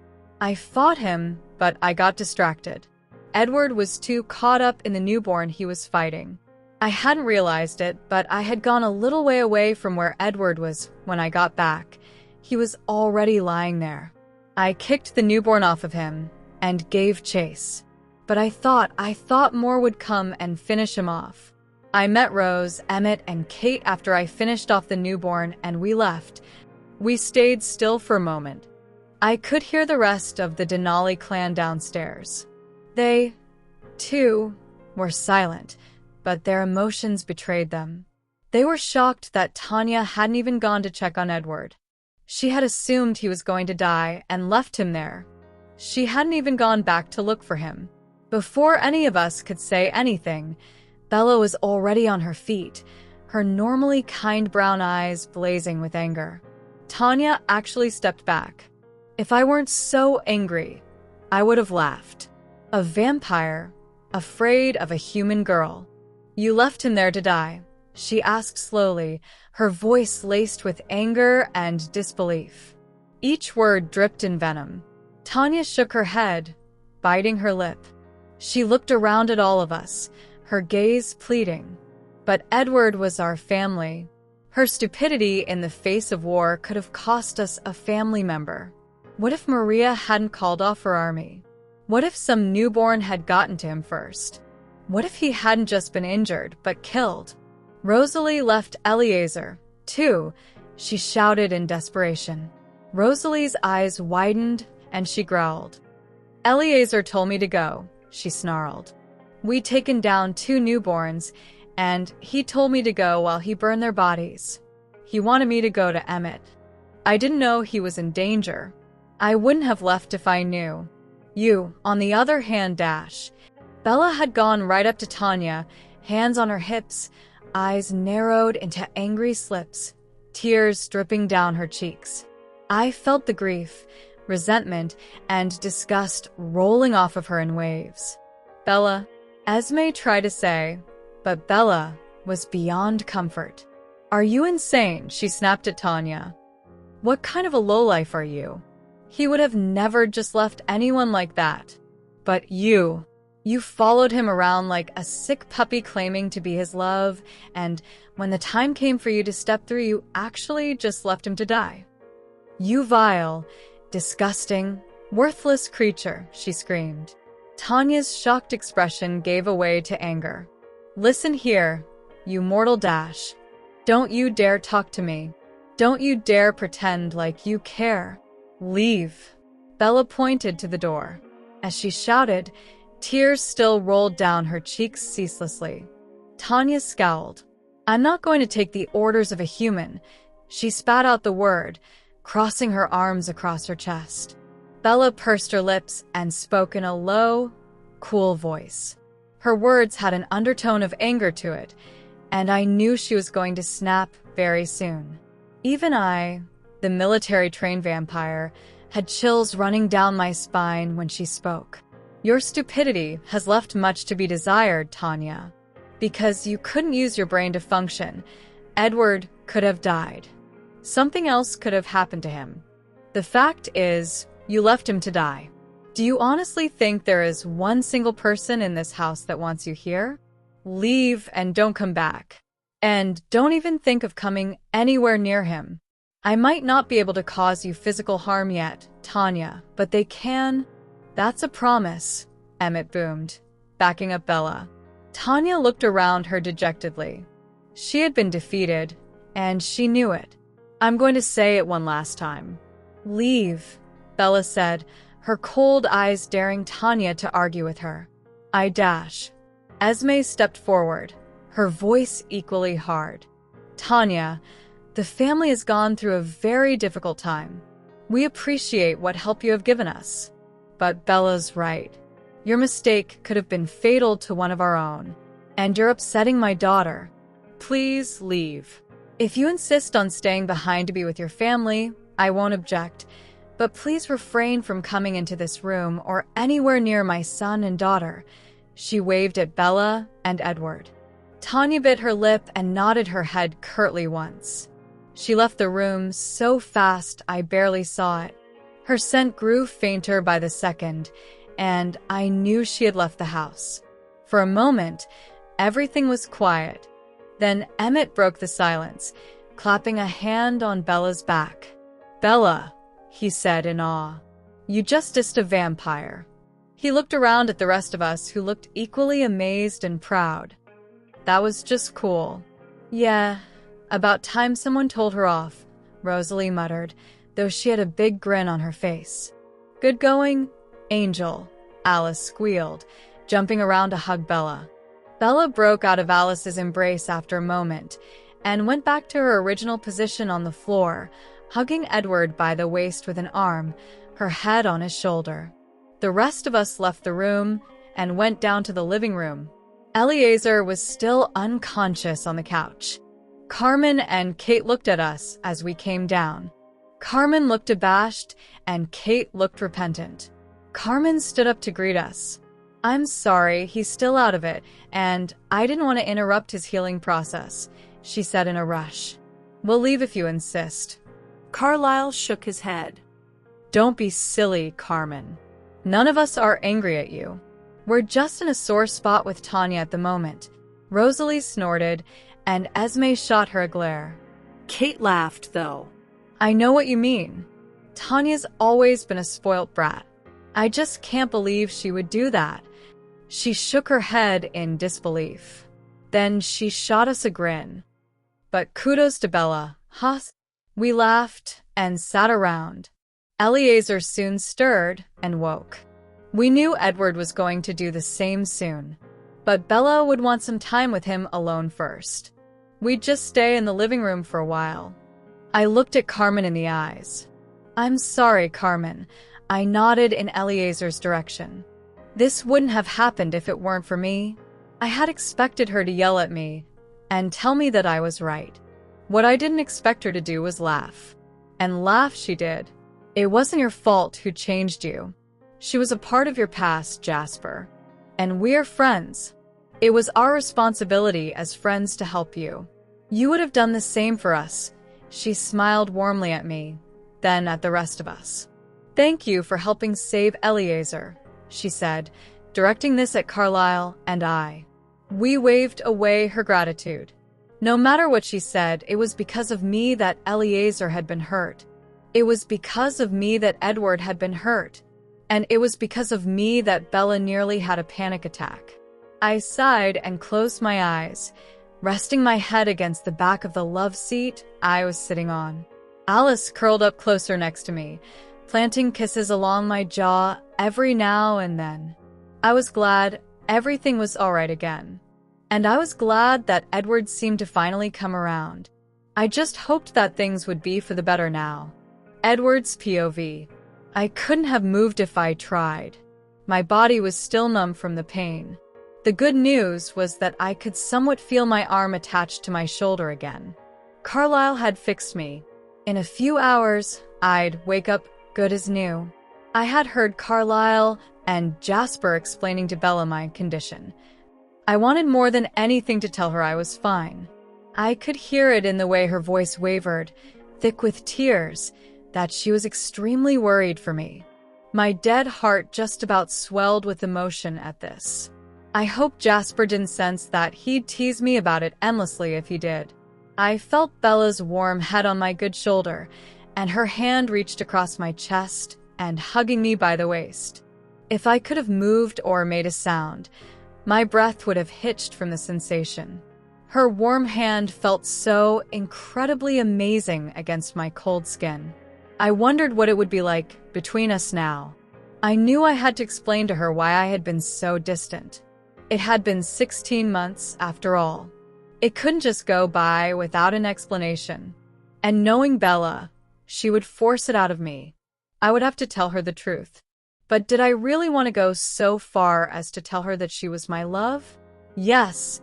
"I fought him, but I got distracted. Edward was too caught up in the newborn he was fighting. I hadn't realized it, but I had gone a little way away from where Edward was when I got back. He was already lying there. I kicked the newborn off of him and gave chase. But I thought more would come and finish him off. I met Rose, Emmett, and Kate after I finished off the newborn, and we left. We stayed still for a moment. I could hear the rest of the Denali clan downstairs. They, too, were silent, but their emotions betrayed them. They were shocked that Tanya hadn't even gone to check on Edward. She had assumed he was going to die and left him there. She hadn't even gone back to look for him. Before any of us could say anything, Bella was already on her feet, her normally kind brown eyes blazing with anger. Tanya actually stepped back. If I weren't so angry, I would have laughed. A vampire, afraid of a human girl. "You left him there to die?" she asked slowly, her voice laced with anger and disbelief. Each word dripped in venom. Tanya shook her head, biting her lip. She looked around at all of us, her gaze pleading. But Edward was our family. Her stupidity in the face of war could have cost us a family member. What if Maria hadn't called off her army? What if some newborn had gotten to him first? What if he hadn't just been injured, but killed? Rosalie left Eleazar, too, she shouted in desperation. Rosalie's eyes widened and she growled. Eleazar told me to go, she snarled. We'd taken down 2 newborns, and he told me to go while he burned their bodies. He wanted me to go to Emmett. I didn't know he was in danger. I wouldn't have left if I knew. You, on the other hand, Dash. Bella had gone right up to Tanya, hands on her hips, eyes narrowed into angry slits, tears dripping down her cheeks. I felt the grief, resentment, and disgust rolling off of her in waves. Bella, Esme tried to say, but Bella was beyond comfort. Are you insane? She snapped at Tanya. What kind of a lowlife are you? He would have never just left anyone like that. But you followed him around like a sick puppy claiming to be his love, and when the time came for you to step through, you actually just left him to die. You vile, disgusting, worthless creature, she screamed. Tanya's shocked expression gave way to anger. Listen here, you mortal Dash. Don't you dare talk to me. Don't you dare pretend like you care. Leave. Bella pointed to the door. As she shouted, tears still rolled down her cheeks ceaselessly. Tanya scowled. I'm not going to take the orders of a human. She spat out the word, crossing her arms across her chest. Bella pursed her lips and spoke in a low, cool voice. Her words had an undertone of anger to it, and I knew she was going to snap very soon. Even I, the military-trained vampire, had chills running down my spine when she spoke. Your stupidity has left much to be desired, Tanya. Because you couldn't use your brain to function, Edward could have died. Something else could have happened to him. The fact is, you left him to die. Do you honestly think there is one single person in this house that wants you here? Leave and don't come back. And don't even think of coming anywhere near him. I might not be able to cause you physical harm yet, Tanya, but they can. That's a promise, Emmett boomed, backing up Bella. Tanya looked around her dejectedly. She had been defeated, and she knew it. I'm going to say it one last time. Leave, Bella said, her cold eyes daring Tanya to argue with her. I dash. Esme stepped forward, her voice equally hard. Tanya, the family has gone through a very difficult time. We appreciate what help you have given us. But Bella's right. Your mistake could have been fatal to one of our own. And you're upsetting my daughter. Please leave. If you insist on staying behind to be with your family, I won't object. But please refrain from coming into this room or anywhere near my son and daughter. She waved at Bella and Edward. Tanya bit her lip and nodded her head curtly once. She left the room so fast I barely saw it. Her scent grew fainter by the second, and I knew she had left the house. For a moment, everything was quiet. Then Emmett broke the silence, clapping a hand on Bella's back. Bella, he said in awe, you just dissed a vampire. He looked around at the rest of us, who looked equally amazed and proud. That was just cool. Yeah, about time someone told her off, Rosalie muttered, though she had a big grin on her face. Good going, Angel, Alice squealed, jumping around to hug Bella. Bella broke out of Alice's embrace after a moment and went back to her original position on the floor, hugging Edward by the waist with an arm, her head on his shoulder. The rest of us left the room and went down to the living room. Eleazar was still unconscious on the couch. Carmen and Kate looked at us as we came down. Carmen looked abashed and Kate looked repentant. Carmen stood up to greet us. I'm sorry, he's still out of it, and I didn't want to interrupt his healing process, she said in a rush. We'll leave if you insist. Carlyle shook his head. Don't be silly, Carmen. None of us are angry at you. We're just in a sore spot with Tanya at the moment. Rosalie snorted, and Esme shot her a glare. Kate laughed, though. I know what you mean. Tanya's always been a spoilt brat. I just can't believe she would do that. She shook her head in disbelief. Then she shot us a grin. But kudos to Bella, huh? We laughed and sat around. Eleazar soon stirred and woke. We knew Edward was going to do the same soon. But Bella would want some time with him alone first. We'd just stay in the living room for a while. I looked at Carmen in the eyes. I'm sorry, Carmen. I nodded in Eleazar's direction. This wouldn't have happened if it weren't for me. I had expected her to yell at me and tell me that I was right. What I didn't expect her to do was laugh. And laugh she did. It wasn't your fault who changed you. She was a part of your past, Jasper. And we're friends. It was our responsibility as friends to help you. You would have done the same for us. She smiled warmly at me, then at the rest of us. Thank you for helping save Eleazar, she said, directing this at Carlisle and I. We waved away her gratitude. No matter what she said, it was because of me that Eleazar had been hurt. It was because of me that Edward had been hurt. And it was because of me that Bella nearly had a panic attack. I sighed and closed my eyes, resting my head against the back of the love seat I was sitting on. Alice curled up closer next to me, planting kisses along my jaw every now and then. I was glad everything was all right again. And I was glad that Edward seemed to finally come around. I just hoped that things would be for the better now. Edward's POV. I couldn't have moved if I tried. My body was still numb from the pain. The good news was that I could somewhat feel my arm attached to my shoulder again. Carlisle had fixed me. In a few hours, I'd wake up good as new. I had heard Carlisle and Jasper explaining to Bella my condition. I wanted more than anything to tell her I was fine. I could hear it in the way her voice wavered, thick with tears, that she was extremely worried for me. My dead heart just about swelled with emotion at this. I hope Jasper didn't sense that he'd tease me about it endlessly if he did. I felt Bella's warm head on my good shoulder, and her hand reached across my chest and hugging me by the waist. If I could have moved or made a sound, my breath would have hitched from the sensation. Her warm hand felt so incredibly amazing against my cold skin. I wondered what it would be like between us now. I knew I had to explain to her why I had been so distant. It had been 16 months, after all. It couldn't just go by without an explanation. And knowing Bella, she would force it out of me. I would have to tell her the truth. But did I really want to go so far as to tell her that she was my love? Yes,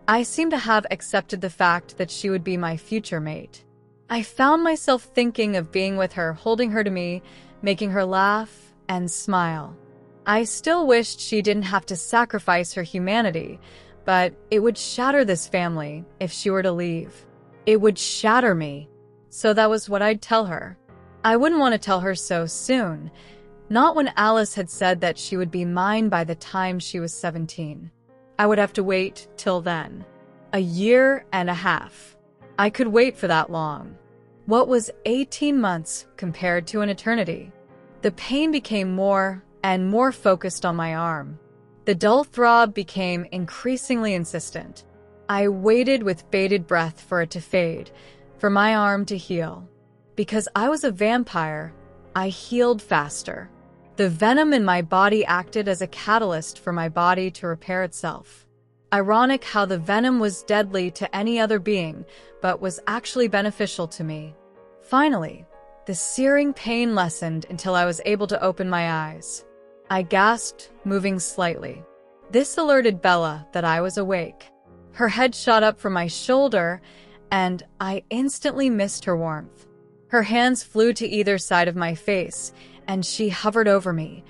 I seemed to have accepted the fact that she would be my future mate. I found myself thinking of being with her, holding her to me, making her laugh and smile. I still wished she didn't have to sacrifice her humanity, but it would shatter this family if she were to leave. It would shatter me. So that was what I'd tell her. I wouldn't want to tell her so soon, not when Alice had said that she would be mine by the time she was 17. I would have to wait till then. A year and a half. I could wait for that long. What was 18 months compared to an eternity? The pain became more and more focused on my arm. The dull throb became increasingly insistent. I waited with bated breath for it to fade, for my arm to heal. Because I was a vampire, I healed faster. The venom in my body acted as a catalyst for my body to repair itself. Ironic how the venom was deadly to any other being, but was actually beneficial to me. Finally, the searing pain lessened until I was able to open my eyes. I gasped, moving slightly. This alerted Bella that I was awake. Her head shot up from my shoulder, and I instantly missed her warmth. Her hands flew to either side of my face, and she hovered over me,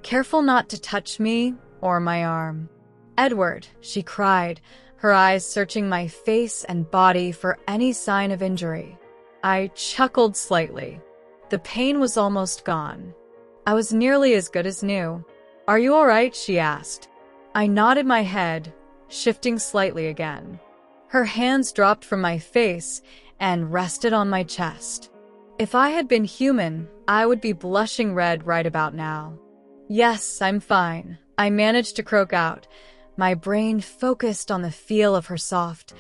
careful not to touch me or my arm. "Edward," she cried, her eyes searching my face and body for any sign of injury. I chuckled slightly. The pain was almost gone. I was nearly as good as new. "Are you all right?" she asked. I nodded my head, shifting slightly again. Her hands dropped from my face and rested on my chest. If I had been human, I would be blushing red right about now. "Yes, I'm fine," I managed to croak out, my brain focused on the feel of her soft,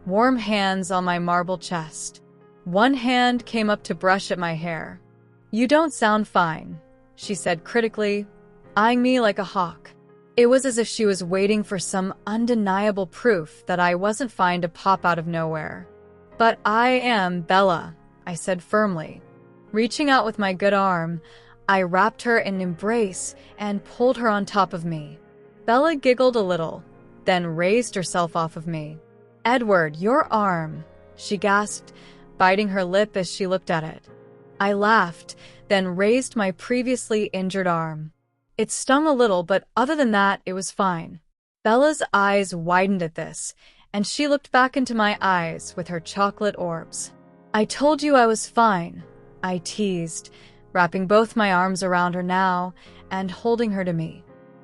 warm hands on my marble chest. One hand came up to brush at my hair. "You don't sound fine," she said critically, eyeing me like a hawk. It was as if she was waiting for some undeniable proof that I wasn't fine to pop out of nowhere. "But I am Bella," I said firmly. Reaching out with my good arm, I wrapped her in an embrace and pulled her on top of me. Bella giggled a little, then raised herself off of me. "Edward, your arm," she gasped, biting her lip as she looked at it. I laughed, then raised my previously injured arm. It stung a little, but other than that, it was fine. Bella's eyes widened at this, and she looked back into my eyes with her chocolate orbs. "I told you I was fine," I teased, wrapping both my arms around her now and holding her to me.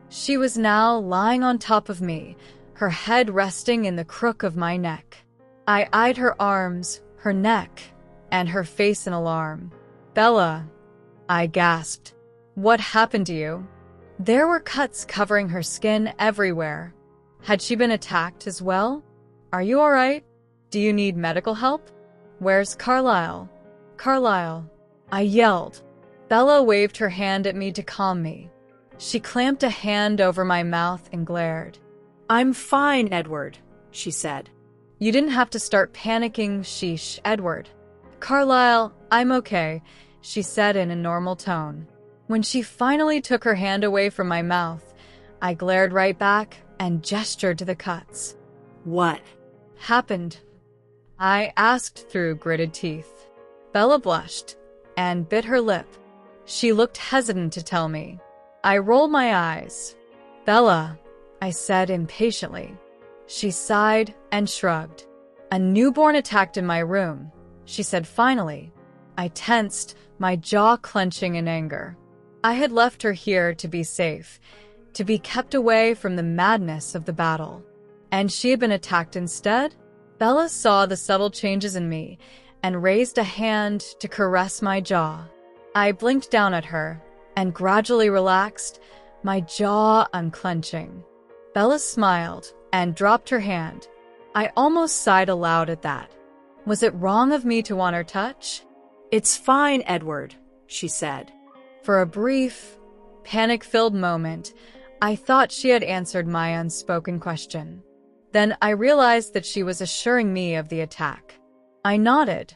She was now lying on top of me, her head resting in the crook of my neck. I eyed her arms, her neck, and her face in alarm. "Bella," I gasped. "What happened to you?" There were cuts covering her skin everywhere. Had she been attacked as well? "Are you all right? Do you need medical help? Where's Carlisle?" "Carlisle," I yelled. Bella waved her hand at me to calm me. She clamped a hand over my mouth and glared. "I'm fine, Edward," she said. "You didn't have to start panicking, sheesh, Edward." "Carlisle, I'm okay," she said in a normal tone. When she finally took her hand away from my mouth, I glared right back and gestured to the cuts. "What happened?" I asked through gritted teeth. Bella blushed and bit her lip. She looked hesitant to tell me. I rolled my eyes. "Bella," I said impatiently. She sighed and shrugged. "A newborn attacked in my room," she said finally. I tensed, my jaw clenching in anger. I had left her here to be safe, to be kept away from the madness of the battle. And she had been attacked instead? Bella saw the subtle changes in me and raised a hand to caress my jaw. I blinked down at her and gradually relaxed, my jaw unclenching. Bella smiled and dropped her hand. I almost sighed aloud at that. Was it wrong of me to want her touch? "It's fine, Edward," she said. For a brief, panic-filled moment, I thought she had answered my unspoken question. Then I realized that she was assuring me of the attack. I nodded,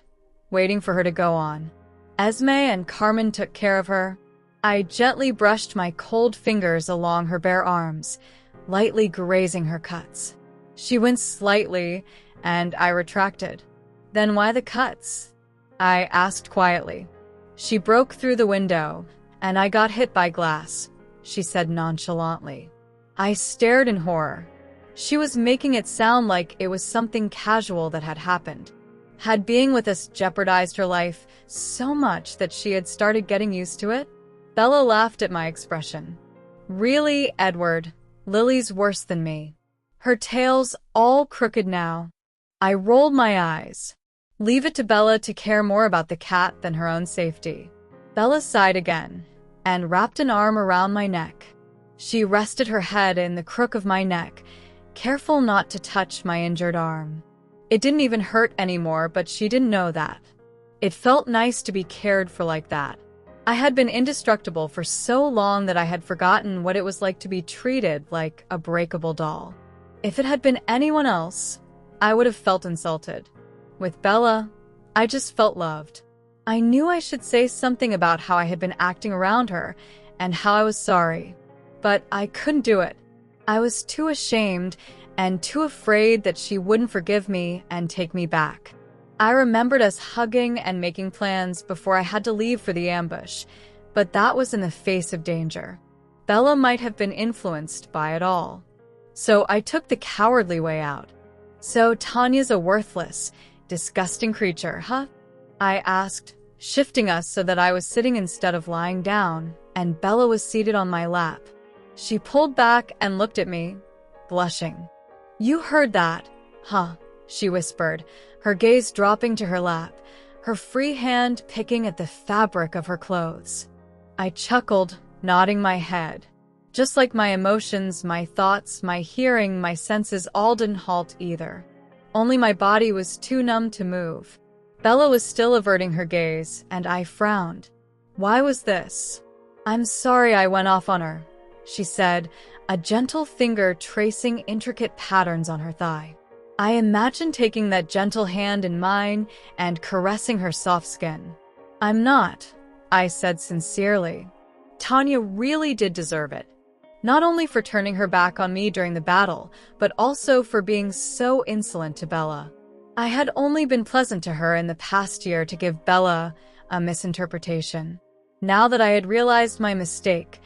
waiting for her to go on. "Esme and Carmen took care of her." I gently brushed my cold fingers along her bare arms, lightly grazing her cuts. She winced slightly, and I retracted. "Then why the cuts?" I asked quietly. "She broke through the window, and I got hit by glass," she said nonchalantly. I stared in horror. She was making it sound like it was something casual that had happened. Had being with us jeopardized her life so much that she had started getting used to it? Bella laughed at my expression. "Really, Edward, Lily's worse than me. Her tail's all crooked now." I rolled my eyes. Leave it to Bella to care more about the cat than her own safety. Bella sighed again and wrapped an arm around my neck. She rested her head in the crook of my neck, careful not to touch my injured arm. It didn't even hurt anymore, but she didn't know that. It felt nice to be cared for like that. I had been indestructible for so long that I had forgotten what it was like to be treated like a breakable doll. If it had been anyone else, I would have felt insulted. With Bella, I just felt loved. I knew I should say something about how I had been acting around her and how I was sorry, but I couldn't do it. I was too ashamed and too afraid that she wouldn't forgive me and take me back. I remembered us hugging and making plans before I had to leave for the ambush, but that was in the face of danger. Bella might have been influenced by it all. So I took the cowardly way out. "So Tanya's a worthless, disgusting creature, huh?" I asked, shifting us so that I was sitting instead of lying down, and Bella was seated on my lap. She pulled back and looked at me, blushing. "You heard that, huh?" she whispered, her gaze dropping to her lap, her free hand picking at the fabric of her clothes. I chuckled, nodding my head. Just like my emotions, my thoughts, my hearing, my senses all didn't halt either. Only my body was too numb to move. Bella was still averting her gaze, and I frowned. Why was this? "I'm sorry I went off on her," she said, a gentle finger tracing intricate patterns on her thigh. I imagined taking that gentle hand in mine and caressing her soft skin. "I'm not," I said sincerely. Tanya really did deserve it. Not only for turning her back on me during the battle, but also for being so insolent to Bella. I had only been pleasant to her in the past year to give Bella a misinterpretation. Now that I had realized my mistake,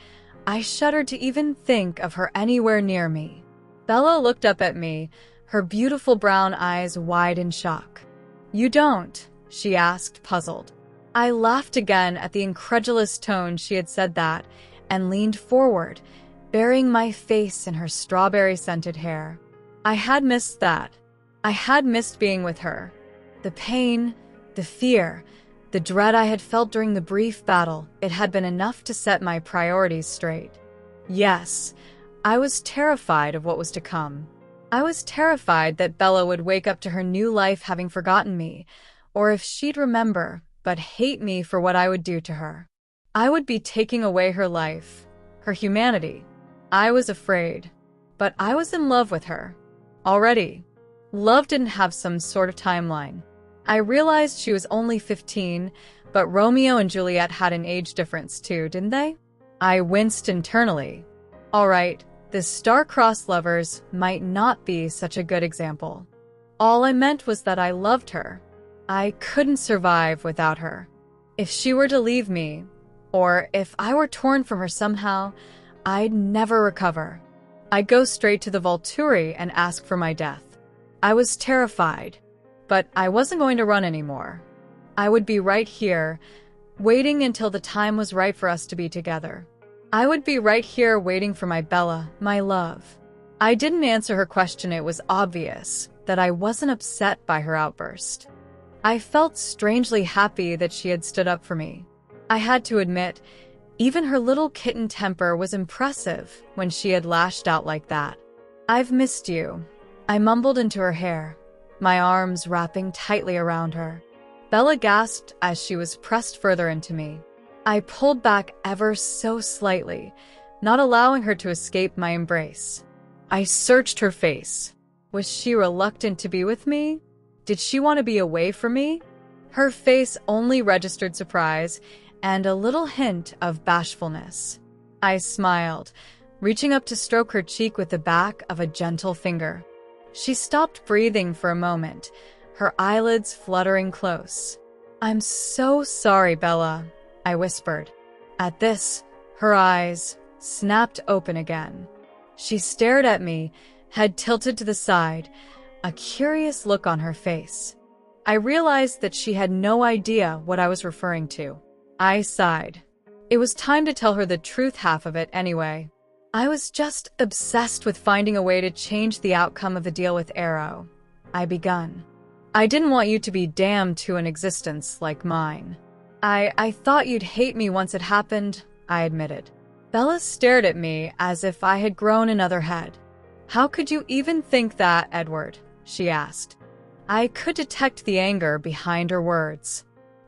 I shuddered to even think of her anywhere near me. Bella looked up at me, her beautiful brown eyes wide in shock. "You don't?" she asked, puzzled. I laughed again at the incredulous tone she had said that and leaned forward, burying my face in her strawberry-scented hair. I had missed that. I had missed being with her. The pain, the fear, the dread I had felt during the brief battle, it had been enough to set my priorities straight. Yes, I was terrified of what was to come. I was terrified that Bella would wake up to her new life having forgotten me, or if she'd remember, but hate me for what I would do to her. I would be taking away her life, her humanity. I was afraid, but I was in love with her. Already. Love didn't have some sort of timeline. I realized she was only 15, but Romeo and Juliet had an age difference too, didn't they? I winced internally. All right, the star-crossed lovers might not be such a good example. All I meant was that I loved her. I couldn't survive without her. If she were to leave me, or if I were torn from her somehow, I'd never recover. I'd go straight to the Volturi and ask for my death. I was terrified, but I wasn't going to run anymore. I would be right here, waiting until the time was right for us to be together. I would be right here waiting for my Bella, my love. I didn't answer her question. It was obvious that I wasn't upset by her outburst. I felt strangely happy that she had stood up for me. I had to admit, even her little kitten temper was impressive when she had lashed out like that. "I've missed you," I mumbled into her hair, my arms wrapping tightly around her. Bella gasped as she was pressed further into me. I pulled back ever so slightly, not allowing her to escape my embrace. I searched her face. Was she reluctant to be with me? Did she want to be away from me? Her face only registered surprise and a little hint of bashfulness. I smiled, reaching up to stroke her cheek with the back of a gentle finger. She stopped breathing for a moment, her eyelids fluttering close. "I'm so sorry, Bella," I whispered. At this, her eyes snapped open again. She stared at me, head tilted to the side, a curious look on her face. I realized that she had no idea what I was referring to. I sighed. It was time to tell her the truth half of it anyway. I was just obsessed with finding a way to change the outcome of the deal with Arrow. I begun. "I didn't want you to be damned to an existence like mine. I thought you'd hate me once it happened," I admitted. Bella stared at me as if I had grown another head. "How could you even think that, Edward?" she asked. I could detect the anger behind her words.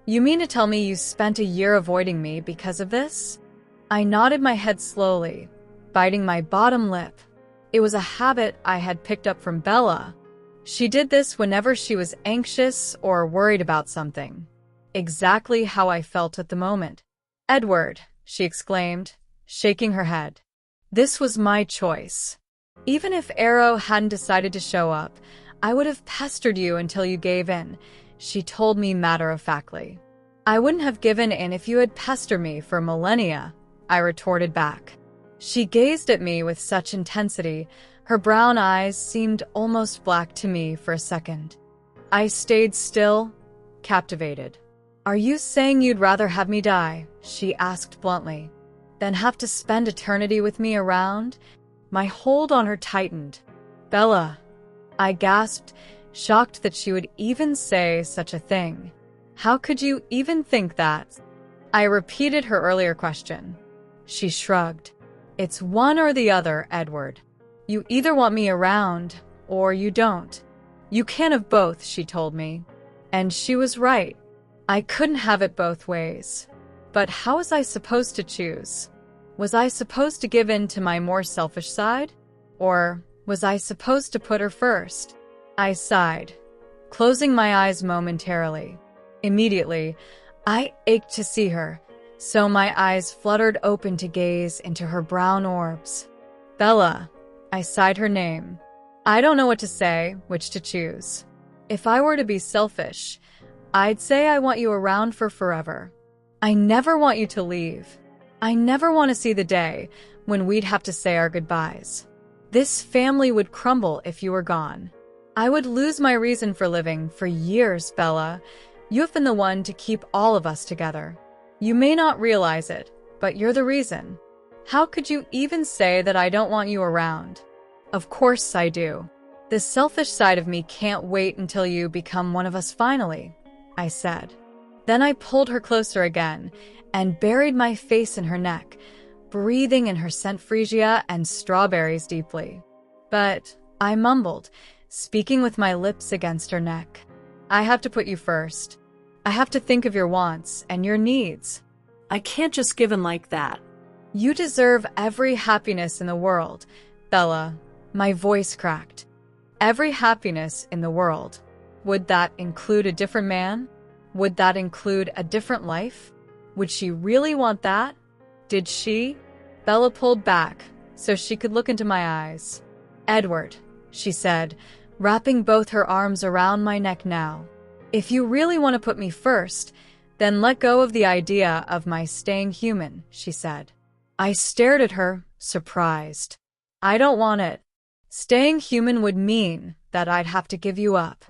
"You mean to tell me you spent a year avoiding me because of this?" I nodded my head slowly, biting my bottom lip. It was a habit I had picked up from Bella. She did this whenever she was anxious or worried about something. Exactly how I felt at the moment. "Edward," she exclaimed, shaking her head. "This was my choice. Even if Arrow hadn't decided to show up, I would have pestered you until you gave in," she told me matter-of-factly. "I wouldn't have given in if you had pestered me for millennia," I retorted back. She gazed at me with such intensity, her brown eyes seemed almost black to me for a second. I stayed still, captivated. "Are you saying you'd rather have me die?" she asked bluntly. then have to spend eternity with me around? My hold on her tightened. Bella, I gasped, shocked that she would even say such a thing. How could you even think that? I repeated her earlier question. She shrugged. It's one or the other, Edward. You either want me around, or you don't. You can't have both, she told me. And she was right. I couldn't have it both ways. But how was I supposed to choose? Was I supposed to give in to my more selfish side? Or was I supposed to put her first? I sighed, closing my eyes momentarily. Immediately, I ached to see her, so my eyes fluttered open to gaze into her brown orbs. Bella, I sighed her name. I don't know what to say, which to choose. If I were to be selfish, I'd say I want you around for forever. I never want you to leave. I never want to see the day when we'd have to say our goodbyes. This family would crumble if you were gone. I would lose my reason for living for years, Bella. You have been the one to keep all of us together. You may not realize it, but you're the reason. How could you even say that I don't want you around? Of course I do. The selfish side of me can't wait until you become one of us finally, I said. Then I pulled her closer again and buried my face in her neck, breathing in her scent freesia and strawberries deeply. But I mumbled, speaking with my lips against her neck. I have to put you first. I have to think of your wants and your needs. I can't just give in like that. You deserve every happiness in the world, Bella. My voice cracked. Every happiness in the world. Would that include a different man? Would that include a different life? Would she really want that? Did she? Bella pulled back so she could look into my eyes. Edward, she said, wrapping both her arms around my neck now. If you really want to put me first, then let go of the idea of my staying human, she said. I stared at her, surprised. I don't want it. Staying human would mean that I'd have to give you up.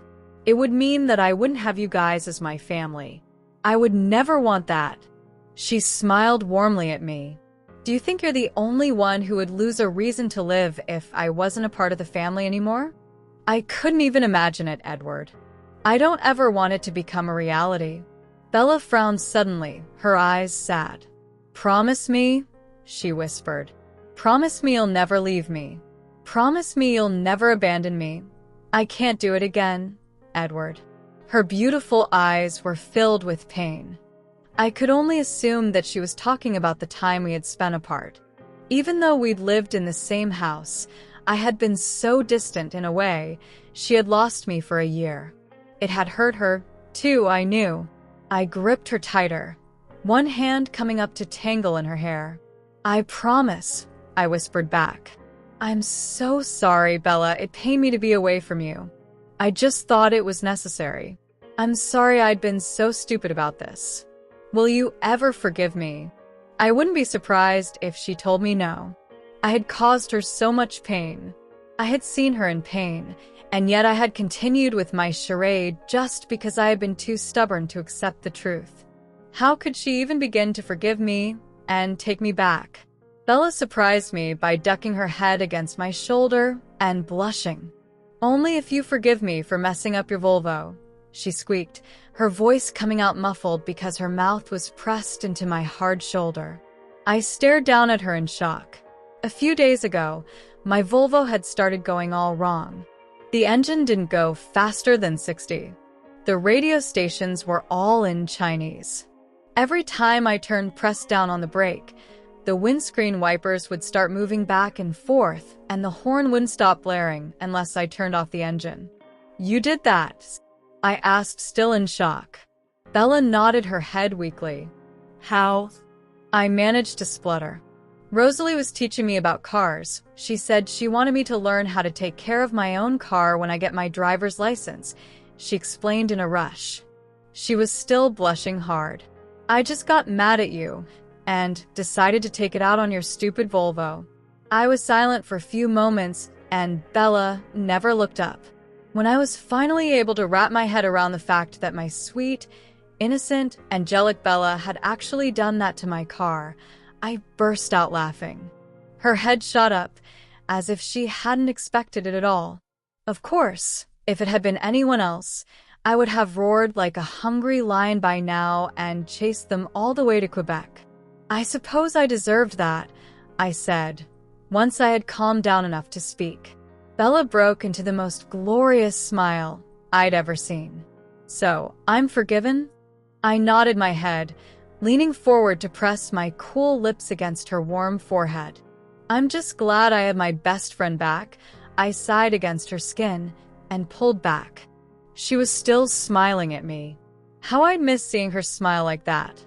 It would mean that I wouldn't have you guys as my family. I would never want that. She smiled warmly at me. Do you think you're the only one who would lose a reason to live if I wasn't a part of the family anymore? I couldn't even imagine it, Edward. I don't ever want it to become a reality. Bella frowned suddenly, her eyes sad. Promise me, she whispered. Promise me you'll never leave me. Promise me you'll never abandon me. I can't do it again, Edward. Her beautiful eyes were filled with pain. I could only assume that she was talking about the time we had spent apart. Even though we'd lived in the same house, I had been so distant in a way, she had lost me for a year. It had hurt her, too, I knew. I gripped her tighter, one hand coming up to tangle in her hair. I promise, I whispered back. I'm so sorry, Bella. It pained me to be away from you. I just thought it was necessary. I'm sorry I'd been so stupid about this. Will you ever forgive me? I wouldn't be surprised if she told me no. I had caused her so much pain. I had seen her in pain, and yet I had continued with my charade just because I had been too stubborn to accept the truth. How could she even begin to forgive me and take me back? Bella surprised me by ducking her head against my shoulder and blushing. Only if you forgive me for messing up your Volvo, she squeaked, her voice coming out muffled because her mouth was pressed into my hard shoulder. I stared down at her in shock. A few days ago, my Volvo had started going all wrong. The engine didn't go faster than 60. The radio stations were all in Chinese. Every time I turned pressed down on the brake, the windscreen wipers would start moving back and forth, and the horn wouldn't stop blaring unless I turned off the engine. You did that? I asked, still in shock. Bella nodded her head weakly. How? I managed to splutter. Rosalie was teaching me about cars. She said she wanted me to learn how to take care of my own car when I get my driver's license, she explained in a rush. She was still blushing hard. I just got mad at you and decided to take it out on your stupid Volvo. I was silent for a few moments, and Bella never looked up. When I was finally able to wrap my head around the fact that my sweet, innocent, angelic Bella had actually done that to my car, I burst out laughing. Her head shot up, as if she hadn't expected it at all. Of course, if it had been anyone else, I would have roared like a hungry lion by now and chased them all the way to Quebec. I suppose I deserved that, I said, once I had calmed down enough to speak. Bella broke into the most glorious smile I'd ever seen. So, I'm forgiven? I nodded my head, leaning forward to press my cool lips against her warm forehead. I'm just glad I have my best friend back. I sighed against her skin and pulled back. She was still smiling at me. How I'd miss seeing her smile like that.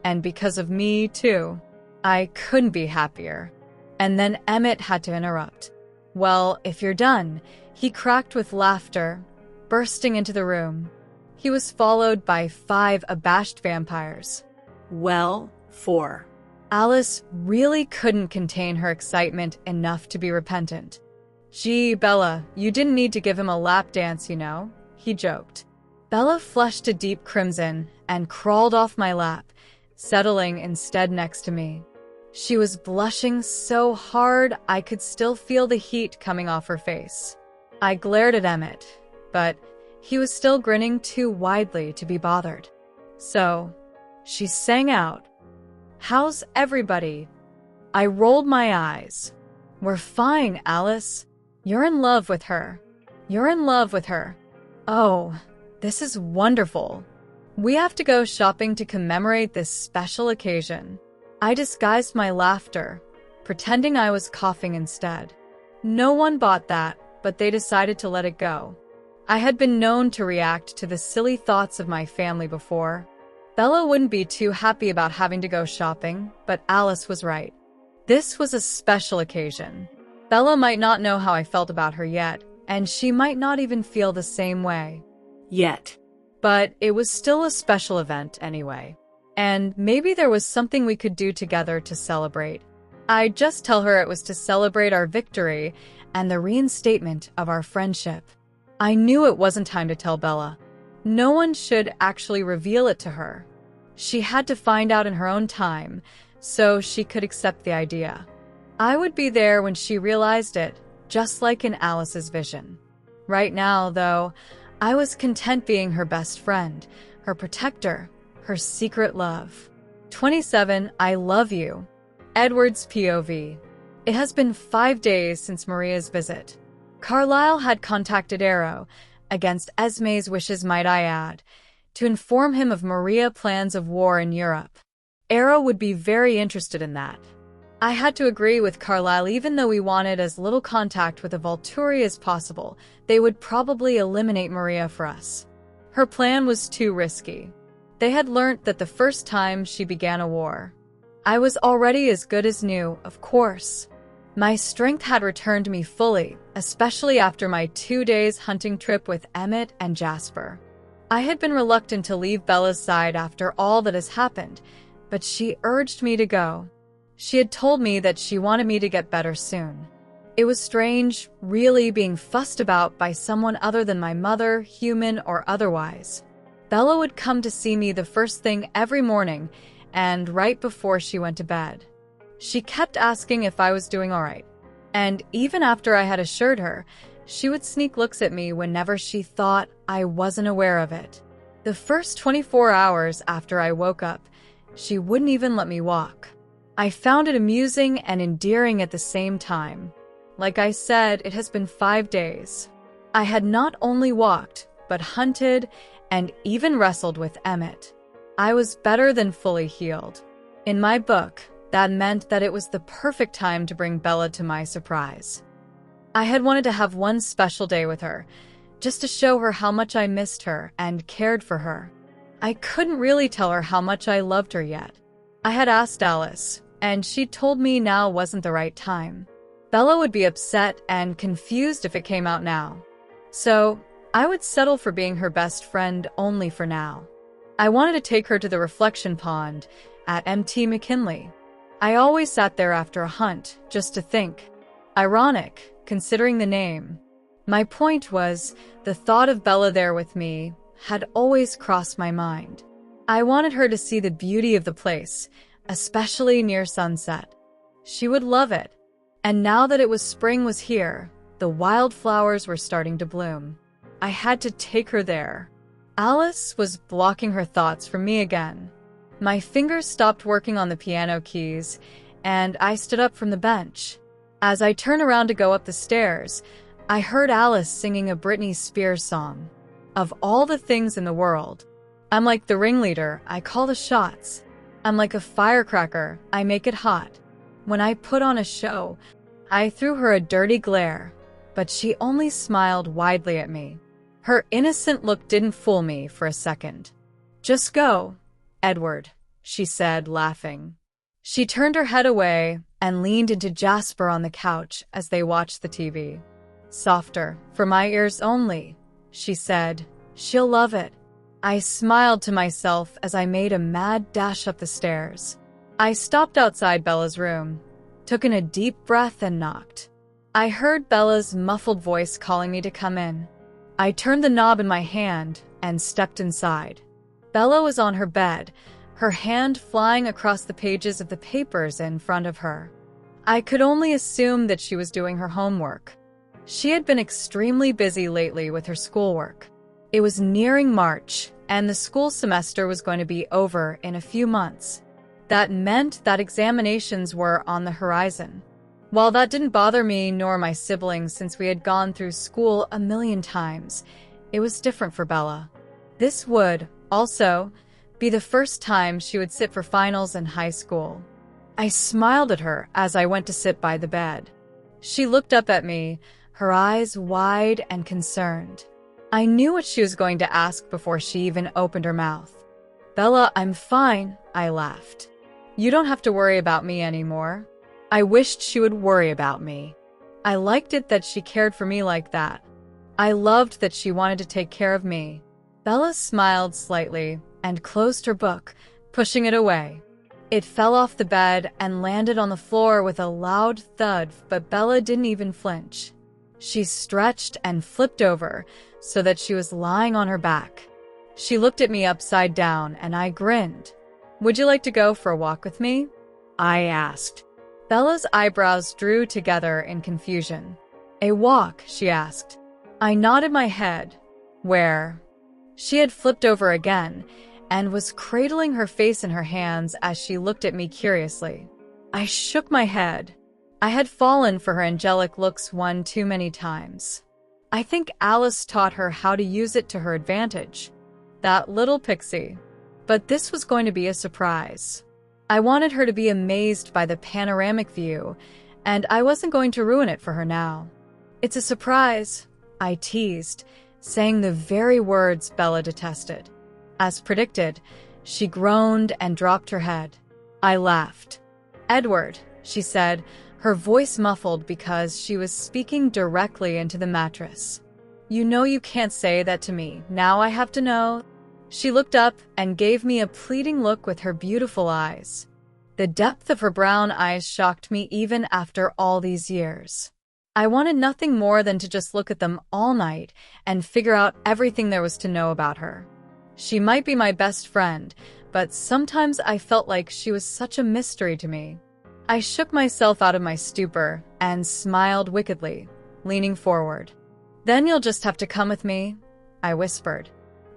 And because of me, too. I couldn't be happier. And then Emmett had to interrupt. Well, if you're done, he cracked with laughter, bursting into the room. He was followed by 5 abashed vampires. Well, 4. Alice really couldn't contain her excitement enough to be repentant. Gee, Bella, you didn't need to give him a lap dance, you know, he joked. Bella flushed a deep crimson and crawled off my lap, settling instead next to me. She was blushing so hard I could still feel the heat coming off her face. I glared at Emmett, but he was still grinning too widely to be bothered. So, she sang out, "How's everybody?" I rolled my eyes. "We're fine, Alice. You're in love with her. You're in love with her. Oh, this is wonderful. We have to go shopping to commemorate this special occasion." I disguised my laughter, pretending I was coughing instead. No one bought that, but they decided to let it go. I had been known to react to the silly thoughts of my family before. Bella wouldn't be too happy about having to go shopping, but Alice was right. This was a special occasion. Bella might not know how I felt about her yet, and she might not even feel the same way. Yet. But it was still a special event anyway. And maybe there was something we could do together to celebrate. I'd just tell her it was to celebrate our victory and the reinstatement of our friendship. I knew it wasn't time to tell Bella. No one should actually reveal it to her. She had to find out in her own time, so she could accept the idea. I would be there when she realized it, just like in Alice's vision. Right now, though, I was content being her best friend, her protector, her secret love. 27, I love you. Edward's POV. It has been 5 days since Maria's visit. Carlisle had contacted Arrow, against Esme's wishes might I add, to inform him of Maria's plans of war in Europe. Arrow would be very interested in that. I had to agree with Carlisle even though we wanted as little contact with the Volturi as possible. They would probably eliminate Maria for us. Her plan was too risky. They had learnt that the first time she began a war. I was already as good as new, of course. My strength had returned to me fully, especially after my 2 days hunting trip with Emmett and Jasper. I had been reluctant to leave Bella's side after all that has happened, but she urged me to go. She had told me that she wanted me to get better soon. It was strange, really being fussed about by someone other than my mother, human or otherwise. Bella would come to see me the first thing every morning and right before she went to bed. She kept asking if I was doing all right. And even after I had assured her, she would sneak looks at me whenever she thought I wasn't aware of it. The first 24 hours after I woke up, she wouldn't even let me walk. I found it amusing and endearing at the same time. Like I said, it has been 5 days. I had not only walked, but hunted and even wrestled with Emmett. I was better than fully healed. In my book, that meant that it was the perfect time to bring Bella to my surprise. I had wanted to have one special day with her, just to show her how much I missed her and cared for her. I couldn't really tell her how much I loved her yet. I had asked Alice, and she told me now wasn't the right time. Bella would be upset and confused if it came out now. So, I would settle for being her best friend only for now. I wanted to take her to the reflection pond at MT McKinley. I always sat there after a hunt, just to think. Ironic, considering the name. My point was, the thought of Bella there with me had always crossed my mind. I wanted her to see the beauty of the place, especially near sunset. She would love it. And now that it was spring was here, the wildflowers were starting to bloom. I had to take her there. Alice was blocking her thoughts from me again. My fingers stopped working on the piano keys, and I stood up from the bench. As I turned around to go up the stairs, I heard Alice singing a Britney Spears song. Of all the things in the world, I'm like the ringleader, I call the shots. I'm like a firecracker, I make it hot. When I put on a show, I threw her a dirty glare, but she only smiled widely at me. Her innocent look didn't fool me for a second. Just go, Edward, she said, laughing. She turned her head away and leaned into Jasper on the couch as they watched the TV. Softer, for my ears only, she said. She'll love it. I smiled to myself as I made a mad dash up the stairs. I stopped outside Bella's room, took in a deep breath and knocked. I heard Bella's muffled voice calling me to come in. I turned the knob in my hand and stepped inside. Bella was on her bed, her hand flying across the pages of the papers in front of her. I could only assume that she was doing her homework. She had been extremely busy lately with her schoolwork. It was nearing March, and the school semester was going to be over in a few months. That meant that examinations were on the horizon. While that didn't bother me nor my siblings since we had gone through school a million times, it was different for Bella. This would, also, be the first time she would sit for finals in high school. I smiled at her as I went to sit by the bed. She looked up at me, her eyes wide and concerned. I knew what she was going to ask before she even opened her mouth. Bella, I'm fine, I laughed. You don't have to worry about me anymore. I wished she would worry about me. I liked it that she cared for me like that. I loved that she wanted to take care of me. Bella smiled slightly and closed her book, pushing it away. It fell off the bed and landed on the floor with a loud thud, but Bella didn't even flinch. She stretched and flipped over so that she was lying on her back. She looked at me upside down and I grinned. Would you like to go for a walk with me? I asked. Bella's eyebrows drew together in confusion. A walk, she asked. I nodded my head. Where? She had flipped over again and was cradling her face in her hands as she looked at me curiously. I shook my head. I had fallen for her angelic looks one too many times. I think Alice taught her how to use it to her advantage. That little pixie. But this was going to be a surprise. I wanted her to be amazed by the panoramic view, and I wasn't going to ruin it for her now. It's a surprise, I teased, saying the very words Bella detested. As predicted, she groaned and dropped her head. I laughed. Edward, she said, her voice muffled because she was speaking directly into the mattress. You know you can't say that to me. Now I have to know. She looked up and gave me a pleading look with her beautiful eyes. The depth of her brown eyes shocked me even after all these years. I wanted nothing more than to just look at them all night and figure out everything there was to know about her. She might be my best friend, but sometimes I felt like she was such a mystery to me. I shook myself out of my stupor and smiled wickedly, leaning forward. Then you'll just have to come with me, I whispered.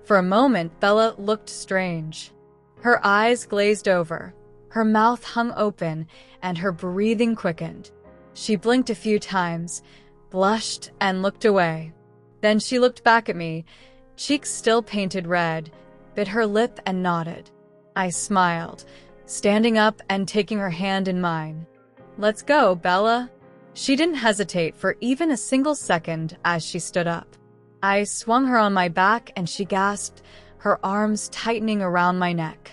For a moment, Bella looked strange. Her eyes glazed over, her mouth hung open, and her breathing quickened. She blinked a few times, blushed, and looked away. Then she looked back at me, cheeks still painted red, bit her lip and nodded. I smiled, standing up and taking her hand in mine. Let's go, Bella. She didn't hesitate for even a single second as she stood up. I swung her on my back and she gasped, her arms tightening around my neck.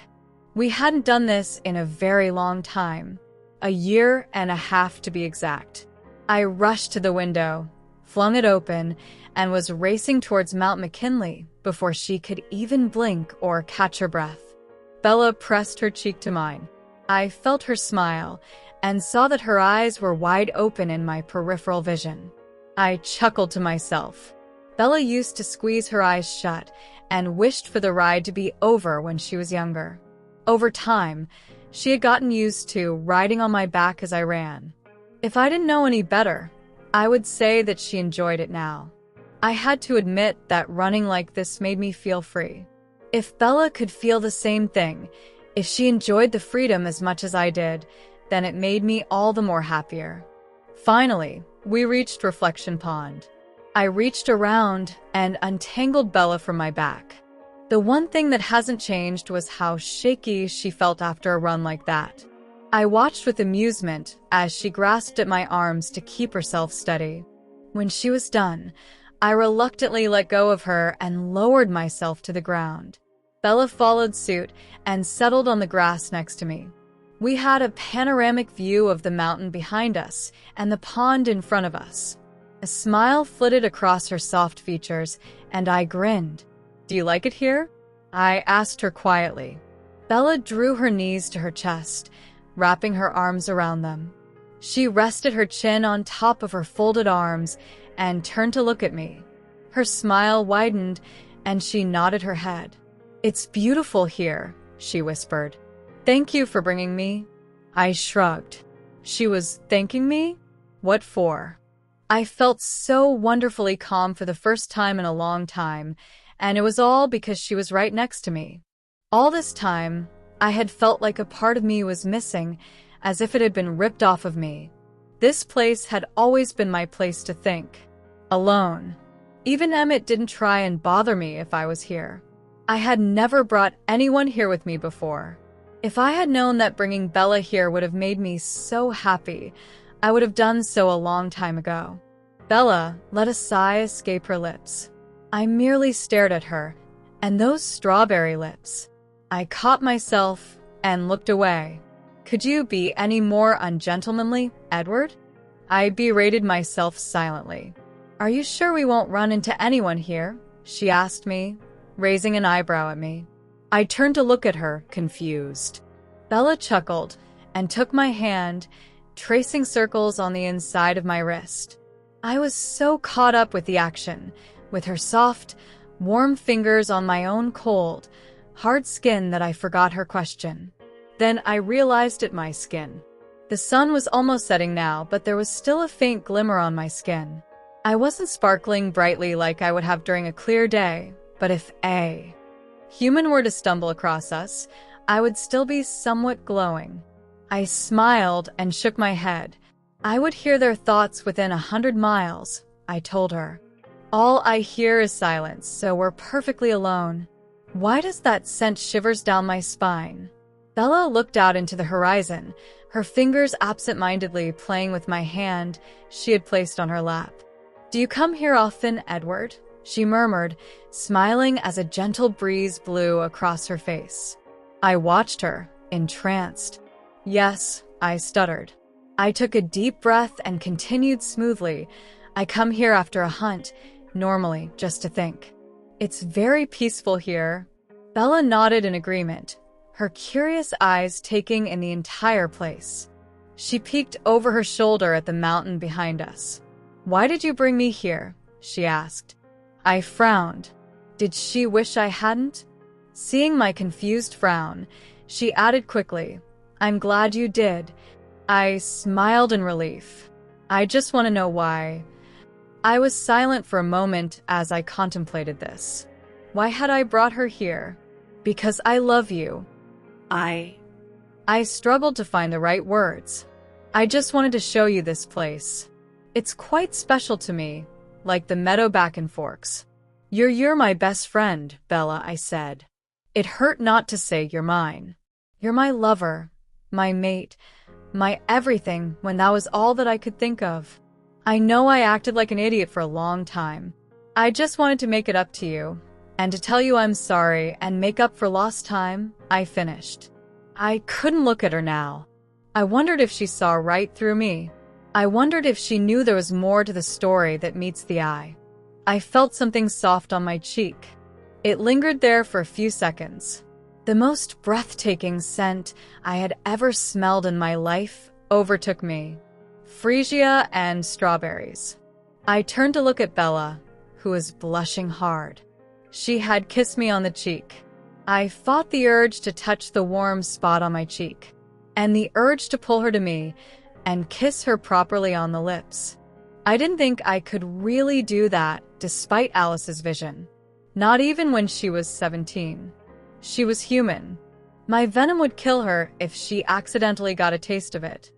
We hadn't done this in a very long time, a year and a half to be exact. I rushed to the window, flung it open, and was racing towards Mount McKinley before she could even blink or catch her breath. Bella pressed her cheek to mine. I felt her smile and saw that her eyes were wide open in my peripheral vision. I chuckled to myself. Bella used to squeeze her eyes shut and wished for the ride to be over when she was younger. Over time, She had gotten used to riding on my back as I ran. If I didn't know any better, I would say that she enjoyed it now. I had to admit that running like this made me feel free. If Bella could feel the same thing, if she enjoyed the freedom as much as I did, then it made me all the more happier. Finally, we reached Reflection Pond. I reached around and untangled Bella from my back. The one thing that hasn't changed was how shaky she felt after a run like that. I watched with amusement as she grasped at my arms to keep herself steady. When she was done, I reluctantly let go of her and lowered myself to the ground. Bella followed suit and settled on the grass next to me. We had a panoramic view of the mountain behind us and the pond in front of us. A smile flitted across her soft features, and I grinned. "Do you like it here?" I asked her quietly. Bella drew her knees to her chest, wrapping her arms around them. She rested her chin on top of her folded arms and turned to look at me. Her smile widened, and she nodded her head. "It's beautiful here," she whispered. "Thank you for bringing me." I shrugged. She was thanking me? What for? I felt so wonderfully calm for the first time in a long time, and it was all because she was right next to me. All this time, I had felt like a part of me was missing, as if it had been ripped off of me. This place had always been my place to think. Alone. Even Emmett didn't try and bother me if I was here. I had never brought anyone here with me before. If I had known that bringing Bella here would have made me so happy, I would have done so a long time ago. Bella let a sigh escape her lips. I merely stared at her, and those strawberry lips. I caught myself and looked away. "Could you be any more ungentlemanly, Edward?" I berated myself silently. "Are you sure we won't run into anyone here?" she asked me, raising an eyebrow at me. I turned to look at her, confused. Bella chuckled and took my hand, tracing circles on the inside of my wrist. I was so caught up with the action, with her soft, warm fingers on my own cold, hard skin that I forgot her question. Then I realized it my skin. The sun was almost setting now, but there was still a faint glimmer on my skin. I wasn't sparkling brightly like I would have during a clear day, but if a human were to stumble across us, I would still be somewhat glowing. I smiled and shook my head. I would hear their thoughts within 100 miles, I told her. All I hear is silence, so we're perfectly alone. Why does that send shivers down my spine? Bella looked out into the horizon, her fingers absent-mindedly playing with my hand she had placed on her lap. "Do you come here often, Edward?" she murmured, smiling as a gentle breeze blew across her face. I watched her, entranced. "Yes," I stuttered. I took a deep breath and continued smoothly. "I come here after a hunt, normally just to think. It's very peaceful here." Bella nodded in agreement, her curious eyes taking in the entire place. She peeked over her shoulder at the mountain behind us. "Why did you bring me here?" she asked. I frowned. Did she wish I hadn't? Seeing my confused frown, she added quickly, "I'm glad you did." I smiled in relief. "I just want to know why." I was silent for a moment as I contemplated this. Why had I brought her here? "Because I love you." I struggled to find the right words. "I just wanted to show you this place. It's quite special to me, like the meadow back in Forks." You're my best friend, Bella," I said. It hurt not to say you're mine. "You're my lover, my mate, my everything," when that was all that I could think of. I know I acted like an idiot for a long time. I just wanted to make it up to you, and to tell you I'm sorry and make up for lost time, I finished. I couldn't look at her now. I wondered if she saw right through me. I wondered if she knew there was more to the story that meets the eye. I felt something soft on my cheek. It lingered there for a few seconds. The most breathtaking scent I had ever smelled in my life overtook me. Freesia and strawberries. I turned to look at Bella, who was blushing hard. She had kissed me on the cheek. I fought the urge to touch the warm spot on my cheek. and the urge to pull her to me and kiss her properly on the lips. I didn't think I could really do that despite Alice's vision. Not even when she was 17. She was human. My venom would kill her if she accidentally got a taste of it.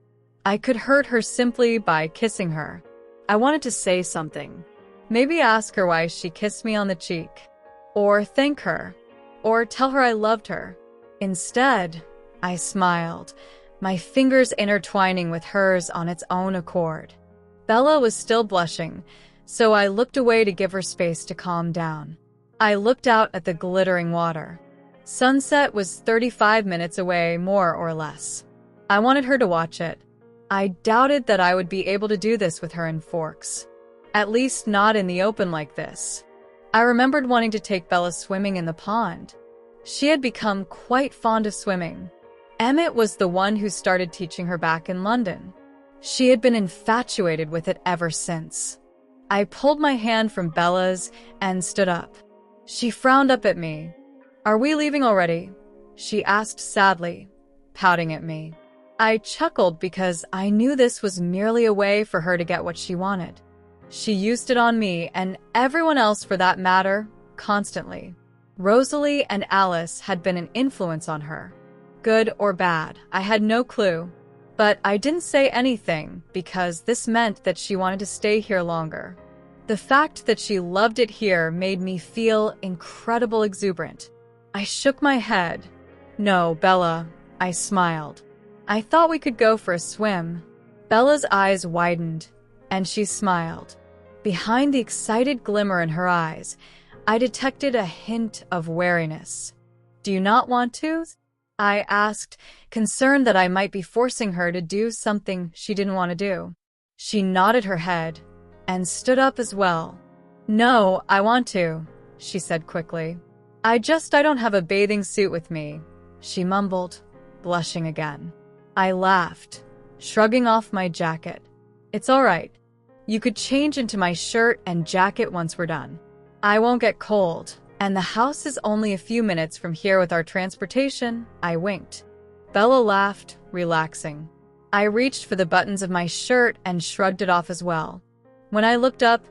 I could hurt her simply by kissing her. I wanted to say something. Maybe ask her why she kissed me on the cheek. Or thank her. Or tell her I loved her. Instead, I smiled, my fingers intertwining with hers on its own accord. Bella was still blushing, so I looked away to give her space to calm down. I looked out at the glittering water. Sunset was 35 minutes away, more or less. I wanted her to watch it. I doubted that I would be able to do this with her in Forks. At least not in the open like this. I remembered wanting to take Bella swimming in the pond. She had become quite fond of swimming. Emmett was the one who started teaching her back in London. She had been infatuated with it ever since. I pulled my hand from Bella's and stood up. She frowned up at me. "Are we leaving already?" she asked sadly, pouting at me. I chuckled because I knew this was merely a way for her to get what she wanted. She used it on me and everyone else for that matter, constantly. Rosalie and Alice had been an influence on her. Good or bad, I had no clue. But I didn't say anything because this meant that she wanted to stay here longer. The fact that she loved it here made me feel incredible exuberant. I shook my head. "No, Bella," I smiled. "I thought we could go for a swim." Bella's eyes widened, and she smiled. Behind the excited glimmer in her eyes, I detected a hint of wariness. "Do you not want to?" I asked, concerned that I might be forcing her to do something she didn't want to do. She nodded her head and stood up as well. "No, I want to," she said quickly. I don't have a bathing suit with me," she mumbled, blushing again. I laughed, shrugging off my jacket. "It's all right. You could change into my shirt and jacket once we're done. I won't get cold, and the house is only a few minutes from here with our transportation," I winked. Bella laughed, relaxing. I reached for the buttons of my shirt and shrugged it off as well. When I looked up,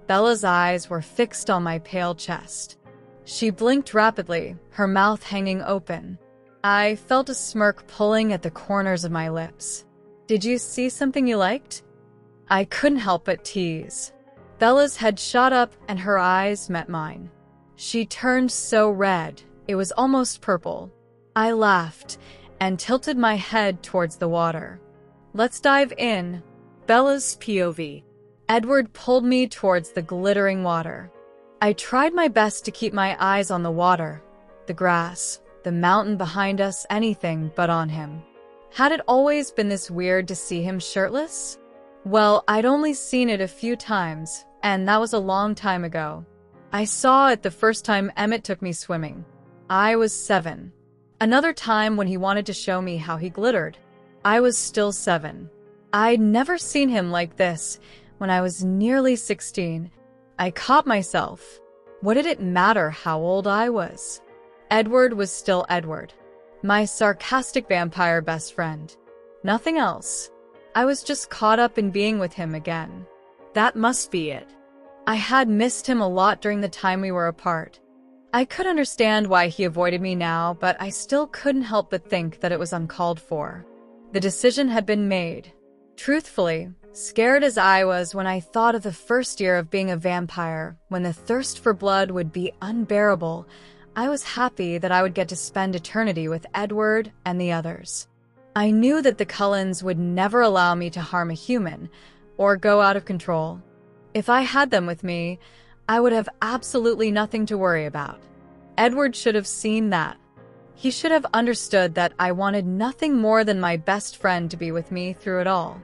Bella's eyes were fixed on my pale chest. She blinked rapidly, her mouth hanging open. I felt a smirk pulling at the corners of my lips. "Did you see something you liked?" I couldn't help but tease. Bella's head shot up and her eyes met mine. She turned so red, it was almost purple. I laughed and tilted my head towards the water. "Let's dive in." Bella's POV. Edward pulled me towards the glittering water. I tried my best to keep my eyes on the water, the grass, the mountain behind us, anything but on him. Had it always been this weird to see him shirtless? Well, I'd only seen it a few times, and that was a long time ago. I saw it the first time Emmett took me swimming. I was 7. Another time when he wanted to show me how he glittered. I was still 7. I'd never seen him like this when I was nearly 16. I caught myself. What did it matter how old I was? Edward was still Edward, my sarcastic vampire best friend. Nothing else. I was just caught up in being with him again. That must be it. I had missed him a lot during the time we were apart. I could understand why he avoided me now, but I still couldn't help but think that it was uncalled for. The decision had been made. Truthfully, scared as I was when I thought of the first year of being a vampire, when the thirst for blood would be unbearable, I was happy that I would get to spend eternity with Edward and the others. I knew that the Cullens would never allow me to harm a human or go out of control. If I had them with me, I would have absolutely nothing to worry about. Edward should have seen that. He should have understood that I wanted nothing more than my best friend to be with me through it all.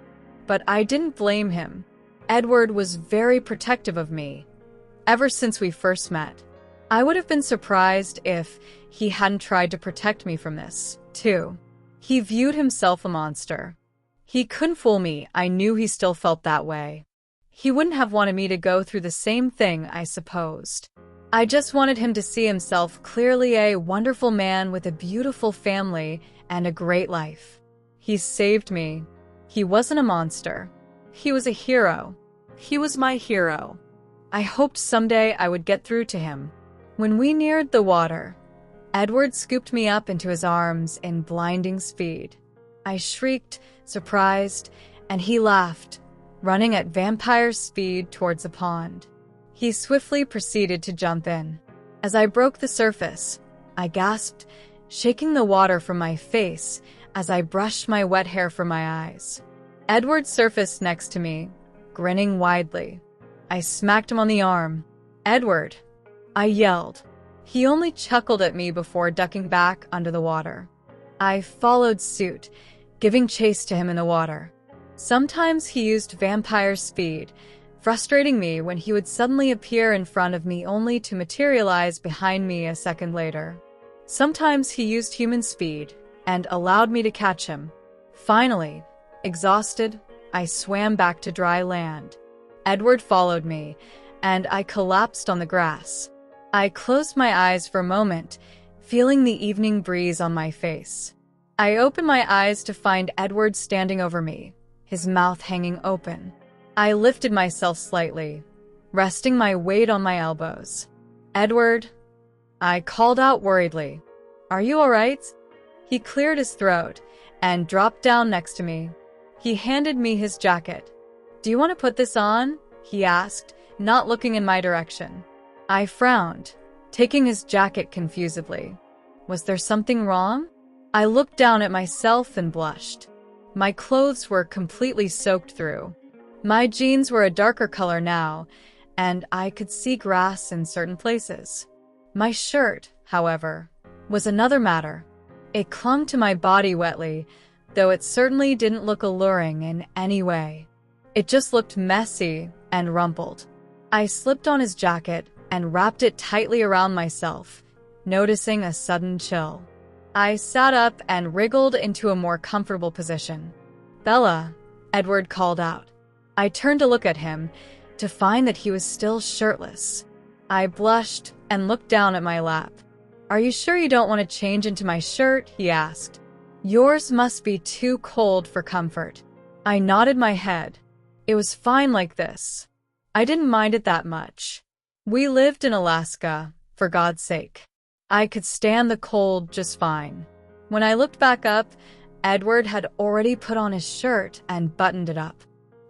But I didn't blame him. Edward was very protective of me, ever since we first met. I would have been surprised if he hadn't tried to protect me from this, too. He viewed himself a monster. He couldn't fool me. I knew he still felt that way. He wouldn't have wanted me to go through the same thing, I supposed. I just wanted him to see himself clearly a wonderful man with a beautiful family and a great life. He saved me. He wasn't a monster. He was a hero. He was my hero. I hoped someday I would get through to him. When we neared the water, Edward scooped me up into his arms in blinding speed. I shrieked, surprised, and he laughed, running at vampire speed towards the pond. He swiftly proceeded to jump in. As I broke the surface, I gasped, shaking the water from my face as I brushed my wet hair from my eyes. Edward surfaced next to me, grinning widely. I smacked him on the arm. "Edward!" I yelled. He only chuckled at me before ducking back under the water. I followed suit, giving chase to him in the water. Sometimes he used vampire speed, frustrating me when he would suddenly appear in front of me only to materialize behind me a second later. Sometimes he used human speed and allowed me to catch him. Finally, exhausted, I swam back to dry land. Edward followed me, and I collapsed on the grass. I closed my eyes for a moment, feeling the evening breeze on my face. I opened my eyes to find Edward standing over me, his mouth hanging open. I lifted myself slightly, resting my weight on my elbows. "Edward," I called out worriedly. "Are you all right?" He cleared his throat and dropped down next to me. He handed me his jacket. "Do you want to put this on?" he asked, not looking in my direction. I frowned, taking his jacket confusedly. Was there something wrong? I looked down at myself and blushed. My clothes were completely soaked through. My jeans were a darker color now, and I could see grass in certain places. My shirt, however, was another matter. It clung to my body wetly, though it certainly didn't look alluring in any way. It just looked messy and rumpled. I slipped on his jacket and wrapped it tightly around myself, noticing a sudden chill. I sat up and wriggled into a more comfortable position. "Bella," Edward called out. I turned to look at him, to find that he was still shirtless. I blushed and looked down at my lap. "Are you sure you don't want to change into my shirt?" he asked. "Yours must be too cold for comfort." I nodded my head. It was fine like this. I didn't mind it that much. We lived in Alaska, for God's sake. I could stand the cold just fine. When I looked back up, Edward had already put on his shirt and buttoned it up.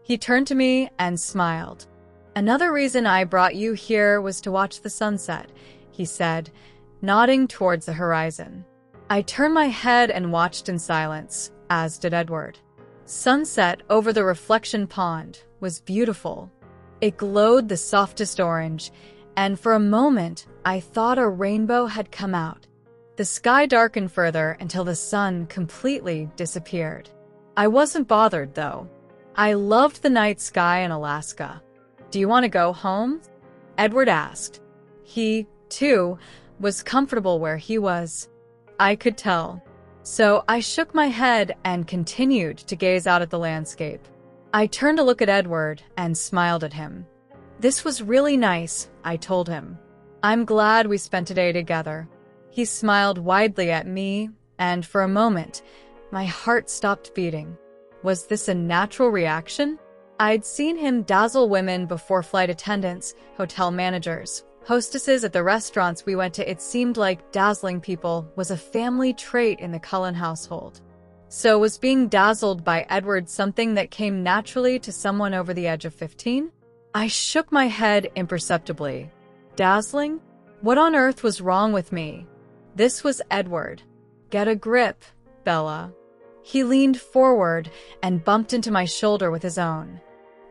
He turned to me and smiled. "Another reason I brought you here was to watch the sunset," he said, nodding towards the horizon. I turned my head and watched in silence, as did Edward. Sunset over the reflection pond was beautiful. It glowed the softest orange, and for a moment I thought a rainbow had come out. The sky darkened further until the sun completely disappeared. I wasn't bothered, though. I loved the night sky in Alaska. "Do you want to go home?" Edward asked. He, too, was comfortable where he was. I could tell. So I shook my head and continued to gaze out at the landscape. I turned to look at Edward and smiled at him. "This was really nice," I told him. "I'm glad we spent a day together." He smiled widely at me, and for a moment, my heart stopped beating. Was this a natural reaction? I'd seen him dazzle women before: flight attendants, hotel managers, hostesses at the restaurants we went to. It seemed like dazzling people was a family trait in the Cullen household. So was being dazzled by Edward something that came naturally to someone over the age of 15? I shook my head imperceptibly. Dazzling? What on earth was wrong with me? This was Edward. "Get a grip, Bella." He leaned forward and bumped into my shoulder with his own.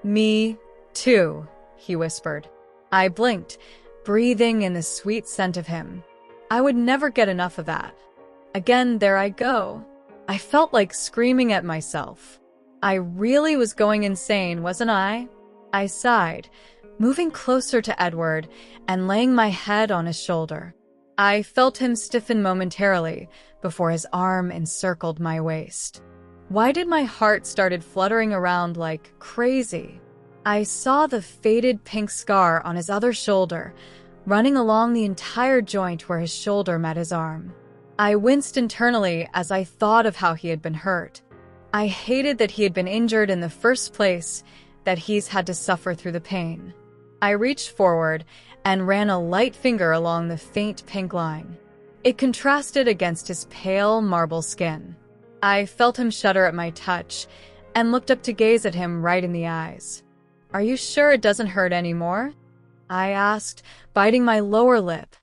"Me, too," he whispered. I blinked, breathing in the sweet scent of him. I would never get enough of that. Again, there I go. I felt like screaming at myself. I really was going insane, wasn't I? I sighed, moving closer to Edward and laying my head on his shoulder. I felt him stiffen momentarily before his arm encircled my waist. Why did my heart started fluttering around like crazy? I saw the faded pink scar on his other shoulder, running along the entire joint where his shoulder met his arm. I winced internally as I thought of how he had been hurt. I hated that he had been injured in the first place, that he's had to suffer through the pain. I reached forward and ran a light finger along the faint pink line. It contrasted against his pale marble skin. I felt him shudder at my touch and looked up to gaze at him right in the eyes. "Are you sure it doesn't hurt anymore?" I asked, biting my lower lip.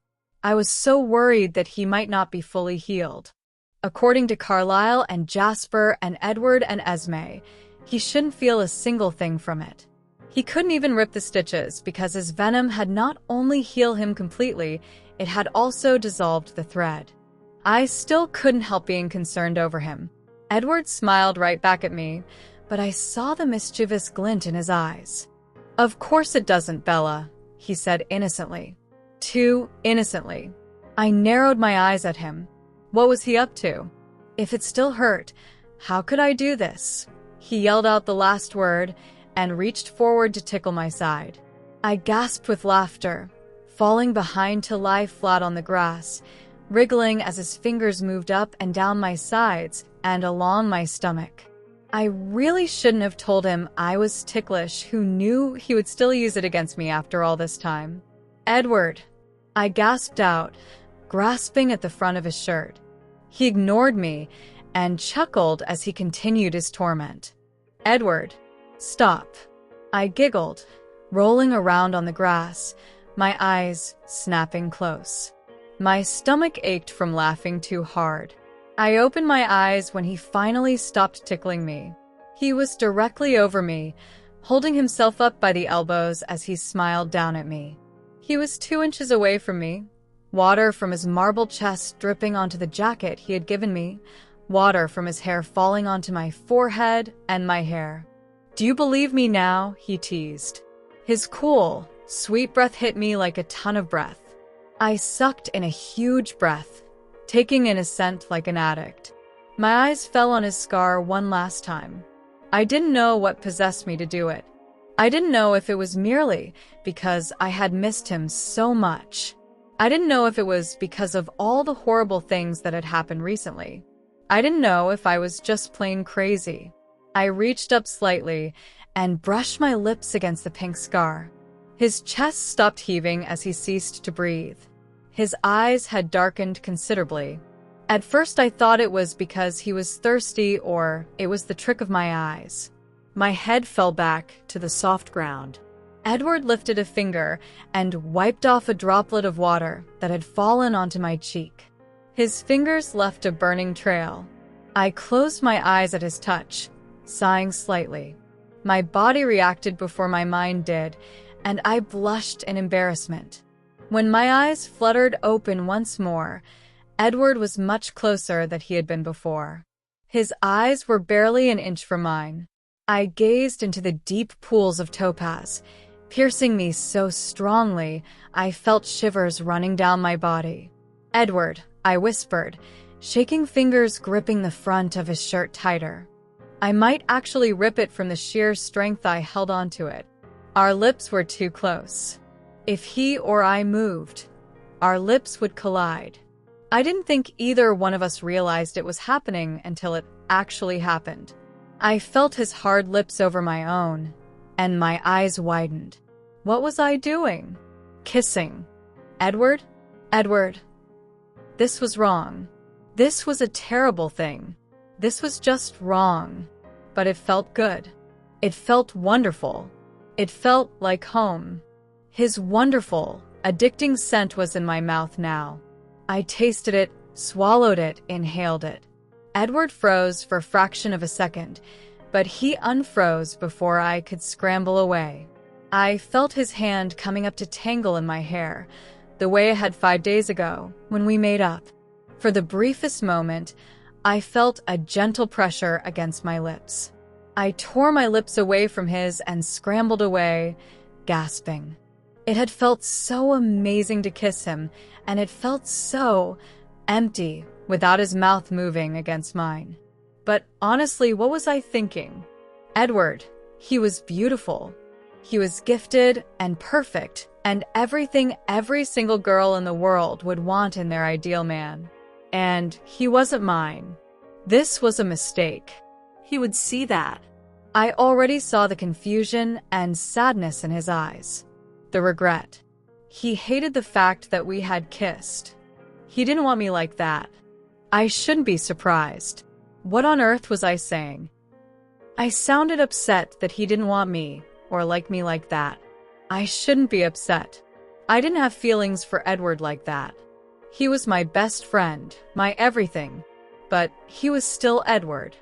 I was so worried that he might not be fully healed. According to Carlisle and Jasper and Edward and Esme, he shouldn't feel a single thing from it. He couldn't even rip the stitches because his venom had not only healed him completely, it had also dissolved the thread. I still couldn't help being concerned over him. Edward smiled right back at me, but I saw the mischievous glint in his eyes. "Of course it doesn't, Bella," he said innocently. Too innocently. I narrowed my eyes at him. What was he up to? If it still hurt, how could I do this? He yelled out the last word and reached forward to tickle my side. I gasped with laughter, falling behind to lie flat on the grass, wriggling as his fingers moved up and down my sides and along my stomach. I really shouldn't have told him I was ticklish. Who knew he would still use it against me after all this time? "Edward," I gasped out, grasping at the front of his shirt. He ignored me and chuckled as he continued his torment. "Edward, stop." I giggled, rolling around on the grass, my eyes snapping close. My stomach ached from laughing too hard. I opened my eyes when he finally stopped tickling me. He was directly over me, holding himself up by the elbows as he smiled down at me. He was 2 inches away from me, water from his marble chest dripping onto the jacket he had given me, water from his hair falling onto my forehead and my hair. "Do you believe me now?" he teased. His cool, sweet breath hit me like a ton of breath. I sucked in a huge breath, taking in a scent like an addict. My eyes fell on his scar one last time. I didn't know what possessed me to do it. I didn't know if it was merely because I had missed him so much. I didn't know if it was because of all the horrible things that had happened recently. I didn't know if I was just plain crazy. I reached up slightly and brushed my lips against the pink scar. His chest stopped heaving as he ceased to breathe. His eyes had darkened considerably. At first I thought it was because he was thirsty or it was the trick of my eyes. My head fell back to the soft ground. Edward lifted a finger and wiped off a droplet of water that had fallen onto my cheek. His fingers left a burning trail. I closed my eyes at his touch, sighing slightly. My body reacted before my mind did, and I blushed in embarrassment. When my eyes fluttered open once more, Edward was much closer than he had been before. His eyes were barely an inch from mine. I gazed into the deep pools of topaz, piercing me so strongly I felt shivers running down my body. "Edward," I whispered, shaking fingers gripping the front of his shirt tighter. I might actually rip it from the sheer strength I held onto it. Our lips were too close. If he or I moved, our lips would collide. I didn't think either one of us realized it was happening until it actually happened. I felt his hard lips over my own, and my eyes widened. What was I doing? Kissing. Edward? Edward. This was wrong. This was a terrible thing. This was just wrong. But it felt good. It felt wonderful. It felt like home. His wonderful, addicting scent was in my mouth now. I tasted it, swallowed it, inhaled it. Edward froze for a fraction of a second, but he unfroze before I could scramble away. I felt his hand coming up to tangle in my hair, the way it had 5 days ago, when we made up. For the briefest moment, I felt a gentle pressure against my lips. I tore my lips away from his and scrambled away, gasping. It had felt so amazing to kiss him, and it felt so empty without his mouth moving against mine. But honestly, what was I thinking? Edward, he was beautiful. He was gifted and perfect, and everything every single girl in the world would want in their ideal man. And he wasn't mine. This was a mistake. he would see that. I already saw the confusion and sadness in his eyes. The regret. He hated the fact that we had kissed. He didn't want me like that. I shouldn't be surprised. What on earth was I saying? I sounded upset that he didn't want me or like me like that. I shouldn't be upset. I didn't have feelings for Edward like that. He was my best friend, my everything. But he was still Edward.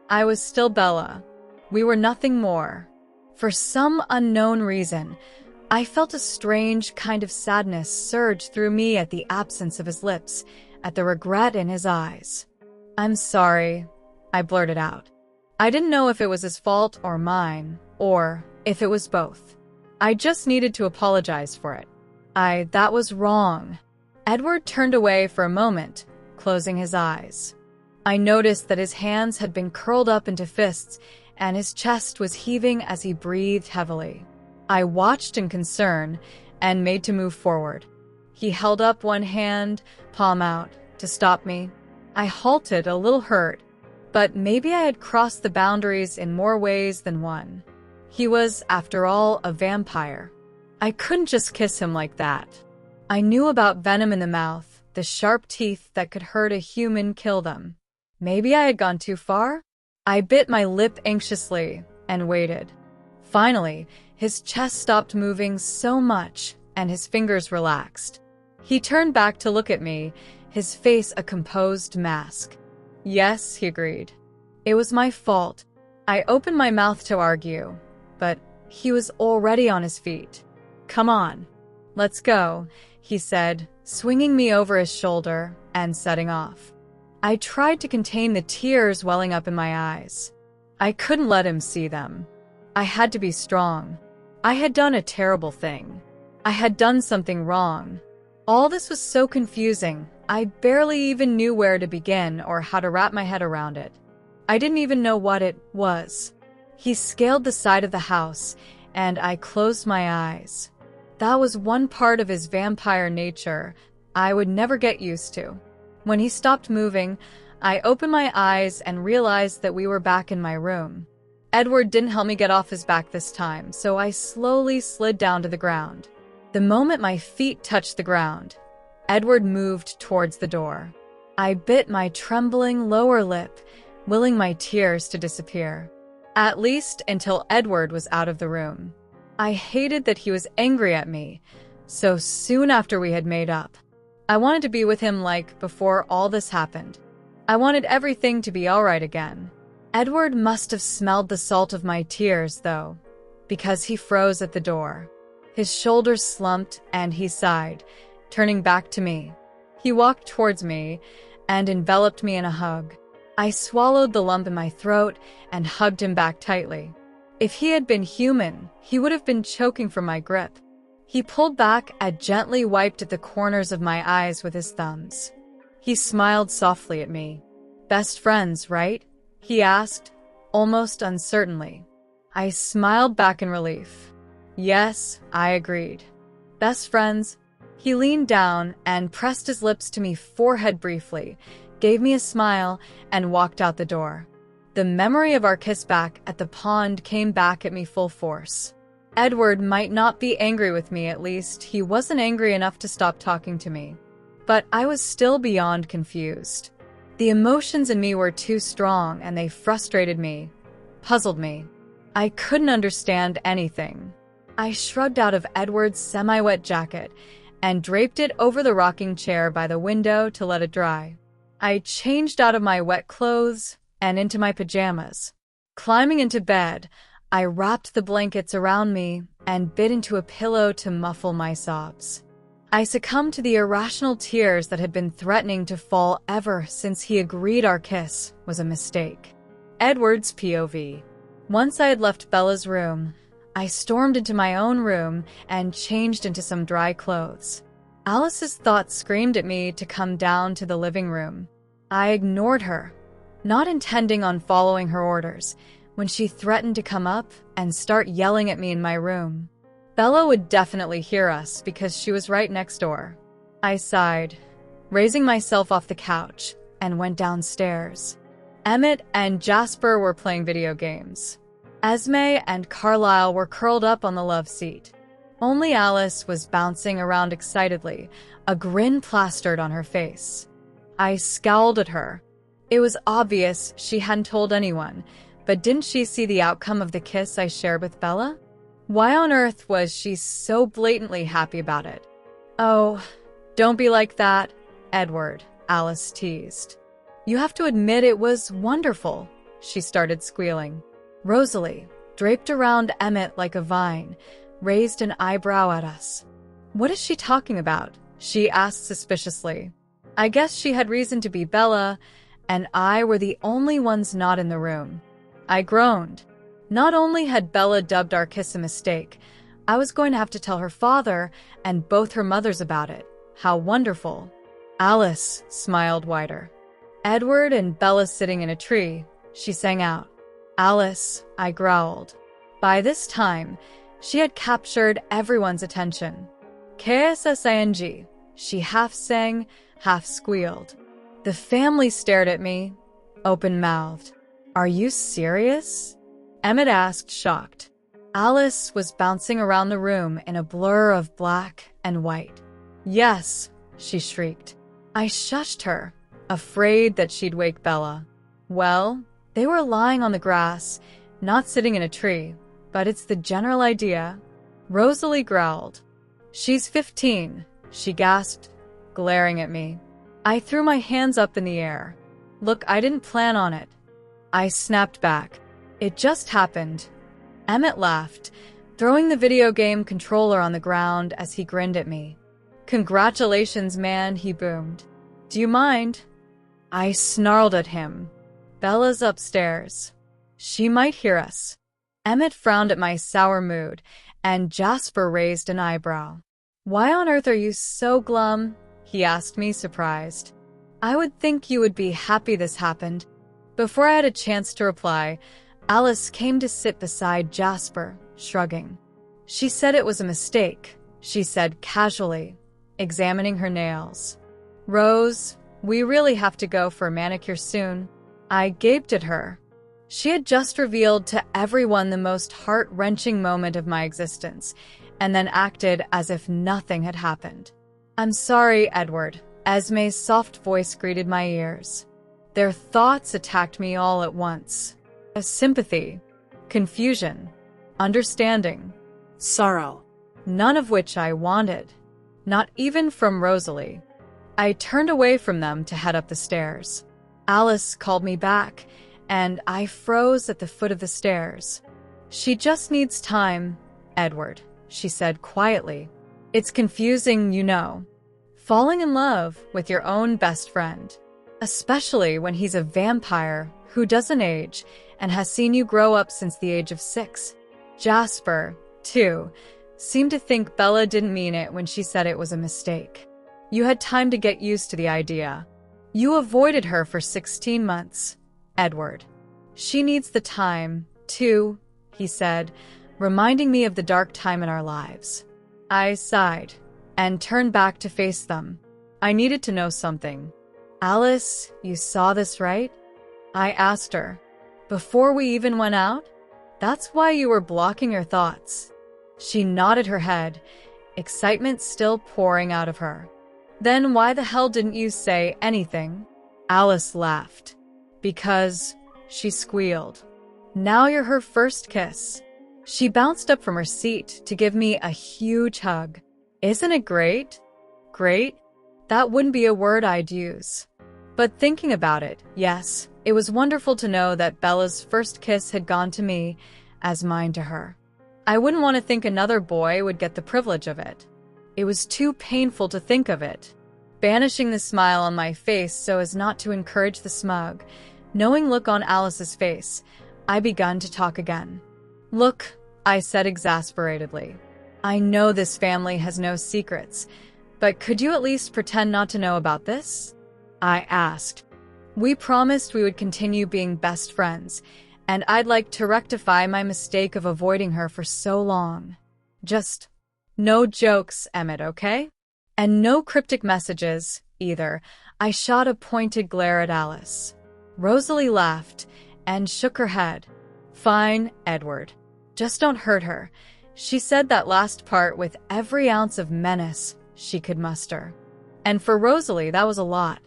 I was still Bella. We were nothing more. For some unknown reason, I felt a strange kind of sadness surge through me at the absence of his lips, at the regret in his eyes. "I'm sorry," I blurted out. I didn't know if it was his fault or mine, or if it was both. I just needed to apologize for it. That was wrong. Edward turned away for a moment, closing his eyes. I noticed that his hands had been curled up into fists, and his chest was heaving as he breathed heavily. I watched in concern and made to move forward. He held up one hand, palm out, to stop me. I halted, a little hurt, but maybe I had crossed the boundaries in more ways than one. He was, after all, a vampire. I couldn't just kiss him like that. I knew about venom in the mouth, the sharp teeth that could hurt a human, kill them. Maybe I had gone too far? I bit my lip anxiously and waited. Finally, his chest stopped moving so much and his fingers relaxed. He turned back to look at me, his face a composed mask. "Yes," he agreed. "It was my fault. I opened my mouth to argue, but he was already on his feet. "Come on, let's go," he said, swinging me over his shoulder and setting off. I tried to contain the tears welling up in my eyes. I couldn't let him see them. I had to be strong. I had done a terrible thing. I had done something wrong. All this was so confusing. I barely even knew where to begin or how to wrap my head around it. I didn't even know what it was. He scaled the side of the house, and I closed my eyes. That was one part of his vampire nature I would never get used to. When he stopped moving, I opened my eyes and realized that we were back in my room. Edward didn't help me get off his back this time, so I slowly slid down to the ground. The moment my feet touched the ground, Edward moved towards the door. I bit my trembling lower lip, willing my tears to disappear. At least until Edward was out of the room. I hated that he was angry at me so soon after we had made up. I wanted to be with him like before all this happened. I wanted everything to be all right again. Edward must have smelled the salt of my tears, though, because he froze at the door. His shoulders slumped and he sighed, turning back to me. He walked towards me and enveloped me in a hug. I swallowed the lump in my throat and hugged him back tightly. If he had been human, he would have been choking from my grip. He pulled back and gently wiped at the corners of my eyes with his thumbs. He smiled softly at me. "Best friends, right?" he asked, almost uncertainly. I smiled back in relief. "Yes," I agreed. "Best friends." He leaned down and pressed his lips to my forehead briefly, gave me a smile, and walked out the door. The memory of our kiss back at the pond came back at me full force. Edward might not be angry with me, at least he wasn't angry enough to stop talking to me. But I was still beyond confused. The emotions in me were too strong and they frustrated me, puzzled me. I couldn't understand anything. I shrugged out of Edward's semi-wet jacket and draped it over the rocking chair by the window to let it dry. I changed out of my wet clothes and into my pajamas. Climbing into bed, I wrapped the blankets around me and bit into a pillow to muffle my sobs. I succumbed to the irrational tears that had been threatening to fall ever since he agreed our kiss was a mistake. Edward's POV. Once I had left Bella's room, I stormed into my own room and changed into some dry clothes. Alice's thoughts screamed at me to come down to the living room. I ignored her, not intending on following her orders, when she threatened to come up and start yelling at me in my room. Bella would definitely hear us because she was right next door. I sighed, raising myself off the couch, and went downstairs. Emmett and Jasper were playing video games. Esme and Carlisle were curled up on the love seat. Only Alice was bouncing around excitedly, a grin plastered on her face. I scowled at her. It was obvious she hadn't told anyone, but didn't she see the outcome of the kiss I shared with Bella? Why on earth was she so blatantly happy about it? "Oh, don't be like that, Edward," Alice teased. "You have to admit it was wonderful," she started squealing. Rosalie, draped around Emmett like a vine, raised an eyebrow at us. "What is she talking about?" she asked suspiciously. I guess she had reason to be. Bella and I were the only ones not in the room. I groaned. Not only had Bella dubbed our kiss a mistake, I was going to have to tell her father and both her mothers about it. How wonderful. Alice smiled wider. "Edward and Bella sitting in a tree," she sang out. "Alice," I growled. By this time, she had captured everyone's attention. "KSSING," she half sang, half squealed. The family stared at me, open-mouthed. "Are you serious?" Emmett asked, shocked. Alice was bouncing around the room in a blur of black and white. "Yes," she shrieked. I shushed her, afraid that she'd wake Bella. Well, they were lying on the grass, not sitting in a tree, but it's the general idea. Rosalie growled. "She's 15, she gasped, glaring at me. I threw my hands up in the air. "Look, I didn't plan on it." I snapped back. "It just happened." Emmett laughed, throwing the video game controller on the ground as he grinned at me. "Congratulations, man," he boomed. "Do you mind?" I snarled at him. "Bella's upstairs. She might hear us." Emmett frowned at my sour mood, and Jasper raised an eyebrow. "Why on earth are you so glum?" he asked me, surprised. "I would think you would be happy this happened." Before I had a chance to reply, Alice came to sit beside Jasper, shrugging. "She said it was a mistake," she said casually, examining her nails. "Rose, we really have to go for a manicure soon." I gaped at her. She had just revealed to everyone the most heart-wrenching moment of my existence, and then acted as if nothing had happened. "I'm sorry, Edward," Esme's soft voice greeted my ears. Their thoughts attacked me all at once. A sympathy, confusion, understanding, Sorrow. none of which I wanted, not even from Rosalie. I turned away from them to head up the stairs. Alice called me back, and I froze at the foot of the stairs. "She just needs time, Edward," she said quietly. "It's confusing, you know. Falling in love with your own best friend, especially when he's a vampire who doesn't age and has seen you grow up since the age of 6. Jasper, too, seemed to think Bella didn't mean it when she said it was a mistake. You had time to get used to the idea. You avoided her for 16 months, Edward. She needs the time, too," he said, reminding me of the dark time in our lives. I sighed and turned back to face them. I needed to know something. "Alice, you saw this, right?" I asked her. "Before we even went out? That's why you were blocking your thoughts." She nodded her head, excitement still pouring out of her. "Then why the hell didn't you say anything?" Alice laughed. "Because," she squealed, "now you're her first kiss." She bounced up from her seat to give me a huge hug. Isn't it great? Great? That wouldn't be a word I'd use. But thinking about it, yes, it was wonderful to know that Bella's first kiss had gone to me as mine to her. I wouldn't want to think another boy would get the privilege of it. It was too painful to think of it. Banishing the smile on my face so as not to encourage the smug, knowing look on Alice's face, I begun to talk again. "Look," I said exasperatedly, "I know this family has no secrets, but could you at least pretend not to know about this?" I asked. "We promised we would continue being best friends, and I'd like to rectify my mistake of avoiding her for so long. Just no jokes, Emmett, okay? And no cryptic messages, either." I shot a pointed glare at Alice. Rosalie laughed and shook her head. "Fine, Edward. Just don't hurt her." She said that last part with every ounce of menace she could muster. And for Rosalie, that was a lot.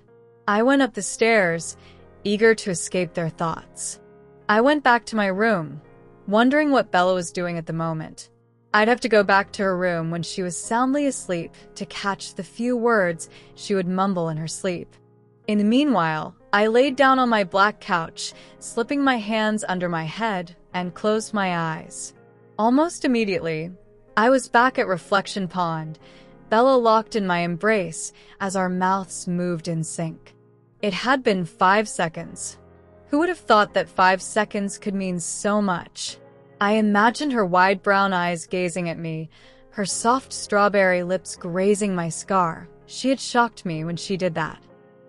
I went up the stairs, eager to escape their thoughts. I went back to my room, wondering what Bella was doing at the moment. I'd have to go back to her room when she was soundly asleep to catch the few words she would mumble in her sleep. In the meanwhile, I laid down on my black couch, slipping my hands under my head, and closed my eyes. Almost immediately, I was back at Reflection Pond, Bella locked in my embrace as our mouths moved in sync. It had been 5 seconds. Who would have thought that 5 seconds could mean so much? I imagined her wide brown eyes gazing at me, her soft strawberry lips grazing my scar. She had shocked me when she did that.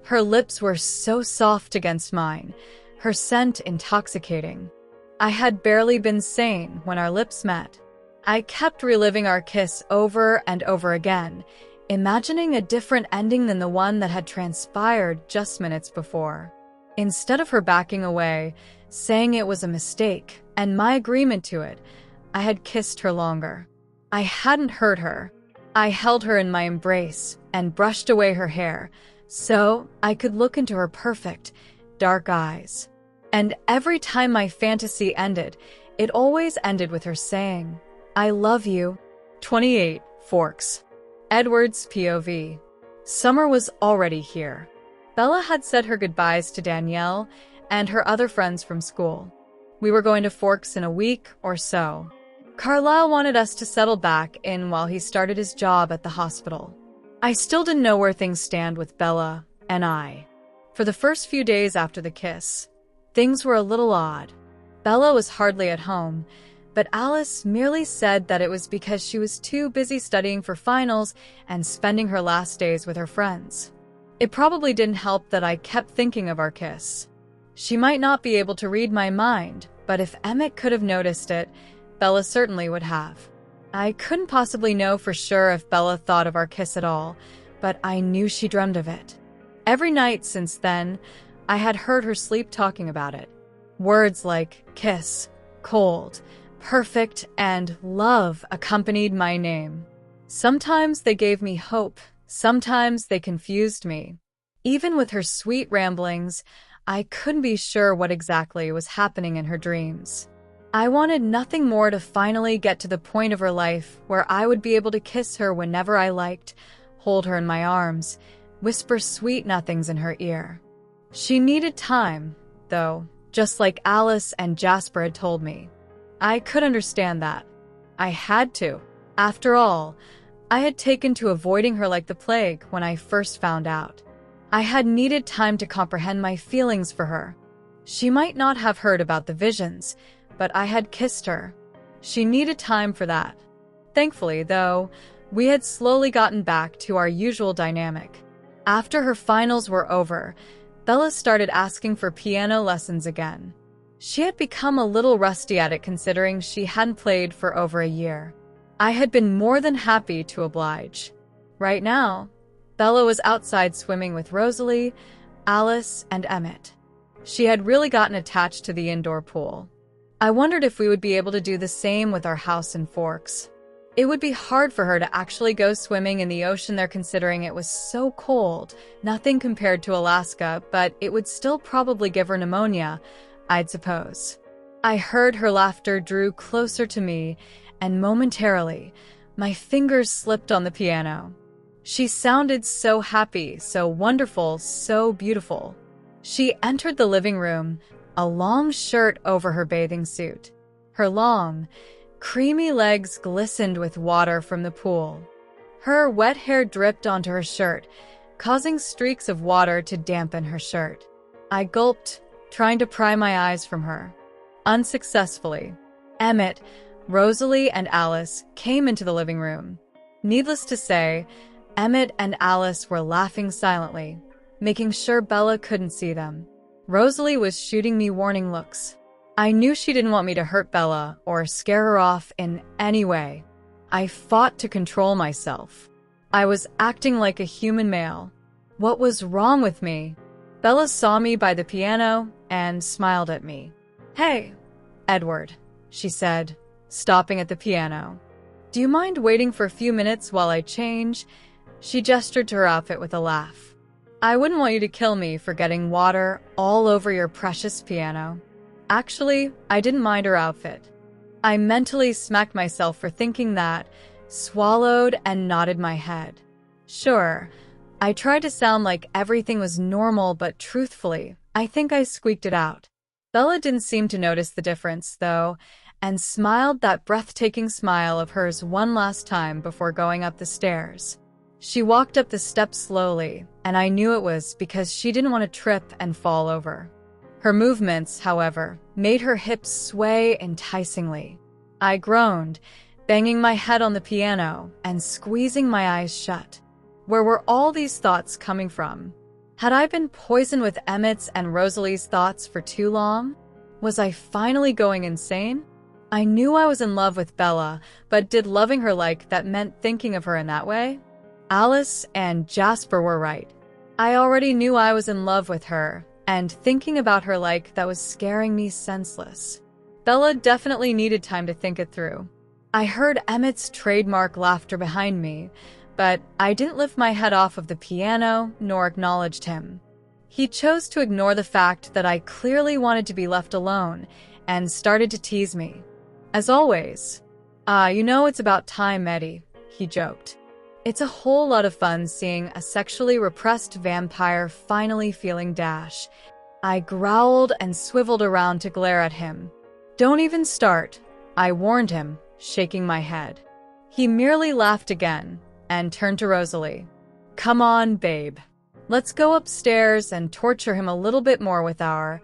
Her lips were so soft against mine, her scent intoxicating. I had barely been sane when our lips met. I kept reliving our kiss over and over again, imagining a different ending than the one that had transpired just minutes before. Instead of her backing away, saying it was a mistake, and my agreement to it, I had kissed her longer. I hadn't hurt her. I held her in my embrace and brushed away her hair, so I could look into her perfect, dark eyes. And every time my fantasy ended, it always ended with her saying, "I love you." 28 Forks. Edward's POV. Summer was already here. Bella had said her goodbyes to Danielle and her other friends from school. We were going to Forks in a week or so. Carlisle wanted us to settle back in while he started his job at the hospital. I still didn't know where things stand with Bella and I. For the first few days after the kiss, things were a little odd. Bella was hardly at home, but Alice merely said that it was because she was too busy studying for finals and spending her last days with her friends. It probably didn't help that I kept thinking of our kiss. She might not be able to read my mind, but if Emmett could have noticed it, Bella certainly would have. I couldn't possibly know for sure if Bella thought of our kiss at all, but I knew she dreamed of it. Every night since then, I had heard her sleep talking about it. Words like kiss, cold, perfect, and love accompanied my name. Sometimes they gave me hope, sometimes they confused me. Even with her sweet ramblings, I couldn't be sure what exactly was happening in her dreams. I wanted nothing more to finally get to the point of her life where I would be able to kiss her whenever I liked, hold her in my arms, whisper sweet nothings in her ear. She needed time, though, just like Alice and Jasper had told me. I could understand that. I had to. After all, I had taken to avoiding her like the plague when I first found out. I had needed time to comprehend my feelings for her. She might not have heard about the visions, but I had kissed her. She needed time for that. Thankfully, though, we had slowly gotten back to our usual dynamic. After her finals were over, Bella started asking for piano lessons again. She had become a little rusty at it considering she hadn't played for over a year. I had been more than happy to oblige. Right now, Bella was outside swimming with Rosalie, Alice, and Emmett. She had really gotten attached to the indoor pool. I wondered if we would be able to do the same with our house in Forks. It would be hard for her to actually go swimming in the ocean there considering it was so cold, nothing compared to Alaska, but it would still probably give her pneumonia, I'd suppose. I heard her laughter drew closer to me, and momentarily, my fingers slipped on the piano. She sounded so happy, so wonderful, so beautiful. She entered the living room, a long shirt over her bathing suit. Her long, creamy legs glistened with water from the pool. Her wet hair dripped onto her shirt, causing streaks of water to dampen her shirt. I gulped, trying to pry my eyes from her. Unsuccessfully. Emmett, Rosalie, and Alice came into the living room. Needless to say, Emmett and Alice were laughing silently, making sure Bella couldn't see them. Rosalie was shooting me warning looks. I knew she didn't want me to hurt Bella or scare her off in any way. I fought to control myself. I was acting like a human male. What was wrong with me? Bella saw me by the piano and smiled at me. "Hey, Edward," she said, stopping at the piano. "Do you mind waiting for a few minutes while I change?" She gestured to her outfit with a laugh. "I wouldn't want you to kill me for getting water all over your precious piano." Actually, I didn't mind her outfit. I mentally smacked myself for thinking that, swallowed and nodded my head. Sure, I tried to sound like everything was normal, but truthfully, I think I squeaked it out. Bella didn't seem to notice the difference, though, and smiled that breathtaking smile of hers one last time before going up the stairs. She walked up the steps slowly, and I knew it was because she didn't want to trip and fall over. Her movements, however, made her hips sway enticingly. I groaned, banging my head on the piano and squeezing my eyes shut. Where were all these thoughts coming from? Had I been poisoned with Emmett's and Rosalie's thoughts for too long? Was I finally going insane? I knew I was in love with Bella, but did loving her like that meant thinking of her in that way? Alice and Jasper were right. I already knew I was in love with her, and thinking about her like that was scaring me senseless. Bella definitely needed time to think it through. I heard Emmett's trademark laughter behind me, but I didn't lift my head off of the piano nor acknowledged him. He chose to ignore the fact that I clearly wanted to be left alone and started to tease me. As always, "You know it's about time, Eddie," he joked. It's a whole lot of fun seeing a sexually repressed vampire finally feeling dash. I growled and swiveled around to glare at him. "Don't even start," I warned him, shaking my head. He merely laughed again and turned to Rosalie. "Come on, babe. Let's go upstairs and torture him a little bit more with our,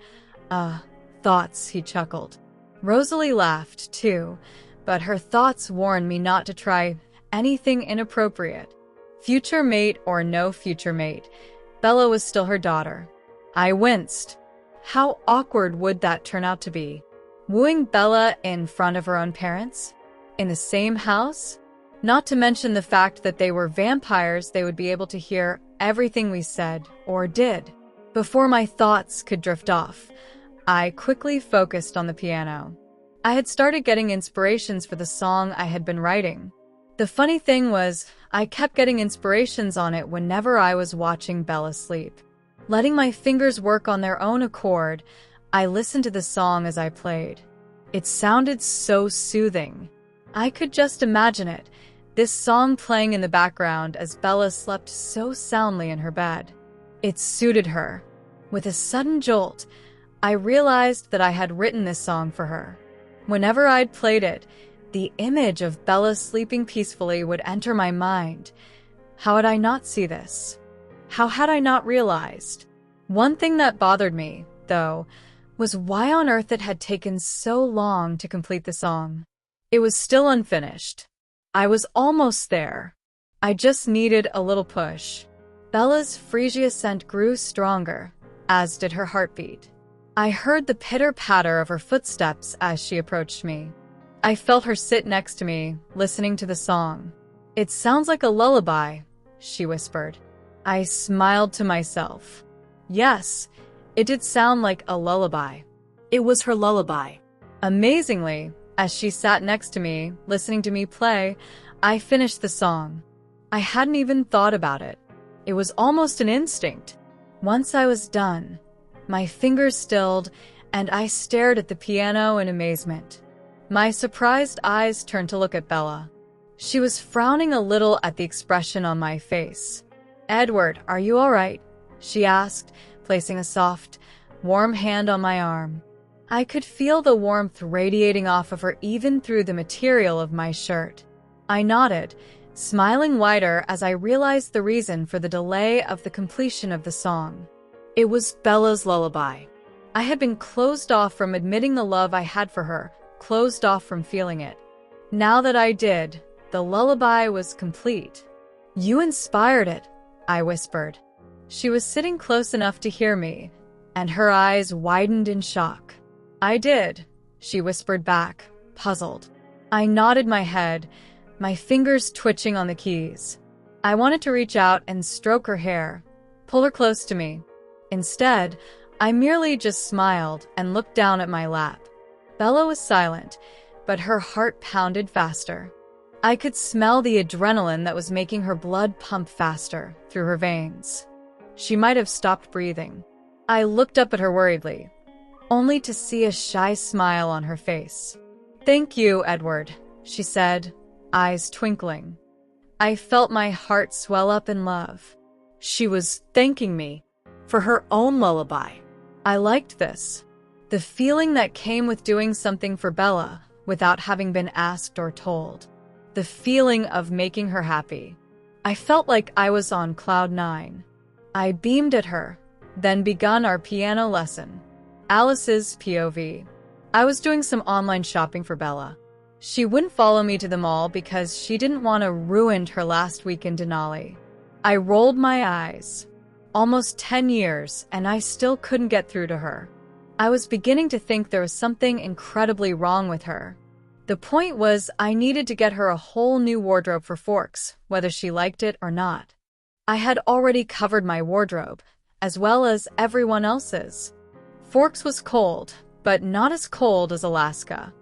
thoughts," he chuckled. Rosalie laughed, too, but her thoughts warned me not to try anything inappropriate. Future mate or no future mate, Bella was still her daughter. I winced. How awkward would that turn out to be? Wooing Bella in front of her own parents? In the same house? Not to mention the fact that they were vampires, they would be able to hear everything we said or did. Before my thoughts could drift off, I quickly focused on the piano. I had started getting inspirations for the song I had been writing. The funny thing was, I kept getting inspirations on it whenever I was watching Bella sleep. Letting my fingers work on their own accord, I listened to the song as I played. It sounded so soothing. I could just imagine it, this song playing in the background as Bella slept so soundly in her bed. It suited her. With a sudden jolt, I realized that I had written this song for her. Whenever I'd played it, the image of Bella sleeping peacefully would enter my mind. How had I not seen this? How had I not realized? One thing that bothered me, though, was why on earth it had taken so long to complete the song. It was still unfinished. I was almost there. I just needed a little push. Bella's freesia scent grew stronger, as did her heartbeat. I heard the pitter-patter of her footsteps as she approached me. I felt her sit next to me, listening to the song. "It sounds like a lullaby," she whispered. I smiled to myself. Yes, it did sound like a lullaby. It was her lullaby. Amazingly, as she sat next to me, listening to me play, I finished the song. I hadn't even thought about it. It was almost an instinct. Once I was done, my fingers stilled, and I stared at the piano in amazement. My surprised eyes turned to look at Bella. She was frowning a little at the expression on my face. "Edward, are you all right?" she asked, placing a soft, warm hand on my arm. I could feel the warmth radiating off of her even through the material of my shirt. I nodded, smiling wider as I realized the reason for the delay of the completion of the song. It was Bella's lullaby. I had been closed off from admitting the love I had for her, closed off from feeling it. Now that I did, the lullaby was complete. "You inspired it," I whispered. She was sitting close enough to hear me, and her eyes widened in shock. "I did," she whispered back, puzzled. I nodded my head, my fingers twitching on the keys. I wanted to reach out and stroke her hair, pull her close to me. Instead, I merely just smiled and looked down at my lap. Bella was silent, but her heart pounded faster. I could smell the adrenaline that was making her blood pump faster through her veins. She might have stopped breathing. I looked up at her worriedly, only to see a shy smile on her face. "Thank you, Edward," she said, eyes twinkling. I felt my heart swell up in love. She was thanking me for her own lullaby. I liked this. The feeling that came with doing something for Bella without having been asked or told. The feeling of making her happy. I felt like I was on cloud 9. I beamed at her, then begun our piano lesson. Alice's POV. I was doing some online shopping for Bella. She wouldn't follow me to the mall because she didn't want to ruin her last week in Denali. I rolled my eyes. Almost 10 years, and I still couldn't get through to her. I was beginning to think there was something incredibly wrong with her. The point was, I needed to get her a whole new wardrobe for Forks, whether she liked it or not. I had already covered my wardrobe, as well as everyone else's. Forks was cold, but not as cold as Alaska.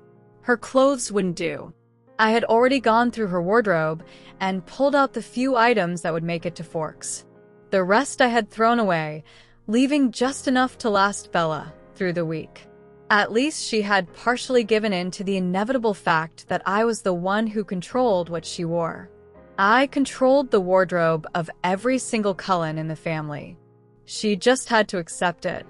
Her clothes wouldn't do. I had already gone through her wardrobe and pulled out the few items that would make it to Forks. The rest I had thrown away, leaving just enough to last Bella through the week. At least she had partially given in to the inevitable fact that I was the one who controlled what she wore. I controlled the wardrobe of every single Cullen in the family. She just had to accept it.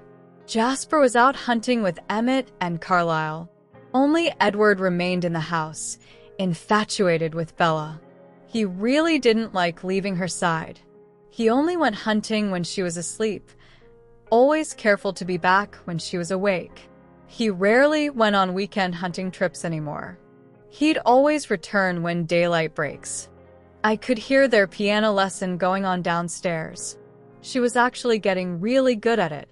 Jasper was out hunting with Emmett and Carlisle. Only Edward remained in the house, infatuated with Bella. He really didn't like leaving her side. He only went hunting when she was asleep, always careful to be back when she was awake. He rarely went on weekend hunting trips anymore. He'd always return when daylight breaks. I could hear their piano lesson going on downstairs. She was actually getting really good at it.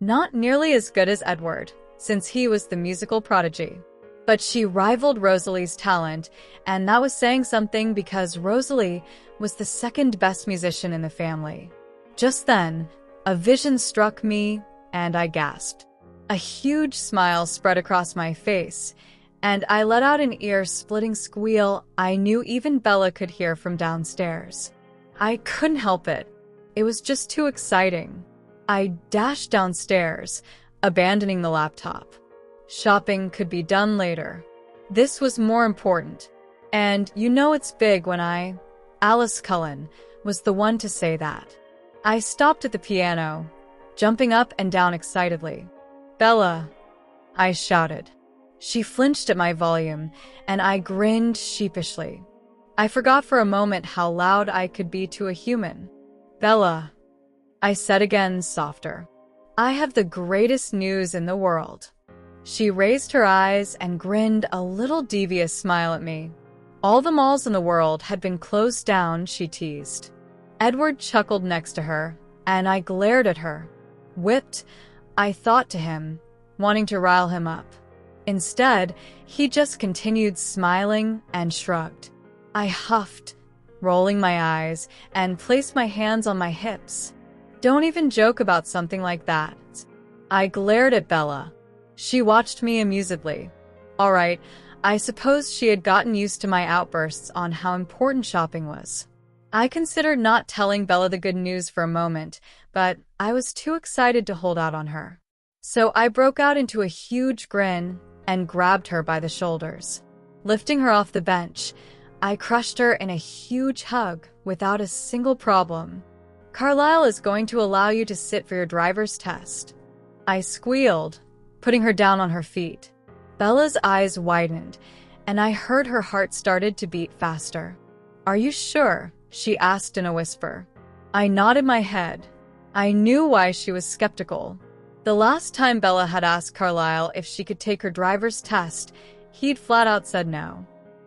Not nearly as good as Edward, since he was the musical prodigy. But she rivaled Rosalie's talent, and that was saying something because Rosalie was the second best musician in the family. Just then, a vision struck me, and I gasped. A huge smile spread across my face, and I let out an ear-splitting squeal I knew even Bella could hear from downstairs. I couldn't help it. It was just too exciting. I dashed downstairs, abandoning the laptop. Shopping could be done later. This was more important. And you know it's big when Alice Cullen, was the one to say that. I stopped at the piano, jumping up and down excitedly. "Bella," I shouted. She flinched at my volume, and I grinned sheepishly. I forgot for a moment how loud I could be to a human. "Bella," I said again, softer. "I have the greatest news in the world." She raised her eyes and grinned a little devious smile at me. All the malls in the world had been closed down, she teased. Edward chuckled next to her, and I glared at her. Whipped, I thought to him, wanting to rile him up. Instead, he just continued smiling and shrugged. I huffed, rolling my eyes, and placed my hands on my hips. "Don't even joke about something like that." I glared at Bella. She watched me amusedly. All right, I suppose she had gotten used to my outbursts on how important shopping was. I considered not telling Bella the good news for a moment, but I was too excited to hold out on her. So I broke out into a huge grin and grabbed her by the shoulders. Lifting her off the bench, I crushed her in a huge hug without a single problem. "Carlisle is going to allow you to sit for your driver's test." I squealed, putting her down on her feet. Bella's eyes widened, and I heard her heart started to beat faster. "Are you sure?" she asked in a whisper. I nodded my head. I knew why she was skeptical. The last time Bella had asked Carlisle if she could take her driver's test, he'd flat out said no.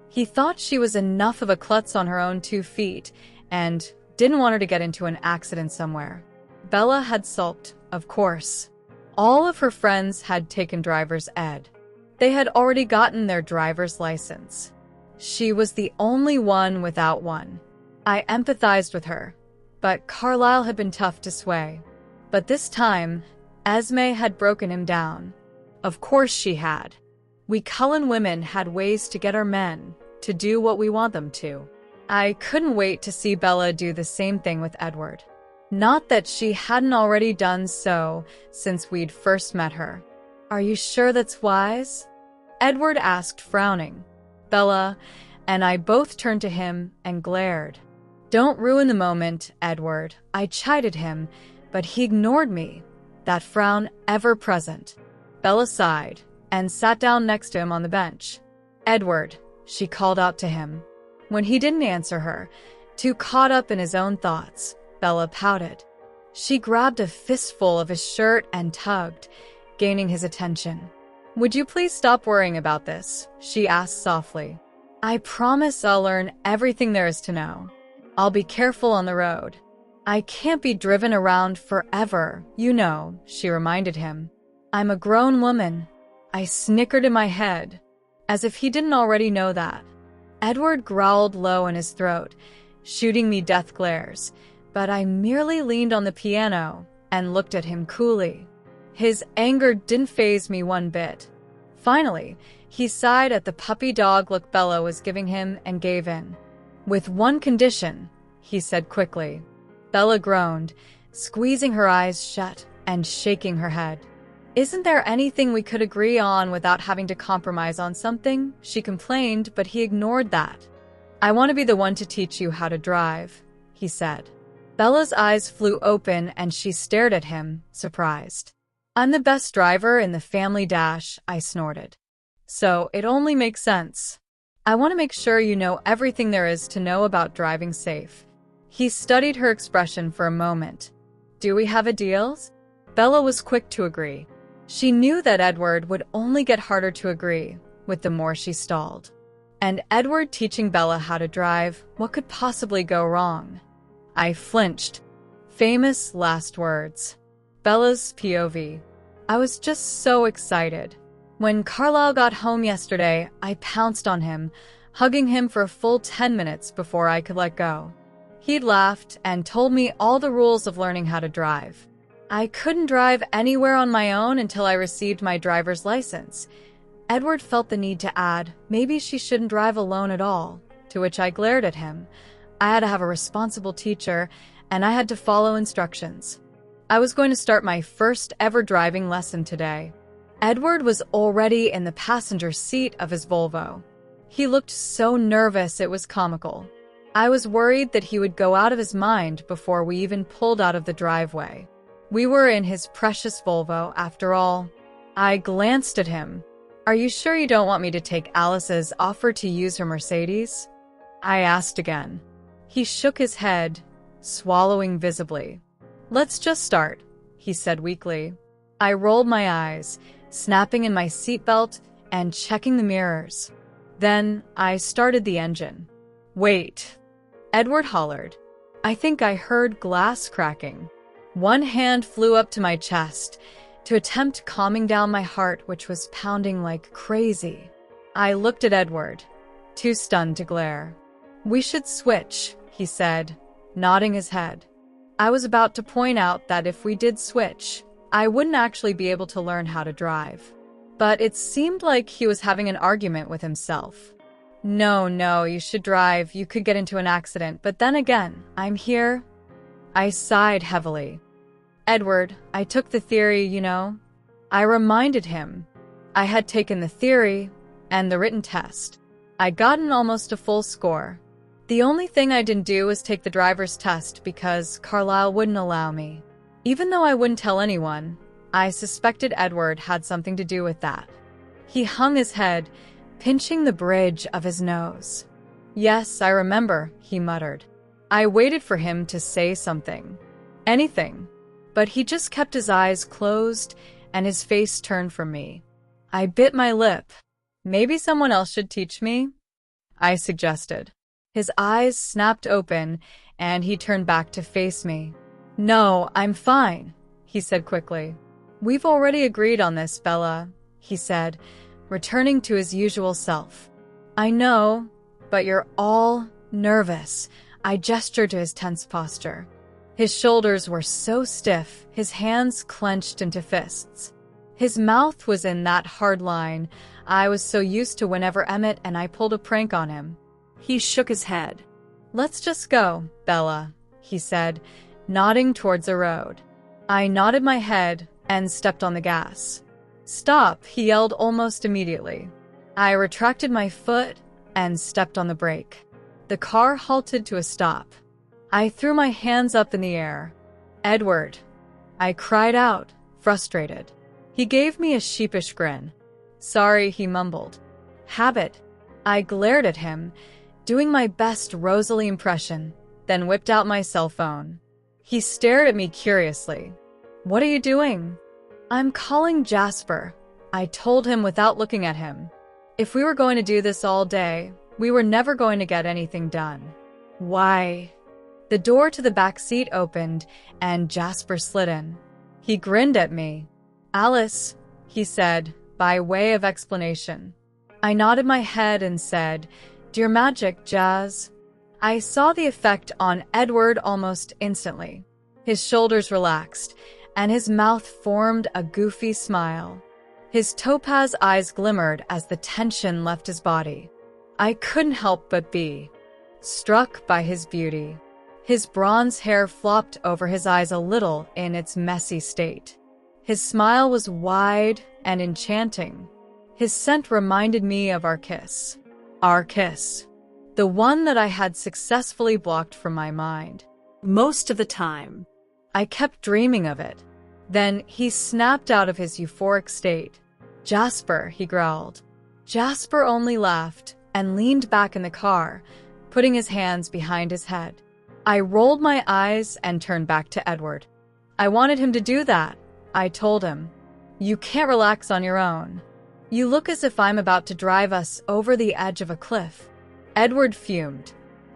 He thought she was enough of a klutz on her own 2 feet and didn't want her to get into an accident somewhere. Bella had sulked, of course. All of her friends had taken driver's ed. They had already gotten their driver's license. She was the only one without one. I empathized with her, but Carlisle had been tough to sway. But this time, Esme had broken him down. Of course she had. We Cullen women had ways to get our men to do what we want them to. I couldn't wait to see Bella do the same thing with Edward. Not that she hadn't already done so since we'd first met her. Are you sure that's wise? Edward asked, frowning. Bella and I both turned to him and glared. Don't ruin the moment, Edward. I chided him, but he ignored me, that frown ever present. Bella sighed and sat down next to him on the bench. Edward, she called out to him. When he didn't answer her, too caught up in his own thoughts, Bella pouted. She grabbed a fistful of his shirt and tugged, gaining his attention. Would you please stop worrying about this? She asked softly. I promise I'll learn everything there is to know. I'll be careful on the road. I can't be driven around forever, you know, she reminded him. I'm a grown woman. I snickered in my head, as if he didn't already know that. Edward growled low in his throat, shooting me death glares, but I merely leaned on the piano and looked at him coolly. His anger didn't faze me one bit. Finally, he sighed at the puppy dog look Bella was giving him and gave in. With one condition, he said quickly. Bella groaned, squeezing her eyes shut and shaking her head. Isn't there anything we could agree on without having to compromise on something? She complained, but he ignored that. I want to be the one to teach you how to drive, he said. Bella's eyes flew open and she stared at him, surprised. I'm the best driver in the family dash, I snorted. So it only makes sense. I want to make sure you know everything there is to know about driving safe. He studied her expression for a moment. Do we have a deal? Bella was quick to agree. She knew that Edward would only get harder to agree with the more she stalled. And Edward teaching Bella how to drive, what could possibly go wrong? I flinched. Famous last words. Bella's POV. I was just so excited. When Carlisle got home yesterday, I pounced on him, hugging him for a full 10 minutes before I could let go. He'd laughed and told me all the rules of learning how to drive. I couldn't drive anywhere on my own until I received my driver's license. Edward felt the need to add, maybe she shouldn't drive alone at all, to which I glared at him. I had to have a responsible teacher, and I had to follow instructions. I was going to start my first ever driving lesson today. Edward was already in the passenger seat of his Volvo. He looked so nervous it was comical. I was worried that he would go out of his mind before we even pulled out of the driveway. We were in his precious Volvo, after all. I glanced at him. Are you sure you don't want me to take Alice's offer to use her Mercedes? I asked again. He shook his head, swallowing visibly. Let's just start, he said weakly. I rolled my eyes, snapping in my seatbelt and checking the mirrors. Then I started the engine. Wait, Edward hollered. I think I heard glass cracking. One hand flew up to my chest to attempt calming down my heart, which was pounding like crazy. I looked at Edward, too stunned to glare. We should switch, he said, nodding his head. I was about to point out that if we did switch, I wouldn't actually be able to learn how to drive. But it seemed like he was having an argument with himself. No, you should drive. You could get into an accident. But then again, I'm here. I sighed heavily. Edward, I took the theory, you know. I reminded him. I had taken the theory and the written test. I'd gotten almost a full score. The only thing I didn't do was take the driver's test because Carlisle wouldn't allow me. Even though I wouldn't tell anyone, I suspected Edward had something to do with that. He hung his head, pinching the bridge of his nose. Yes, I remember, he muttered. I waited for him to say something. Anything. But he just kept his eyes closed and his face turned from me. I bit my lip. Maybe someone else should teach me? I suggested. His eyes snapped open and he turned back to face me. No, I'm fine, he said quickly. We've already agreed on this, Bella, he said, returning to his usual self. I know, but you're all nervous. I gestured to his tense posture. His shoulders were so stiff, his hands clenched into fists. His mouth was in that hard line I was so used to whenever Emmett and I pulled a prank on him. He shook his head. "Let's just go, Bella," he said, nodding towards the road. I nodded my head and stepped on the gas. "Stop," he yelled almost immediately. I retracted my foot and stepped on the brake. The car halted to a stop. I threw my hands up in the air. "Edward!" I cried out, frustrated. He gave me a sheepish grin. "Sorry," he mumbled. "Habit." I glared at him, doing my best Rosalie impression, then whipped out my cell phone. He stared at me curiously. "What are you doing?" "I'm calling Jasper," I told him without looking at him. If we were going to do this all day, we were never going to get anything done. "Why?" The door to the back seat opened, and Jasper slid in. He grinned at me. "Alice," he said, by way of explanation. I nodded my head and said, "Dear magic, Jazz." I saw the effect on Edward almost instantly. His shoulders relaxed, and his mouth formed a goofy smile. His topaz eyes glimmered as the tension left his body. I couldn't help but be struck by his beauty. His bronze hair flopped over his eyes a little in its messy state. His smile was wide and enchanting. His scent reminded me of our kiss. Our kiss. The one that I had successfully blocked from my mind. Most of the time. I kept dreaming of it. Then he snapped out of his euphoric state. "Jasper," he growled. Jasper only laughed and leaned back in the car, putting his hands behind his head. I rolled my eyes and turned back to Edward. "I wanted him to do that," I told him. "You can't relax on your own. You look as if I'm about to drive us over the edge of a cliff." Edward fumed.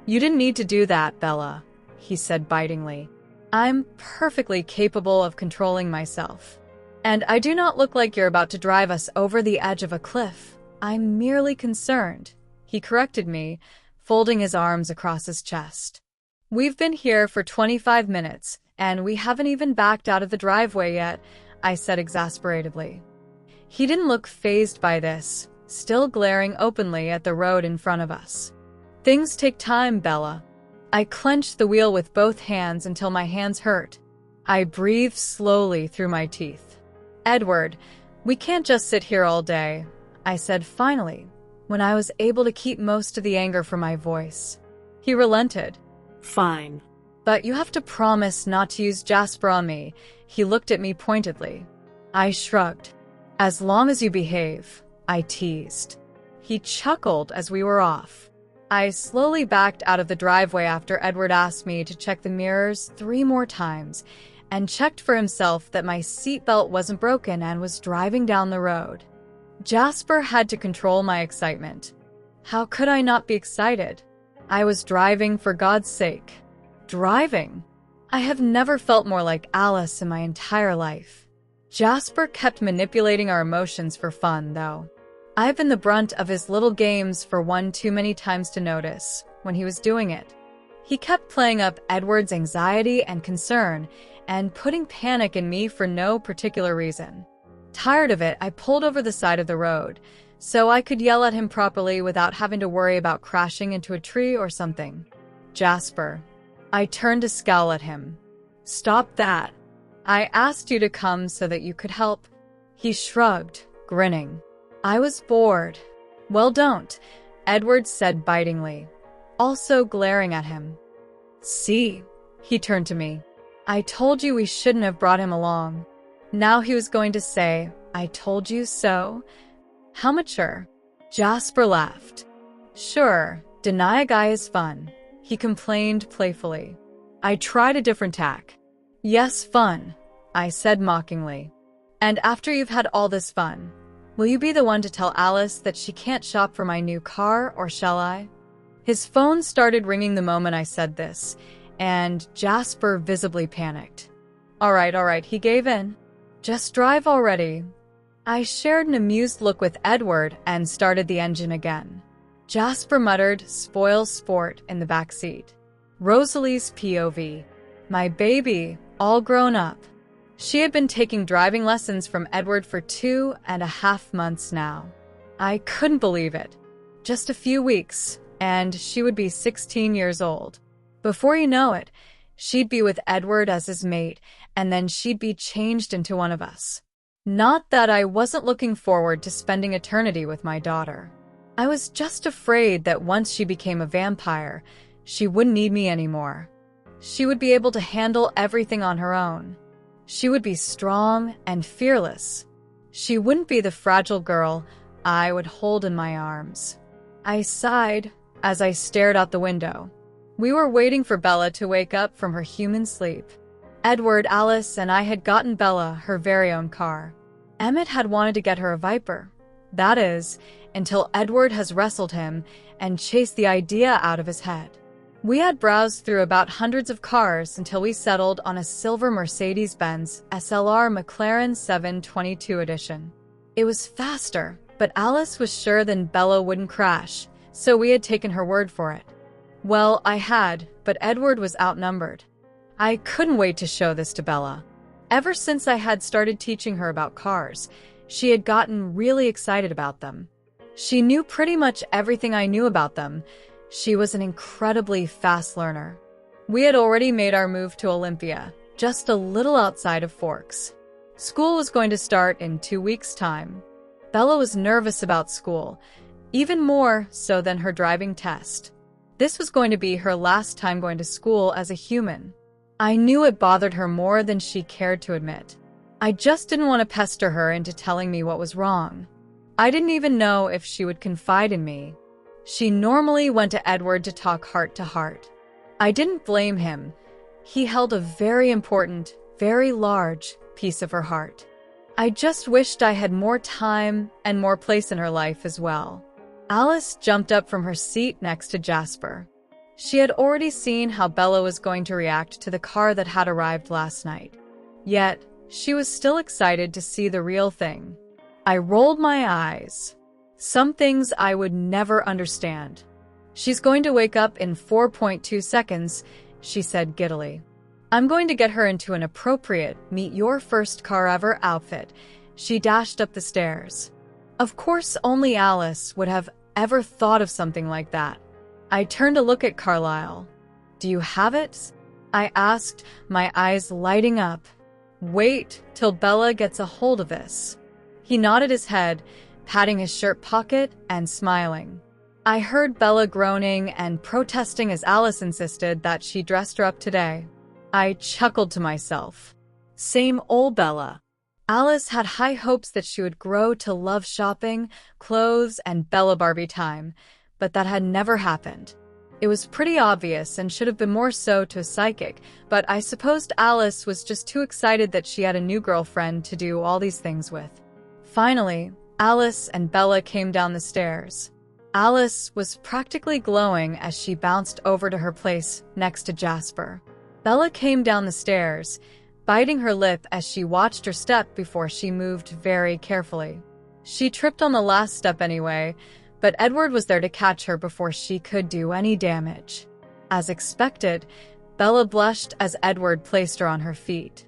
"You didn't need to do that, Bella," he said bitingly. "I'm perfectly capable of controlling myself. And I do not look like you're about to drive us over the edge of a cliff. I'm merely concerned," he corrected me, folding his arms across his chest. "We've been here for 25 minutes, and we haven't even backed out of the driveway yet," I said exasperatedly. He didn't look fazed by this, still glaring openly at the road in front of us. "Things take time, Bella." I clenched the wheel with both hands until my hands hurt. I breathed slowly through my teeth. "Edward, we can't just sit here all day," I said finally, when I was able to keep most of the anger from my voice. He relented. "Fine. But you have to promise not to use Jasper on me." He looked at me pointedly. I shrugged. "As long as you behave," I teased. He chuckled as we were off. I slowly backed out of the driveway after Edward asked me to check the mirrors 3 more times and checked for himself that my seatbelt wasn't broken and was driving down the road. Jasper had to control my excitement. How could I not be excited? I was driving, for God's sake. Driving. I have never felt more like Alice in my entire life. Jasper kept manipulating our emotions for fun, though. I've been the brunt of his little games for one too many times to notice when he was doing it. He kept playing up Edward's anxiety and concern and putting panic in me for no particular reason. Tired of it, I pulled over the side of the road so I could yell at him properly without having to worry about crashing into a tree or something. "Jasper." I turned to scowl at him. "Stop that. I asked you to come so that you could help." He shrugged, grinning. I was bored. "Well, don't," Edward said bitingly, also glaring at him. "See?" He turned to me. "I told you we shouldn't have brought him along." Now he was going to say, "I told you so." How mature. Jasper laughed. "Sure, deny a guy is fun," he complained playfully. I tried a different tack. "Yes, fun," I said mockingly. "And after you've had all this fun, will you be the one to tell Alice that she can't shop for my new car, or shall I?" His phone started ringing the moment I said this, and Jasper visibly panicked. All right, he gave in. "Just drive already." I shared an amused look with Edward and started the engine again. Jasper muttered, "Spoil sport," in the back seat. Rosalie's POV. My baby, all grown up. She had been taking driving lessons from Edward for 2.5 months now. I couldn't believe it. Just a few weeks, and she would be 16 years old. Before you know it, she'd be with Edward as his mate, and then she'd be changed into one of us. Not that I wasn't looking forward to spending eternity with my daughter. I was just afraid that once she became a vampire, she wouldn't need me anymore. She would be able to handle everything on her own. She would be strong and fearless. She wouldn't be the fragile girl I would hold in my arms. I sighed as I stared out the window. We were waiting for Bella to wake up from her human sleep. Edward, Alice, and I had gotten Bella her very own car. Emmett had wanted to get her a Viper. That is, until Edward has wrestled him and chased the idea out of his head. We had browsed through about hundreds of cars until we settled on a silver Mercedes-Benz SLR McLaren 722 edition. It was faster, but Alice was sure then Bella wouldn't crash, so we had taken her word for it. Well, I had, but Edward was outnumbered. I couldn't wait to show this to Bella. Ever since I had started teaching her about cars, she had gotten really excited about them. She knew pretty much everything I knew about them. She was an incredibly fast learner. We had already made our move to Olympia, just a little outside of Forks. School was going to start in 2 weeks' time. Bella was nervous about school, even more so than her driving test. This was going to be her last time going to school as a human. I knew it bothered her more than she cared to admit. I just didn't want to pester her into telling me what was wrong. I didn't even know if she would confide in me. She normally went to Edward to talk heart to heart. I didn't blame him. He held a very important, very large piece of her heart. I just wished I had more time and more place in her life as well. Alice jumped up from her seat next to Jasper. She had already seen how Bella was going to react to the car that had arrived last night. Yet, she was still excited to see the real thing. I rolled my eyes. Some things I would never understand. She's going to wake up in 4.2 seconds, she said giddily. I'm going to get her into an appropriate meet your first car ever outfit. She dashed up the stairs. Of course, only Alice would have ever thought of something like that. I turned to look at Carlisle. Do you have it? I asked, my eyes lighting up. Wait till Bella gets a hold of this. He nodded his head, patting his shirt pocket and smiling. I heard Bella groaning and protesting as Alice insisted that she dressed her up today. I chuckled to myself. Same old Bella. Alice had high hopes that she would grow to love shopping, clothes, and Bella Barbie time, but that had never happened. It was pretty obvious and should have been more so to a psychic, but I supposed Alice was just too excited that she had a new girlfriend to do all these things with. Finally, Alice and Bella came down the stairs. Alice was practically glowing as she bounced over to her place next to Jasper. Bella came down the stairs, biting her lip as she watched her step before she moved very carefully. She tripped on the last step anyway, but Edward was there to catch her before she could do any damage. As expected, Bella blushed as Edward placed her on her feet.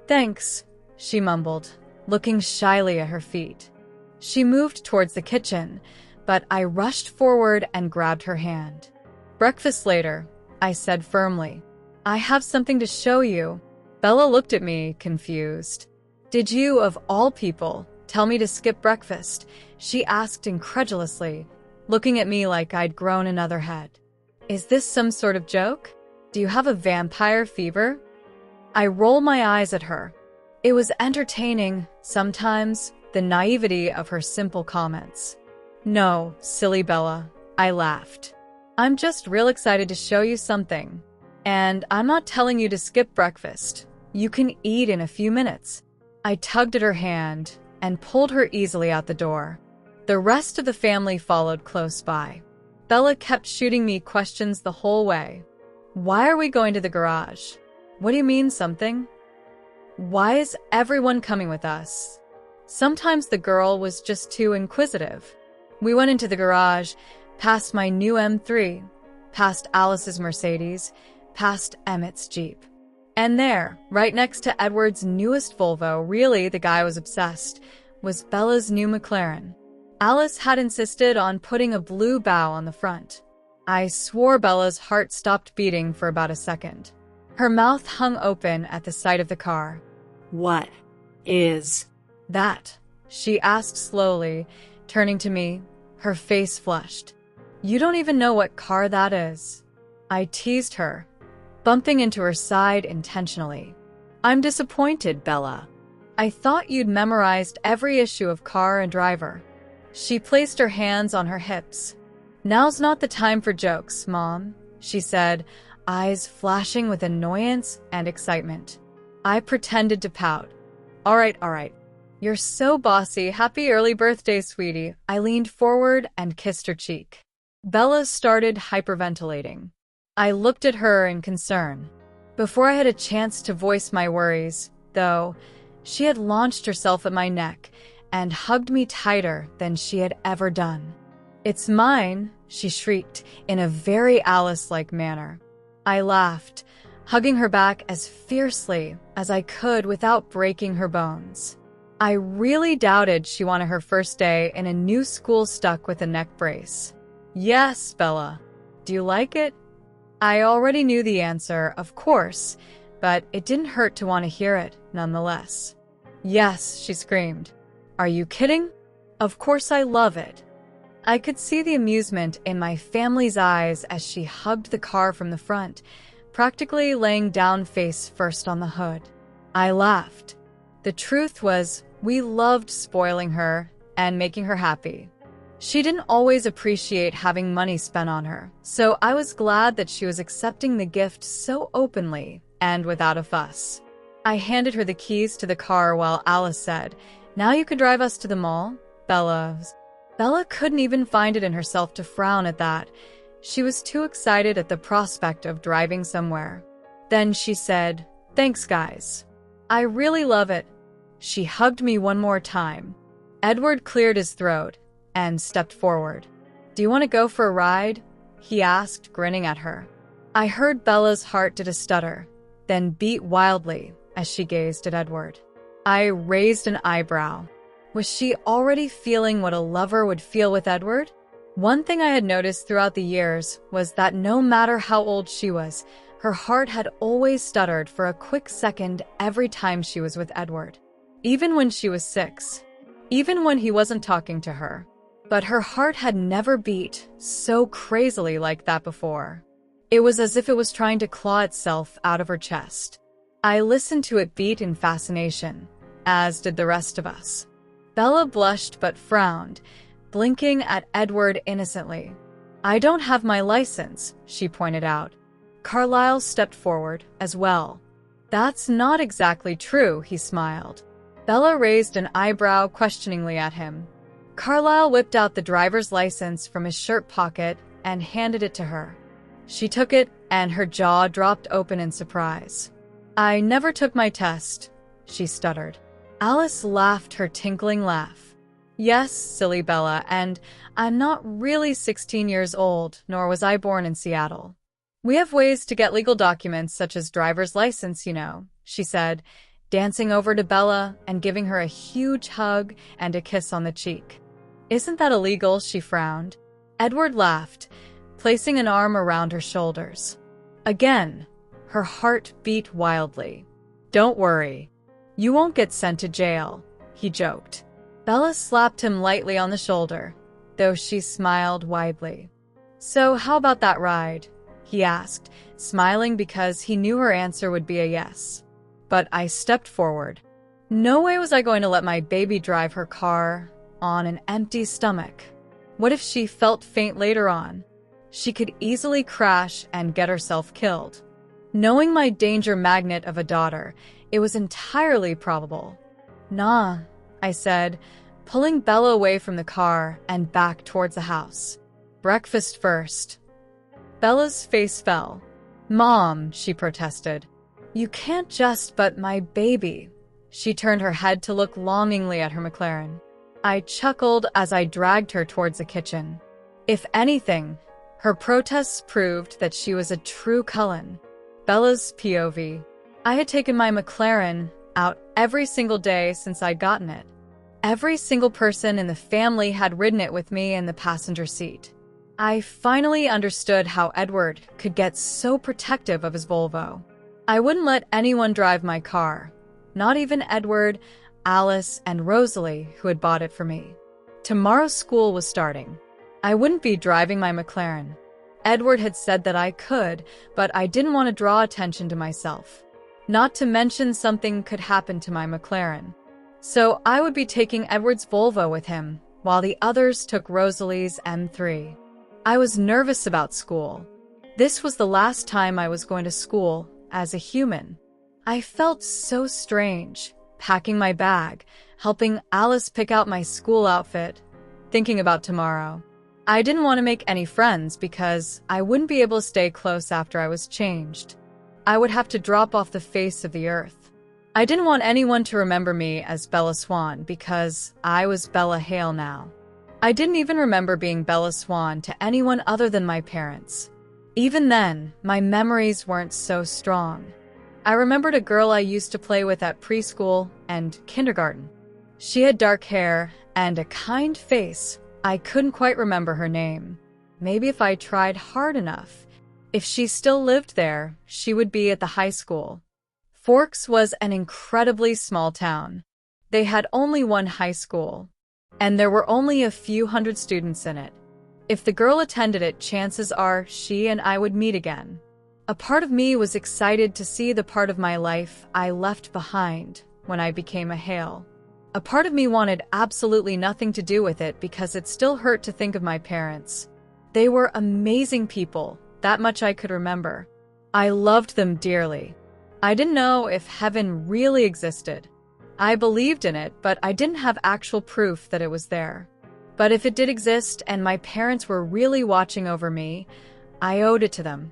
Thanks, she mumbled, looking shyly at her feet. She moved towards the kitchen, but I rushed forward and grabbed her hand. Breakfast later, I said firmly. I have something to show you. Bella looked at me, confused. Did you, of all people, tell me to skip breakfast? She asked incredulously, looking at me like I'd grown another head. Is this some sort of joke? Do you have a vampire fever? I rolled my eyes at her. It was entertaining, sometimes, the naivety of her simple comments. No, silly Bella, I laughed. I'm just real excited to show you something. And I'm not telling you to skip breakfast. You can eat in a few minutes. I tugged at her hand and pulled her easily out the door. The rest of the family followed close by. Bella kept shooting me questions the whole way. Why are we going to the garage? What do you mean, something? Why is everyone coming with us? Sometimes the girl was just too inquisitive. We went into the garage, past my new M3, past Alice's Mercedes, past Emmett's Jeep. And there, right next to Edward's newest Volvo, really the guy was obsessed, was Bella's new McLaren. Alice had insisted on putting a blue bow on the front. I swore Bella's heart stopped beating for about a second. Her mouth hung open at the sight of the car. What is that? She asked slowly, turning to me, her face flushed. You don't even know what car that is. I teased her, bumping into her side intentionally. I'm disappointed, Bella. I thought you'd memorized every issue of Car and Driver. She placed her hands on her hips. Now's not the time for jokes, Mom, she said, eyes flashing with annoyance and excitement. I pretended to pout. All right. You're so bossy. Happy early birthday, sweetie. I leaned forward and kissed her cheek. Bella started hyperventilating. I looked at her in concern. Before I had a chance to voice my worries, though, she had launched herself at my neck and hugged me tighter than she had ever done. It's mine, she shrieked in a very Alice-like manner. I laughed, hugging her back as fiercely as I could without breaking her bones. I really doubted she wanted her first day in a new school stuck with a neck brace. Yes, Bella. Do you like it? I already knew the answer, of course, but it didn't hurt to want to hear it, nonetheless. Yes, she screamed. Are you kidding? Of course I love it. I could see the amusement in my family's eyes as she hugged the car from the front, practically laying down face first on the hood. I laughed. The truth was, we loved spoiling her and making her happy. She didn't always appreciate having money spent on her, so I was glad that she was accepting the gift so openly and without a fuss. I handed her the keys to the car while Alice said, Now you can drive us to the mall, Bella. Bella couldn't even find it in herself to frown at that. She was too excited at the prospect of driving somewhere. Then she said, Thanks, guys. I really love it. She hugged me one more time. Edward cleared his throat and stepped forward. Do you want to go for a ride? He asked, grinning at her. I heard Bella's heart did a stutter, then beat wildly as she gazed at Edward. I raised an eyebrow. Was she already feeling what a lover would feel with Edward? One thing I had noticed throughout the years was that no matter how old she was, her heart had always stuttered for a quick second every time she was with Edward. Even when she was 6. Even when he wasn't talking to her. But her heart had never beat so crazily like that before. It was as if it was trying to claw itself out of her chest. I listened to it beat in fascination, as did the rest of us. Bella blushed but frowned, blinking at Edward innocently. I don't have my license, she pointed out. Carlyle stepped forward as well. That's not exactly true, he smiled. Bella raised an eyebrow questioningly at him. Carlyle whipped out the driver's license from his shirt pocket and handed it to her. She took it, and her jaw dropped open in surprise. I never took my test, she stuttered. Alice laughed her tinkling laugh. Yes, silly Bella, and I'm not really 16 years old, nor was I born in Seattle. We have ways to get legal documents such as driver's license, you know, she said, dancing over to Bella and giving her a huge hug and a kiss on the cheek. Isn't that illegal? She frowned. Edward laughed, placing an arm around her shoulders. Again, her heart beat wildly. Don't worry. You won't get sent to jail, he joked. Bella slapped him lightly on the shoulder, though she smiled widely. So how about that ride? He asked, smiling because he knew her answer would be a yes. But I stepped forward. No way was I going to let my baby drive her car on an empty stomach. What if she felt faint later on? She could easily crash and get herself killed. Knowing my danger magnet of a daughter, it was entirely probable. Nah, I said, pulling Bella away from the car and back towards the house. Breakfast first. Bella's face fell. Mom, she protested. You can't just, but my baby. She turned her head to look longingly at her McLaren. I chuckled as I dragged her towards the kitchen. If anything, her protests proved that she was a true Cullen. Bella's POV. I had taken my McLaren out every single day since I'd gotten it. Every single person in the family had ridden it with me in the passenger seat. I finally understood how Edward could get so protective of his Volvo. I wouldn't let anyone drive my car, not even Edward, Alice, and Rosalie, who had bought it for me. Tomorrow's school was starting. I wouldn't be driving my McLaren. Edward had said that I could, but I didn't want to draw attention to myself. Not to mention something could happen to my McLaren. So I would be taking Edward's Volvo with him, while the others took Rosalie's M3. I was nervous about school. This was the last time I was going to school as a human. I felt so strange, packing my bag, helping Alice pick out my school outfit, thinking about tomorrow. I didn't want to make any friends because I wouldn't be able to stay close after I was changed. I would have to drop off the face of the earth. I didn't want anyone to remember me as Bella Swan because I was Bella Hale now. I didn't even remember being Bella Swan to anyone other than my parents. Even then, my memories weren't so strong. I remembered a girl I used to play with at preschool and kindergarten. She had dark hair and a kind face. I couldn't quite remember her name. Maybe if I tried hard enough. If she still lived there, she would be at the high school. Forks was an incredibly small town. They had only one high school, and there were only a few hundred students in it. If the girl attended it, chances are she and I would meet again. A part of me was excited to see the part of my life I left behind when I became a Hale. A part of me wanted absolutely nothing to do with it because it still hurt to think of my parents. They were amazing people, that much I could remember. I loved them dearly. I didn't know if heaven really existed. I believed in it, but I didn't have actual proof that it was there. But if it did exist and my parents were really watching over me, I owed it to them.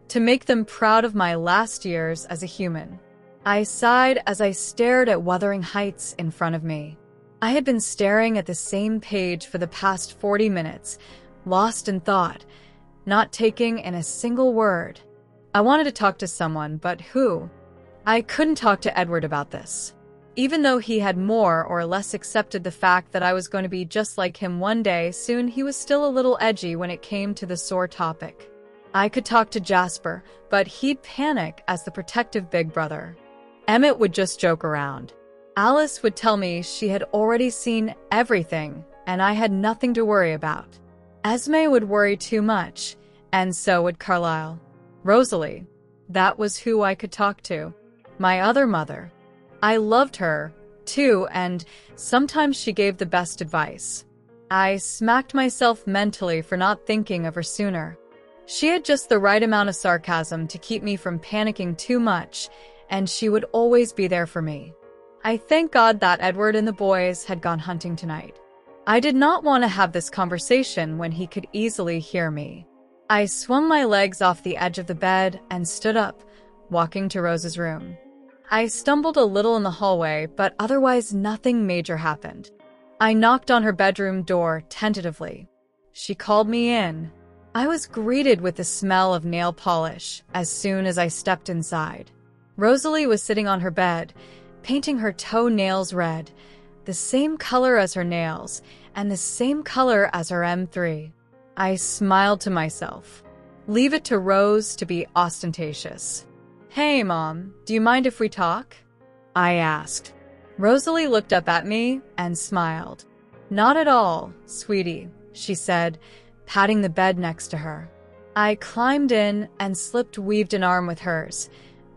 To make them proud of my last years as a human. I sighed as I stared at Wuthering Heights in front of me. I had been staring at the same page for the past 40 minutes, lost in thought, not taking in a single word. I wanted to talk to someone, but who? I couldn't talk to Edward about this. Even though he had more or less accepted the fact that I was going to be just like him one day soon, he was still a little edgy when it came to the sore topic. I could talk to Jasper, but he'd panic as the protective big brother. Emmett would just joke around. Alice would tell me she had already seen everything, and I had nothing to worry about. Esme would worry too much, and so would Carlisle. Rosalie, that was who I could talk to. My other mother. I loved her, too, and sometimes she gave the best advice. I smacked myself mentally for not thinking of her sooner. She had just the right amount of sarcasm to keep me from panicking too much, and she would always be there for me. I thank God that Edward and the boys had gone hunting tonight. I did not want to have this conversation when he could easily hear me. I swung my legs off the edge of the bed and stood up, walking to Rose's room. I stumbled a little in the hallway, but otherwise nothing major happened. I knocked on her bedroom door tentatively. She called me in. I was greeted with the smell of nail polish as soon as I stepped inside. Rosalie was sitting on her bed, painting her toenails red, the same color as her nails, and the same color as her M3. I smiled to myself. Leave it to Rose to be ostentatious. "Hey, Mom, do you mind if we talk?" I asked. Rosalie looked up at me and smiled. "Not at all, sweetie," she said, patting the bed next to her. I climbed in and weaved an arm with hers,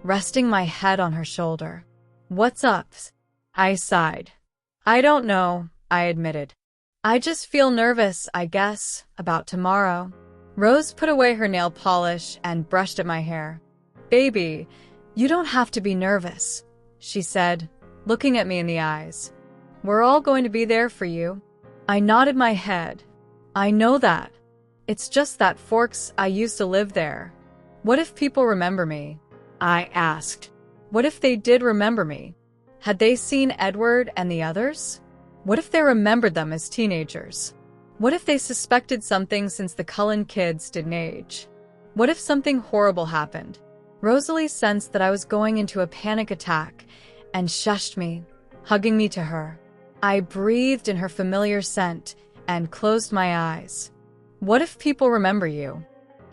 resting my head on her shoulder. "What's up?" I sighed. "I don't know," I admitted. "I just feel nervous, I guess, about tomorrow." Rose put away her nail polish and brushed at my hair. "Baby, you don't have to be nervous," she said, looking at me in the eyes. "We're all going to be there for you." I nodded my head. "I know that. It's just that Forks, I used to live there. What if people remember me?" I asked. What if they did remember me? Had they seen Edward and the others? What if they remembered them as teenagers? What if they suspected something since the Cullen kids didn't age? What if something horrible happened? Rosalie sensed that I was going into a panic attack and shushed me, hugging me to her. I breathed in her familiar scent and closed my eyes. "What if people remember you?"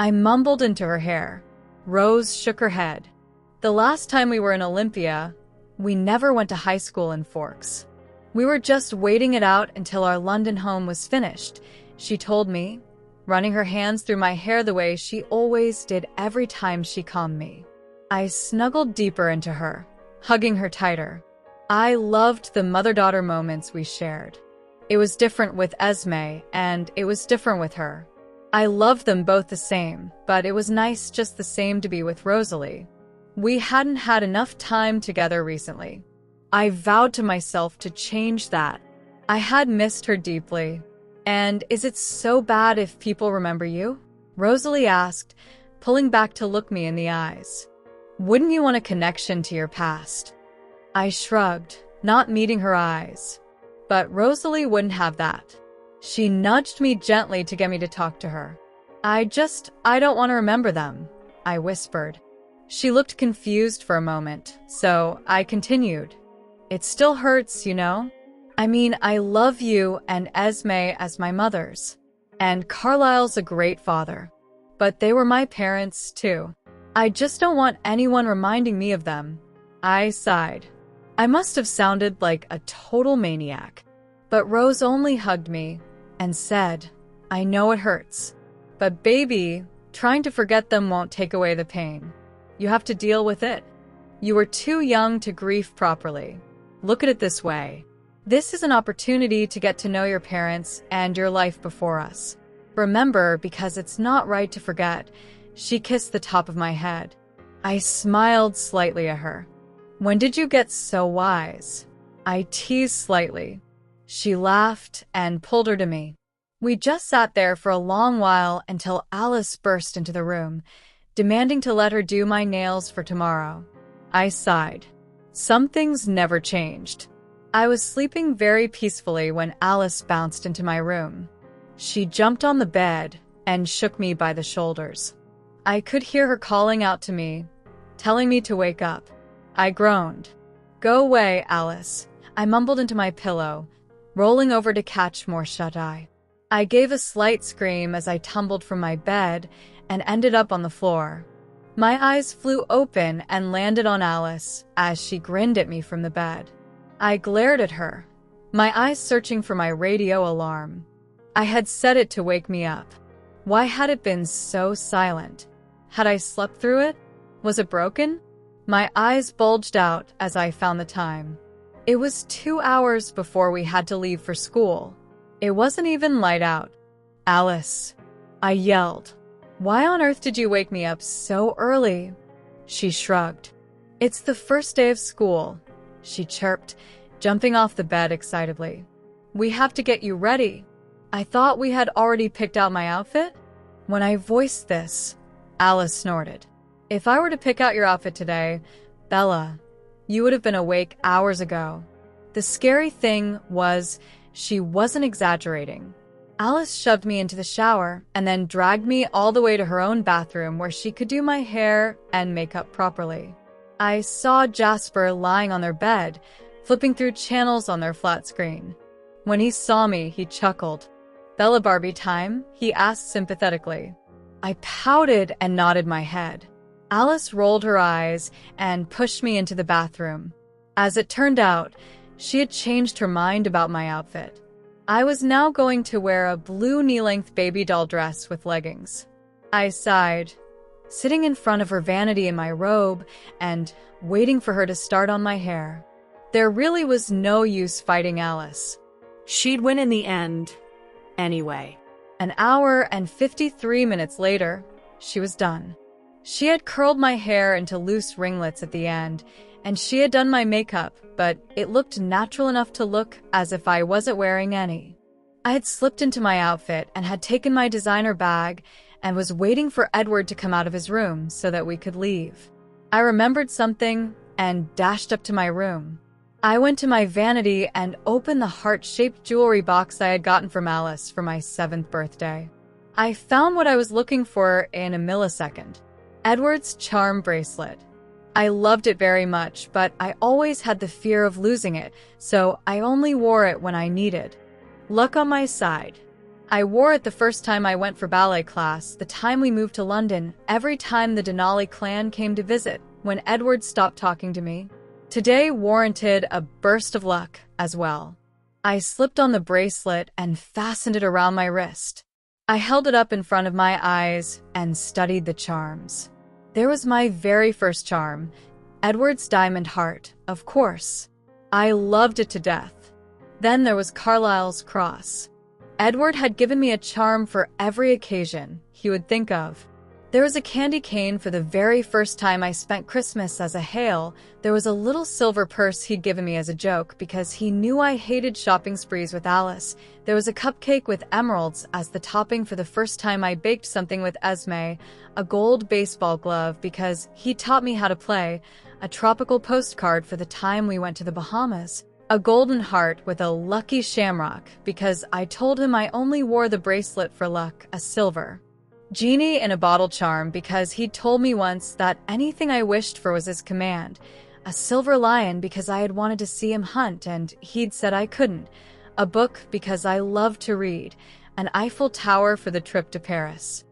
I mumbled into her hair. Rose shook her head. "The last time we were in Olympia, we never went to high school in Forks. We were just waiting it out until our London home was finished," she told me, running her hands through my hair the way she always did every time she calmed me. I snuggled deeper into her, hugging her tighter. I loved the mother-daughter moments we shared. It was different with Esme, and it was different with her. I loved them both the same, but it was nice just the same to be with Rosalie. We hadn't had enough time together recently. I vowed to myself to change that. I had missed her deeply. "And is it so bad if people remember you?" Rosalie asked, pulling back to look me in the eyes. "Wouldn't you want a connection to your past?" I shrugged, not meeting her eyes. But Rosalie wouldn't have that. She nudged me gently to get me to talk to her. I don't want to remember them," I whispered. She looked confused for a moment, so I continued. "It still hurts, you know? I mean, I love you and Esme as my mothers. And Carlisle's a great father. But they were my parents, too. I just don't want anyone reminding me of them." I sighed. I must have sounded like a total maniac. But Rose only hugged me and said, "I know it hurts. But baby, trying to forget them won't take away the pain. You have to deal with it. You were too young to grieve properly. Look at it this way. This is an opportunity to get to know your parents and your life before us. Remember, because it's not right to forget." She kissed the top of my head. I smiled slightly at her. "When did you get so wise?" I teased slightly. She laughed and pulled her to me. We just sat there for a long while until Alice burst into the room, demanding to let her do my nails for tomorrow. I sighed. Some things never changed. I was sleeping very peacefully when Alice bounced into my room. She jumped on the bed and shook me by the shoulders. I could hear her calling out to me, telling me to wake up. I groaned. "Go away, Alice," I mumbled into my pillow, rolling over to catch more shut-eye. I gave a slight scream as I tumbled from my bed and ended up on the floor. My eyes flew open and landed on Alice as she grinned at me from the bed. I glared at her, my eyes searching for my radio alarm. I had set it to wake me up. Why had it been so silent? Had I slept through it? Was it broken? My eyes bulged out as I found the time. It was 2 hours before we had to leave for school. It wasn't even light out. "Alice," I yelled. "Why on earth did you wake me up so early?" She shrugged. "It's the first day of school," she chirped, jumping off the bed excitedly. "We have to get you ready." I thought we had already picked out my outfit. When I voiced this, Alice snorted. "If I were to pick out your outfit today, Bella, you would have been awake hours ago." The scary thing was, she wasn't exaggerating. Alice shoved me into the shower and then dragged me all the way to her own bathroom where she could do my hair and makeup properly. I saw Jasper lying on their bed, flipping through channels on their flat screen. When he saw me, he chuckled. "Bella Barbie time?" he asked sympathetically. I pouted and nodded my head. Alice rolled her eyes and pushed me into the bathroom. As it turned out, she had changed her mind about my outfit. I was now going to wear a blue knee-length baby doll dress with leggings. I sighed, sitting in front of her vanity in my robe and waiting for her to start on my hair. There really was no use fighting Alice. She'd win in the end, anyway. An hour and 53 minutes later, she was done. She had curled my hair into loose ringlets at the end, and she had done my makeup, but it looked natural enough to look as if I wasn't wearing any. I had slipped into my outfit and had taken my designer bag and was waiting for Edward to come out of his room so that we could leave. I remembered something and dashed up to my room. I went to my vanity and opened the heart-shaped jewelry box I had gotten from Alice for my 7th birthday. I found what I was looking for in a millisecond. Edward's charm bracelet. I loved it very much, but I always had the fear of losing it, so I only wore it when I needed. Luck on my side. I wore it the first time I went for ballet class, the time we moved to London, every time the Denali clan came to visit, when Edward stopped talking to me. Today warranted a burst of luck as well. I slipped on the bracelet and fastened it around my wrist. I held it up in front of my eyes and studied the charms. There was my very first charm, Edward's diamond heart, of course. I loved it to death. Then there was Carlisle's cross. Edward had given me a charm for every occasion he would think of. There was a candy cane for the very first time I spent Christmas as a Hale. There was a little silver purse he'd given me as a joke because he knew I hated shopping sprees with Alice. There was a cupcake with emeralds as the topping for the first time I baked something with Esme, a gold baseball glove because he taught me how to play, a tropical postcard for the time we went to the Bahamas, a golden heart with a lucky shamrock because I told him I only wore the bracelet for luck, a silver. Genie in a bottle charm because he'd told me once that anything I wished for was his command. A silver lion because I had wanted to see him hunt and he'd said I couldn't. A book because I loved to read. An Eiffel Tower for the trip to Paris.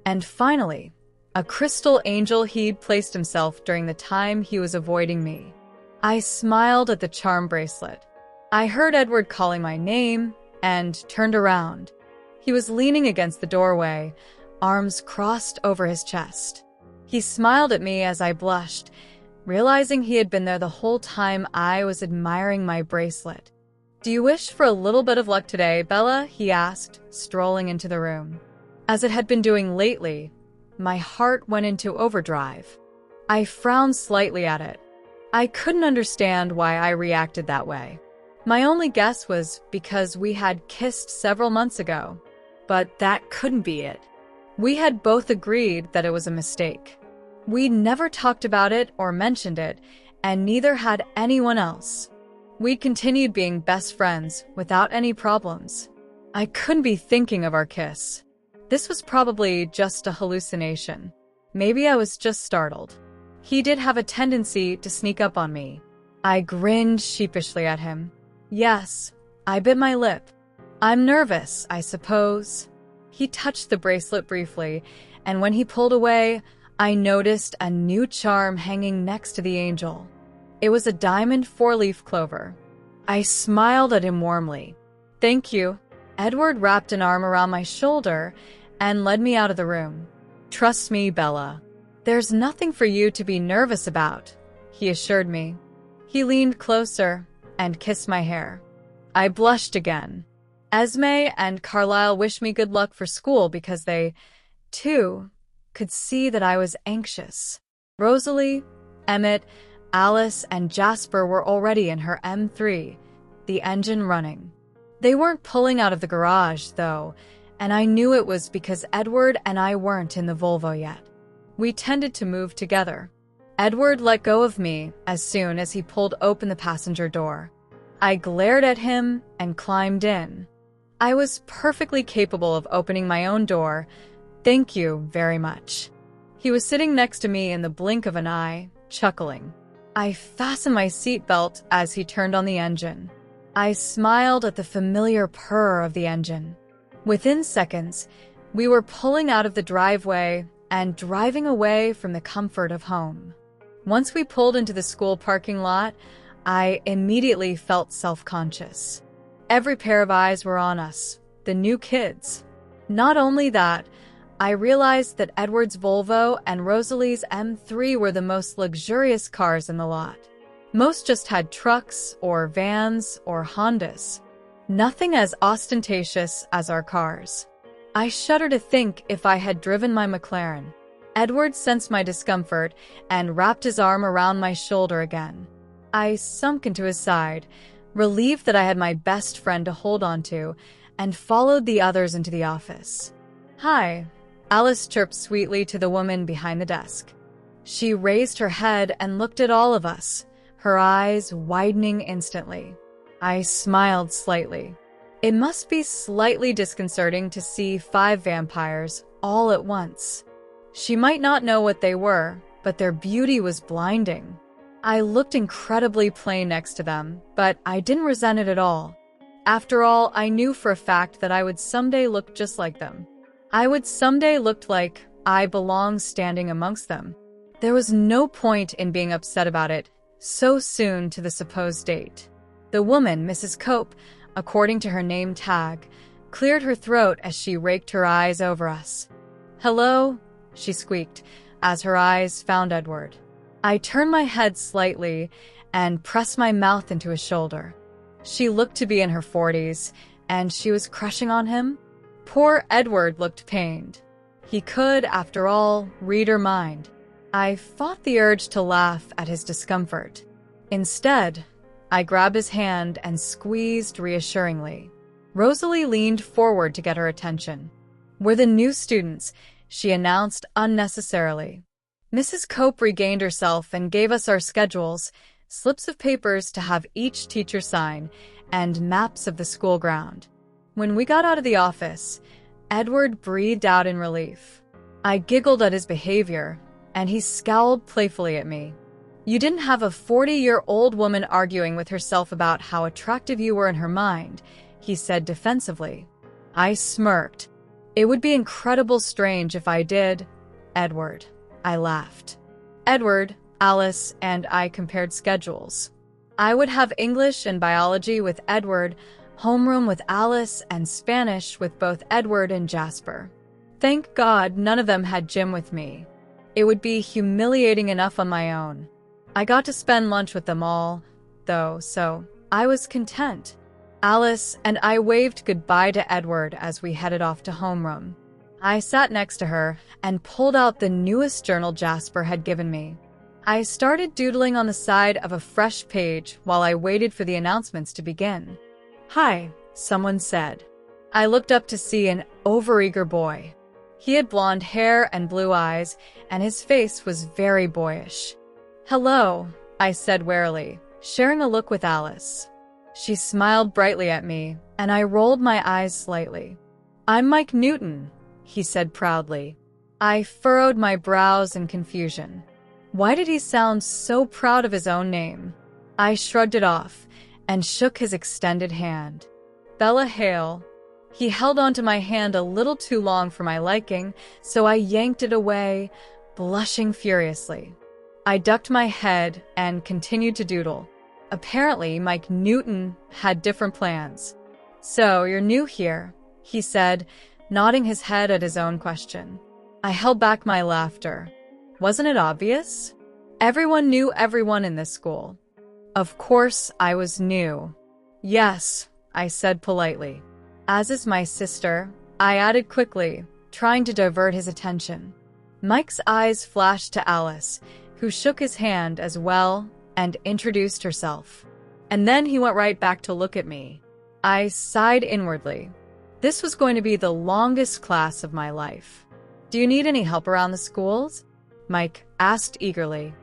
And finally, a crystal angel he'd placed himself during the time he was avoiding me. I smiled at the charm bracelet. I heard Edward calling my name and turned around. He was leaning against the doorway, arms crossed over his chest. He smiled at me as I blushed, realizing he had been there the whole time I was admiring my bracelet. "Do you wish for a little bit of luck today, Bella?" he asked, strolling into the room. As it had been doing lately, my heart went into overdrive. I frowned slightly at it. I couldn't understand why I reacted that way. My only guess was because we had kissed several months ago, but that couldn't be it. We had both agreed that it was a mistake. We'd never talked about it or mentioned it, and neither had anyone else. We'd continued being best friends without any problems. I couldn't be thinking of our kiss. This was probably just a hallucination. Maybe I was just startled. He did have a tendency to sneak up on me. I grinned sheepishly at him. Yes, I bit my lip. I'm nervous, I suppose. He touched the bracelet briefly, and when he pulled away, I noticed a new charm hanging next to the angel. It was a diamond four-leaf clover. I smiled at him warmly. "Thank you." Edward wrapped an arm around my shoulder and led me out of the room. "Trust me, Bella. There's nothing for you to be nervous about," he assured me. He leaned closer and kissed my hair. I blushed again. Esme and Carlisle wished me good luck for school because they, too, could see that I was anxious. Rosalie, Emmett, Alice, and Jasper were already in her M3, the engine running. They weren't pulling out of the garage, though, and I knew it was because Edward and I weren't in the Volvo yet. We tended to move together. Edward let go of me as soon as he pulled open the passenger door. I glared at him and climbed in. I was perfectly capable of opening my own door. "Thank you very much." He was sitting next to me in the blink of an eye, chuckling. I fastened my seatbelt as he turned on the engine. I smiled at the familiar purr of the engine. Within seconds, we were pulling out of the driveway and driving away from the comfort of home. Once we pulled into the school parking lot, I immediately felt self-conscious. Every pair of eyes were on us, the new kids. Not only that, I realized that Edward's Volvo and Rosalie's M3 were the most luxurious cars in the lot. Most just had trucks or vans or Hondas. Nothing as ostentatious as our cars. I shudder to think if I had driven my McLaren. Edward sensed my discomfort and wrapped his arm around my shoulder again. I sunk into his side, relieved that I had my best friend to hold on to, and followed the others into the office. "Hi," Alice chirped sweetly to the woman behind the desk. She raised her head and looked at all of us, her eyes widening instantly. I smiled slightly. It must be slightly disconcerting to see 5 vampires all at once. She might not know what they were, but their beauty was blinding. I looked incredibly plain next to them, but I didn't resent it at all. After all, I knew for a fact that I would someday look just like them. I would someday look like I belonged standing amongst them. There was no point in being upset about it so soon to the supposed date. The woman, Mrs. Cope, according to her name tag, cleared her throat as she raked her eyes over us. "Hello?" she squeaked, as her eyes found Edward. I turned my head slightly and pressed my mouth into his shoulder. She looked to be in her 40s, and she was crushing on him. Poor Edward looked pained. He could, after all, read her mind. I fought the urge to laugh at his discomfort. Instead, I grabbed his hand and squeezed reassuringly. Rosalie leaned forward to get her attention. "We're the new students," she announced unnecessarily. Mrs. Cope regained herself and gave us our schedules, slips of papers to have each teacher sign, and maps of the school ground. When we got out of the office, Edward breathed out in relief. I giggled at his behavior, and he scowled playfully at me. "You didn't have a 40-year-old woman arguing with herself about how attractive you were in her mind," he said defensively. I smirked. "It would be incredibly strange if I did, Edward." I laughed. Edward, Alice, and I compared schedules. I would have English and biology with Edward, homeroom with Alice, and Spanish with both Edward and Jasper. Thank God none of them had gym with me. It would be humiliating enough on my own. I got to spend lunch with them all, though, so I was content. Alice and I waved goodbye to Edward as we headed off to homeroom. I sat next to her and pulled out the newest journal Jasper had given me. I started doodling on the side of a fresh page while I waited for the announcements to begin. "Hi," someone said. I looked up to see an overeager boy. He had blonde hair and blue eyes, and his face was very boyish. "Hello," I said warily, sharing a look with Alice. She smiled brightly at me, and I rolled my eyes slightly. "I'm Mike Newton," he said proudly. I furrowed my brows in confusion. Why did he sound so proud of his own name? I shrugged it off and shook his extended hand. "Bella Hale." He held onto my hand a little too long for my liking, so I yanked it away, blushing furiously. I ducked my head and continued to doodle. Apparently, Mike Newton had different plans. "So, you're new here," he said, nodding his head at his own question. I held back my laughter. Wasn't it obvious? Everyone knew everyone in this school. Of course, I was new. "Yes," I said politely. "As is my sister," I added quickly, trying to divert his attention. Mike's eyes flashed to Alice, who shook his hand as well and introduced herself. And then he went right back to look at me. I sighed inwardly. This was going to be the longest class of my life. "Do you need any help around the schools?" Mike asked eagerly.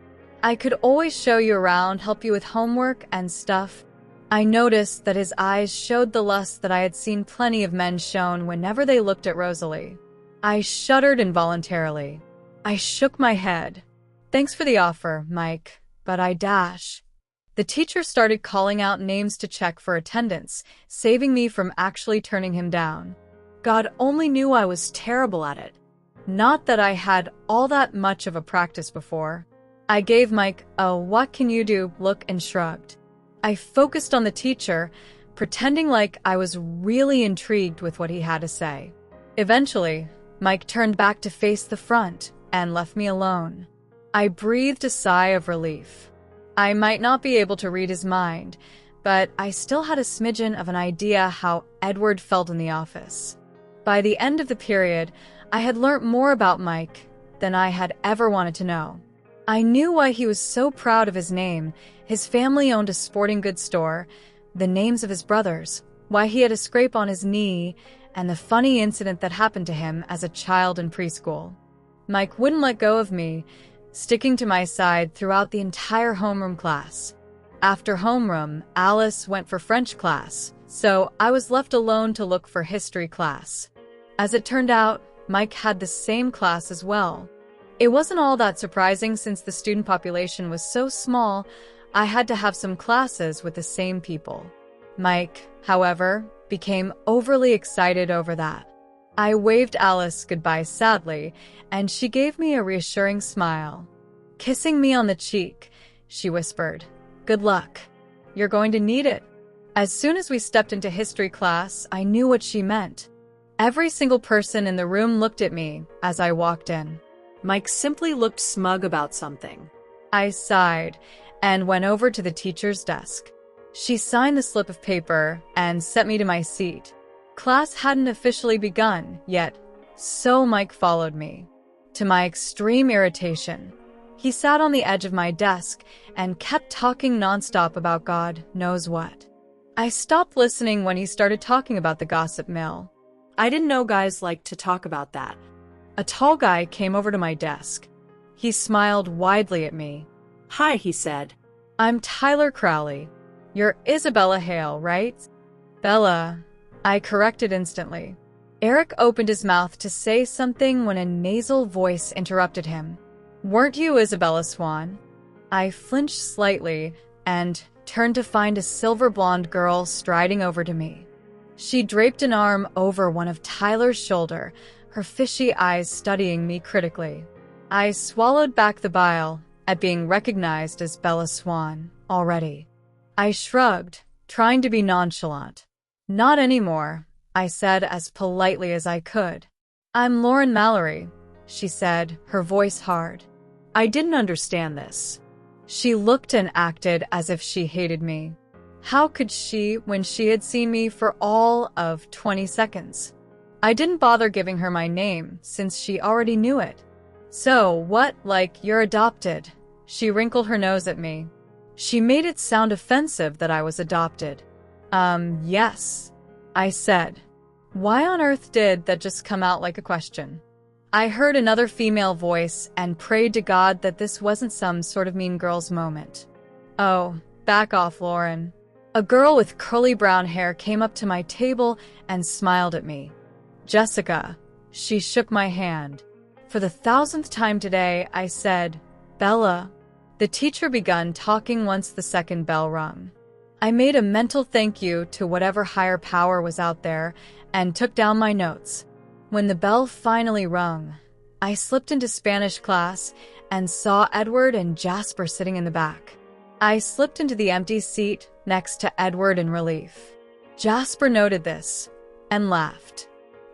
"I could always show you around, help you with homework and stuff." I noticed that his eyes showed the lust that I had seen plenty of men shown whenever they looked at Rosalie. I shuddered involuntarily. I shook my head. "Thanks for the offer, Mike, but I dash." The teacher started calling out names to check for attendance, saving me from actually turning him down. God only knew I was terrible at it. Not that I had all that much of a practice before. I gave Mike a "what can you do" look and shrugged. I focused on the teacher, pretending like I was really intrigued with what he had to say. Eventually, Mike turned back to face the front and left me alone. I breathed a sigh of relief. I might not be able to read his mind, but I still had a smidgen of an idea how Edward felt in the office. By the end of the period, I had learnt more about Mike than I had ever wanted to know. I knew why he was so proud of his name. His family owned a sporting goods store, the names of his brothers, why he had a scrape on his knee, and the funny incident that happened to him as a child in preschool. Mike wouldn't let go of me, sticking to my side throughout the entire homeroom class. After homeroom, Alice went for French class, so I was left alone to look for history class. As it turned out, Mike had the same class as well. It wasn't all that surprising since the student population was so small. I had to have some classes with the same people. Mike, however, became overly excited over that. I waved Alice goodbye sadly, and she gave me a reassuring smile. Kissing me on the cheek, she whispered, "Good luck. You're going to need it." As soon as we stepped into history class, I knew what she meant. Every single person in the room looked at me as I walked in. Mike simply looked smug about something. I sighed and went over to the teacher's desk. She signed the slip of paper and sent me to my seat. Class hadn't officially begun yet, so Mike followed me. To my extreme irritation, he sat on the edge of my desk and kept talking nonstop about God knows what. I stopped listening when he started talking about the gossip mill. I didn't know guys liked to talk about that. A tall guy came over to my desk. He smiled widely at me. "Hi," he said. "I'm Tyler Crowley. You're Isabella Hale, right?" "Bella," I corrected instantly. Eric opened his mouth to say something when a nasal voice interrupted him. "Weren't you Bella Swan?" I flinched slightly and turned to find a silver-blonde girl striding over to me. She draped an arm over one of Tyler's shoulder, her fishy eyes studying me critically. I swallowed back the bile at being recognized as Bella Swan already. I shrugged, trying to be nonchalant. "Not anymore," I said as politely as I could. "I'm Lauren Mallory," she said, her voice hard. I didn't understand this. She looked and acted as if she hated me. How could she when she had seen me for all of 20 seconds? I didn't bother giving her my name since she already knew it. "So what, like you're adopted?" She wrinkled her nose at me. She made it sound offensive that I was adopted. Yes," I said. Why on earth did that just come out like a question? I heard another female voice and prayed to God that this wasn't some sort of mean girls moment. "Oh, back off, Lauren." A girl with curly brown hair came up to my table and smiled at me. "Jessica." She shook my hand. For the 1,000th time today, I said, "Bella." The teacher begun talking once the second bell rung. I made a mental thank you to whatever higher power was out there and took down my notes. When the bell finally rung, I slipped into Spanish class and saw Edward and Jasper sitting in the back. I slipped into the empty seat next to Edward in relief. Jasper noted this and laughed.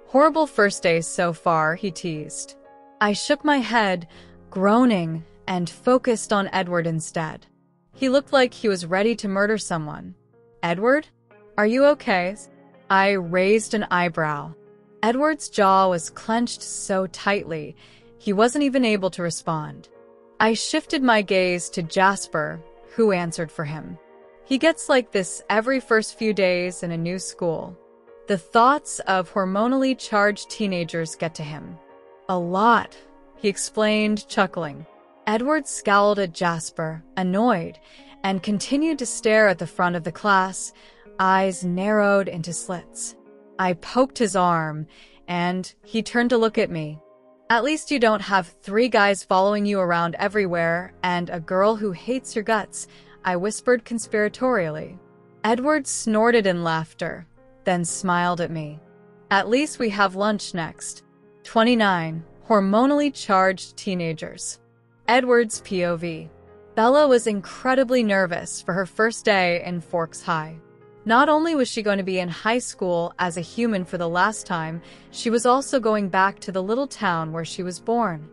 "Horrible first day so far," he teased. I shook my head, groaning, and focused on Edward instead. He looked like he was ready to murder someone. "Edward? Are you okay?" I raised an eyebrow. Edward's jaw was clenched so tightly, he wasn't even able to respond. I shifted my gaze to Jasper, who answered for him. He gets like this every first few days in a new school. The thoughts of hormonally charged teenagers get to him. "A lot," he explained, chuckling. Edward scowled at Jasper, annoyed, and continued to stare at the front of the class, eyes narrowed into slits. I poked his arm, and he turned to look at me. "At least you don't have 3 guys following you around everywhere and a girl who hates your guts," I whispered conspiratorially. Edward snorted in laughter, then smiled at me. "At least we have lunch next." 29. Hormonally charged teenagers. Edward's POV. Bella was incredibly nervous for her first day in Forks High. Not only was she going to be in high school as a human for the last time, she was also going back to the little town where she was born.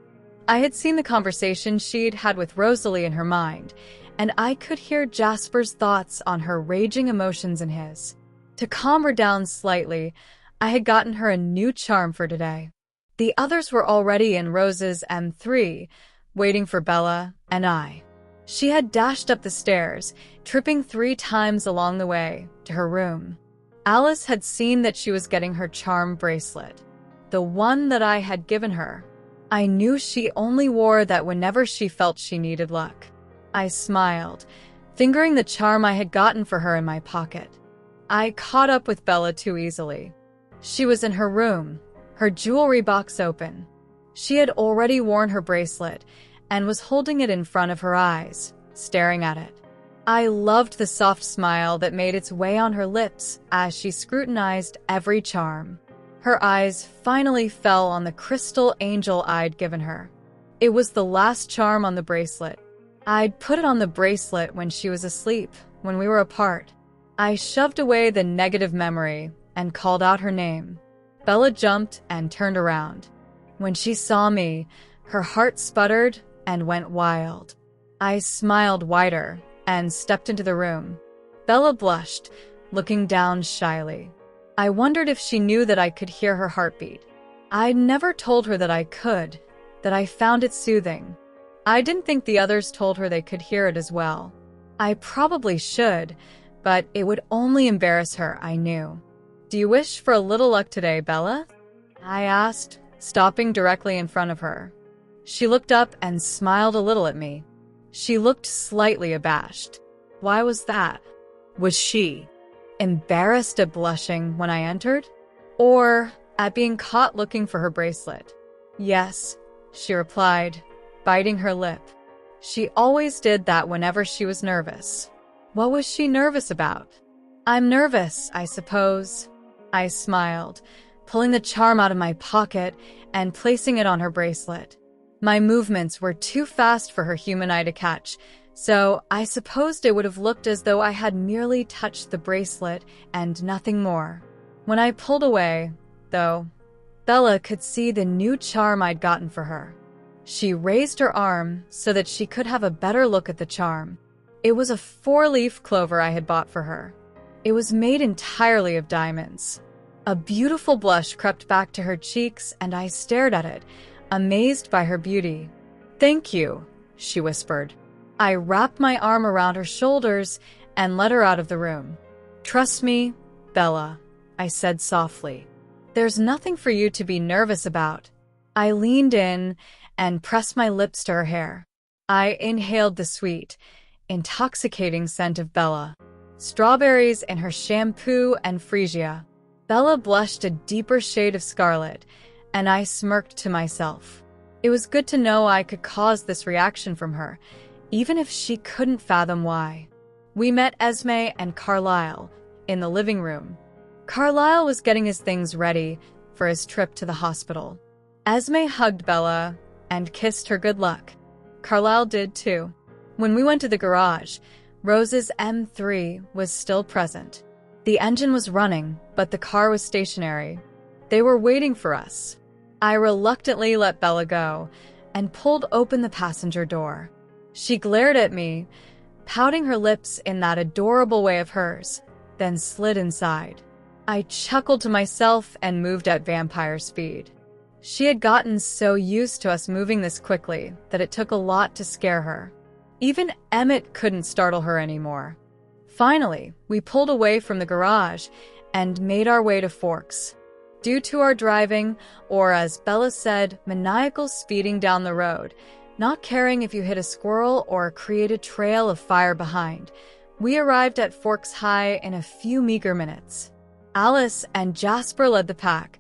I had seen the conversation she'd had with Rosalie in her mind, and I could hear Jasper's thoughts on her raging emotions in his. To calm her down slightly, I had gotten her a new charm for today. The others were already in Rose's M3, waiting for Bella and I. She had dashed up the stairs, tripping 3 times along the way to her room. Alice had seen that she was getting her charm bracelet, the one that I had given her. I knew she only wore that whenever she felt she needed luck. I smiled, fingering the charm I had gotten for her in my pocket. I caught up with Bella too easily. She was in her room, her jewelry box open. She had already worn her bracelet and was holding it in front of her eyes, staring at it. I loved the soft smile that made its way on her lips as she scrutinized every charm. Her eyes finally fell on the crystal angel I'd given her. It was the last charm on the bracelet. I'd put it on the bracelet when she was asleep, when we were apart. I shoved away the negative memory and called out her name. Bella jumped and turned around. When she saw me, her heart sputtered and went wild. I smiled wider and stepped into the room. Bella blushed, looking down shyly. I wondered if she knew that I could hear her heartbeat. I'd never told her that I could, that I found it soothing. I didn't think the others told her they could hear it as well. I probably should, but it would only embarrass her, I knew. "Do you wish for a little luck today, Bella?" I asked, stopping directly in front of her. She looked up and smiled a little at me. She looked slightly abashed. Why was that? Was she embarrassed at blushing when I entered? Or at being caught looking for her bracelet? "Yes," she replied, biting her lip. She always did that whenever she was nervous. What was she nervous about? "I'm nervous, I suppose." I smiled, pulling the charm out of my pocket and placing it on her bracelet. My movements were too fast for her human eye to catch, so I supposed it would have looked as though I had merely touched the bracelet and nothing more. When I pulled away, though, Bella could see the new charm I'd gotten for her. She raised her arm so that she could have a better look at the charm. It was a 4-leaf clover I had bought for her. It was made entirely of diamonds. A beautiful blush crept back to her cheeks, and I stared at it, amazed by her beauty. "Thank you," she whispered. I wrapped my arm around her shoulders and led her out of the room. "Trust me, Bella," I said softly. "There's nothing for you to be nervous about." I leaned in and pressed my lips to her hair. I inhaled the sweet, intoxicating scent of Bella. Strawberries in her shampoo and freesia. Bella blushed a deeper shade of scarlet, and I smirked to myself. It was good to know I could cause this reaction from her, even if she couldn't fathom why. We met Esme and Carlisle in the living room. Carlisle was getting his things ready for his trip to the hospital. Esme hugged Bella and kissed her good luck. Carlisle did too. When we went to the garage, Rose's M3 was still present. The engine was running, but the car was stationary. They were waiting for us. I reluctantly let Bella go and pulled open the passenger door. She glared at me, pouting her lips in that adorable way of hers, then slid inside. I chuckled to myself and moved at vampire speed. She had gotten so used to us moving this quickly that it took a lot to scare her. Even Emmett couldn't startle her anymore. Finally, we pulled away from the garage and made our way to Forks. Due to our driving, or as Bella said, maniacal speeding down the road, not caring if you hit a squirrel or create a trail of fire behind, we arrived at Forks High in a few meager minutes. Alice and Jasper led the pack,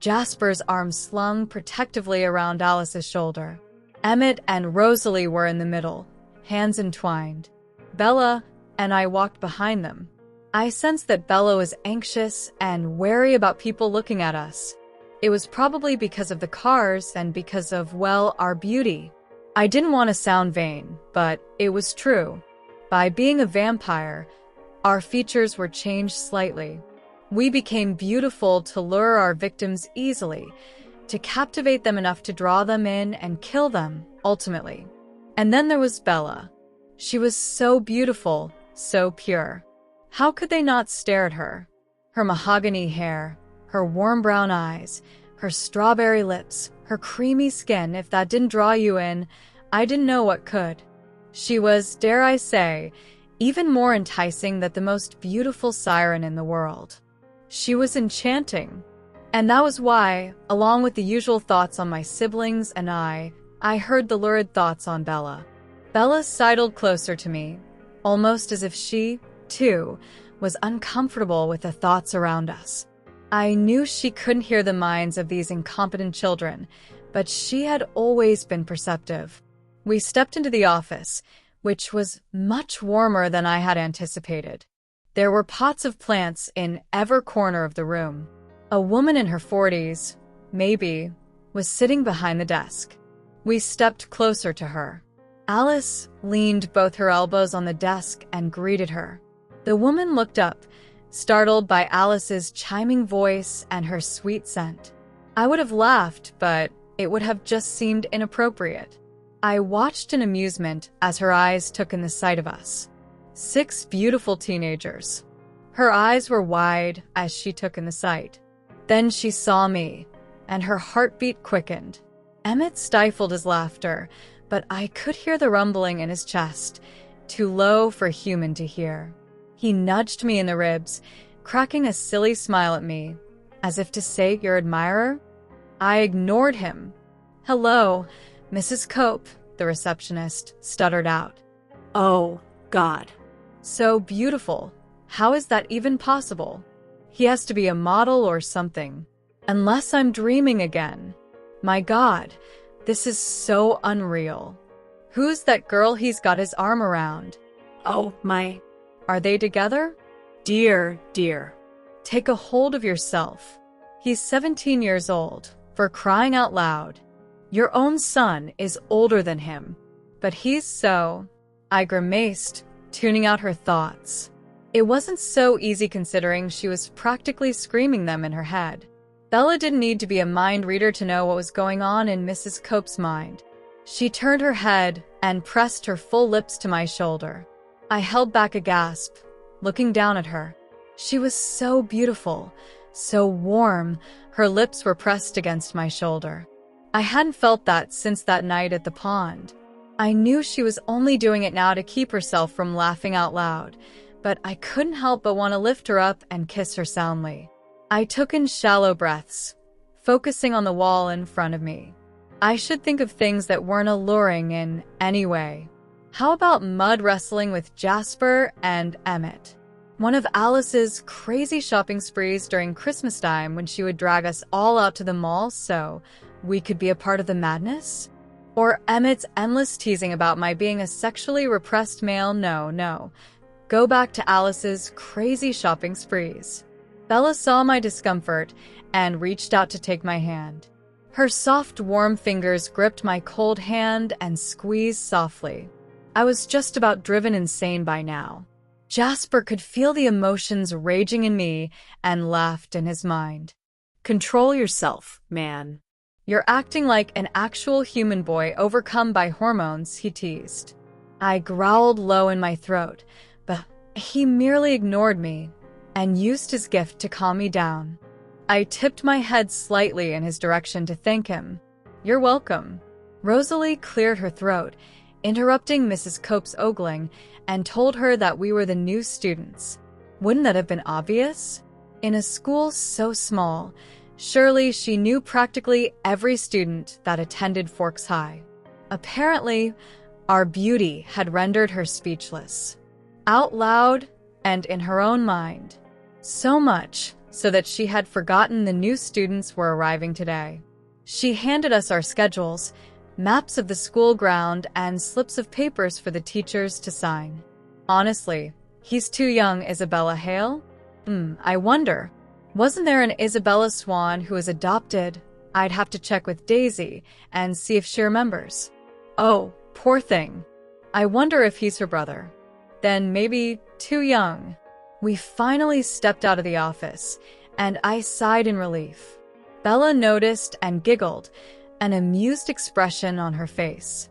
Jasper's arm slung protectively around Alice's shoulder. Emmett and Rosalie were in the middle, hands entwined. Bella and I walked behind them. I sensed that Bella was anxious and wary about people looking at us. It was probably because of the cars and because of, well, our beauty. I didn't want to sound vain, but it was true. By being a vampire, our features were changed slightly. We became beautiful to lure our victims easily, to captivate them enough to draw them in and kill them, ultimately. And then there was Bella. She was so beautiful, so pure. How could they not stare at her? Her mahogany hair, her warm brown eyes, her strawberry lips, her creamy skin, if that didn't draw you in, I didn't know what could. She was, dare I say, even more enticing than the most beautiful siren in the world. She was enchanting. And that was why, along with the usual thoughts on my siblings and I heard the lurid thoughts on Bella. Bella sidled closer to me, almost as if she, too, was uncomfortable with the thoughts around us. I knew she couldn't hear the minds of these incompetent children, but she had always been perceptive. We stepped into the office, which was much warmer than I had anticipated. There were pots of plants in every corner of the room. A woman in her 40s, maybe, was sitting behind the desk. We stepped closer to her. Alice leaned both her elbows on the desk and greeted her. The woman looked up, startled by Alice's chiming voice and her sweet scent. I would have laughed, but it would have just seemed inappropriate. I watched in amusement as her eyes took in the sight of us. 6 beautiful teenagers. Her eyes were wide as she took in the sight. Then she saw me, and her heartbeat quickened. Emmett stifled his laughter, but I could hear the rumbling in his chest, too low for a human to hear. He nudged me in the ribs, cracking a silly smile at me, as if to say, "Your admirer?" I ignored him. "Hello, Mrs. Cope," the receptionist stuttered out. Oh, God. "So beautiful. How is that even possible? He has to be a model or something. Unless I'm dreaming again. My God, this is so unreal. Who's that girl he's got his arm around?" Oh, my... Are they together? Dear. Take a hold of yourself. He's 17 years old, for crying out loud. Your own son is older than him. But he's so... I grimaced, tuning out her thoughts. It wasn't so easy considering she was practically screaming them in her head. Bella didn't need to be a mind reader to know what was going on in Mrs. Cope's mind. She turned her head and pressed her full lips to my shoulder. I held back a gasp, looking down at her. She was so beautiful, so warm, her lips were pressed against my shoulder. I hadn't felt that since that night at the pond. I knew she was only doing it now to keep herself from laughing out loud, but I couldn't help but want to lift her up and kiss her soundly. I took in shallow breaths, focusing on the wall in front of me. I should think of things that weren't alluring in any way. How about mud wrestling with Jasper and Emmett? One of Alice's crazy shopping sprees during Christmas time when she would drag us all out to the mall so we could be a part of the madness? Or Emmett's endless teasing about my being a sexually repressed male? No. Go back to Alice's crazy shopping sprees. Bella saw my discomfort and reached out to take my hand. Her soft, warm fingers gripped my cold hand and squeezed softly. I was just about driven insane by now. Jasper could feel the emotions raging in me and laughed in his mind. Control yourself, man. You're acting like an actual human boy overcome by hormones, he teased. I growled low in my throat, but he merely ignored me and used his gift to calm me down. I tipped my head slightly in his direction to thank him. You're welcome. Rosalie cleared her throat, interrupting Mrs. Cope's ogling, and told her that we were the new students. Wouldn't that have been obvious? In a school so small, surely she knew practically every student that attended Forks High. Apparently, our beauty had rendered her speechless. Out loud and in her own mind. So much so that she had forgotten the new students were arriving today. She handed us our schedules, maps of the school ground, and slips of papers for the teachers to sign. Honestly, he's too young, Bella Hale? I wonder. Wasn't there an Bella Swan who was adopted? I'd have to check with Daisy and see if she remembers. Oh, poor thing. I wonder if he's her brother. Then maybe too young. We finally stepped out of the office, and I sighed in relief. Bella noticed and giggled, an amused expression on her face.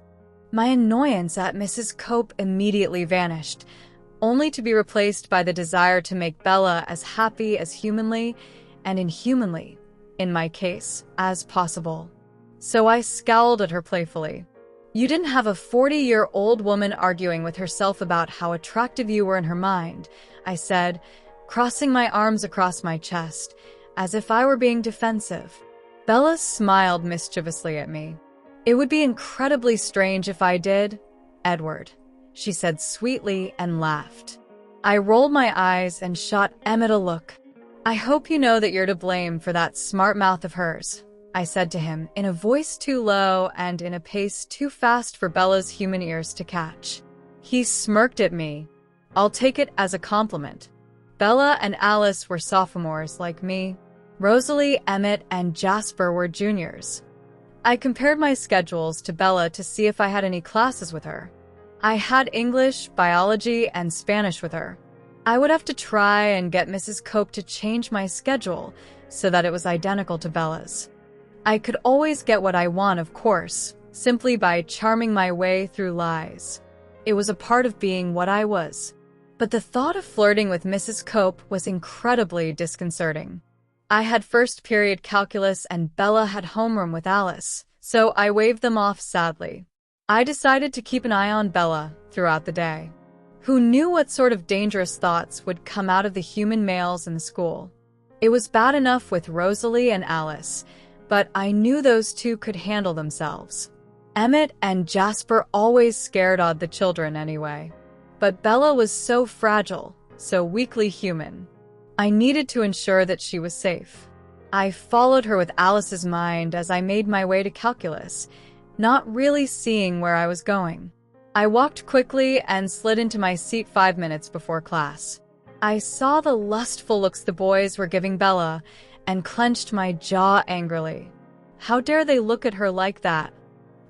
My annoyance at Mrs. Cope immediately vanished, only to be replaced by the desire to make Bella as happy as humanly, and inhumanly, in my case, as possible. So I scowled at her playfully. You didn't have a 40-year-old woman arguing with herself about how attractive you were in her mind, I said, crossing my arms across my chest, as if I were being defensive. Bella smiled mischievously at me. It would be incredibly strange if I did, Edward, she said sweetly and laughed. I rolled my eyes and shot Emmett a look. I hope you know that you're to blame for that smart mouth of hers, I said to him, in a voice too low and in a pace too fast for Bella's human ears to catch. He smirked at me. I'll take it as a compliment. Bella and Alice were sophomores like me. Rosalie, Emmett, and Jasper were juniors. I compared my schedules to Bella to see if I had any classes with her. I had English, biology, and Spanish with her. I would have to try and get Mrs. Cope to change my schedule so that it was identical to Bella's. I could always get what I want, of course, simply by charming my way through lies. It was a part of being what I was. But the thought of flirting with Mrs. Cope was incredibly disconcerting. I had first period calculus and Bella had homeroom with Alice, so I waved them off sadly. I decided to keep an eye on Bella throughout the day. Who knew what sort of dangerous thoughts would come out of the human males in the school? It was bad enough with Rosalie and Alice, but I knew those two could handle themselves. Emmett and Jasper always scared odd the children anyway. But Bella was so fragile, so weakly human. I needed to ensure that she was safe. I followed her with Alice's mind as I made my way to calculus, not really seeing where I was going. I walked quickly and slid into my seat 5 minutes before class. I saw the lustful looks the boys were giving Bella and clenched my jaw angrily. How dare they look at her like that?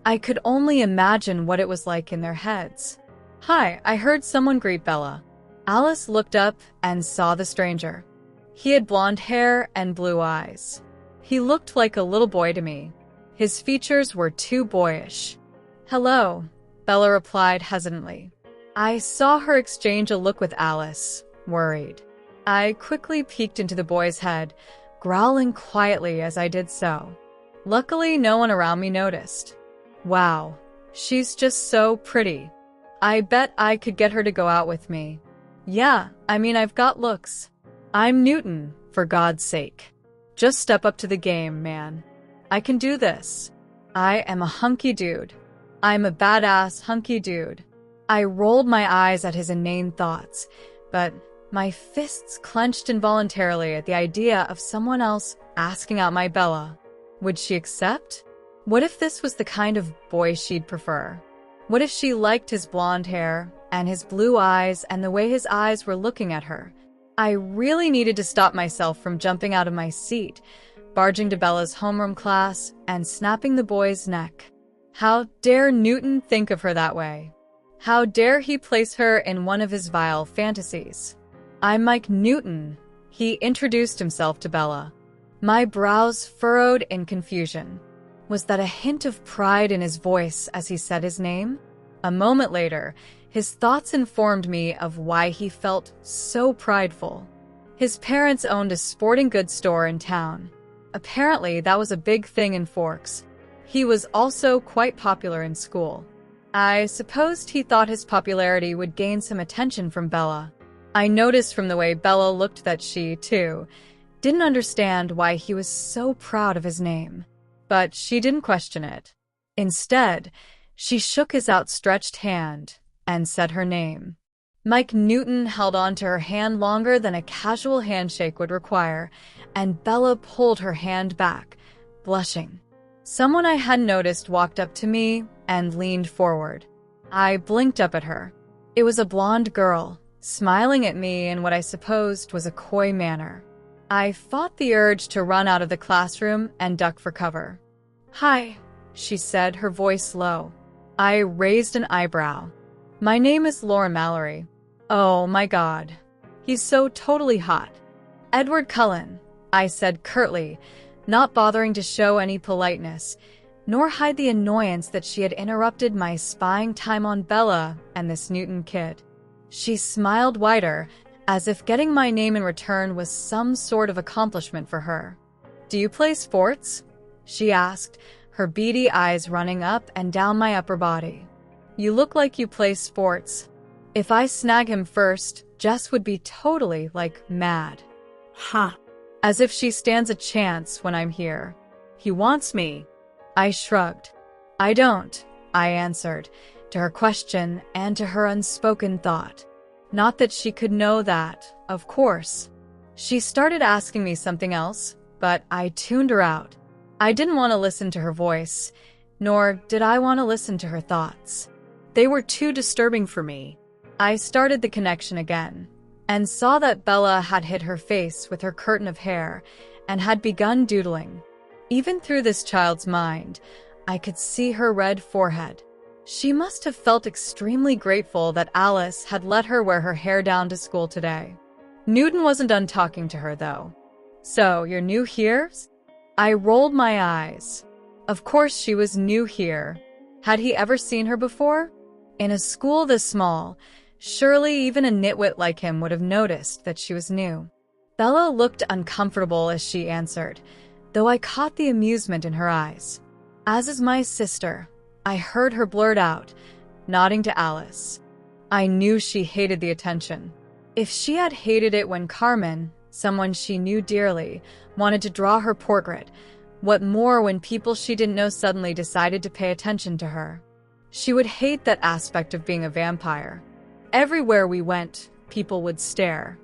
I could only imagine what it was like in their heads. "Hi, I heard someone greet Bella." Alice looked up and saw the stranger. He had blonde hair and blue eyes. He looked like a little boy to me. His features were too boyish. "Hello," Bella replied hesitantly. I saw her exchange a look with Alice, worried. I quickly peeked into the boy's head, growling quietly as I did so. Luckily, no one around me noticed. Wow, she's just so pretty. I bet I could get her to go out with me. Yeah, I've got looks. I'm Newton, for God's sake. Just step up to the game, man. I can do this. I am a hunky dude. I'm a badass hunky dude. I rolled my eyes at his inane thoughts, but my fists clenched involuntarily at the idea of someone else asking out my Bella. Would she accept? What if this was the kind of boy she'd prefer? What if she liked his blonde hair and his blue eyes and the way his eyes were looking at her? I really needed to stop myself from jumping out of my seat, barging to Bella's homeroom class, and snapping the boy's neck. How dare Newton think of her that way? How dare he place her in one of his vile fantasies? "I'm Mike Newton," he introduced himself to Bella. My brows furrowed in confusion. Was that a hint of pride in his voice as he said his name? A moment later, his thoughts informed me of why he felt so prideful. His parents owned a sporting goods store in town. Apparently, that was a big thing in Forks. He was also quite popular in school. I supposed he thought his popularity would gain some attention from Bella. I noticed from the way Bella looked that she, too, didn't understand why he was so proud of his name. But she didn't question it. Instead, she shook his outstretched hand and said her name. Mike Newton held on to her hand longer than a casual handshake would require, and Bella pulled her hand back, blushing. Someone I hadn't noticed walked up to me and leaned forward. I blinked up at her. It was a blonde girl, smiling at me in what I supposed was a coy manner. I fought the urge to run out of the classroom and duck for cover. "Hi," she said, her voice low. I raised an eyebrow. "My name is Laura Mallory." "Oh my God. He's so totally hot." "Edward Cullen," I said curtly, not bothering to show any politeness, nor hide the annoyance that she had interrupted my spying time on Bella and this Newton kid. She smiled wider, as if getting my name in return was some sort of accomplishment for her. "Do you play sports?" she asked, her beady eyes running up and down my upper body. "You look like you play sports. If I snag him first, Jess would be totally, mad." Ha! As if she stands a chance when I'm here. "He wants me." I shrugged. "I don't," I answered, to her question and to her unspoken thought. Not that she could know that, of course. She started asking me something else, but I tuned her out. I didn't want to listen to her voice, nor did I want to listen to her thoughts. They were too disturbing for me. I started the connection again, and saw that Bella had hid her face with her curtain of hair and had begun doodling. Even through this child's mind, I could see her red forehead. She must have felt extremely grateful that Alice had let her wear her hair down to school today. Newton wasn't done talking to her, though. "So, you're new here?" I rolled my eyes. Of course she was new here. Had he ever seen her before? In a school this small, surely even a nitwit like him would have noticed that she was new. Bella looked uncomfortable as she answered, though I caught the amusement in her eyes. "As is my sister," I heard her blurt out, nodding to Alice. I knew she hated the attention. If she had hated it when Carmen, someone she knew dearly, wanted to draw her portrait, what more when people she didn't know suddenly decided to pay attention to her? She would hate that aspect of being a vampire. Everywhere we went, people would stare.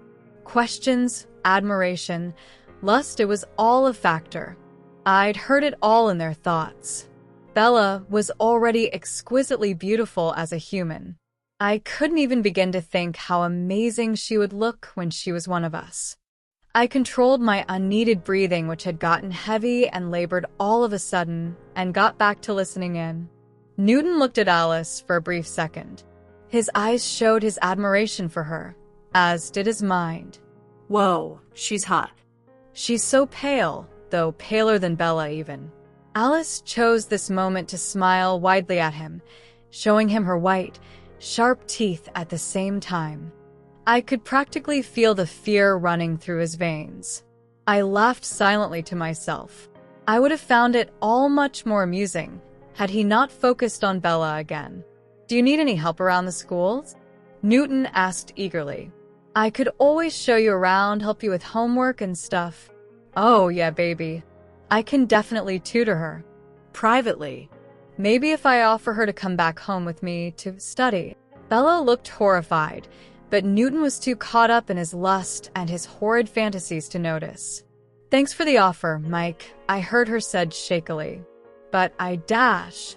Questions, admiration, lust, it was all a factor. I'd heard it all in their thoughts. Bella was already exquisitely beautiful as a human. I couldn't even begin to think how amazing she would look when she was one of us. I controlled my unneeded breathing, which had gotten heavy and labored all of a sudden, and got back to listening in. Newton looked at Alice for a brief second. His eyes showed his admiration for her, as did his mind. "Whoa, she's hot." "She's so pale, though paler than Bella even." Alice chose this moment to smile widely at him, showing him her white, sharp teeth at the same time. I could practically feel the fear running through his veins. I laughed silently to myself. I would have found it all much more amusing had he not focused on Bella again. "Do you need any help around the schools?" Newton asked eagerly. "I could always show you around, help you with homework and stuff." "Oh, yeah, baby. I can definitely tutor her." "Privately?" "Maybe if I offer her to come back home with me to study." Bella looked horrified, but Newton was too caught up in his lust and his horrid fantasies to notice. "Thanks for the offer, Mike," I heard her said shakily. "But I dash."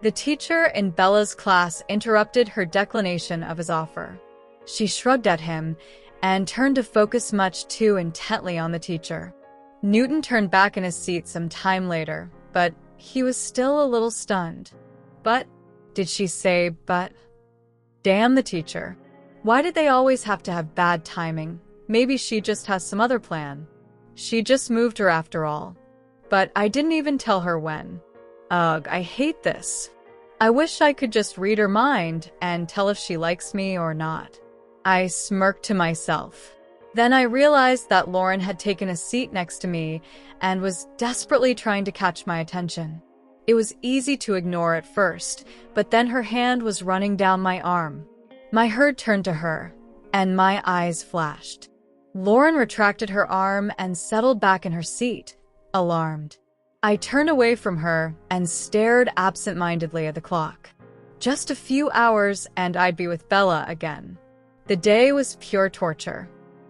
The teacher in Bella's class interrupted her declination of his offer. She shrugged at him and turned to focus much too intently on the teacher. Newton turned back in his seat some time later, but he was still a little stunned. "But?" Did she say but? Damn the teacher. Why did they always have to have bad timing? Maybe she just has some other plan. She just moved her after all. But I didn't even tell her when. Ugh, I hate this. I wish I could just read her mind and tell if she likes me or not. I smirked to myself. Then I realized that Lauren had taken a seat next to me and was desperately trying to catch my attention. It was easy to ignore at first, but then her hand was running down my arm. My head turned to her, and my eyes flashed. Lauren retracted her arm and settled back in her seat, alarmed. I turned away from her and stared absent-mindedly at the clock. Just a few hours and I'd be with Bella again. The day was pure torture.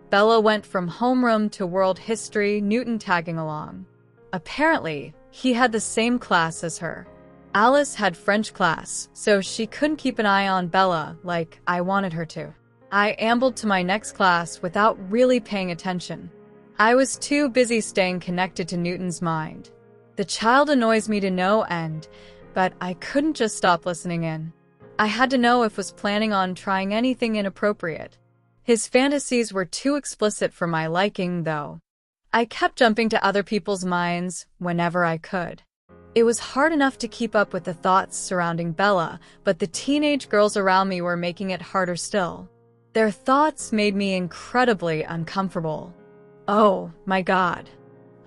Bella went from homeroom to world history, Newton tagging along. Apparently, he had the same class as her. Alice had French class, so she couldn't keep an eye on Bella like I wanted her to. I ambled to my next class without really paying attention. I was too busy staying connected to Newton's mind. The child annoys me to no end, but I couldn't just stop listening in. I had to know if was planning on trying anything inappropriate. His fantasies were too explicit for my liking, though. I kept jumping to other people's minds whenever I could. It was hard enough to keep up with the thoughts surrounding Bella, but the teenage girls around me were making it harder still. Their thoughts made me incredibly uncomfortable. Oh, my God.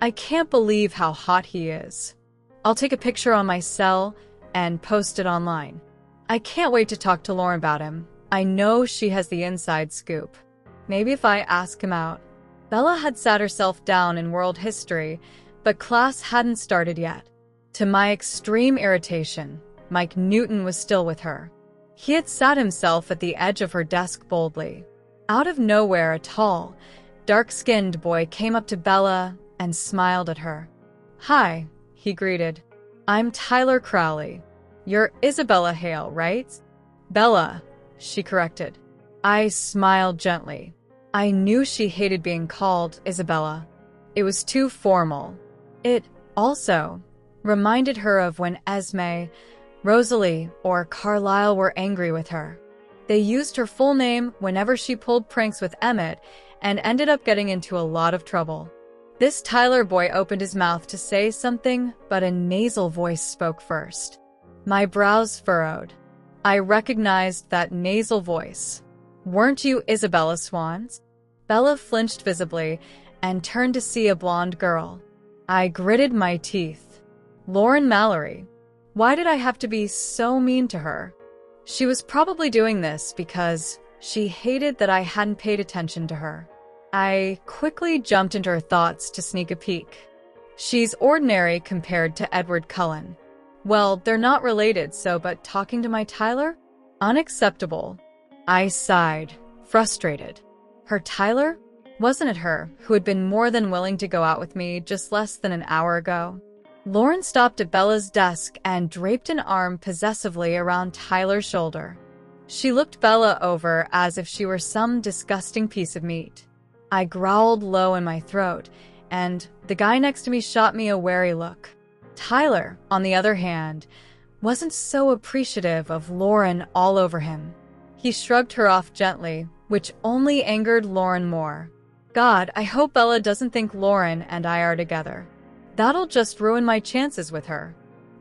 I can't believe how hot he is. I'll take a picture on my cell and post it online. I can't wait to talk to Lauren about him. I know she has the inside scoop. Maybe if I ask him out. Bella had sat herself down in world history, but class hadn't started yet. To my extreme irritation, Mike Newton was still with her. He had sat himself at the edge of her desk boldly. Out of nowhere, a tall, dark-skinned boy came up to Bella and smiled at her. "Hi," he greeted. I'm Tyler Crowley. You're Isabella Hale, right? Bella, she corrected. I smiled gently. I knew she hated being called Isabella. It was too formal. It also reminded her of when Esme, Rosalie, or Carlisle were angry with her. They used her full name whenever she pulled pranks with Emmett and ended up getting into a lot of trouble. This Tyler boy opened his mouth to say something, but a nasal voice spoke first. My brows furrowed. I recognized that nasal voice. Weren't you Bella Swan? Bella flinched visibly and turned to see a blonde girl. I gritted my teeth. Lauren Mallory. Why did I have to be so mean to her? She was probably doing this because she hated that I hadn't paid attention to her. I quickly jumped into her thoughts to sneak a peek. She's ordinary compared to Edward Cullen. Well, they're not related, but talking to my Tyler? Unacceptable. I sighed, frustrated. Her Tyler? Wasn't it her who had been more than willing to go out with me just less than an hour ago? Lauren stopped at Bella's desk and draped an arm possessively around Tyler's shoulder. She looked Bella over as if she were some disgusting piece of meat. I growled low in my throat, and the guy next to me shot me a wary look. Tyler, on the other hand, wasn't so appreciative of Lauren all over him. He shrugged her off gently, which only angered Lauren more. God, I hope Bella doesn't think Lauren and I are together. That'll just ruin my chances with her.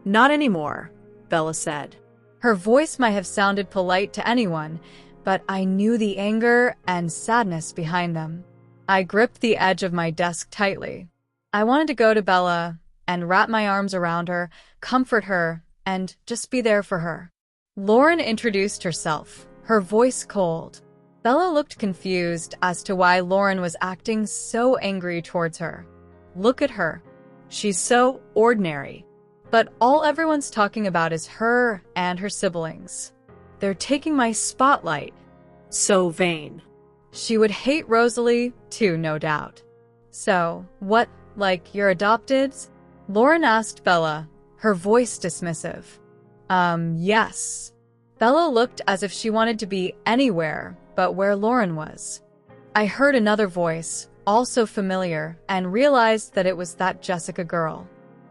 Not anymore, Bella said. Her voice might have sounded polite to anyone, but I knew the anger and sadness behind them. I gripped the edge of my desk tightly. I wanted to go to Bella and wrap my arms around her, comfort her, and just be there for her. Lauren introduced herself, her voice cold. Bella looked confused as to why Lauren was acting so angry towards her. Look at her. She's so ordinary. But all everyone's talking about is her and her siblings. They're taking my spotlight. So vain. She would hate Rosalie, too, no doubt. So, what, like you're adopted? Lauren asked Bella, her voice dismissive. Yes. Bella looked as if she wanted to be anywhere but where Lauren was. I heard another voice, also familiar, and realized that it was that Jessica girl.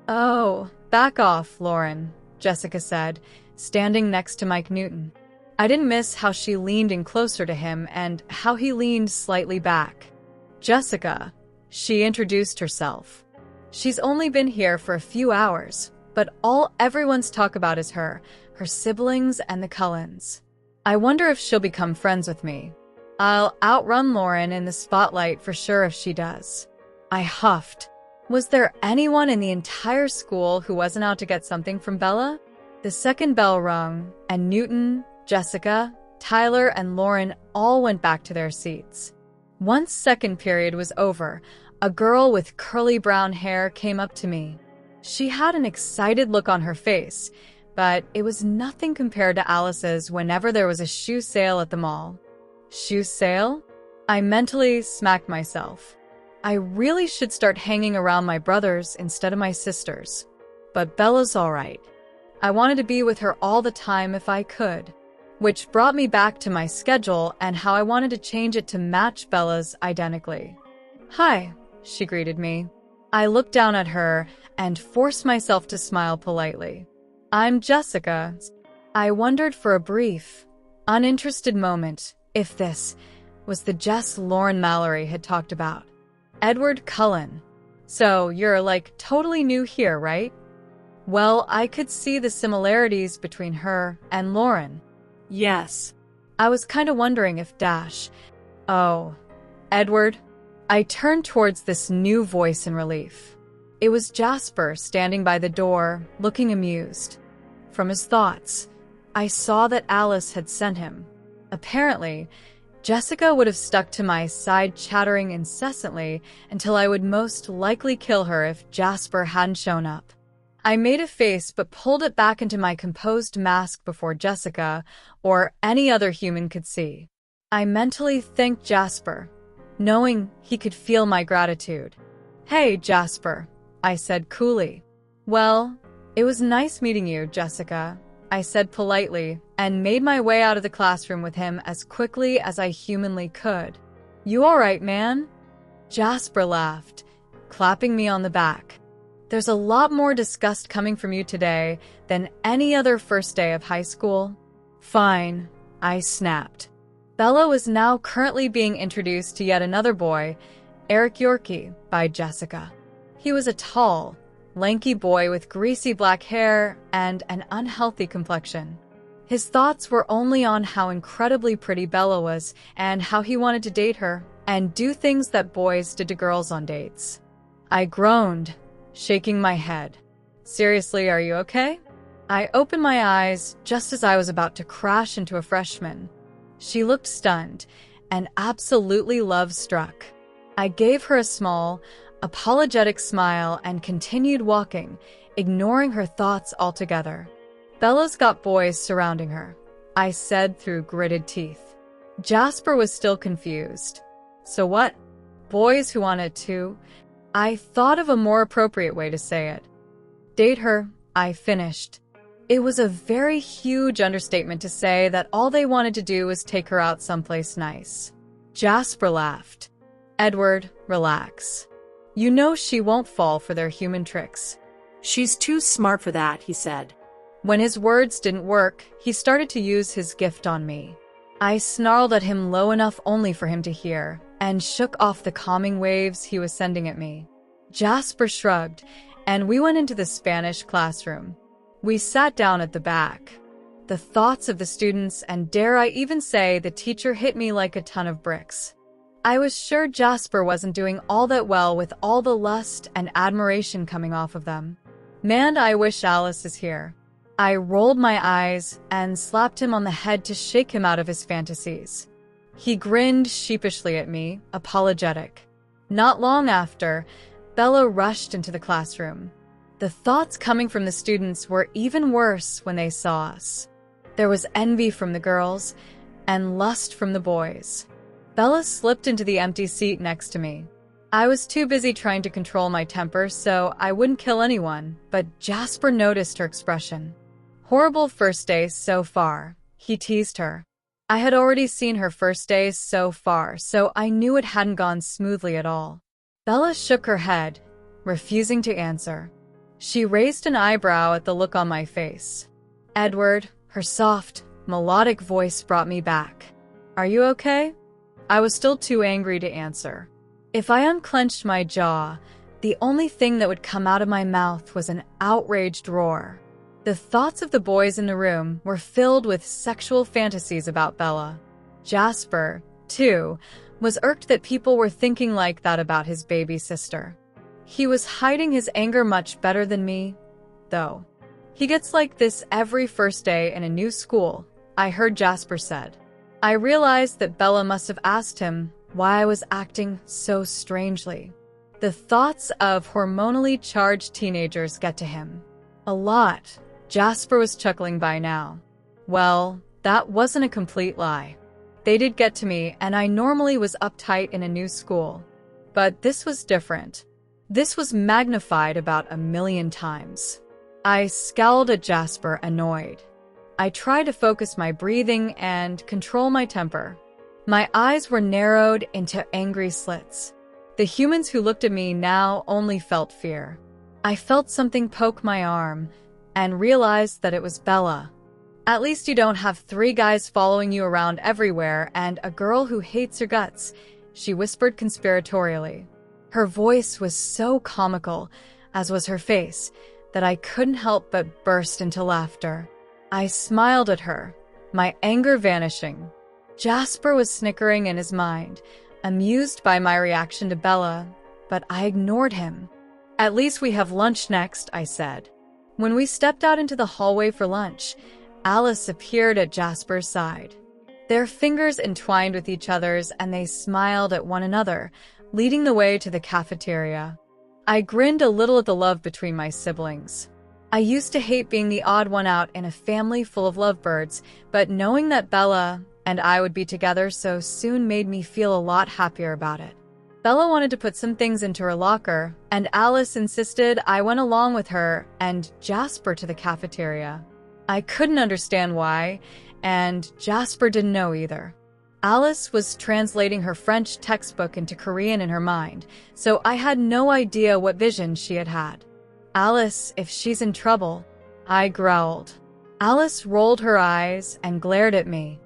Oh, back off, Lauren, Jessica said, standing next to Mike Newton. I didn't miss how she leaned in closer to him and how he leaned slightly back. Jessica, she introduced herself. She's only been here for a few hours, but all everyone's talk about is her siblings, and the Cullens. I wonder if she'll become friends with me. I'll outrun Lauren in the spotlight for sure if she does. I huffed. Was there anyone in the entire school who wasn't out to get something from Bella? The second bell rung, and Newton, Jessica, Tyler, and Lauren all went back to their seats. Once second period was over, a girl with curly brown hair came up to me. She had an excited look on her face, but it was nothing compared to Alice's whenever there was a shoe sale at the mall. Shoe sale? I mentally smacked myself. I really should start hanging around my brothers instead of my sisters. But Bella's all right. I wanted to be with her all the time if I could, which brought me back to my schedule and how I wanted to change it to match Bella's identically. Hi, she greeted me. I looked down at her and forced myself to smile politely. I'm Jessica. I wondered for a brief, uninterested moment if this was the Jess Lauren Mallory had talked about. Edward Cullen. So you're like totally new here, right? Well, I could see the similarities between her and Lauren. Yes. I was kind of wondering if Oh, Edward? I turned towards this new voice in relief. It was Jasper standing by the door, looking amused. From his thoughts, I saw that Alice had sent him. Apparently, Jessica would have stuck to my side chattering incessantly until I would most likely kill her if Jasper hadn't shown up. I made a face but pulled it back into my composed mask before Jessica or any other human could see. I mentally thanked Jasper, knowing he could feel my gratitude. Hey, Jasper, I said coolly. Well, it was nice meeting you, Jessica, I said politely, and made my way out of the classroom with him as quickly as I humanly could. You all right, man? Jasper laughed, clapping me on the back. There's a lot more disgust coming from you today than any other first day of high school. Fine, I snapped. Bella was now currently being introduced to yet another boy, Eric Yorkie, by Jessica. He was a tall, lanky boy with greasy black hair and an unhealthy complexion. His thoughts were only on how incredibly pretty Bella was and how he wanted to date her and do things that boys did to girls on dates. I groaned, shaking my head. Seriously, are you okay? I opened my eyes just as I was about to crash into a freshman. She looked stunned and absolutely love-struck. I gave her a small, apologetic smile and continued walking, ignoring her thoughts altogether. Bella's got boys surrounding her, I said through gritted teeth. Jasper was still confused. So what? Boys who wanted to? I thought of a more appropriate way to say it. Date her, I finished. It was a very huge understatement to say that all they wanted to do was take her out someplace nice. Jasper laughed. Edward, relax. You know she won't fall for their human tricks. She's too smart for that, he said. When his words didn't work, he started to use his gift on me. I snarled at him low enough only for him to hear, and shook off the calming waves he was sending at me. Jasper shrugged, and we went into the Spanish classroom. We sat down at the back. The thoughts of the students, and dare I even say the teacher, hit me like a ton of bricks. I was sure Jasper wasn't doing all that well with all the lust and admiration coming off of them. Man, I wish Alice is here. I rolled my eyes and slapped him on the head to shake him out of his fantasies. He grinned sheepishly at me, apologetic. Not long after, Bella rushed into the classroom. The thoughts coming from the students were even worse when they saw us. There was envy from the girls and lust from the boys. Bella slipped into the empty seat next to me. I was too busy trying to control my temper so I wouldn't kill anyone, but Jasper noticed her expression. Horrible first day so far, he teased her. I had already seen her first days so far, so I knew it hadn't gone smoothly at all. Bella shook her head, refusing to answer. She raised an eyebrow at the look on my face. Edward, her soft, melodic voice brought me back. Are you okay? I was still too angry to answer. If I unclenched my jaw, the only thing that would come out of my mouth was an outraged roar. The thoughts of the boys in the room were filled with sexual fantasies about Bella. Jasper, too, was irked that people were thinking like that about his baby sister. He was hiding his anger much better than me, though. He gets like this every first day in a new school, I heard Jasper said. I realized that Bella must have asked him why I was acting so strangely. The thoughts of hormonally charged teenagers get to him. A lot. Jasper was chuckling by now. Well, that wasn't a complete lie. They did get to me, and I normally was uptight in a new school. But this was different. This was magnified about 1,000,000 times. I scowled at Jasper, annoyed. I tried to focus my breathing and control my temper. My eyes were narrowed into angry slits. The humans who looked at me now only felt fear. I felt something poke my arm and realized that it was Bella. At least you don't have 3 guys following you around everywhere and a girl who hates your guts, she whispered conspiratorially. Her voice was so comical, as was her face, that I couldn't help but burst into laughter. I smiled at her, my anger vanishing. Jasper was snickering in his mind, amused by my reaction to Bella, but I ignored him. At least we have lunch next, I said. When we stepped out into the hallway for lunch, Alice appeared at Jasper's side. Their fingers entwined with each other's and they smiled at one another, leading the way to the cafeteria. I grinned a little at the love between my siblings. I used to hate being the odd one out in a family full of lovebirds, but knowing that Bella and I would be together so soon made me feel a lot happier about it. Bella wanted to put some things into her locker, and Alice insisted I went along with her and Jasper to the cafeteria. I couldn't understand why, and Jasper didn't know either. Alice was translating her French textbook into Korean in her mind, so I had no idea what vision she had had. Alice, if she's in trouble, I growled. Alice rolled her eyes and glared at me.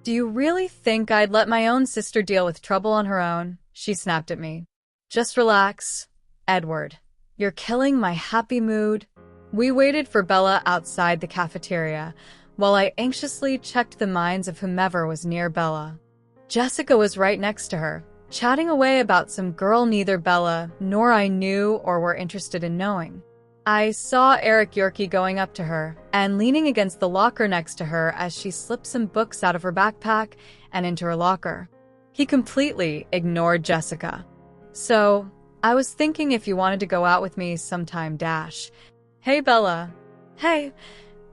Do you really think I'd let my own sister deal with trouble on her own? She snapped at me. Just relax, Edward. You're killing my happy mood. We waited for Bella outside the cafeteria, while I anxiously checked the minds of whomever was near Bella. Jessica was right next to her, chatting away about some girl neither Bella nor I knew or were interested in knowing. I saw Eric Yorkie going up to her and leaning against the locker next to her as she slipped some books out of her backpack and into her locker. He completely ignored Jessica. So, I was thinking if you wanted to go out with me sometime, Dash. Hey, Bella. Hey,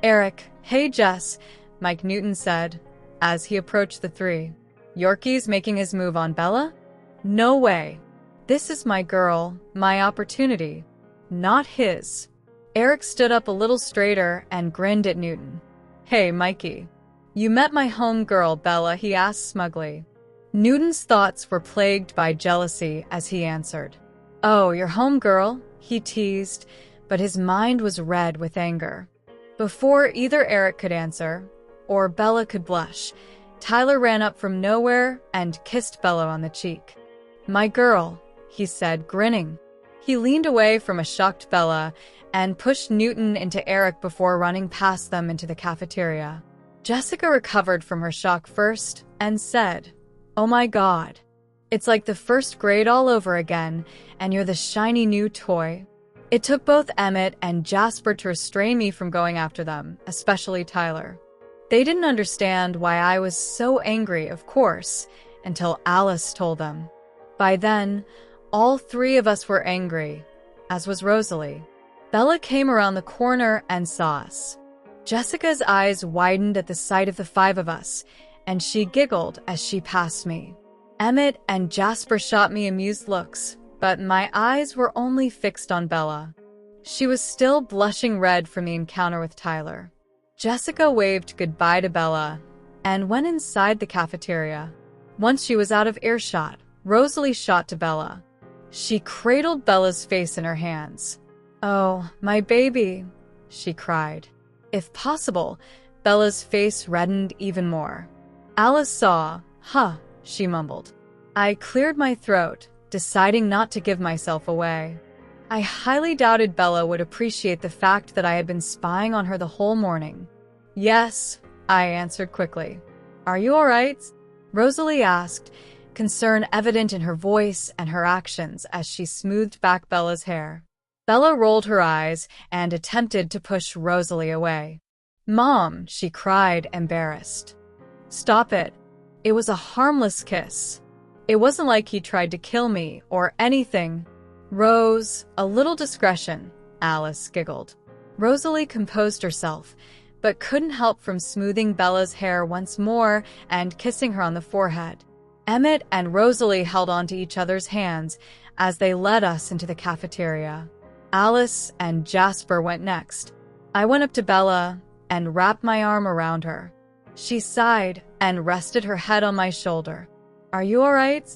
Eric. Hey, Jess, Mike Newton said as he approached the three. Yorkie's making his move on Bella? No way. This is my girl, my opportunity, not his. Eric stood up a little straighter and grinned at Newton. Hey, Mikey. You met my homegirl, Bella, he asked smugly. Newton's thoughts were plagued by jealousy as he answered. Oh, your homegirl, he teased, but his mind was red with anger. Before either Eric could answer, or Bella could blush, Tyler ran up from nowhere and kissed Bella on the cheek. My girl, he said, grinning. He leaned away from a shocked Bella and pushed Newton into Eric before running past them into the cafeteria. Jessica recovered from her shock first and said, Oh my God. It's like the first grade all over again, and you're the shiny new toy. It took both Emmett and Jasper to restrain me from going after them, especially Tyler. They didn't understand why I was so angry, of course, until Alice told them. By then, all three of us were angry, as was Rosalie. Bella came around the corner and saw us. Jessica's eyes widened at the sight of the five of us, and she giggled as she passed me. Emmett and Jasper shot me amused looks, but my eyes were only fixed on Bella. She was still blushing red from the encounter with Tyler. Jessica waved goodbye to Bella and went inside the cafeteria. Once she was out of earshot, Rosalie shot to Bella. She cradled Bella's face in her hands. Oh, my baby, she cried. If possible, Bella's face reddened even more. Alice saw, she mumbled. I cleared my throat, deciding not to give myself away. I highly doubted Bella would appreciate the fact that I had been spying on her the whole morning. Yes, I answered quickly. Are you all right? Rosalie asked, concern evident in her voice and her actions as she smoothed back Bella's hair. Bella rolled her eyes and attempted to push Rosalie away. Mom, she cried, embarrassed. Stop it. It was a harmless kiss. It wasn't like he tried to kill me or anything. Rose, a little discretion, Alice giggled. Rosalie composed herself, but couldn't help from smoothing Bella's hair once more and kissing her on the forehead. Emmett and Rosalie held onto each other's hands as they led us into the cafeteria. Alice and Jasper went next. I went up to Bella and wrapped my arm around her. She sighed and rested her head on my shoulder. Are you all right?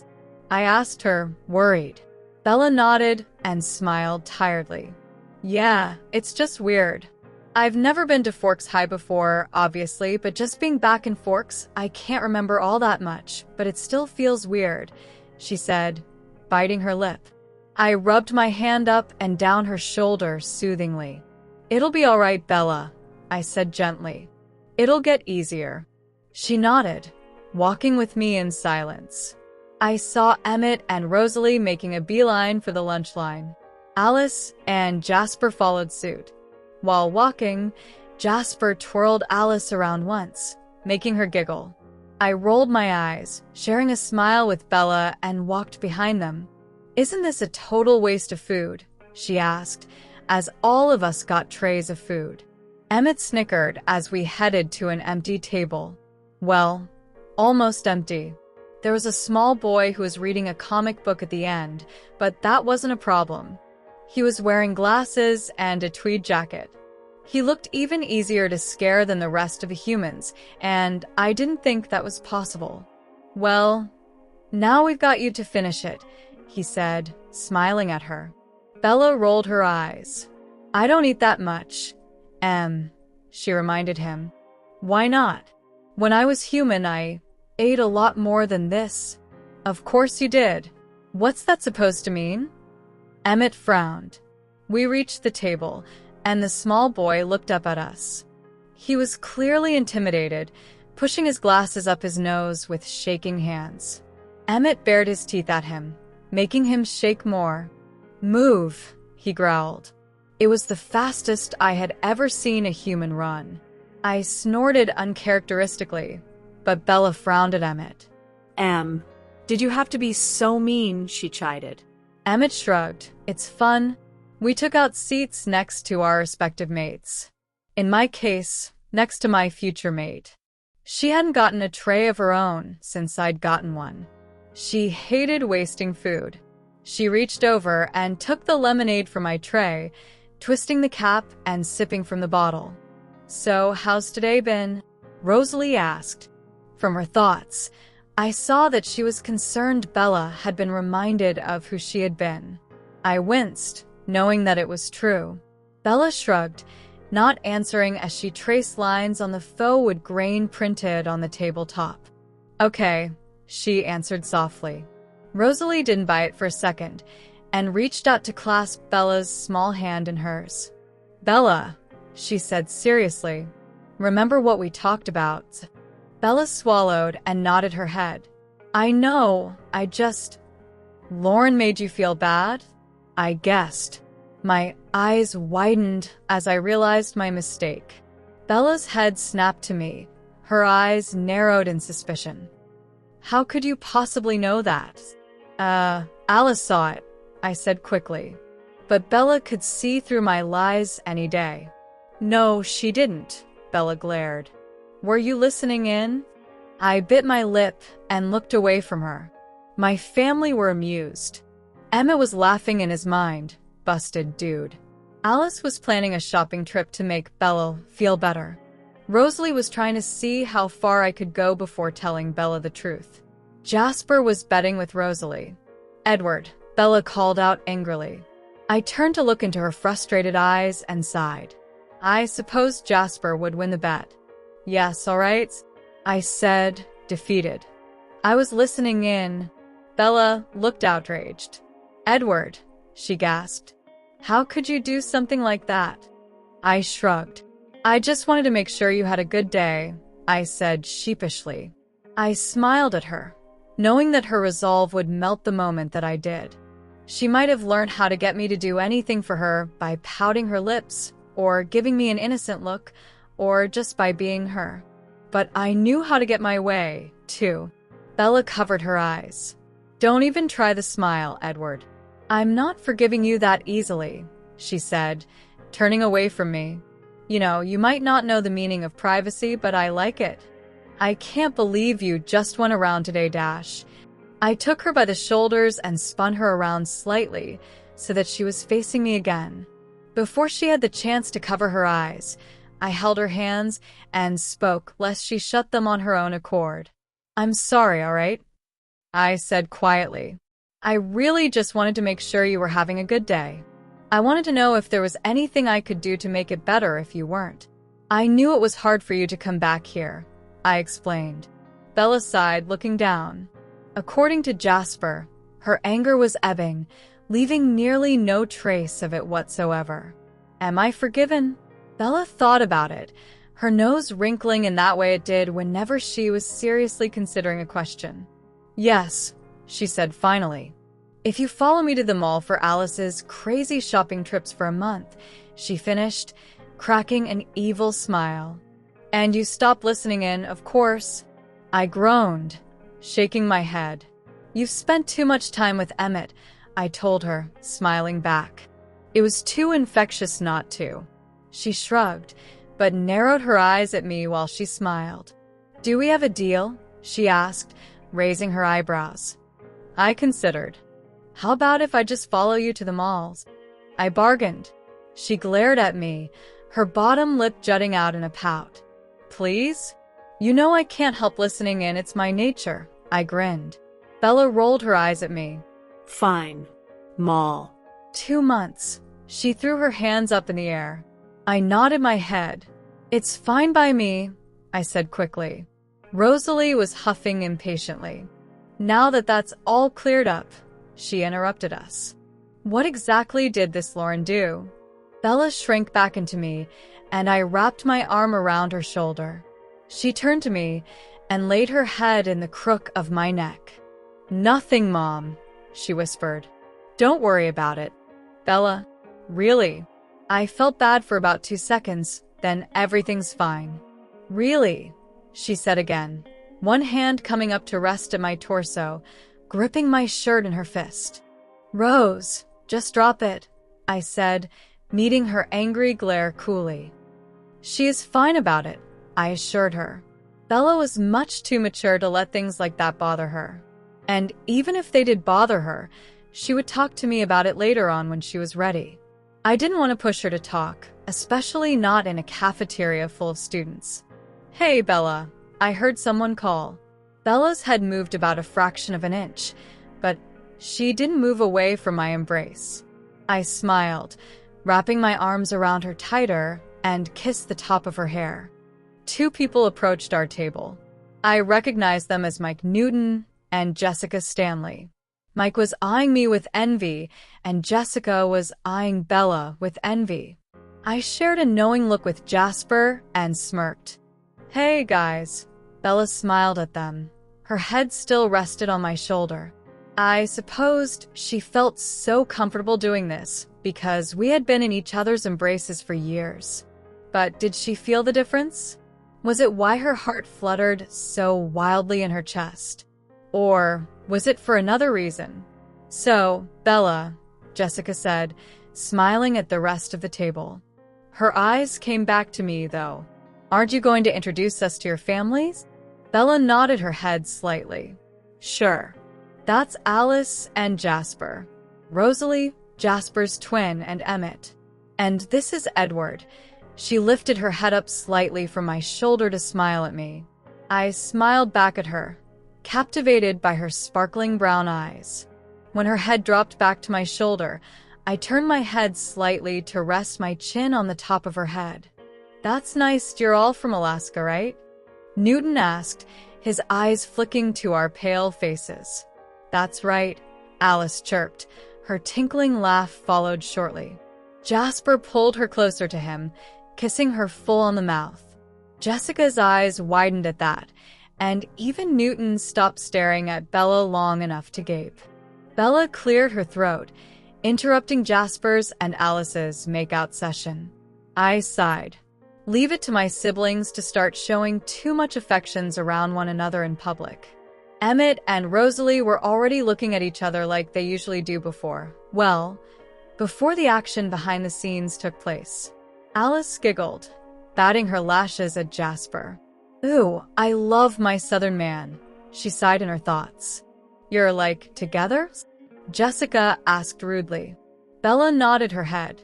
I asked her, worried. Bella nodded and smiled tiredly. Yeah, it's just weird. I've never been to Forks High before, obviously, but just being back in Forks, I can't remember all that much, but it still feels weird, she said, biting her lip. I rubbed my hand up and down her shoulder soothingly. It'll be all right, Bella, I said gently. It'll get easier. She nodded, walking with me in silence. I saw Emmett and Rosalie making a beeline for the lunch line. Alice and Jasper followed suit. While walking, Jasper twirled Alice around once, making her giggle. I rolled my eyes, sharing a smile with Bella, and walked behind them. Isn't this a total waste of food? She asked, as all of us got trays of food. Emmett snickered as we headed to an empty table. Well, almost empty. There was a small boy who was reading a comic book at the end, but that wasn't a problem. He was wearing glasses and a tweed jacket. He looked even easier to scare than the rest of the humans, and I didn't think that was possible. "Well, now we've got you to finish it," he said, smiling at her. Bella rolled her eyes. "I don't eat that much, she reminded him. "Why not? When I was human, I ate a lot more than this." "Of course you did. What's that supposed to mean?" Emmett frowned. We reached the table, and the small boy looked up at us. He was clearly intimidated, pushing his glasses up his nose with shaking hands. Emmett bared his teeth at him, making him shake more. "Move," he growled. It was the fastest I had ever seen a human run. I snorted uncharacteristically, but Bella frowned at Emmett. Did you have to be so mean?" she chided. Emmett shrugged. "It's fun." We took out seats next to our respective mates. In my case, next to my future mate. She hadn't gotten a tray of her own since I'd gotten one. She hated wasting food. She reached over and took the lemonade from my tray, twisting the cap and sipping from the bottle. "So, how's today been?" Rosalie asked. From her thoughts, I saw that she was concerned Bella had been reminded of who she had been. I winced, knowing that it was true. Bella shrugged, not answering as she traced lines on the faux wood grain printed on the tabletop. "Okay," she answered softly. Rosalie didn't buy it for a second, and reached out to clasp Bella's small hand in hers. "Bella," she said seriously, "remember what we talked about?" Bella swallowed and nodded her head. "I know, Lauren made you feel bad?" I guessed. My eyes widened as I realized my mistake. Bella's head snapped to me, her eyes narrowed in suspicion. "How could you possibly know that?" Alice saw it," I said quickly. But Bella could see through my lies any day. "No, she didn't," Bella glared. "Were you listening in?" I bit my lip and looked away from her. My family were amused. Emmett was laughing in his mind. Busted dude. Alice was planning a shopping trip to make Bella feel better. Rosalie was trying to see how far I could go before telling Bella the truth. Jasper was betting with Rosalie. "Edward," Bella called out angrily. I turned to look into her frustrated eyes and sighed. I suppose Jasper would win the bet. "Yes, all right," I said, defeated. I was listening in. Bella looked outraged. "Edward," she gasped. "How could you do something like that?" I shrugged. "I just wanted to make sure you had a good day," I said sheepishly. I smiled at her, knowing that her resolve would melt the moment that I did. She might have learned how to get me to do anything for her by pouting her lips, or giving me an innocent look, or just by being her. But I knew how to get my way, too. Bella covered her eyes. "Don't even try the smile, Edward. I'm not forgiving you that easily," she said, turning away from me. "You know, you might not know the meaning of privacy, but I like it. I can't believe you just went around today, Dash." I took her by the shoulders and spun her around slightly so that she was facing me again. Before she had the chance to cover her eyes, I held her hands and spoke lest she shut them on her own accord. "I'm sorry, all right?" I said quietly. "I really just wanted to make sure you were having a good day. I wanted to know if there was anything I could do to make it better if you weren't. I knew it was hard for you to come back here," I explained. Bella sighed, looking down. According to Jasper, her anger was ebbing, leaving nearly no trace of it whatsoever. Am I forgiven? Bella thought about it, her nose wrinkling in that way it did whenever she was seriously considering a question. "Yes," she said finally. "If you follow me to the mall for Alice's crazy shopping trips for a month," she finished, cracking an evil smile. "And you stop listening in, of course." I groaned, shaking my head. "You've spent too much time with Emmett," I told her, smiling back. It was too infectious not to. She shrugged, but narrowed her eyes at me while she smiled. "Do we have a deal?" she asked, raising her eyebrows. I considered. How about if I just follow you to the malls? I bargained. She glared at me, her bottom lip jutting out in a pout. Please? You know I can't help listening in, it's my nature. I grinned. Bella rolled her eyes at me. Fine. Mall. 2 months. She threw her hands up in the air. I nodded my head. It's fine by me, I said quickly. Rosalie was huffing impatiently. Now that that's all cleared up, she interrupted us. What exactly did this Lauren do? Bella shrank back into me, and I wrapped my arm around her shoulder. She turned to me and laid her head in the crook of my neck. Nothing, Mom, she whispered. Don't worry about it. Bella, really? I felt bad for about 2 seconds, then everything's fine. Really? She said again, one hand coming up to rest at my torso, gripping my shirt in her fist. Rose, just drop it, I said, meeting her angry glare coolly. She is fine about it, I assured her. Bella was much too mature to let things like that bother her. And even if they did bother her, she would talk to me about it later on when she was ready. I didn't want to push her to talk, especially not in a cafeteria full of students. Hey, Bella, I heard someone call. Bella's head moved about a fraction of an inch, but she didn't move away from my embrace. I smiled, wrapping my arms around her tighter, and kissed the top of her hair. 2 people approached our table. I recognized them as Mike Newton and Jessica Stanley. Mike was eyeing me with envy, and Jessica was eyeing Bella with envy. I shared a knowing look with Jasper and smirked. Hey, guys. Bella smiled at them. Her head still rested on my shoulder. I supposed she felt so comfortable doing this because we had been in each other's embraces for years. But did she feel the difference? Was it why her heart fluttered so wildly in her chest? Or was it for another reason? So, Bella, Jessica said, smiling at the rest of the table. Her eyes came back to me, though. Aren't you going to introduce us to your families? Bella nodded her head slightly. Sure. That's Alice and Jasper. Rosalie, Jasper's twin, and Emmett. And this is Edward. She lifted her head up slightly from my shoulder to smile at me. I smiled back at her, captivated by her sparkling brown eyes. When her head dropped back to my shoulder, I turned my head slightly to rest my chin on the top of her head. That's nice, you're all from Alaska, right? Newton asked, his eyes flicking to our pale faces. That's right, Alice chirped. Her tinkling laugh followed shortly. Jasper pulled her closer to him, kissing her full on the mouth. Jessica's eyes widened at that, and even Newton stopped staring at Bella long enough to gape. Bella cleared her throat, interrupting Jasper's and Alice's make-out session. I sighed. Leave it to my siblings to start showing too much affections around one another in public. Emmett and Rosalie were already looking at each other like they usually do before the action behind the scenes took place. Alice giggled, batting her lashes at Jasper. Ooh, I love my southern man, she sighed in her thoughts. You're like, together? Jessica asked rudely. Bella nodded her head.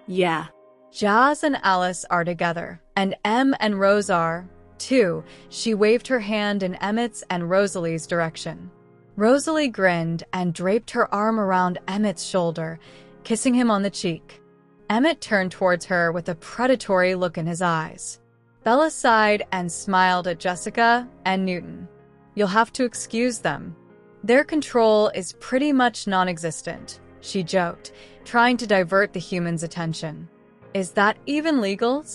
Yeah. Jazz and Alice are together, and Em and Rose are, too. She waved her hand in Emmett's and Rosalie's direction. Rosalie grinned and draped her arm around Emmett's shoulder, kissing him on the cheek. Emmett turned towards her with a predatory look in his eyes. Bella sighed and smiled at Jessica and Newton. You'll have to excuse them. Their control is pretty much non-existent, she joked, trying to divert the humans' attention. Is that even legal?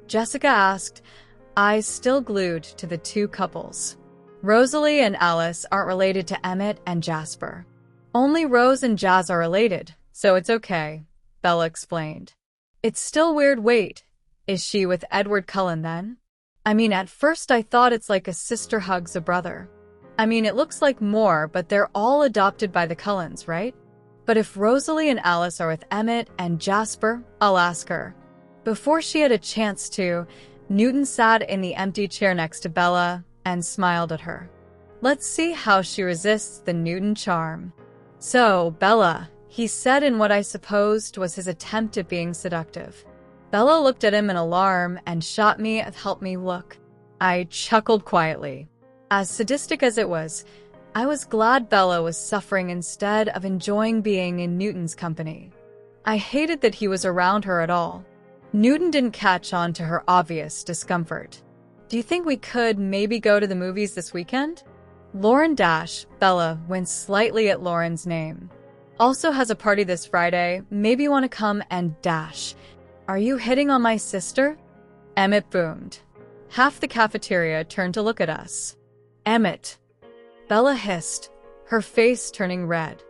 Jessica asked, eyes still glued to the 2 couples. Rosalie and Alice aren't related to Emmett and Jasper. Only Rose and Jazz are related, so it's okay, Bella explained. It's still weird. Wait, is she with Edward Cullen then? I mean, at first I thought it's like a sister hugs a brother. I mean, it looks like more, but they're all adopted by the Cullens, right? But if Rosalie and Alice are with Emmett and Jasper, I'll ask her. Before she had a chance to, Newton sat in the empty chair next to Bella and smiled at her. Let's see how she resists the Newton charm. So, Bella, he said in what I supposed was his attempt at being seductive. Bella looked at him in alarm and shot me a help me look. I chuckled quietly. As sadistic as it was, I was glad Bella was suffering instead of enjoying being in Newton's company. I hated that he was around her at all. Newton didn't catch on to her obvious discomfort. Do you think we could maybe go to the movies this weekend? Lauren Bella winced slightly at Lauren's name. Also has a party this Friday. Maybe you want to come and . Are you hitting on my sister? Emmett boomed. Half the cafeteria turned to look at us. Emmett. Bella hissed, her face turning red.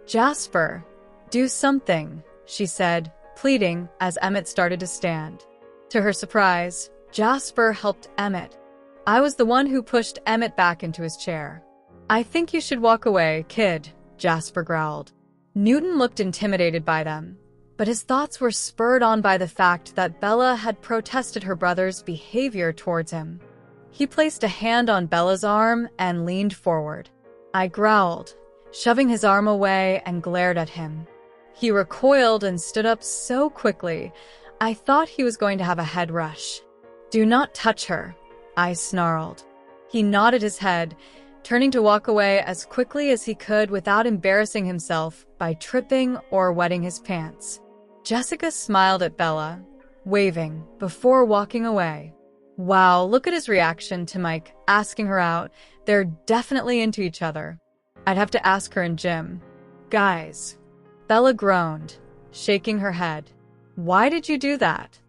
Jasper, do something, she said, pleading as Emmett started to stand. To her surprise, Jasper helped Emmett. I was the one who pushed Emmett back into his chair. I think you should walk away, kid, Jasper growled. Newton looked intimidated by them, but his thoughts were spurred on by the fact that Bella had protested her brother's behavior towards him. He placed a hand on Bella's arm and leaned forward. I growled, shoving his arm away, and glared at him. He recoiled and stood up so quickly, I thought he was going to have a head rush. Do not touch her, I snarled. He nodded his head, turning to walk away as quickly as he could without embarrassing himself by tripping or wetting his pants. Jessica smiled at Bella, waving, before walking away. Wow, look at his reaction to Mike asking her out. They're definitely into each other. I'd have to ask her in gym. Guys. Bella groaned, shaking her head. Why did you do that?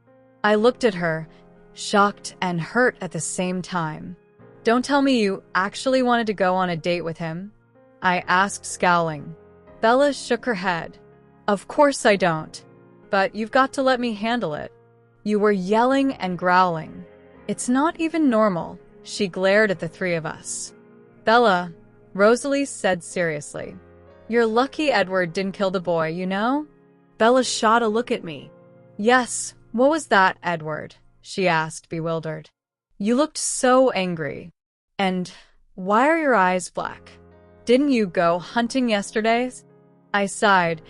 I looked at her, shocked and hurt at the same time. Don't tell me you actually wanted to go on a date with him? I asked, scowling. Bella shook her head. Of course I don't. But you've got to let me handle it. You were yelling and growling. It's not even normal, she glared at the three of us. Bella, Rosalie said seriously. You're lucky Edward didn't kill the boy, you know? Bella shot a look at me. Yes, what was that, Edward? She asked, bewildered. You looked so angry. And why are your eyes black? Didn't you go hunting yesterday? I sighed,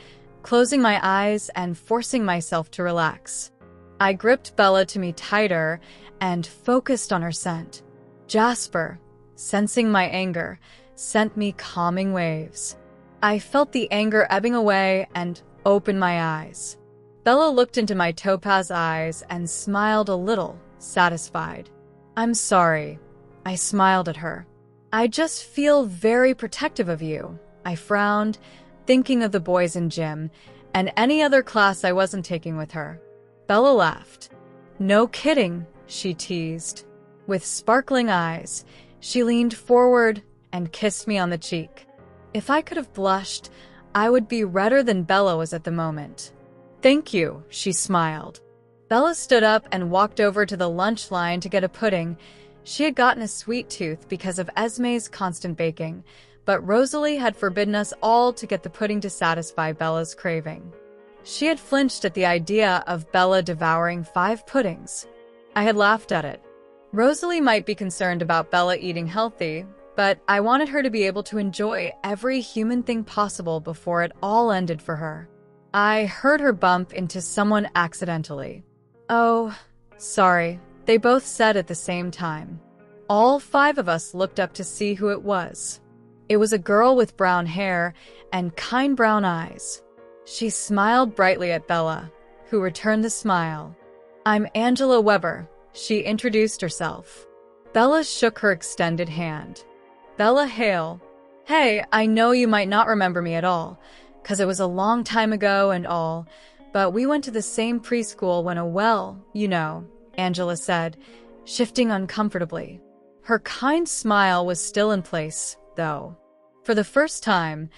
closing my eyes and forcing myself to relax. I gripped Bella to me tighter and focused on her scent. Jasper, sensing my anger, sent me calming waves. I felt the anger ebbing away and opened my eyes. Bella looked into my topaz eyes and smiled a little, satisfied. I'm sorry. I smiled at her. I just feel very protective of you. I frowned, thinking of the boys in gym and any other class I wasn't taking with her. Bella laughed. No kidding, she teased. With sparkling eyes, she leaned forward and kissed me on the cheek. If I could have blushed, I would be redder than Bella was at the moment. Thank you, she smiled. Bella stood up and walked over to the lunch line to get a pudding. She had gotten a sweet tooth because of Esme's constant baking, but Rosalie had forbidden us all to get the pudding to satisfy Bella's craving. She had flinched at the idea of Bella devouring 5 puddings. I had laughed at it. Rosalie might be concerned about Bella eating healthy, but I wanted her to be able to enjoy every human thing possible before it all ended for her. I heard her bump into someone accidentally. Oh, sorry, they both said at the same time. All 5 of us looked up to see who it was. It was a girl with brown hair and kind brown eyes. She smiled brightly at Bella, who returned the smile. I'm Angela Weber, she introduced herself. Bella shook her extended hand. Bella Hale. Hey, I know you might not remember me at all, 'cause it was a long time ago and all, but we went to the same preschool when you know, Angela said, shifting uncomfortably. Her kind smile was still in place, though. For the first time,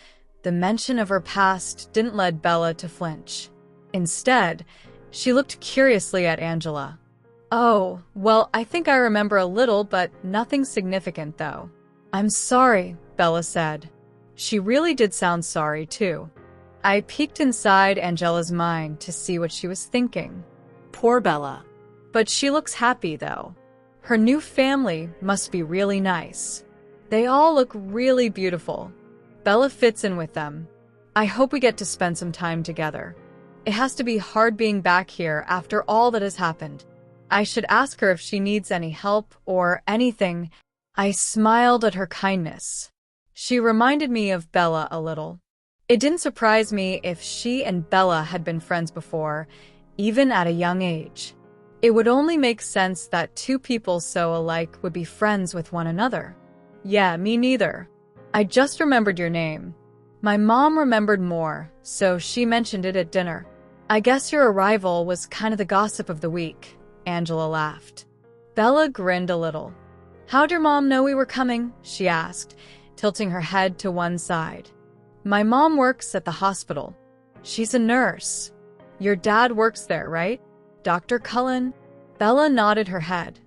the mention of her past didn't lead Bella to flinch. Instead, she looked curiously at Angela. Oh, well, I think I remember a little, but nothing significant, though. I'm sorry, Bella said. She really did sound sorry, too. I peeked inside Angela's mind to see what she was thinking. Poor Bella. But she looks happy, though. Her new family must be really nice. They all look really beautiful. Bella fits in with them. I hope we get to spend some time together. It has to be hard being back here after all that has happened. I should ask her if she needs any help or anything. I smiled at her kindness. She reminded me of Bella a little. It didn't surprise me if she and Bella had been friends before, even at a young age. It would only make sense that two people so alike would be friends with one another. Yeah, me neither. I just remembered your name. My mom remembered more, so she mentioned it at dinner. I guess your arrival was kind of the gossip of the week, Angela laughed. Bella grinned a little. How'd your mom know we were coming? She asked, tilting her head to one side. My mom works at the hospital. She's a nurse. Your dad works there, right? Dr. Cullen? Bella nodded her head.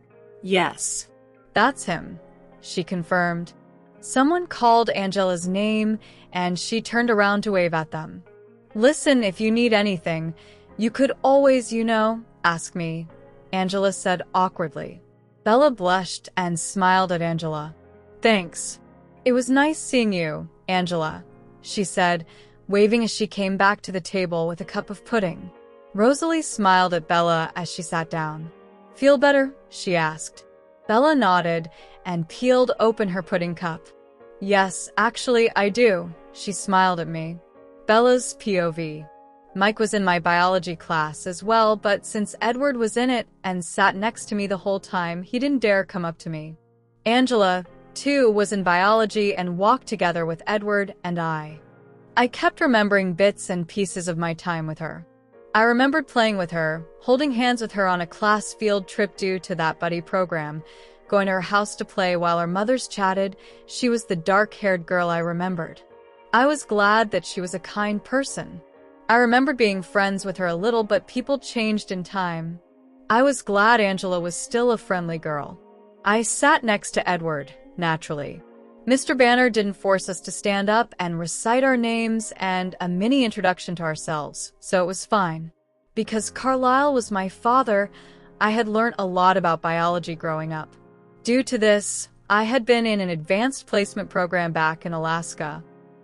Yes. That's him, she confirmed. Someone called Angela's name, and she turned around to wave at them. Listen, if you need anything, you could always, ask me, Angela said awkwardly. Bella blushed and smiled at Angela. Thanks. It was nice seeing you, Angela, she said, waving as she came back to the table with a cup of pudding. Rosalie smiled at Bella as she sat down. Feel better? She asked. Bella nodded and peeled open her pudding cup. Yes, actually, I do, she smiled at me. Bella's POV. Mike was in my biology class as well, but since Edward was in it and sat next to me the whole time, he didn't dare come up to me. Angela, too, was in biology and walked together with Edward and I. I kept remembering bits and pieces of my time with her. I remembered playing with her, holding hands with her on a class field trip due to that buddy program, going to her house to play while our mothers chatted. She was the dark-haired girl I remembered. I was glad that she was a kind person. I remembered being friends with her a little, but people changed in time. I was glad Angela was still a friendly girl. I sat next to Edward, naturally. Mr. Banner didn't force us to stand up and recite our names and a mini introduction to ourselves, so it was fine. Because Carlisle was my father, I had learned a lot about biology growing up. Due to this, I had been in an advanced placement program back in Alaska.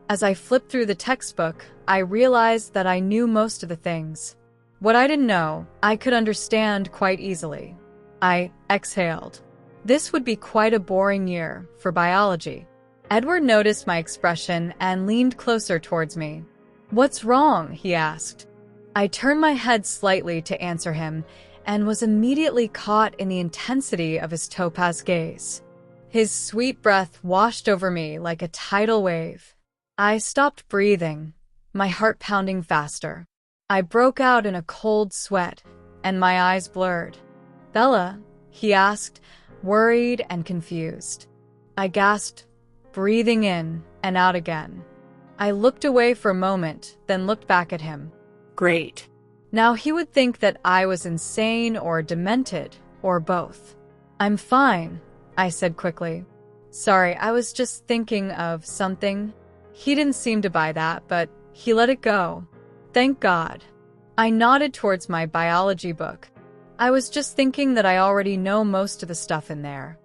As I flipped through the textbook, I realized that I knew most of the things. What I didn't know, I could understand quite easily. I exhaled. This would be quite a boring year for biology. Edward noticed my expression and leaned closer towards me. What's wrong? He asked. I turned my head slightly to answer him and was immediately caught in the intensity of his topaz gaze. His sweet breath washed over me like a tidal wave. I stopped breathing, my heart pounding faster. I broke out in a cold sweat, and my eyes blurred. Bella? He asked, worried and confused. I gasped, breathing in and out again. I looked away for a moment, then looked back at him. Great. Now he would think that I was insane or demented, or both. I'm fine, I said quickly. Sorry, I was just thinking of something. He didn't seem to buy that, but he let it go. Thank God. I nodded towards my biology book. I was just thinking that I already know most of the stuff in there.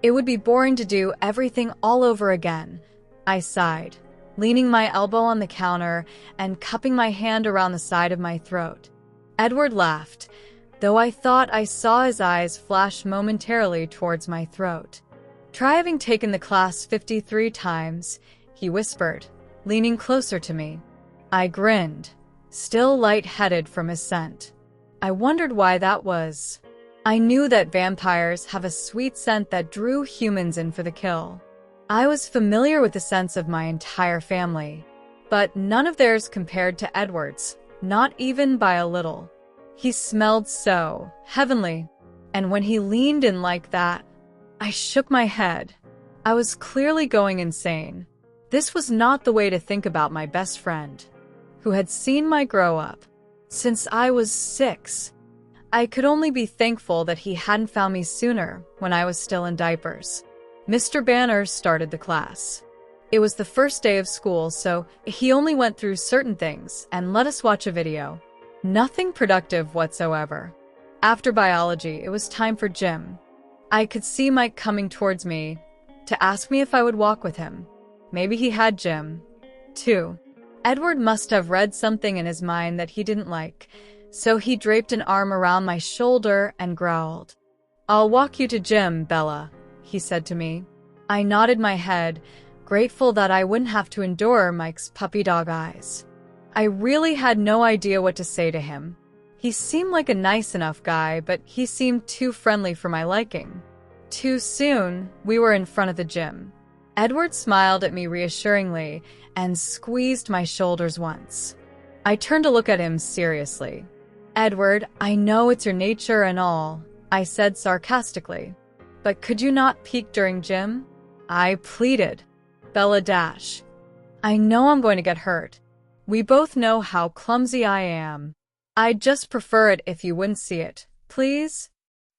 It would be boring to do everything all over again. I sighed, leaning my elbow on the counter and cupping my hand around the side of my throat. Edward laughed, though I thought I saw his eyes flash momentarily towards my throat. Try having taken the class 53 times, he whispered, leaning closer to me. I grinned, still light-headed from his scent. I wondered why that was. I knew that vampires have a sweet scent that drew humans in for the kill. I was familiar with the scents of my entire family, but none of theirs compared to Edward's, not even by a little. He smelled so heavenly, and when he leaned in like that, I shook my head. I was clearly going insane. This was not the way to think about my best friend, who had seen my grow up since I was 6. I could only be thankful that he hadn't found me sooner when I was still in diapers. Mr. Banner started the class. It was the first day of school, so he only went through certain things and let us watch a video. Nothing productive whatsoever. After biology, it was time for gym. I could see Mike coming towards me, to ask me if I would walk with him. Maybe he had gym, too. Edward must have read something in his mind that he didn't like, so he draped an arm around my shoulder and growled. "I'll walk you to gym, Bella," he said to me. I nodded my head, grateful that I wouldn't have to endure Mike's puppy dog eyes. I really had no idea what to say to him. He seemed like a nice enough guy, but he seemed too friendly for my liking. Too soon, we were in front of the gym. Edward smiled at me reassuringly and squeezed my shoulders once. I turned to look at him seriously. "Edward, I know it's your nature and all," I said sarcastically. "But could you not peek during gym?" I pleaded. "Bella Dash, I know I'm going to get hurt. We both know how clumsy I am. I'd just prefer it if you wouldn't see it, please?"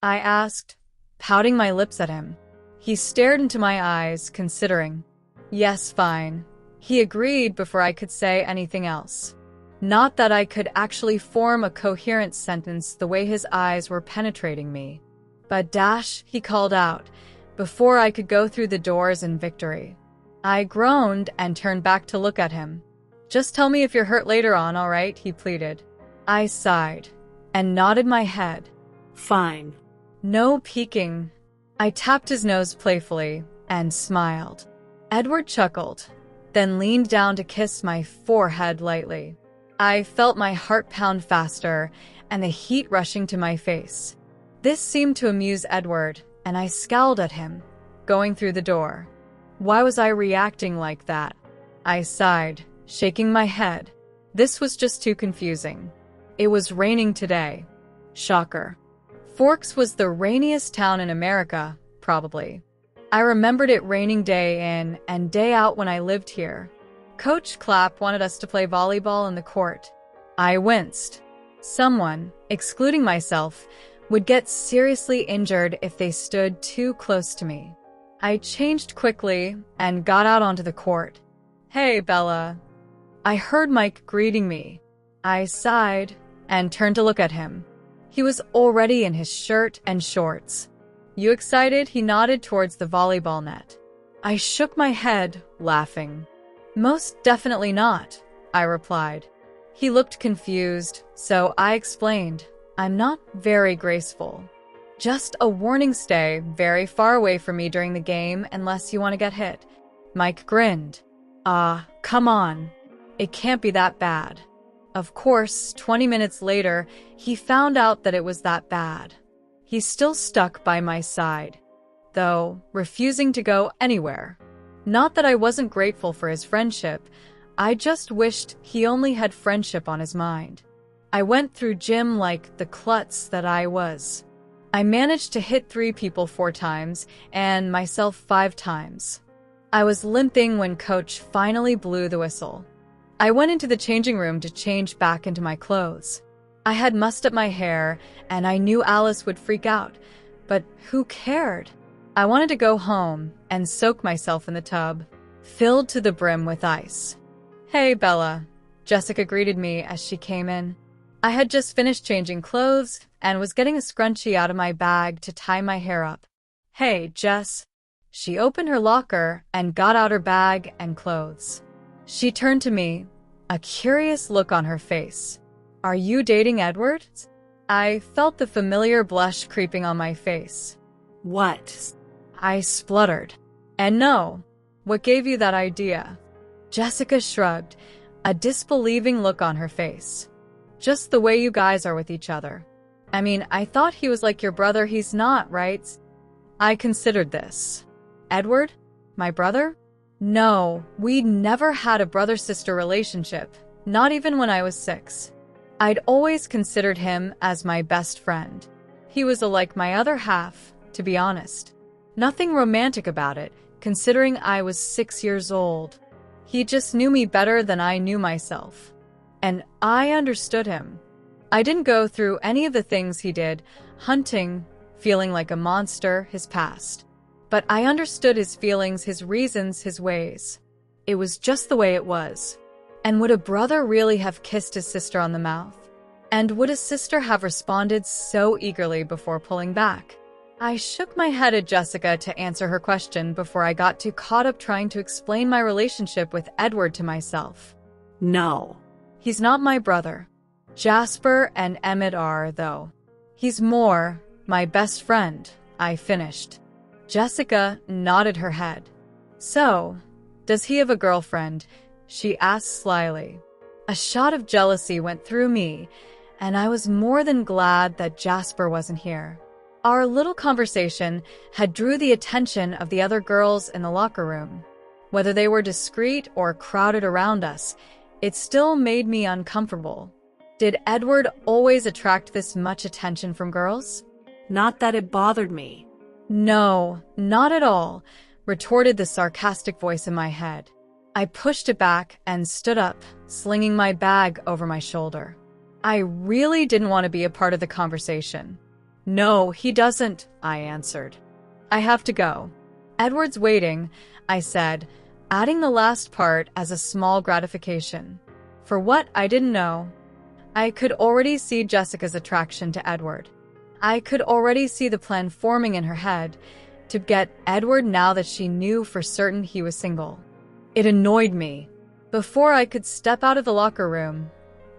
I asked, pouting my lips at him. He stared into my eyes, considering. "Yes, fine," he agreed before I could say anything else. Not that I could actually form a coherent sentence the way his eyes were penetrating me. "But Dash," he called out, before I could go through the doors in victory. I groaned and turned back to look at him. "Just tell me if you're hurt later on, all right?" he pleaded. I sighed and nodded my head. "Fine." "No peeking." I tapped his nose playfully and smiled. Edward chuckled, then leaned down to kiss my forehead lightly. I felt my heart pound faster and the heat rushing to my face. This seemed to amuse Edward, and I scowled at him, going through the door. Why was I reacting like that? I sighed, shaking my head. This was just too confusing. It was raining today. Shocker. Forks was the rainiest town in America, probably. I remembered it raining day in and day out when I lived here. Coach Clapp wanted us to play volleyball in the court. I winced. Someone, excluding myself, would get seriously injured if they stood too close to me. I changed quickly and got out onto the court. "Hey, Bella." I heard Mike greeting me. I sighed and turned to look at him. He was already in his shirt and shorts. "You excited?" He nodded towards the volleyball net. I shook my head, laughing. "Most definitely not," I replied. He looked confused, so I explained, "I'm not very graceful. Just a warning, stay very far away from me during the game unless you want to get hit." Mike grinned. Come on. It can't be that bad." Of course, 20 minutes later, he found out that it was that bad. He still stuck by my side, though refusing to go anywhere. Not that I wasn't grateful for his friendship, I just wished he only had friendship on his mind. I went through gym like the klutz that I was. I managed to hit 3 people 4 times and myself 5 times. I was limping when Coach finally blew the whistle. I went into the changing room to change back into my clothes. I had mussed up my hair, and I knew Alice would freak out, but who cared? I wanted to go home and soak myself in the tub, filled to the brim with ice. "Hey, Bella," Jessica greeted me as she came in. I had just finished changing clothes and was getting a scrunchie out of my bag to tie my hair up. "Hey, Jess." She opened her locker and got out her bag and clothes. She turned to me, a curious look on her face. "Are you dating Edward?" I felt the familiar blush creeping on my face. "What?" I spluttered. "And no. What gave you that idea?" Jessica shrugged, a disbelieving look on her face. "Just the way you guys are with each other. I mean, I thought he was like your brother. He's not, right?" I considered this. "Edward? My brother? No, we never had a brother-sister relationship, not even when I was 6. I'd always considered him as my best friend. He was like my other half, to be honest. Nothing romantic about it, considering I was 6 years old. He just knew me better than I knew myself. And I understood him. I didn't go through any of the things he did, hunting, feeling like a monster, his past. But I understood his feelings, his reasons, his ways. It was just the way it was. And would a brother really have kissed his sister on the mouth? And would a sister have responded so eagerly before pulling back? I shook my head at Jessica to answer her question before I got too caught up trying to explain my relationship with Edward to myself. No. He's not my brother. Jasper and Emmett are, though. He's more my best friend, I finished. Jessica nodded her head. So, does he have a girlfriend? She asked slyly. A shot of jealousy went through me, and I was more than glad that Jasper wasn't here. Our little conversation had drew the attention of the other girls in the locker room. Whether they were discreet or crowded around us, it still made me uncomfortable. Did Edward always attract this much attention from girls? Not that it bothered me. No, not at all, retorted the sarcastic voice in my head. I pushed it back and stood up, slinging my bag over my shoulder. I really didn't want to be a part of the conversation. No, he doesn't, I answered. I have to go. Edward's waiting, I said, adding the last part as a small gratification. For what I didn't know, I could already see Jessica's attraction to Edward. I could already see the plan forming in her head to get Edward now that she knew for certain he was single. It annoyed me. Before I could step out of the locker room,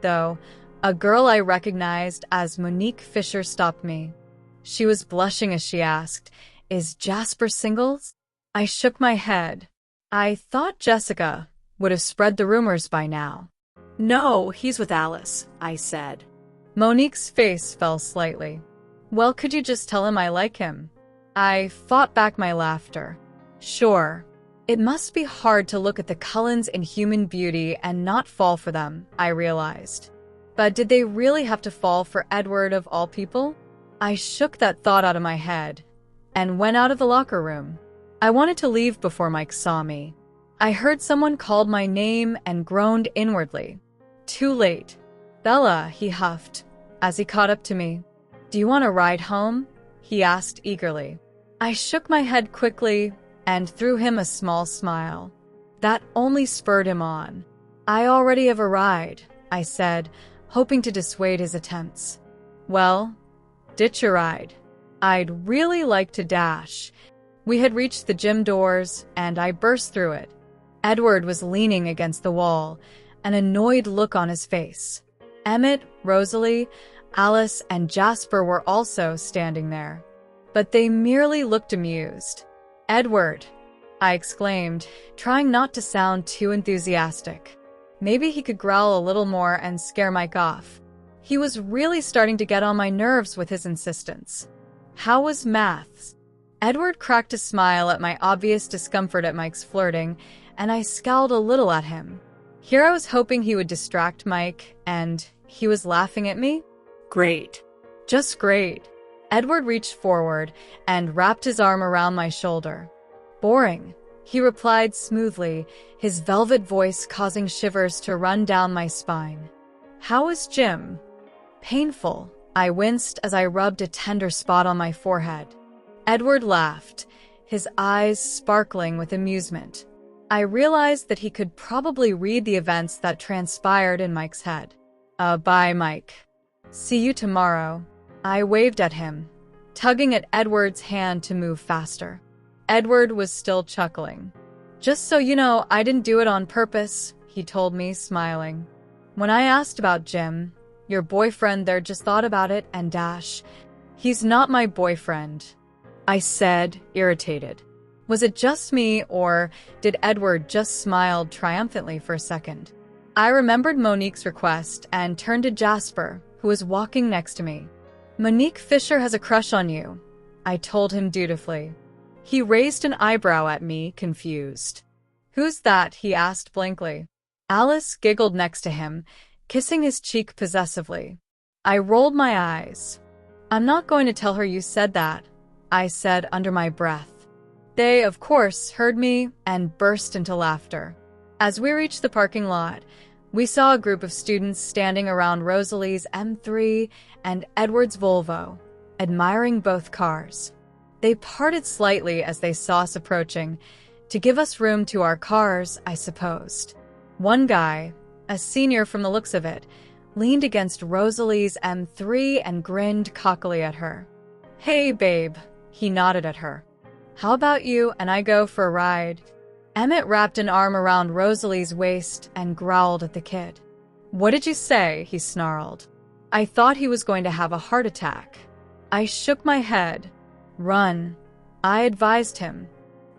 though, a girl I recognized as Monique Fisher stopped me. She was blushing as she asked, "Is Jasper single?" I shook my head. I thought Jessica would have spread the rumors by now. No, he's with Alice, I said. Monique's face fell slightly. Well, could you just tell him I like him? I fought back my laughter. Sure. It must be hard to look at the Cullens in human beauty and not fall for them, I realized. But did they really have to fall for Edward of all people? I shook that thought out of my head and went out of the locker room. I wanted to leave before Mike saw me. I heard someone called my name and groaned inwardly. Too late. Bella, he huffed as he caught up to me. Do you want a ride home? He asked eagerly. I shook my head quickly and threw him a small smile. That only spurred him on. I already have a ride, I said, hoping to dissuade his attempts. Well, ditch your ride. I'd really like to dash. We had reached the gym doors, and I burst through it. Edward was leaning against the wall, an annoyed look on his face. Emmett, Rosalie, Alice, and Jasper were also standing there, but they merely looked amused. Edward, I exclaimed, trying not to sound too enthusiastic. Maybe he could growl a little more and scare Mike off. He was really starting to get on my nerves with his insistence. How was maths? Edward cracked a smile at my obvious discomfort at Mike's flirting, and I scowled a little at him. Here I was hoping he would distract Mike, and he was laughing at me? Great. Just great. Edward reached forward and wrapped his arm around my shoulder. Boring, he replied smoothly, his velvet voice causing shivers to run down my spine. How was gym? Painful, I winced as I rubbed a tender spot on my forehead. Edward laughed, his eyes sparkling with amusement. I realized that he could probably read the events that transpired in Mike's head. Bye, Mike. See you tomorrow. I waved at him, tugging at Edward's hand to move faster. Edward was still chuckling. Just so you know, I didn't do it on purpose, he told me, smiling. When I asked about Jim, your boyfriend there just thought about it and dash. He's not my boyfriend, I said, irritated. Was it just me, or did Edward just smile triumphantly for a second? I remembered Monique's request and turned to Jasper, who was walking next to me. Monique Fisher has a crush on you, I told him dutifully. He raised an eyebrow at me, confused. Who's that? He asked blankly. Alice giggled next to him, kissing his cheek possessively. I rolled my eyes. I'm not going to tell her you said that, I said under my breath. They, of course, heard me and burst into laughter. As we reached the parking lot, we saw a group of students standing around Rosalie's M3 and Edward's Volvo, admiring both cars. They parted slightly as they saw us approaching, to give us room to our cars, I supposed. One guy, a senior from the looks of it, leaned against Rosalie's M3 and grinned cockily at her. Hey, babe, He nodded at her. How about you and I go for a ride? Emmett wrapped an arm around Rosalie's waist and growled at the kid. What did you say? He snarled. I thought he was going to have a heart attack. I shook my head. Run, I advised him.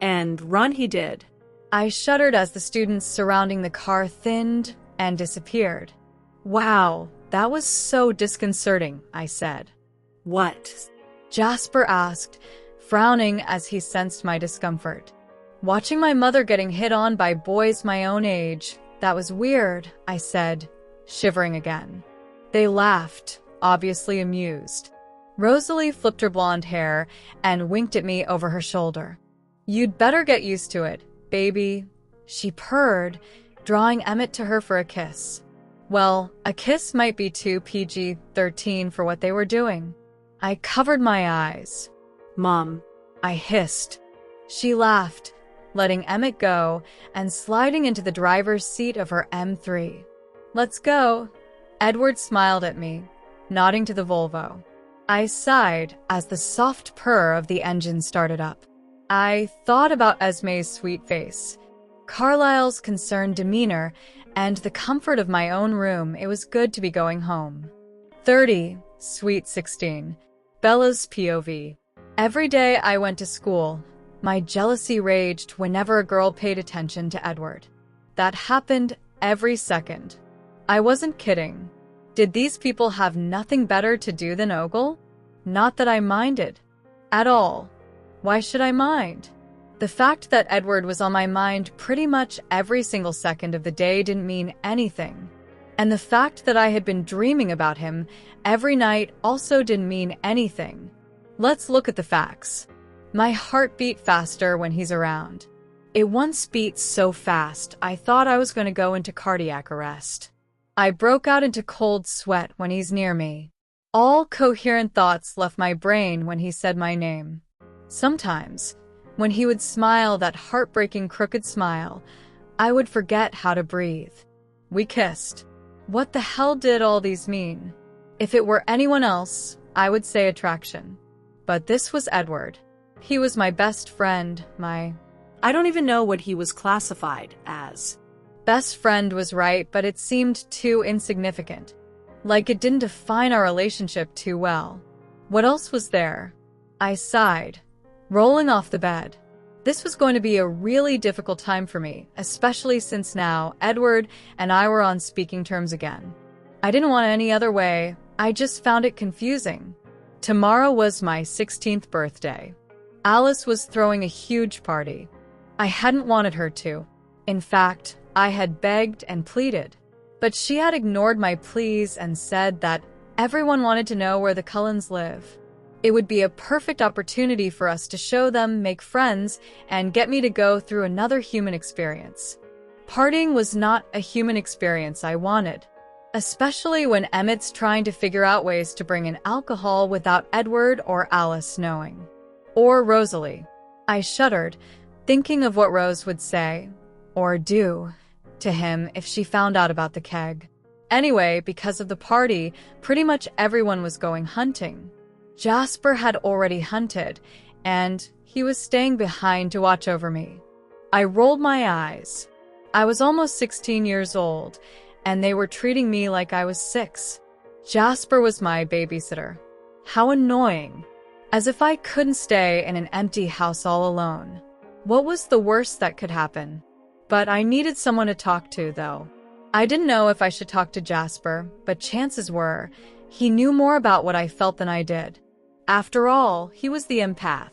And run he did. I shuddered as the students surrounding the car thinned and disappeared. Wow, that was so disconcerting, I said. What? Jasper asked, frowning as he sensed my discomfort. Watching my mother getting hit on by boys my own age, that was weird, I said, shivering again. They laughed, obviously amused. Rosalie flipped her blonde hair and winked at me over her shoulder. You'd better get used to it, baby, she purred, drawing Emmett to her for a kiss. Well, a kiss might be too PG-13 for what they were doing. I covered my eyes. Mom, I hissed. She laughed, letting Emmett go and sliding into the driver's seat of her M3. Let's go. Edward smiled at me, nodding to the Volvo. I sighed as the soft purr of the engine started up. I thought about Esme's sweet face, Carlisle's concerned demeanor, and the comfort of my own room. It was good to be going home. 30, sweet 16. Bella's POV. Every day I went to school, my jealousy raged whenever a girl paid attention to Edward. That happened every second. I wasn't kidding. Did these people have nothing better to do than ogle? Not that I minded. At all. Why should I mind? The fact that Edward was on my mind pretty much every single second of the day didn't mean anything. And the fact that I had been dreaming about him every night also didn't mean anything. Let's look at the facts. My heart beat faster when he's around. It once beat so fast I thought I was going to go into cardiac arrest. I broke out into cold sweat when he's near me. All coherent thoughts left my brain when he said my name. Sometimes, when he would smile that heartbreaking crooked smile, I would forget how to breathe. We kissed. What the hell did all these mean? If it were anyone else, I would say attraction. But this was Edward. He was my best friend, I don't even know what he was classified as. Best friend was right, but it seemed too insignificant. Like it didn't define our relationship too well. What else was there? I sighed, rolling off the bed. This was going to be a really difficult time for me, especially since now Edward and I were on speaking terms again. I didn't want it any other way, I just found it confusing. Tomorrow was my 16th birthday. Alice was throwing a huge party. I hadn't wanted her to. In fact, I had begged and pleaded. But she had ignored my pleas and said that everyone wanted to know where the Cullens live. It would be a perfect opportunity for us to show them, make friends, and get me to go through another human experience. Partying was not a human experience I wanted, especially when Emmett's trying to figure out ways to bring in alcohol without Edward or Alice knowing. Or Rosalie. I shuddered, thinking of what Rose would say, or do, to him if she found out about the keg. Anyway, because of the party, pretty much everyone was going hunting. Jasper had already hunted, and he was staying behind to watch over me. I rolled my eyes. I was almost 16 years old, and they were treating me like I was 6. Jasper was my babysitter. How annoying. As if I couldn't stay in an empty house all alone. What was the worst that could happen? But I needed someone to talk to, though. I didn't know if I should talk to Jasper, but chances were he knew more about what I felt than I did. After all, he was the empath.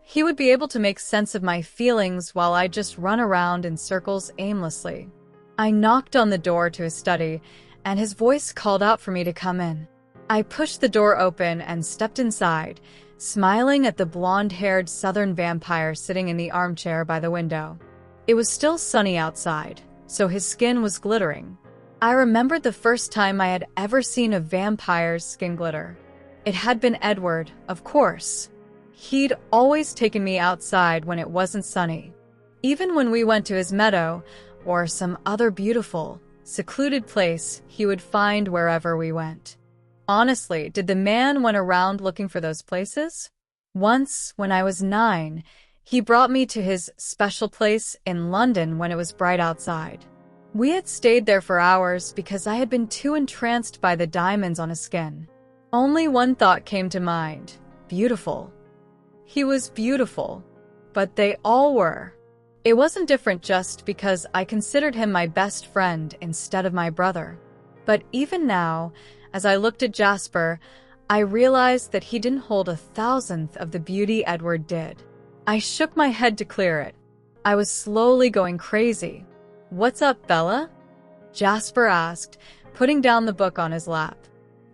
He would be able to make sense of my feelings while I just run around in circles aimlessly. I knocked on the door to his study, and his voice called out for me to come in. I pushed the door open and stepped inside, smiling at the blonde-haired southern vampire sitting in the armchair by the window. It was still sunny outside, so his skin was glittering. I remembered the first time I had ever seen a vampire's skin glitter. It had been Edward, of course. He'd always taken me outside when it wasn't sunny, even when we went to his meadow or some other beautiful, secluded place he would find wherever we went. Honestly, did the man went around looking for those places? Once, when I was 9, he brought me to his special place in London when it was bright outside. We had stayed there for hours because I had been too entranced by the diamonds on his skin. Only one thought came to mind: beautiful. He was beautiful, but they all were. It wasn't different just because I considered him my best friend instead of my brother. But even now, as I looked at Jasper, I realized that he didn't hold 1,000th of the beauty Edward did. I shook my head to clear it. I was slowly going crazy. "What's up, Bella?" Jasper asked, putting down the book on his lap.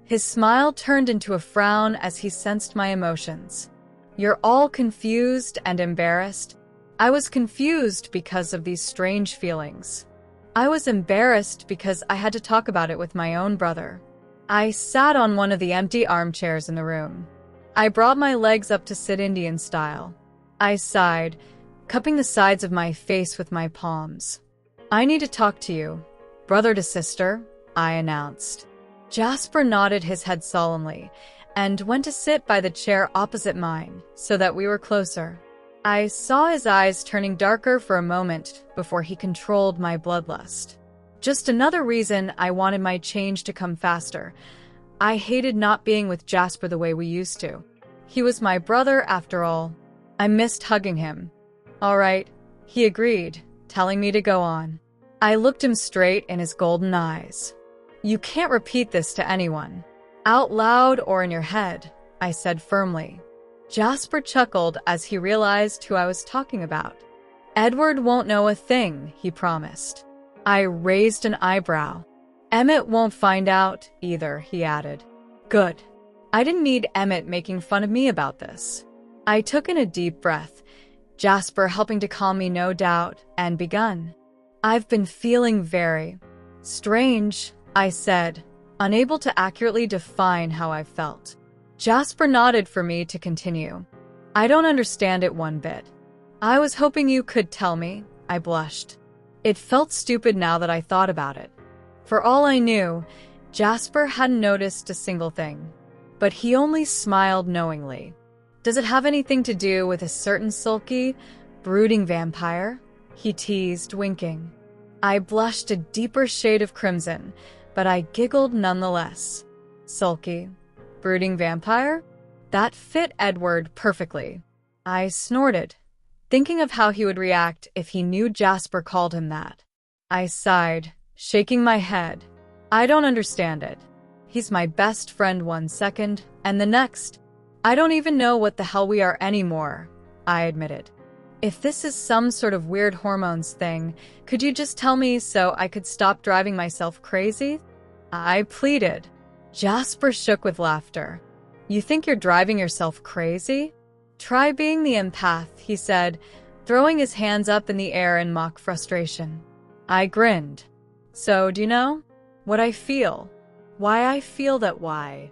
His smile turned into a frown as he sensed my emotions. "You're all confused and embarrassed." I was confused because of these strange feelings. I was embarrassed because I had to talk about it with my own brother. I sat on one of the empty armchairs in the room. I brought my legs up to sit Indian style. I sighed, cupping the sides of my face with my palms. "I need to talk to you, brother to sister," I announced. Jasper nodded his head solemnly and went to sit by the chair opposite mine so that we were closer. I saw his eyes turning darker for a moment before he controlled my bloodlust. Just another reason I wanted my change to come faster. I hated not being with Jasper the way we used to. He was my brother after all. I missed hugging him. "All right," he agreed, telling me to go on. I looked him straight in his golden eyes. "You can't repeat this to anyone, out loud or in your head," I said firmly. Jasper chuckled as he realized who I was talking about. "Edward won't know a thing," he promised. I raised an eyebrow. "Emmett won't find out either," he added. Good. I didn't need Emmett making fun of me about this. I took in a deep breath, Jasper helping to calm me no doubt, and begun. "I've been feeling very strange," I said, unable to accurately define how I felt. Jasper nodded for me to continue. "I don't understand it one bit." "I was hoping you could tell me," I blushed. It felt stupid now that I thought about it. For all I knew, Jasper hadn't noticed a single thing. But he only smiled knowingly. "Does it have anything to do with a certain sulky, brooding vampire?" he teased, winking. I blushed a deeper shade of crimson, but I giggled nonetheless. Sulky, brooding vampire? That fit Edward perfectly. I snorted, thinking of how he would react if he knew Jasper called him that. I sighed, shaking my head. I don't understand it. He's my best friend one second, and the next, I don't even know what the hell we are anymore, I admitted. If this is some sort of weird hormones thing, could you just tell me so I could stop driving myself crazy? I pleaded. Jasper shook with laughter. "You think you're driving yourself crazy? Try being the empath," he said, throwing his hands up in the air in mock frustration. I grinned. "So, do you know what I feel? Why I feel that why?"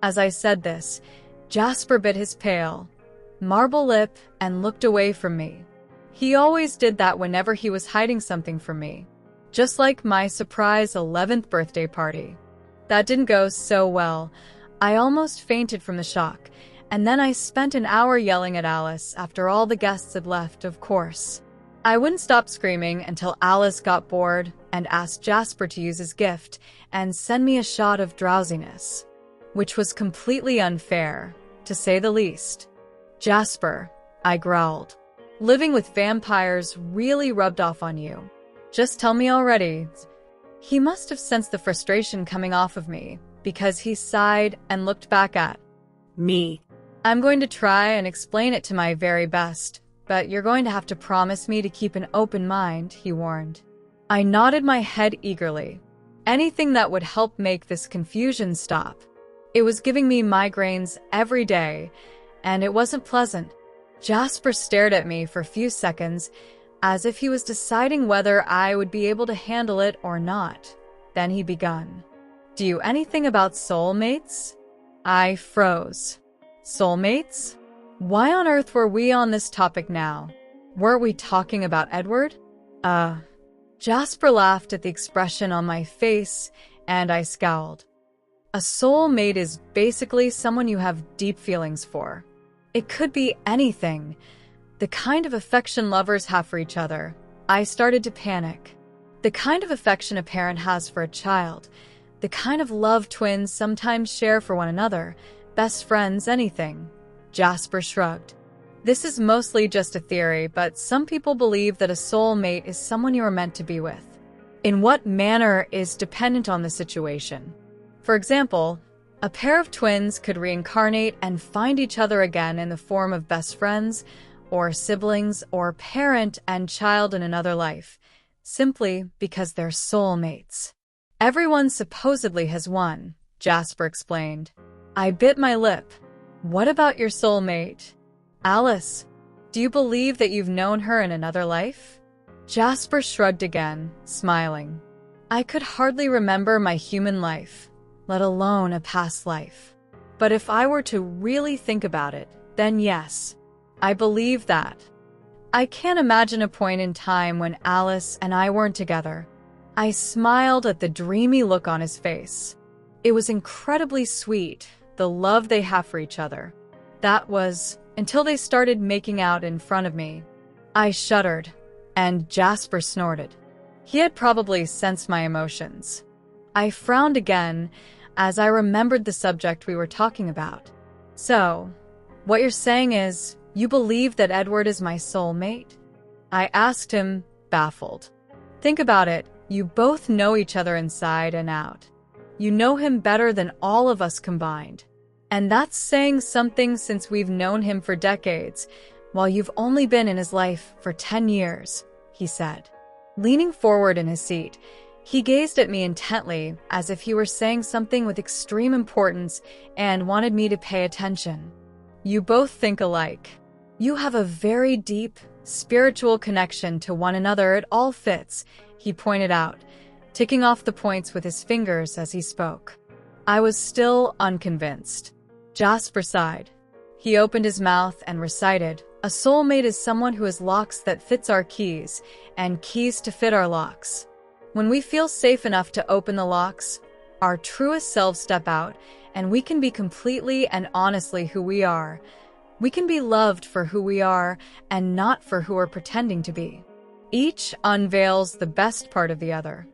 As I said this, Jasper bit his pale, marble lip and looked away from me. He always did that whenever he was hiding something from me, just like my surprise 11th birthday party. That didn't go so well. I almost fainted from the shock, and then I spent an hour yelling at Alice after all the guests had left, of course. I wouldn't stop screaming until Alice got bored and asked Jasper to use his gift and send me a shot of drowsiness, which was completely unfair, to say the least. "Jasper," I growled, "living with vampires really rubbed off on you. Just tell me already." He must have sensed the frustration coming off of me, because he sighed and looked back at me. "I'm going to try and explain it to my very best, but you're going to have to promise me to keep an open mind," he warned. I nodded my head eagerly. Anything that would help make this confusion stop. It was giving me migraines every day, and it wasn't pleasant. Jasper stared at me for a few seconds, as if he was deciding whether I would be able to handle it or not. Then he begun. "Do you anything about soulmates?" I froze. Soulmates? Why on earth were we on this topic now? Weren't we talking about Edward? Jasper laughed at the expression on my face, and I scowled. "A soulmate is basically someone you have deep feelings for. It could be anything. The kind of affection lovers have for each other. I started to panic. The kind of affection a parent has for a child. The kind of love twins sometimes share for one another. Best friends, anything. Jasper shrugged. This is mostly just a theory, but some people believe that a soulmate is someone you are meant to be with. In what manner is dependent on the situation. For example, a pair of twins could reincarnate and find each other again in the form of best friends, or siblings, or parent and child in another life, simply because they're soulmates. Everyone supposedly has one, Jasper explained. I bit my lip. What about your soulmate? Alice, do you believe that you've known her in another life? Jasper shrugged again, smiling. I could hardly remember my human life, let alone a past life. But if I were to really think about it, then yes, I believe that. I can't imagine a point in time when Alice and I weren't together. I smiled at the dreamy look on his face. It was incredibly sweet, the love they have for each other. That was until they started making out in front of me. I shuddered, and Jasper snorted. He had probably sensed my emotions. I frowned again as I remembered the subject we were talking about. So, what you're saying is, you believe that Edward is my soulmate? I asked him, baffled. Think about it, you both know each other inside and out. You know him better than all of us combined. And that's saying something since we've known him for decades, while you've only been in his life for 10 years, he said. Leaning forward in his seat, he gazed at me intently as if he were saying something with extreme importance and wanted me to pay attention. You both think alike. You have a very deep, spiritual connection to one another. It all fits, he pointed out, ticking off the points with his fingers as he spoke. I was still unconvinced. Jasper sighed. He opened his mouth and recited, a soulmate is someone who has locks that fits our keys, and keys to fit our locks. When we feel safe enough to open the locks, our truest selves step out, and we can be completely and honestly who we are. We can be loved for who we are, and not for who we're pretending to be. Each unveils the best part of the other.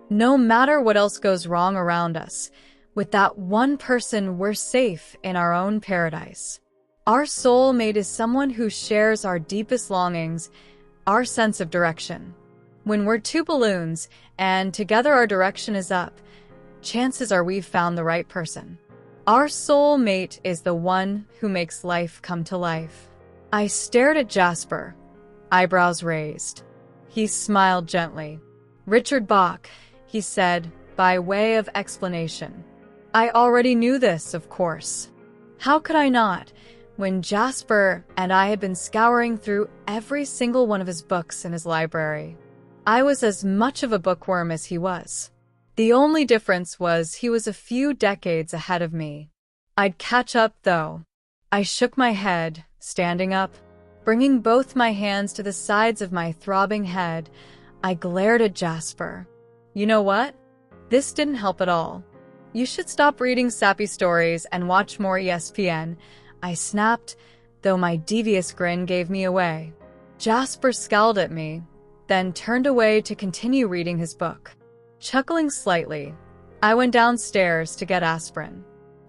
No matter what else goes wrong around us, with that one person, we're safe in our own paradise. Our soulmate is someone who shares our deepest longings, our sense of direction. When we're two balloons, and together our direction is up, chances are we've found the right person. Our soulmate is the one who makes life come to life. I stared at Jasper, eyebrows raised. He smiled gently. Richard Bach, he said, by way of explanation. I already knew this, of course. How could I not, when Jasper and I had been scouring through every single one of his books in his library? I was as much of a bookworm as he was. The only difference was he was a few decades ahead of me. I'd catch up, though. I shook my head, standing up. Bringing both my hands to the sides of my throbbing head, I glared at Jasper. You know what? This didn't help at all. You should stop reading sappy stories and watch more ESPN, I snapped, though my devious grin gave me away. Jasper scowled at me, then turned away to continue reading his book. Chuckling slightly, I went downstairs to get aspirin.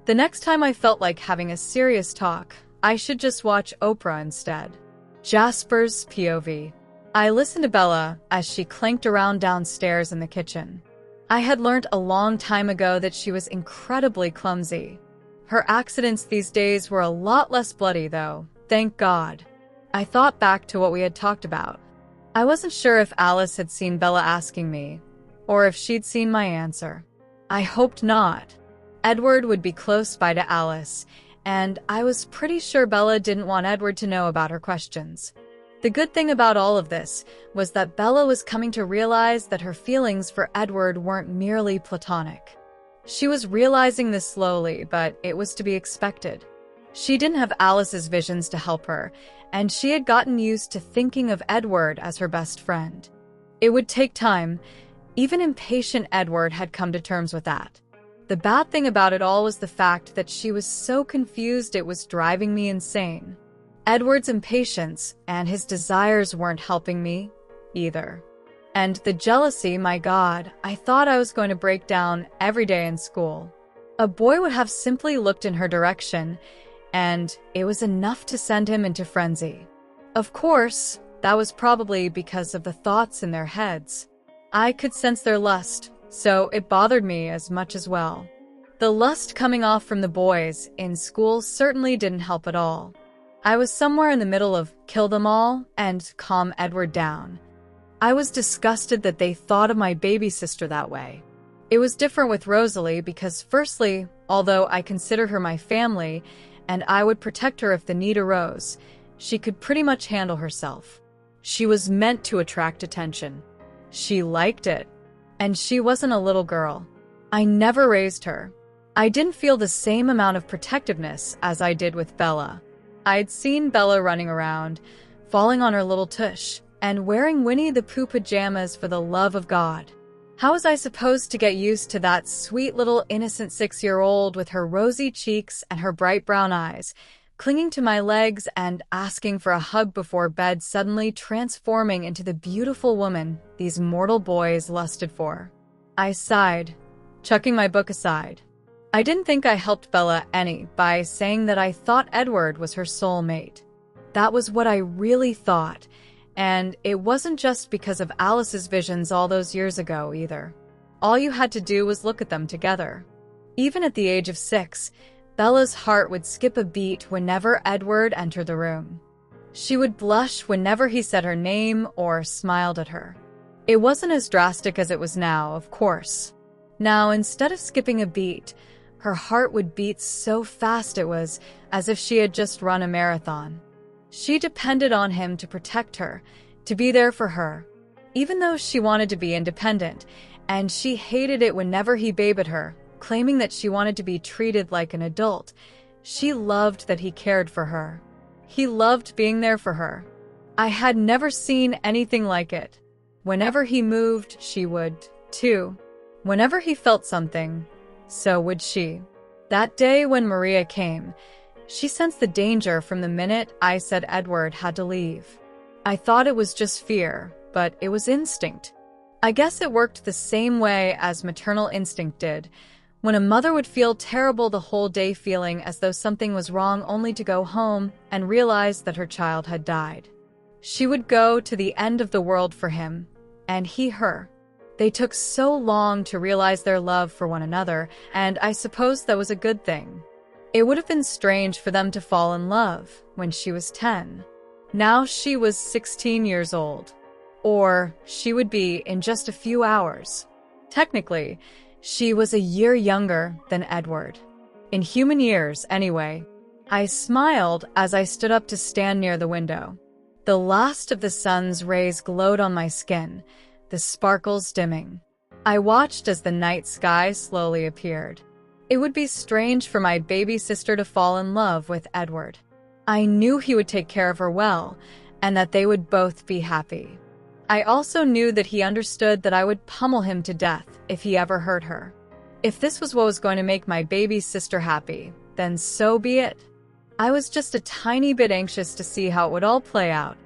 The next time I felt like having a serious talk, I should just watch Oprah instead. Jasper's POV. I listened to Bella as she clanked around downstairs in the kitchen. I had learned a long time ago that she was incredibly clumsy. Her accidents these days were a lot less bloody, though, thank God. I thought back to what we had talked about. I wasn't sure if Alice had seen Bella asking me, or if she'd seen my answer. I hoped not. Edward would be close by to Alice, and I was pretty sure Bella didn't want Edward to know about her questions. The good thing about all of this was that Bella was coming to realize that her feelings for Edward weren't merely platonic. She was realizing this slowly, but it was to be expected. She didn't have Alice's visions to help her, and she had gotten used to thinking of Edward as her best friend. It would take time. Even impatient Edward had come to terms with that. The bad thing about it all was the fact that she was so confused it was driving me insane. Edward's impatience and his desires weren't helping me either. And the jealousy, my God, I thought I was going to break down every day in school. A boy would have simply looked in her direction, and it was enough to send him into frenzy. Of course, that was probably because of the thoughts in their heads. I could sense their lust, so it bothered me as much as well. The lust coming off from the boys in school certainly didn't help at all. I was somewhere in the middle of kill them all and calm Edward down. I was disgusted that they thought of my baby sister that way. It was different with Rosalie because firstly, although I consider her my family and I would protect her if the need arose, she could pretty much handle herself. She was meant to attract attention. She liked it. And she wasn't a little girl. I never raised her. I didn't feel the same amount of protectiveness as I did with Bella. I'd seen Bella running around, falling on her little tush, and wearing Winnie the Pooh pajamas for the love of God. How was I supposed to get used to that sweet little innocent 6-year-old with her rosy cheeks and her bright brown eyes, clinging to my legs and asking for a hug before bed, suddenly transforming into the beautiful woman these mortal boys lusted for? I sighed, chucking my book aside. I didn't think I helped Bella any by saying that I thought Edward was her soulmate. That was what I really thought. And it wasn't just because of Alice's visions all those years ago either. All you had to do was look at them together. Even at the age of 6, Bella's heart would skip a beat whenever Edward entered the room. She would blush whenever he said her name or smiled at her. It wasn't as drastic as it was now, of course. Now, instead of skipping a beat, her heart would beat so fast it was as if she had just run a marathon. She depended on him to protect her, to be there for her, even though she wanted to be independent, and she hated it whenever he babed her, claiming that she wanted to be treated like an adult. She loved that he cared for her. He loved being there for her. I had never seen anything like it. Whenever he moved, she would, too. Whenever he felt something, so would she. That day when Maria came, she sensed the danger from the minute I said Edward had to leave. I thought it was just fear, but it was instinct. I guess it worked the same way as maternal instinct did, when a mother would feel terrible the whole day feeling as though something was wrong only to go home and realize that her child had died. She would go to the end of the world for him, and he her. They took so long to realize their love for one another, and I suppose that was a good thing. It would have been strange for them to fall in love when she was 10. Now she was 16 years old. Or she would be in just a few hours. Technically, she was a year younger than Edward. In human years, anyway. I smiled as I stood up to stand near the window. The last of the sun's rays glowed on my skin, the sparkles dimming. I watched as the night sky slowly appeared. It would be strange for my baby sister to fall in love with Edward. I knew he would take care of her well, and that they would both be happy. I also knew that he understood that I would pummel him to death if he ever hurt her. If this was what was going to make my baby sister happy, then so be it. I was just a tiny bit anxious to see how it would all play out.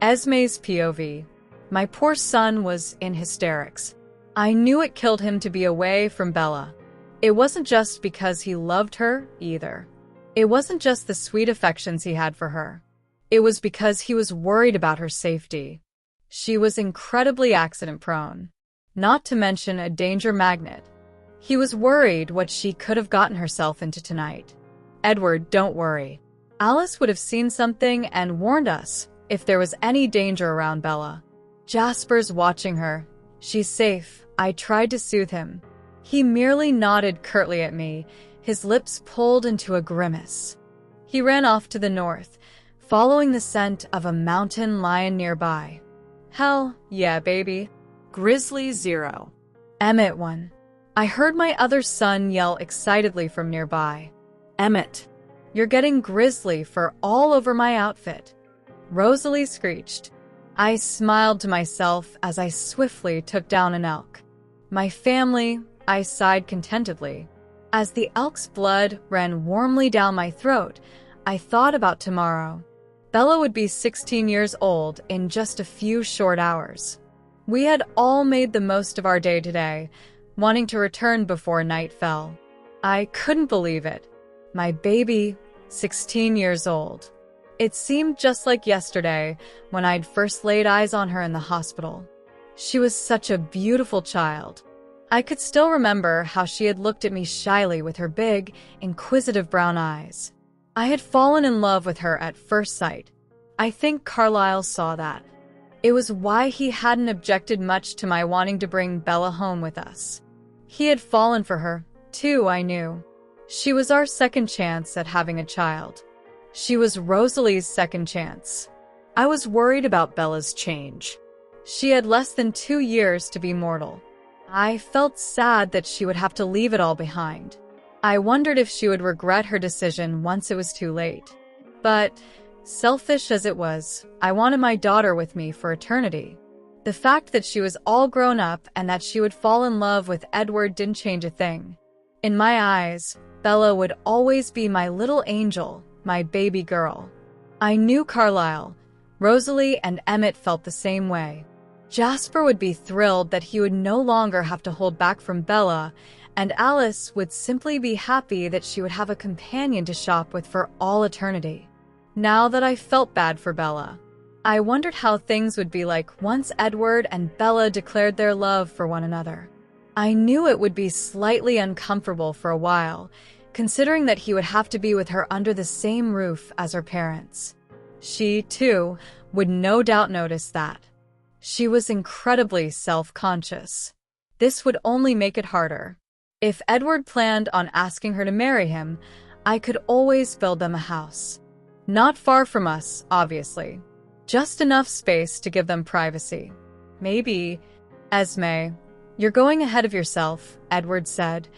Esme's POV. My poor son was in hysterics. I knew it killed him to be away from Bella. It wasn't just because he loved her, either. It wasn't just the sweet affections he had for her. It was because he was worried about her safety. She was incredibly accident-prone, not to mention a danger magnet. He was worried what she could have gotten herself into tonight. Edward, don't worry. Alice would have seen something and warned us if there was any danger around Bella. Jasper's watching her. She's safe. I tried to soothe him. He merely nodded curtly at me, his lips pulled into a grimace. He ran off to the north, following the scent of a mountain lion nearby. Hell yeah, baby. Grizzly 0. Emmett 1. I heard my other son yell excitedly from nearby. Emmett. You're getting grizzly fur all over my outfit. Rosalie screeched. I smiled to myself as I swiftly took down an elk. My family, I sighed contentedly. As the elk's blood ran warmly down my throat, I thought about tomorrow. Bella would be 16 years old in just a few short hours. We had all made the most of our day today, wanting to return before night fell. I couldn't believe it. My baby, 16 years old. It seemed just like yesterday when I'd first laid eyes on her in the hospital. She was such a beautiful child. I could still remember how she had looked at me shyly with her big, inquisitive brown eyes. I had fallen in love with her at first sight. I think Carlyle saw that. It was why he hadn't objected much to my wanting to bring Bella home with us. He had fallen for her, too, I knew. She was our second chance at having a child. She was Rosalie's second chance. I was worried about Bella's change. She had less than 2 years to be mortal. I felt sad that she would have to leave it all behind. I wondered if she would regret her decision once it was too late. But, selfish as it was, I wanted my daughter with me for eternity. The fact that she was all grown up and that she would fall in love with Edward didn't change a thing. In my eyes, Bella would always be my little angel, my baby girl. I knew Carlyle, Rosalie, and Emmett felt the same way. Jasper would be thrilled that he would no longer have to hold back from Bella, and Alice would simply be happy that she would have a companion to shop with for all eternity. Now that I felt bad for Bella, I wondered how things would be like once Edward and Bella declared their love for one another. I knew it would be slightly uncomfortable for a while, considering that he would have to be with her under the same roof as her parents. She, too, would no doubt notice that. She was incredibly self-conscious. This would only make it harder. If Edward planned on asking her to marry him, I could always build them a house. Not far from us, obviously. Just enough space to give them privacy. Maybe, Esme, you're going ahead of yourself, Edward said,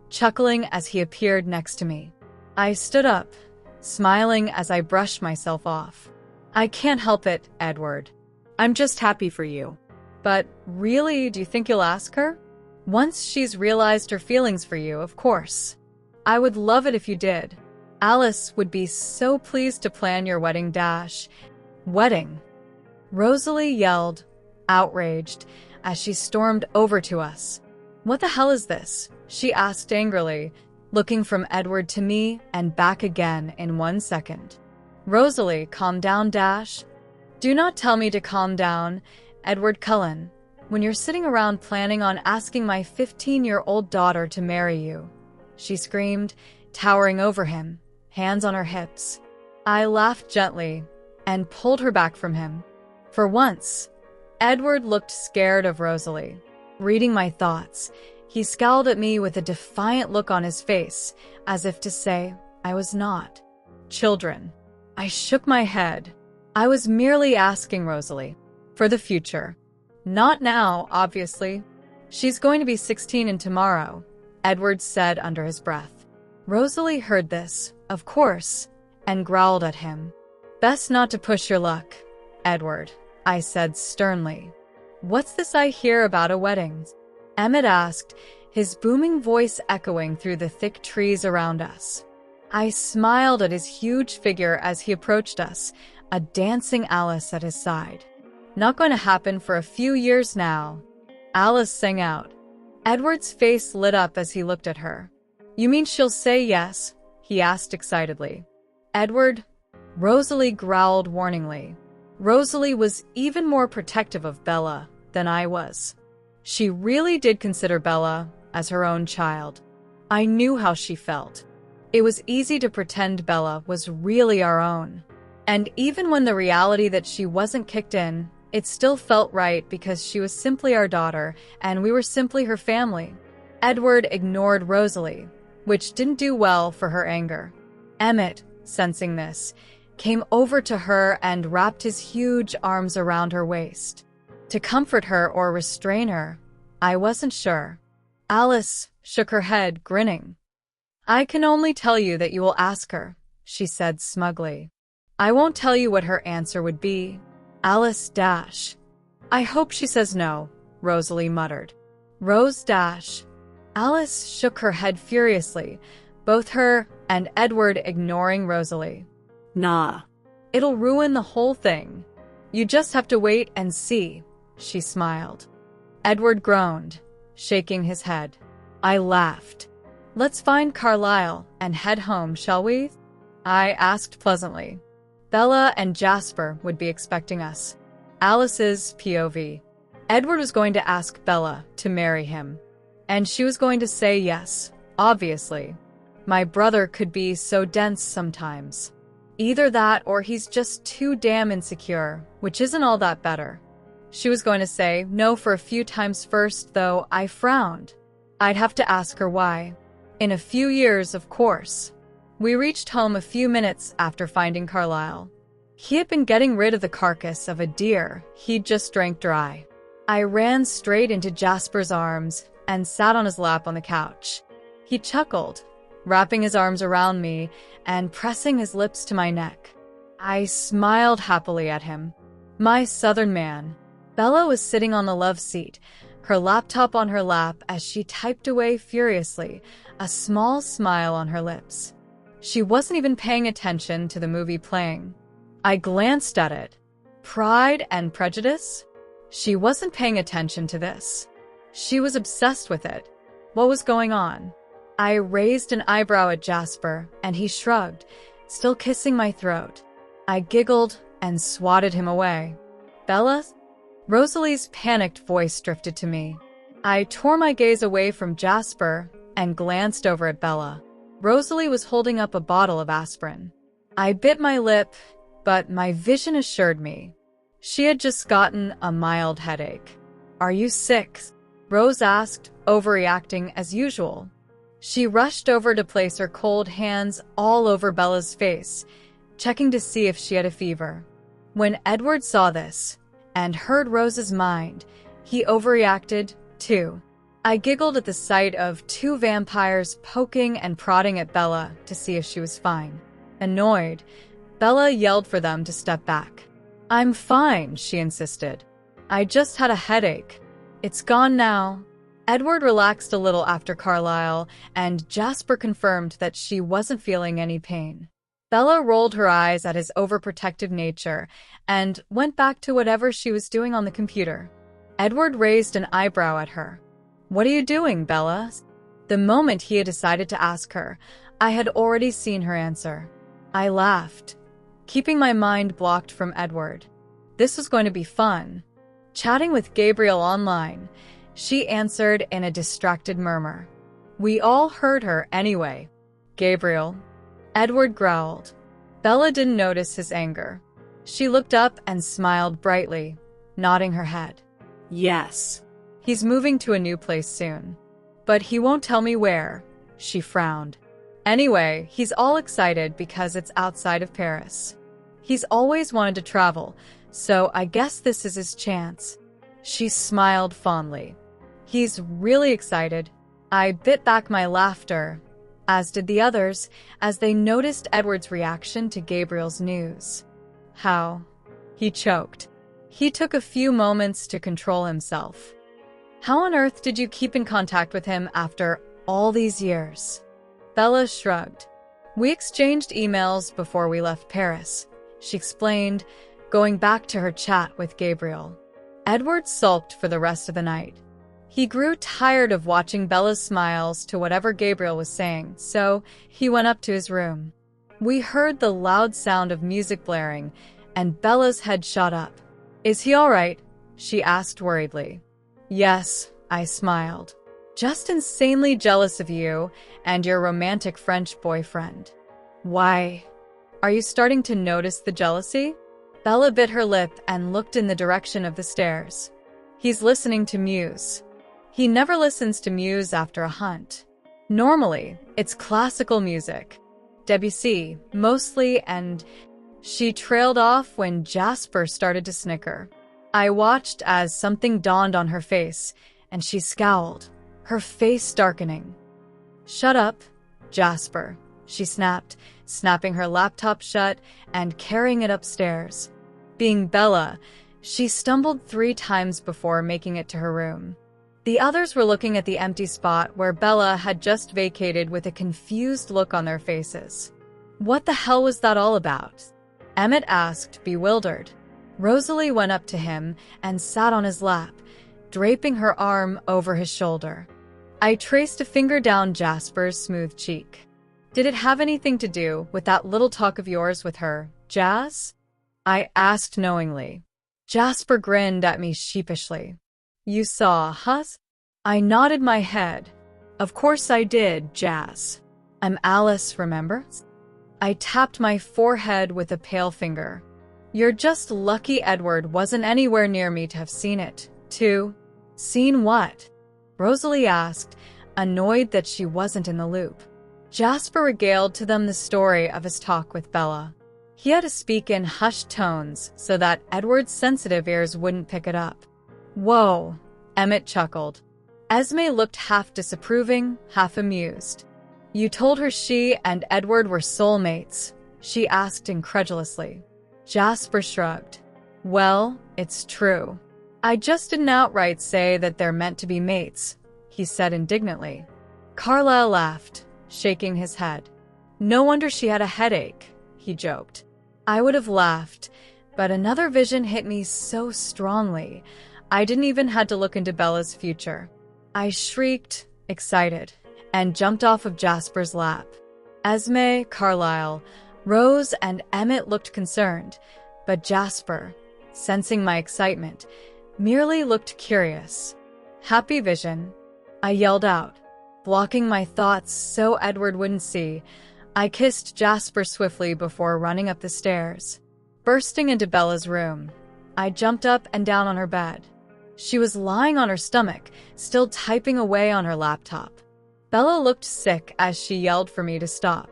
chuckling as he appeared next to me. I stood up, smiling as I brushed myself off. I can't help it, Edward. I'm just happy for you. But really, do you think you'll ask her? Once she's realized her feelings for you, of course. I would love it if you did. Alice would be so pleased to plan your wedding dash. Wedding? Rosalie yelled, outraged, as she stormed over to us. What the hell is this? She asked angrily, looking from Edward to me and back again in 1 second. Rosalie, calm down, Dash. Do not tell me to calm down, Edward Cullen, when you're sitting around planning on asking my 15-year-old daughter to marry you, she screamed, towering over him, hands on her hips. I laughed gently and pulled her back from him. For once, Edward looked scared of Rosalie. Reading my thoughts, he scowled at me with a defiant look on his face, as if to say, I was not. Children. I shook my head. I was merely asking Rosalie. For the future. Not now, obviously. She's going to be 16 in tomorrow, Edward said under his breath. Rosalie heard this, of course, and growled at him. Best not to push your luck, Edward, I said sternly. What's this I hear about a wedding? Emmett asked, his booming voice echoing through the thick trees around us. I smiled at his huge figure as he approached us, a dancing Alice at his side. Not going to happen for a few years now. Alice sang out. Edward's face lit up as he looked at her. You mean she'll say yes? He asked excitedly. Edward, Rosalie growled warningly. Rosalie was even more protective of Bella than I was. She really did consider Bella as her own child. I knew how she felt. It was easy to pretend Bella was really our own. And even when the reality that she wasn't kicked in, it still felt right because she was simply our daughter and we were simply her family. Edward ignored Rosalie, which didn't do well for her anger. Emmett, sensing this, came over to her and wrapped his huge arms around her waist. To comfort her or restrain her, I wasn't sure. Alice shook her head, grinning. I can only tell you that you will ask her, she said smugly. I won't tell you what her answer would be. Alice dash. I hope she says no, Rosalie muttered. Rose dash. Alice shook her head furiously, both her and Edward ignoring Rosalie. Nah. It'll ruin the whole thing. You just have to wait and see, she smiled. Edward groaned, shaking his head. I laughed. Let's find Carlisle and head home, shall we? I asked pleasantly. Bella and Jasper would be expecting us. Alice's POV. Edward was going to ask Bella to marry him, and she was going to say yes, obviously. My brother could be so dense sometimes. Either that or he's just too damn insecure, which isn't all that better. She was going to say no for a few times first, though I frowned. I'd have to ask her why. In a few years, of course. We reached home a few minutes after finding Carlisle. He had been getting rid of the carcass of a deer he'd just drank dry. I ran straight into Jasper's arms and sat on his lap on the couch. He chuckled, wrapping his arms around me and pressing his lips to my neck. I smiled happily at him. My southern man. Bella was sitting on the love seat, her laptop on her lap as she typed away furiously, a small smile on her lips. She wasn't even paying attention to the movie playing. I glanced at it. Pride and Prejudice? She wasn't paying attention to this. She was obsessed with it. What was going on? I raised an eyebrow at Jasper, and he shrugged, still kissing my throat. I giggled and swatted him away. Bella? Rosalie's panicked voice drifted to me. I tore my gaze away from Jasper and glanced over at Bella. Rosalie was holding up a bottle of aspirin. I bit my lip, but my vision assured me. She had just gotten a mild headache. Are you sick? Rose asked, overreacting as usual. She rushed over to place her cold hands all over Bella's face, checking to see if she had a fever. When Edward saw this and heard Rose's mind, he overreacted too. I giggled at the sight of two vampires poking and prodding at Bella to see if she was fine. Annoyed, Bella yelled for them to step back. I'm fine, she insisted. I just had a headache. It's gone now. Edward relaxed a little after Carlisle, and Jasper confirmed that she wasn't feeling any pain. Bella rolled her eyes at his overprotective nature and went back to whatever she was doing on the computer. Edward raised an eyebrow at her. What are you doing, Bella? The moment he had decided to ask her, I had already seen her answer. I laughed, keeping my mind blocked from Edward. This was going to be fun. Chatting with Gabriel online, she answered in a distracted murmur. We all heard her anyway. Gabriel. Edward growled. Bella didn't notice his anger. She looked up and smiled brightly, nodding her head. Yes. He's moving to a new place soon. But he won't tell me where. She frowned. Anyway, he's all excited because it's outside of Paris. He's always wanted to travel, so I guess this is his chance. She smiled fondly. He's really excited. I bit back my laughter, as did the others, as they noticed Edward's reaction to Gabriel's news. How? He choked. He took a few moments to control himself. How on earth did you keep in contact with him after all these years? Bella shrugged. We exchanged emails before we left Paris, she explained, going back to her chat with Gabriel. Edward sulked for the rest of the night. He grew tired of watching Bella's smiles to whatever Gabriel was saying, so he went up to his room. We heard the loud sound of music blaring, and Bella's head shot up. Is he all right? She asked worriedly. Yes, I smiled. Just insanely jealous of you and your romantic French boyfriend. Why? Are you starting to notice the jealousy? Bella bit her lip and looked in the direction of the stairs. He's listening to Muse. He never listens to Muse after a hunt. Normally, it's classical music. Debussy, mostly, and she trailed off when Jasper started to snicker. I watched as something dawned on her face, and she scowled, her face darkening. Shut up, Jasper, she snapped, snapping her laptop shut and carrying it upstairs. Being Bella, she stumbled 3 times before making it to her room. The others were looking at the empty spot where Bella had just vacated with a confused look on their faces. What the hell was that all about? Emmett asked, bewildered. Rosalie went up to him and sat on his lap, draping her arm over his shoulder. I traced a finger down Jasper's smooth cheek. Did it have anything to do with that little talk of yours with her, Jas? I asked knowingly. Jasper grinned at me sheepishly. You saw, huh? I nodded my head. Of course I did, Jas. I'm Alice, remember? I tapped my forehead with a pale finger. You're just lucky Edward wasn't anywhere near me to have seen it, too. Seen what? Rosalie asked, annoyed that she wasn't in the loop. Jasper regaled to them the story of his talk with Bella. He had to speak in hushed tones so that Edward's sensitive ears wouldn't pick it up. Whoa, Emmett chuckled. Esme looked half disapproving, half amused. You told her she and Edward were soulmates, she asked incredulously. Jasper shrugged. Well, it's true. I just didn't outright say that they're meant to be mates, he said indignantly. Carlisle laughed, shaking his head. No wonder she had a headache, he joked. I would have laughed, but another vision hit me so strongly, I didn't even have to look into Bella's future. I shrieked, excited, and jumped off of Jasper's lap. Esme, Carlisle, Rose, and Emmett looked concerned, but Jasper, sensing my excitement, merely looked curious. Happy vision, I yelled out, blocking my thoughts so Edward wouldn't see. I kissed Jasper swiftly before running up the stairs. Bursting into Bella's room, I jumped up and down on her bed. She was lying on her stomach, still typing away on her laptop. Bella looked sick as she yelled for me to stop.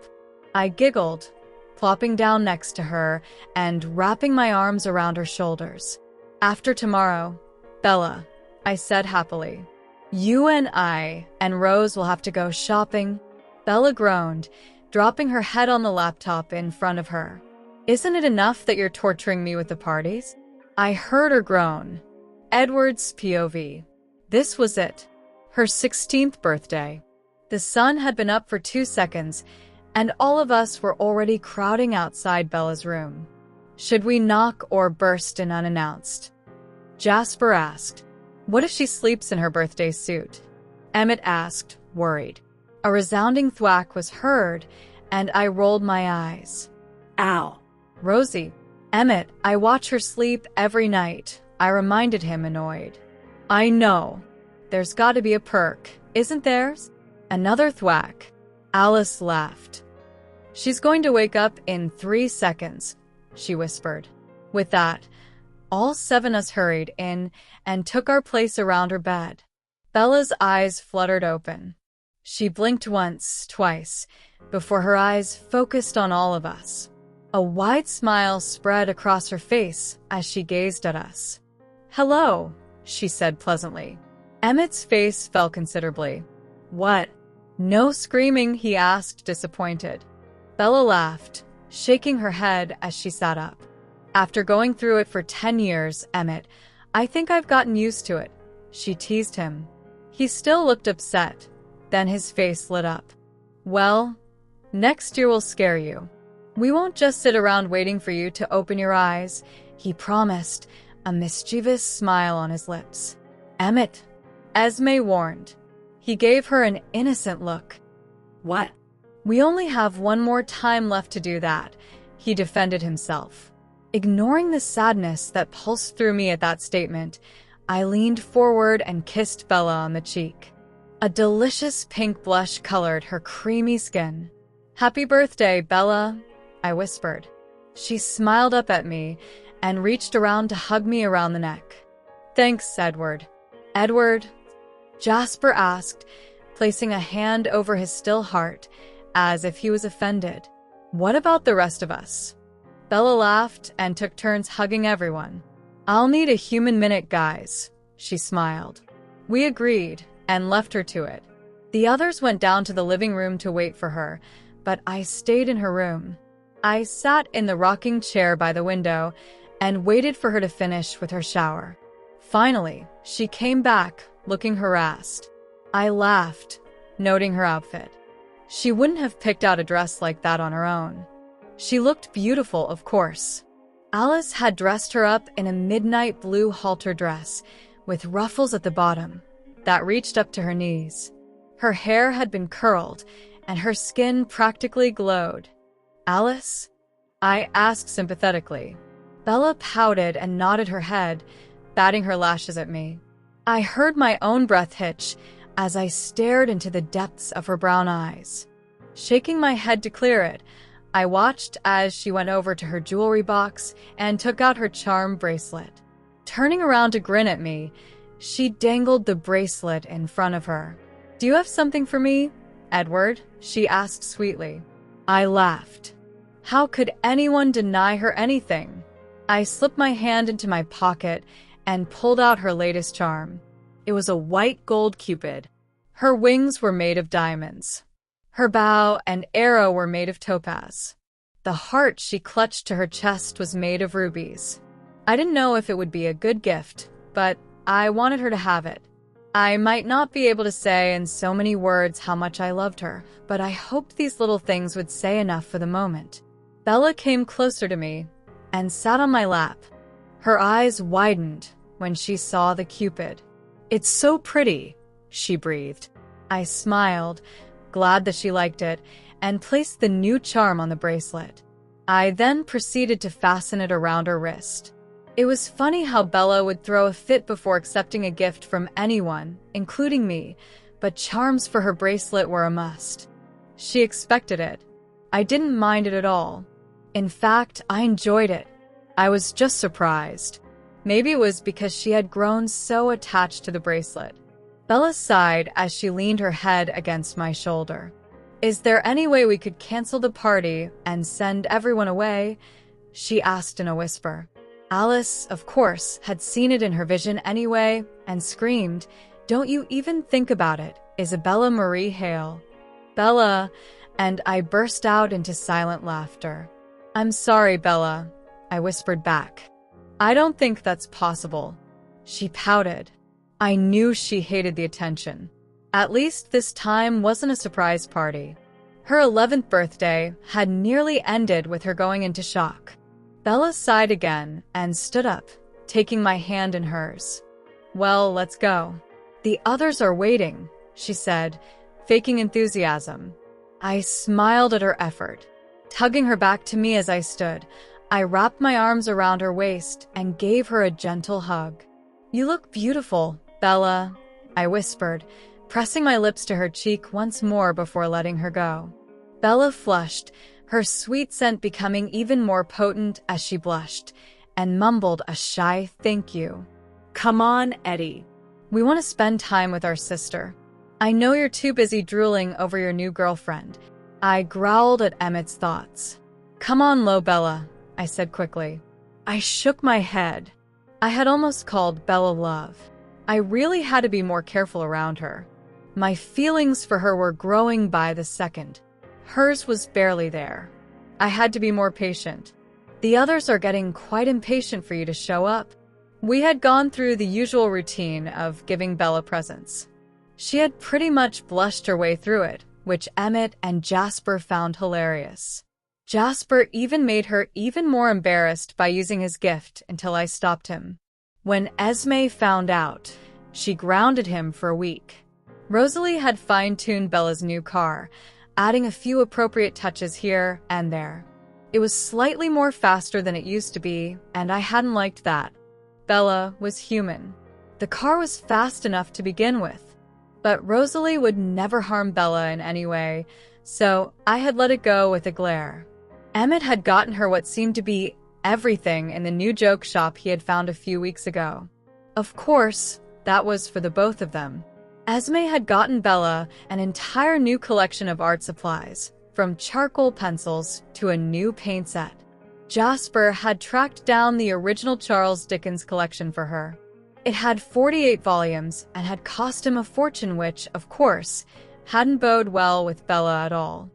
I giggled, plopping down next to her and wrapping my arms around her shoulders. After tomorrow, Bella, I said happily. You and I and Rose will have to go shopping. Bella groaned, dropping her head on the laptop in front of her. Isn't it enough that you're torturing me with the parties? I heard her groan. Edward's POV. This was it. Her 16th birthday. The sun had been up for 2 seconds, and all of us were already crowding outside Bella's room. Should we knock or burst in unannounced? Jasper asked. What if she sleeps in her birthday suit? Emmett asked, worried. A resounding thwack was heard, and I rolled my eyes. Ow. Rosie. Emmett, I watch her sleep every night, I reminded him, annoyed. I know. There's got to be a perk, isn't there? Another thwack. Alice laughed. She's going to wake up in 3 seconds, she whispered. With that, all 7 of us hurried in and took our place around her bed. Bella's eyes fluttered open. She blinked once, twice, before her eyes focused on all of us. A wide smile spread across her face as she gazed at us. Hello, she said pleasantly. Emmett's face fell considerably. What? No screaming, he asked, disappointed. Bella laughed, shaking her head as she sat up. After going through it for 10 years, Emmett, I think I've gotten used to it, she teased him. He still looked upset, then his face lit up. Well, next year will scare you. We won't just sit around waiting for you to open your eyes, he promised, a mischievous smile on his lips. Emmett, Esme warned. He gave her an innocent look. What? We only have one more time left to do that, he defended himself. Ignoring the sadness that pulsed through me at that statement, I leaned forward and kissed Bella on the cheek. A delicious pink blush colored her creamy skin. Happy birthday, Bella, I whispered. She smiled up at me and reached around to hug me around the neck. Thanks, Edward. Edward? Jasper asked, placing a hand over his still heart, as if he was offended. What about the rest of us? Bella laughed and took turns hugging everyone. I'll need a human minute, guys, she smiled. We agreed and left her to it. The others went down to the living room to wait for her, but I stayed in her room. I sat in the rocking chair by the window and waited for her to finish with her shower. Finally, she came back, looking harassed. I laughed, noting her outfit. She wouldn't have picked out a dress like that on her own. She looked beautiful, of course. Alice had dressed her up in a midnight blue halter dress with ruffles at the bottom that reached up to her knees. Her hair had been curled, and her skin practically glowed. "Alice?" I asked sympathetically. Bella pouted and nodded her head, batting her lashes at me. I heard my own breath hitch as I stared into the depths of her brown eyes. Shaking my head to clear it, I watched as she went over to her jewelry box and took out her charm bracelet. Turning around to grin at me, she dangled the bracelet in front of her. "Do you have something for me, Edward?" she asked sweetly. I laughed. How could anyone deny her anything? I slipped my hand into my pocket and pulled out her latest charm. It was a white gold cupid. Her wings were made of diamonds. Her bow and arrow were made of topaz. The heart she clutched to her chest was made of rubies. I didn't know if it would be a good gift, but I wanted her to have it. I might not be able to say in so many words how much I loved her, but I hoped these little things would say enough for the moment. Bella came closer to me and sat on my lap. Her eyes widened when she saw the cupid. "It's so pretty," she breathed. I smiled, glad that she liked it, and placed the new charm on the bracelet. I then proceeded to fasten it around her wrist. It was funny how Bella would throw a fit before accepting a gift from anyone, including me, but charms for her bracelet were a must. She expected it. I didn't mind it at all. In fact, I enjoyed it. I was just surprised. Maybe it was because she had grown so attached to the bracelet. Bella sighed as she leaned her head against my shoulder. "Is there any way we could cancel the party and send everyone away?" she asked in a whisper. Alice, of course, had seen it in her vision anyway and screamed, "Don't you even think about it, Isabella Marie Hale." "Bella," and I burst out into silent laughter. "I'm sorry, Bella," I whispered back. "I don't think that's possible." She pouted. I knew she hated the attention. At least this time wasn't a surprise party. Her 11th birthday had nearly ended with her going into shock. Bella sighed again and stood up, taking my hand in hers. "Well, let's go." "The others are waiting," she said, faking enthusiasm. I smiled at her effort. Tugging her back to me as I stood, I wrapped my arms around her waist and gave her a gentle hug. "You look beautiful, Bella," I whispered, pressing my lips to her cheek once more before letting her go. Bella flushed, her sweet scent becoming even more potent as she blushed, and mumbled a shy thank you. "Come on, Eddie. We want to spend time with our sister. I know you're too busy drooling over your new girlfriend." I growled at Emmett's thoughts. "Come on, low Bella," I said quickly. I shook my head. I had almost called Bella love. I really had to be more careful around her. My feelings for her were growing by the second. Hers was barely there. I had to be more patient. "The others are getting quite impatient for you to show up." We had gone through the usual routine of giving Bella presents. She had pretty much blushed her way through it, which Emmett and Jasper found hilarious. Jasper even made her even more embarrassed by using his gift until I stopped him. When Esme found out, she grounded him for a week. Rosalie had fine-tuned Bella's new car, adding a few appropriate touches here and there. It was slightly more faster than it used to be, and I hadn't liked that. Bella was human. The car was fast enough to begin with. But Rosalie would never harm Bella in any way, so I had let it go with a glare. Emmett had gotten her what seemed to be everything in the new joke shop he had found a few weeks ago. Of course, that was for the both of them. Esme had gotten Bella an entire new collection of art supplies, from charcoal pencils to a new paint set. Jasper had tracked down the original Charles Dickens collection for her. It had 48 volumes and had cost him a fortune which, of course, hadn't bode well with Bella at all.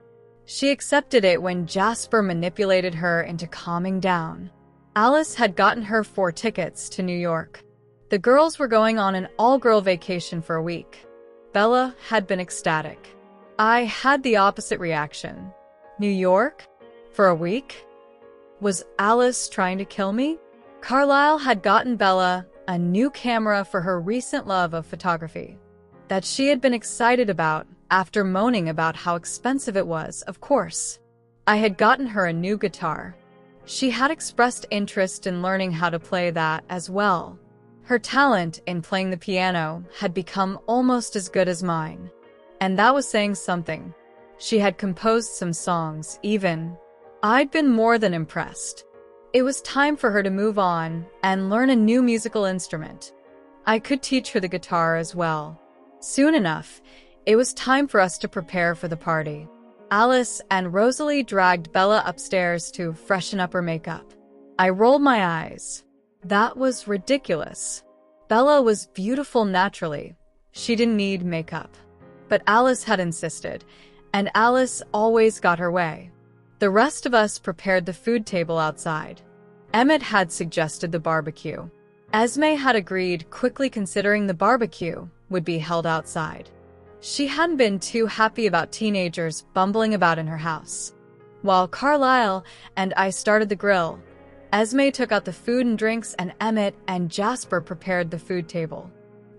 She accepted it when Jasper manipulated her into calming down. Alice had gotten her 4 tickets to New York. The girls were going on an all-girl vacation for a week. Bella had been ecstatic. I had the opposite reaction. New York? For a week? Was Alice trying to kill me? Carlisle had gotten Bella a new camera for her recent love of photography that she had been excited about after moaning about how expensive it was, of course. I had gotten her a new guitar. She had expressed interest in learning how to play that as well. Her talent in playing the piano had become almost as good as mine. And that was saying something. She had composed some songs, even. I'd been more than impressed. It was time for her to move on and learn a new musical instrument. I could teach her the guitar as well. Soon enough, it was time for us to prepare for the party. Alice and Rosalie dragged Bella upstairs to freshen up her makeup. I rolled my eyes. That was ridiculous. Bella was beautiful naturally. She didn't need makeup. But Alice had insisted, and Alice always got her way. The rest of us prepared the food table outside. Emmett had suggested the barbecue. Esme had agreed, quickly considering the barbecue would be held outside. She hadn't been too happy about teenagers bumbling about in her house. While Carlisle and I started the grill, Esme took out the food and drinks, and Emmett and Jasper prepared the food table.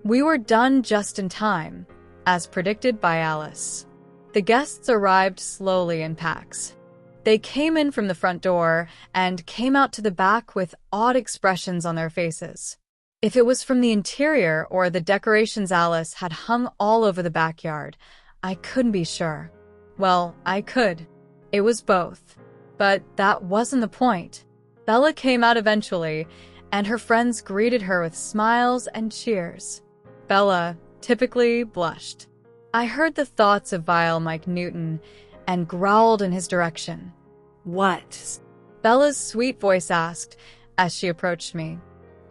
We were done just in time, as predicted by Alice. The guests arrived slowly in packs. They came in from the front door and came out to the back with odd expressions on their faces. If it was from the interior or the decorations Alice had hung all over the backyard, I couldn't be sure. Well, I could. It was both. But that wasn't the point. Bella came out eventually, and her friends greeted her with smiles and cheers. Bella typically blushed. I heard the thoughts of vile Mike Newton and growled in his direction. What? Bella's sweet voice asked as she approached me.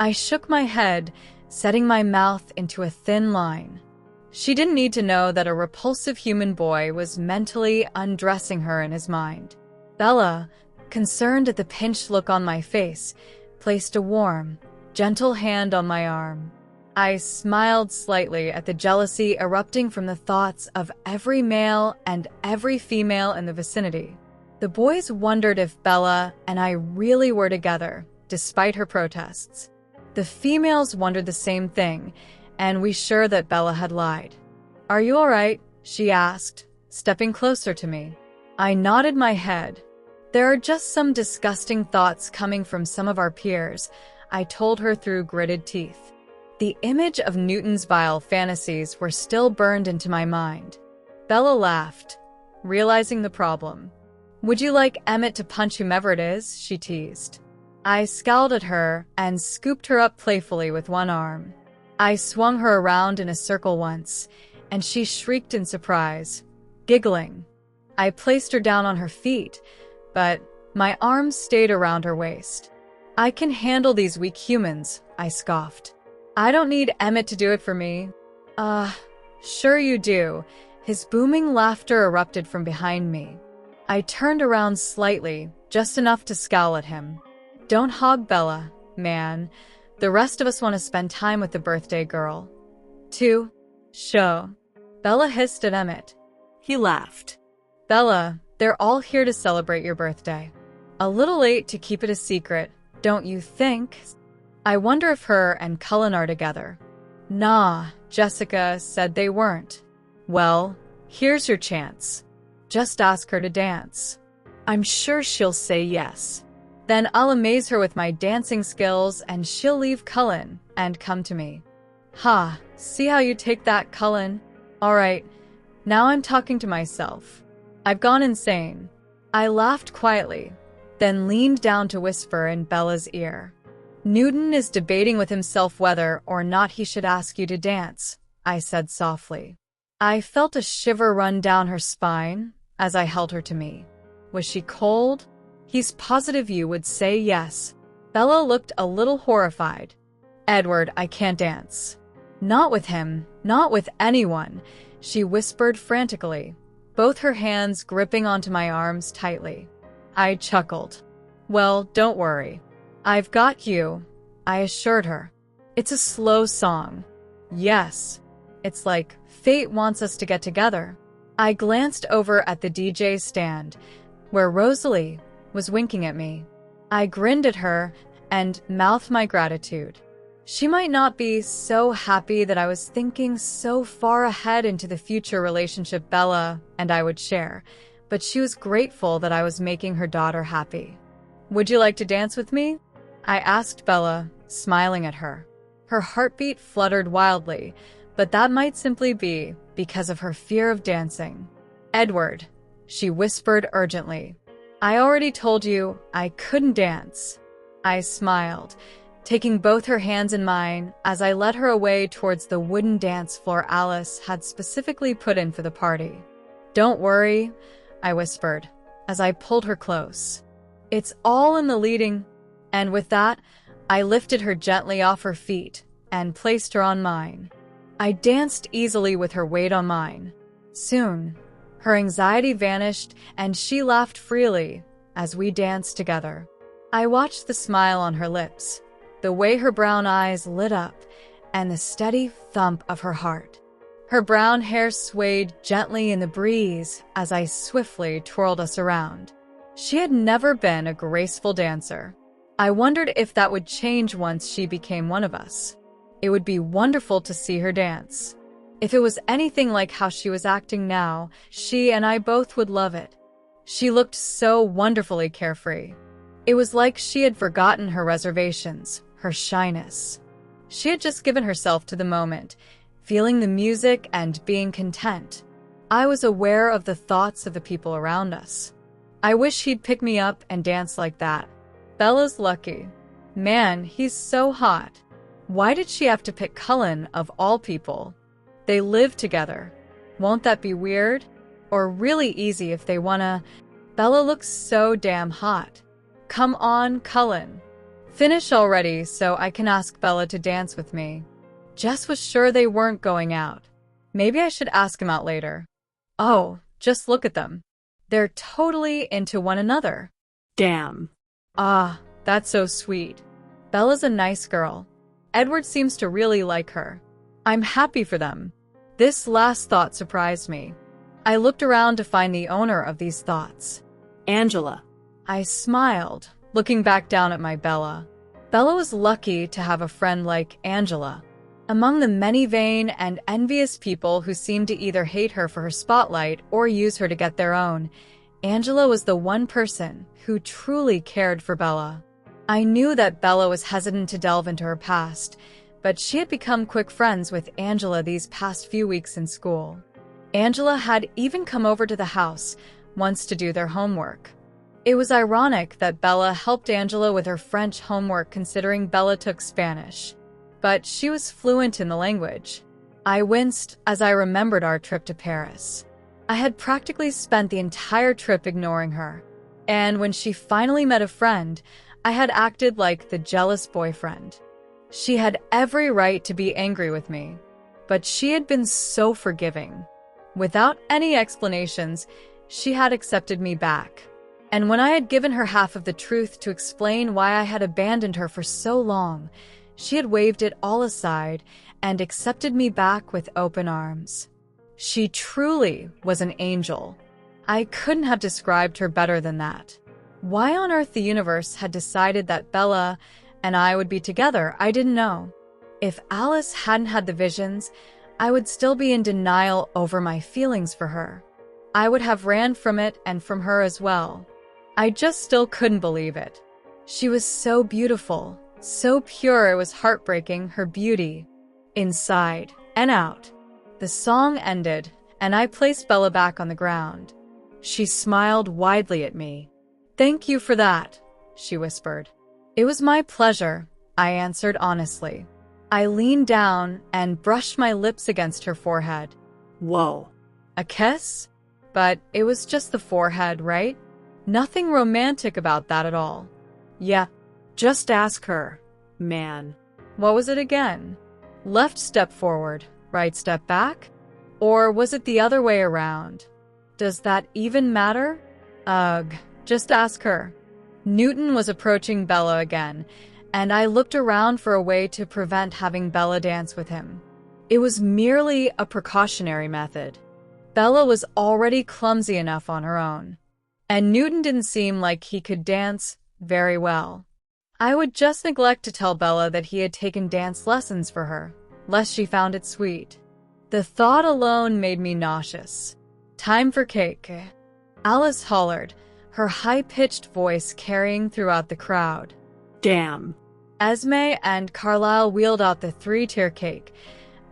I shook my head, setting my mouth into a thin line. She didn't need to know that a repulsive human boy was mentally undressing her in his mind. Bella, concerned at the pinched look on my face, placed a warm, gentle hand on my arm. I smiled slightly at the jealousy erupting from the thoughts of every male and every female in the vicinity. The boys wondered if Bella and I really were together, despite her protests. The females wondered the same thing, and we sure that Bella had lied. Are you all right? She asked, stepping closer to me. I nodded my head. There are just some disgusting thoughts coming from some of our peers, I told her through gritted teeth. The image of Newton's vile fantasies were still burned into my mind. Bella laughed, realizing the problem. Would you like Emmett to punch whomever it is? She teased. I scowled at her and scooped her up playfully with one arm. I swung her around in a circle once, and she shrieked in surprise, giggling. I placed her down on her feet, but my arms stayed around her waist. I can handle these weak humans, I scoffed. I don't need Emmett to do it for me. Sure you do. His booming laughter erupted from behind me. I turned around slightly, just enough to scowl at him. Don't hog Bella, man. The rest of us want to spend time with the birthday girl. 2. Show. Bella hissed at Emmett. He laughed. Bella, they're all here to celebrate your birthday. A little late to keep it a secret, don't you think? I wonder if her and Cullen are together. Nah, Jessica said they weren't. Well, here's your chance. Just ask her to dance. I'm sure she'll say yes. Then I'll amaze her with my dancing skills and she'll leave Cullen and come to me. Ha, see how you take that, Cullen? Alright, now I'm talking to myself. I've gone insane. I laughed quietly, then leaned down to whisper in Bella's ear. Newton is debating with himself whether or not he should ask you to dance, I said softly. I felt a shiver run down her spine as I held her to me. Was she cold? He's positive you would say yes. Bella looked a little horrified. Edward, I can't dance. Not with him, not with anyone, she whispered frantically, both her hands gripping onto my arms tightly. I chuckled. Well, don't worry. I've got you, I assured her. It's a slow song. Yes. It's like fate wants us to get together. I glanced over at the DJ stand, where Rosalie, was winking at me. I grinned at her and mouthed my gratitude. She might not be so happy that I was thinking so far ahead into the future relationship Bella and I would share, but she was grateful that I was making her daughter happy. "Would you like to dance with me?" I asked Bella, smiling at her. Her heartbeat fluttered wildly, but that might simply be because of her fear of dancing. "Edward," she whispered urgently. "I already told you I couldn't dance." I smiled, taking both her hands in mine as I led her away towards the wooden dance floor Alice had specifically put in for the party. "Don't worry," I whispered, as I pulled her close. "It's all in the leading." And with that, I lifted her gently off her feet and placed her on mine. I danced easily with her weight on mine. Soon, her anxiety vanished and she laughed freely as we danced together. I watched the smile on her lips, the way her brown eyes lit up, and the steady thump of her heart. Her brown hair swayed gently in the breeze as I swiftly twirled us around. She had never been a graceful dancer. I wondered if that would change once she became one of us. It would be wonderful to see her dance. If it was anything like how she was acting now, she and I both would love it. She looked so wonderfully carefree. It was like she had forgotten her reservations, her shyness. She had just given herself to the moment, feeling the music and being content. I was aware of the thoughts of the people around us. I wish he'd pick me up and dance like that. Bella's lucky. Man, he's so hot. Why did she have to pick Cullen of all people? They live together. Won't that be weird? Or really easy if they wanna? Bella looks so damn hot. Come on, Cullen. Finish already so I can ask Bella to dance with me. Jess was sure they weren't going out. Maybe I should ask him out later. Oh, just look at them. They're totally into one another. Damn. Ah, that's so sweet. Bella's a nice girl. Edward seems to really like her. I'm happy for them. This last thought surprised me. I looked around to find the owner of these thoughts. Angela. I smiled, looking back down at my Bella. Bella was lucky to have a friend like Angela. Among the many vain and envious people who seemed to either hate her for her spotlight or use her to get their own, Angela was the one person who truly cared for Bella. I knew that Bella was hesitant to delve into her past, but she had become quick friends with Angela these past few weeks in school. Angela had even come over to the house once to do their homework. It was ironic that Bella helped Angela with her French homework considering Bella took Spanish. But she was fluent in the language. I winced as I remembered our trip to Paris. I had practically spent the entire trip ignoring her. And when she finally met a friend, I had acted like the jealous boyfriend. She had every right to be angry with me, but she had been so forgiving. Without any explanations, she had accepted me back. And when I had given her half of the truth to explain why I had abandoned her for so long, she had waved it all aside and accepted me back with open arms. She truly was an angel. I couldn't have described her better than that. Why on earth the universe had decided that Bella and I would be together, I didn't know. If Alice hadn't had the visions, I would still be in denial over my feelings for her. I would have ran from it and from her as well. I just still couldn't believe it. She was so beautiful, so pure it was heartbreaking, her beauty, inside and out. The song ended, and I placed Bella back on the ground. She smiled widely at me. "Thank you for that," she whispered. "It was my pleasure," I answered honestly. I leaned down and brushed my lips against her forehead. Whoa. A kiss? But it was just the forehead, right? Nothing romantic about that at all. Yeah, just ask her, man. What was it again? Left step forward, right step back? Or was it the other way around? Does that even matter? Ugh, just ask her. Newton was approaching Bella again, and I looked around for a way to prevent having Bella dance with him. It was merely a precautionary method. Bella was already clumsy enough on her own. and Newton didn't seem like he could dance very well. I would just neglect to tell Bella that he had taken dance lessons for her, lest she found it sweet. The thought alone made me nauseous. "Time for cake," Alice hollered, her high-pitched voice carrying throughout the crowd. Damn. Esme and Carlisle wheeled out the 3-tier cake,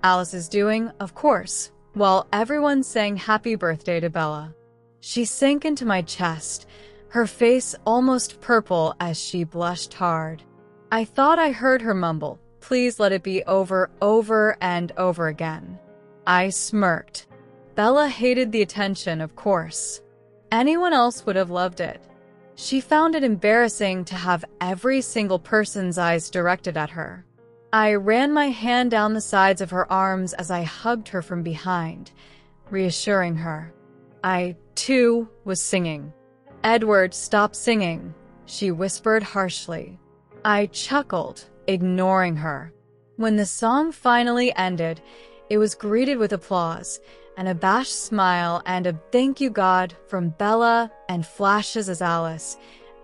Alice's doing, of course, while everyone sang happy birthday to Bella. She sank into my chest, her face almost purple as she blushed hard. I thought I heard her mumble, "Please let it be over and over again." I smirked. Bella hated the attention, of course. Anyone else would have loved it. She found it embarrassing to have every single person's eyes directed at her. I ran my hand down the sides of her arms as I hugged her from behind, reassuring her. I, too, was singing. "Edward, stop singing," she whispered harshly. I chuckled, ignoring her. When the song finally ended, it was greeted with applause, an abashed smile, and a "thank you, God" from Bella, and flashes as Alice,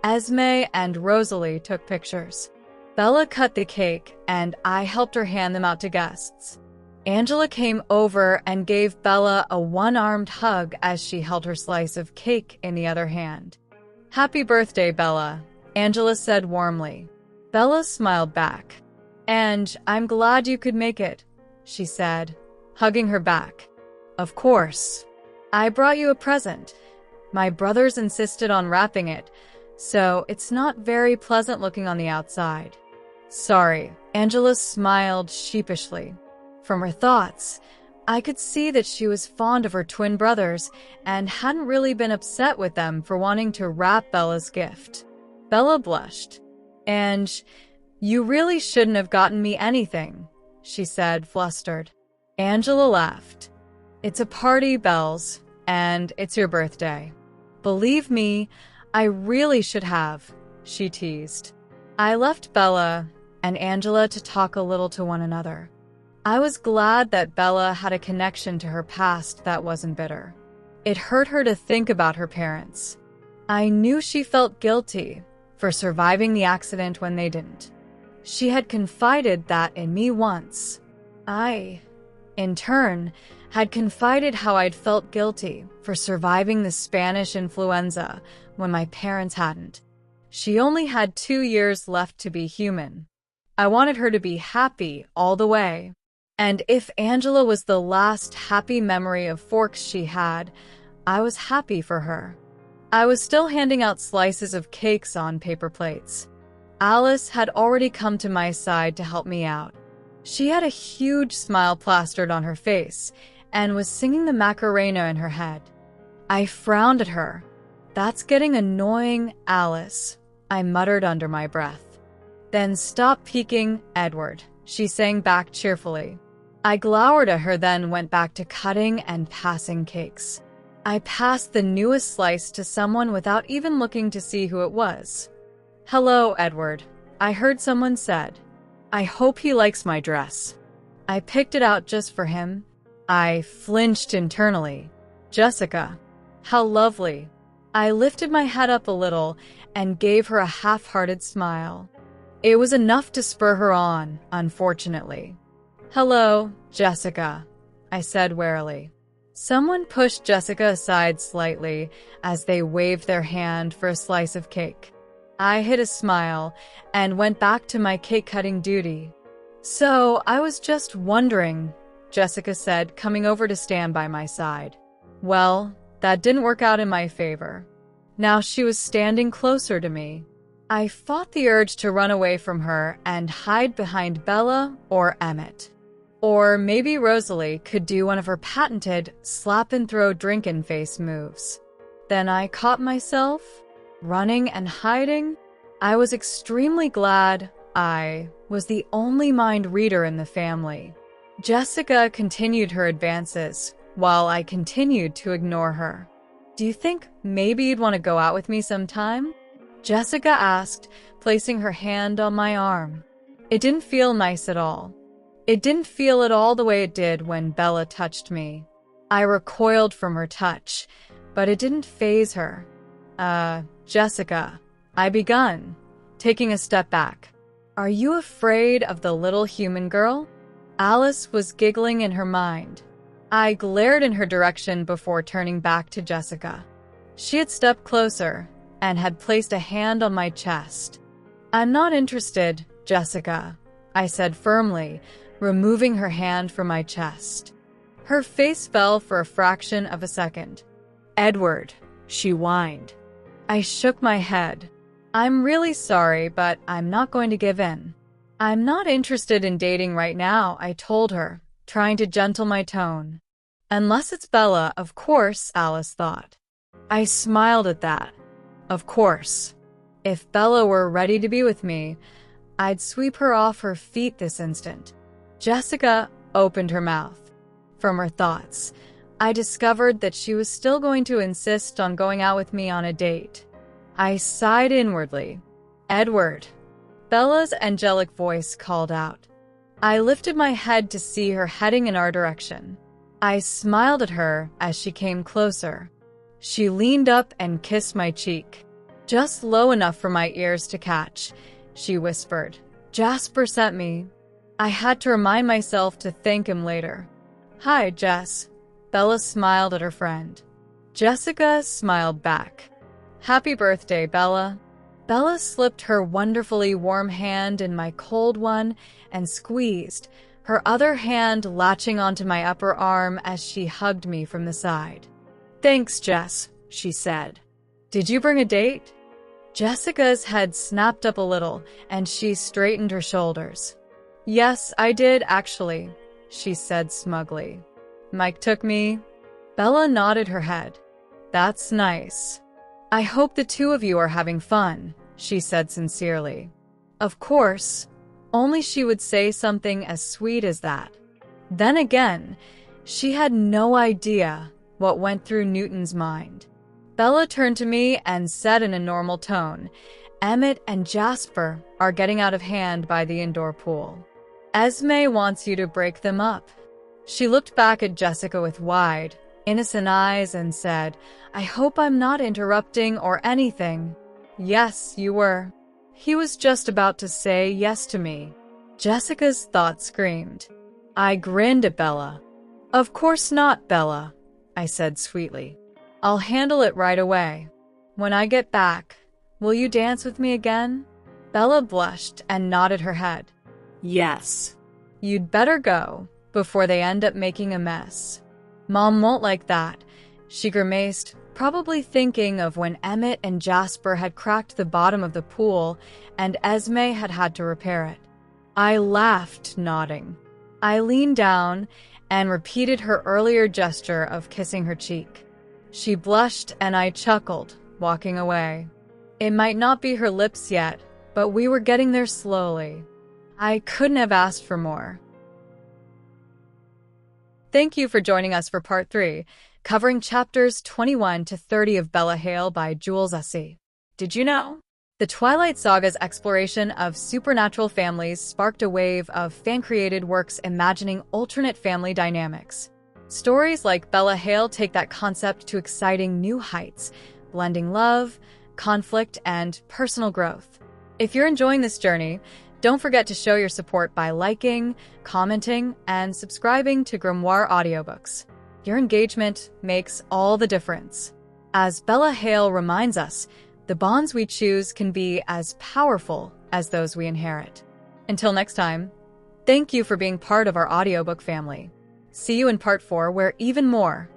Esme, and Rosalie took pictures. Bella cut the cake, and I helped her hand them out to guests. Angela came over and gave Bella a one-armed hug as she held her slice of cake in the other hand. "Happy birthday, Bella," Angela said warmly. Bella smiled back. "And I'm glad you could make it," she said, hugging her back. "Of course. I brought you a present. My brothers insisted on wrapping it, so it's not very pleasant looking on the outside." "Sorry," Angela smiled sheepishly. From her thoughts, I could see that she was fond of her twin brothers and hadn't really been upset with them for wanting to wrap Bella's gift. Bella blushed. "And you really shouldn't have gotten me anything," she said, flustered. Angela laughed. "It's a party, Bells, and it's your birthday." "Believe me, I really should have," she teased. I left Bella and Angela to talk a little to one another. I was glad that Bella had a connection to her past that wasn't bitter. It hurt her to think about her parents. I knew she felt guilty for surviving the accident when they didn't. She had confided that in me once. I, in turn, had confided how I'd felt guilty for surviving the Spanish influenza when my parents hadn't. She only had 2 years left to be human. I wanted her to be happy all the way. And if Angela was the last happy memory of Forks she had, I was happy for her. I was still handing out slices of cakes on paper plates. Alice had already come to my side to help me out. She had a huge smile plastered on her face and was singing the Macarena in her head. I frowned at her. "That's getting annoying, Alice," I muttered under my breath. "Then stop peeking, Edward," she sang back cheerfully. I glowered at her, then went back to cutting and passing cakes. I passed the newest slice to someone without even looking to see who it was. "Hello, Edward," I heard someone said. "I hope he likes my dress." I picked it out just for him. I flinched internally. "Jessica. How lovely." I lifted my head up a little and gave her a half-hearted smile. It was enough to spur her on, unfortunately. "Hello, Jessica," I said warily. Someone pushed Jessica aside slightly as they waved their hand for a slice of cake. I hid a smile and went back to my cake-cutting duty. "So, I was just wondering," Jessica said, coming over to stand by my side. Well, that didn't work out in my favor. Now she was standing closer to me. I fought the urge to run away from her and hide behind Bella or Emmett. Or maybe Rosalie could do one of her patented slap-and-throw drink-and-face moves. Then I caught myself running and hiding. I was extremely glad I was the only mind reader in the family. Jessica continued her advances, while I continued to ignore her. "Do you think maybe you'd want to go out with me sometime?" Jessica asked, placing her hand on my arm. It didn't feel nice at all. It didn't feel at all the way it did when Bella touched me. I recoiled from her touch, but it didn't faze her. Jessica, I begun, taking a step back. Are you afraid of the little human girl? Alice was giggling in her mind. I glared in her direction before turning back to Jessica. She had stepped closer and had placed a hand on my chest. I'm not interested, Jessica, I said firmly, removing her hand from my chest. Her face fell for a fraction of a second. Edward, she whined. I shook my head. I'm really sorry, but I'm not going to give in. I'm not interested in dating right now, I told her, trying to gentle my tone. Unless it's Bella, of course, Alice thought. I smiled at that. Of course. If Bella were ready to be with me, I'd sweep her off her feet this instant. Jessica opened her mouth. From her thoughts, I discovered that she was still going to insist on going out with me on a date. I sighed inwardly. Edward. Bella's angelic voice called out. I lifted my head to see her heading in our direction. I smiled at her as she came closer. She leaned up and kissed my cheek. Just low enough for my ears to catch, she whispered. Jasper sent me. I had to remind myself to thank him later. Hi, Jess. Bella smiled at her friend. Jessica smiled back. Happy birthday, Bella. Bella slipped her wonderfully warm hand in my cold one and squeezed, her other hand latching onto my upper arm as she hugged me from the side. Thanks, Jess, she said. Did you bring a date? Jessica's head snapped up a little, and she straightened her shoulders. Yes, I did, actually, she said smugly. Mike took me. Bella nodded her head. That's nice. I hope the two of you are having fun, she said sincerely. Of course. Only she would say something as sweet as that. Then again, she had no idea what went through Newton's mind. Bella turned to me and said in a normal tone, Emmett and Jasper are getting out of hand by the indoor pool. Esme wants you to break them up. She looked back at Jessica with wide, innocent eyes and said, I hope I'm not interrupting or anything. Yes, you were. He was just about to say yes to me. Jessica's thought screamed. I grinned at Bella. Of course not, Bella, I said sweetly. I'll handle it right away. When I get back, will you dance with me again? Bella blushed and nodded her head. Yes. You'd better go before they end up making a mess. Mom won't like that, she grimaced, probably thinking of when Emmett and Jasper had cracked the bottom of the pool and Esme had had to repair it. I laughed, nodding. I leaned down and repeated her earlier gesture of kissing her cheek. She blushed and I chuckled, walking away. It might not be her lips yet, but we were getting there slowly. I couldn't have asked for more. Thank you for joining us for Part 3, covering chapters 21 to 30 of Bella Hale by JulesSC. Did you know? The Twilight Saga's exploration of supernatural families sparked a wave of fan-created works imagining alternate family dynamics. Stories like Bella Hale take that concept to exciting new heights, blending love, conflict, and personal growth. If you're enjoying this journey, don't forget to show your support by liking, commenting, and subscribing to Grimoire Audiobooks. Your engagement makes all the difference. As Bella Hale reminds us, the bonds we choose can be as powerful as those we inherit. Until next time, thank you for being part of our audiobook family. See you in Part 4, where even more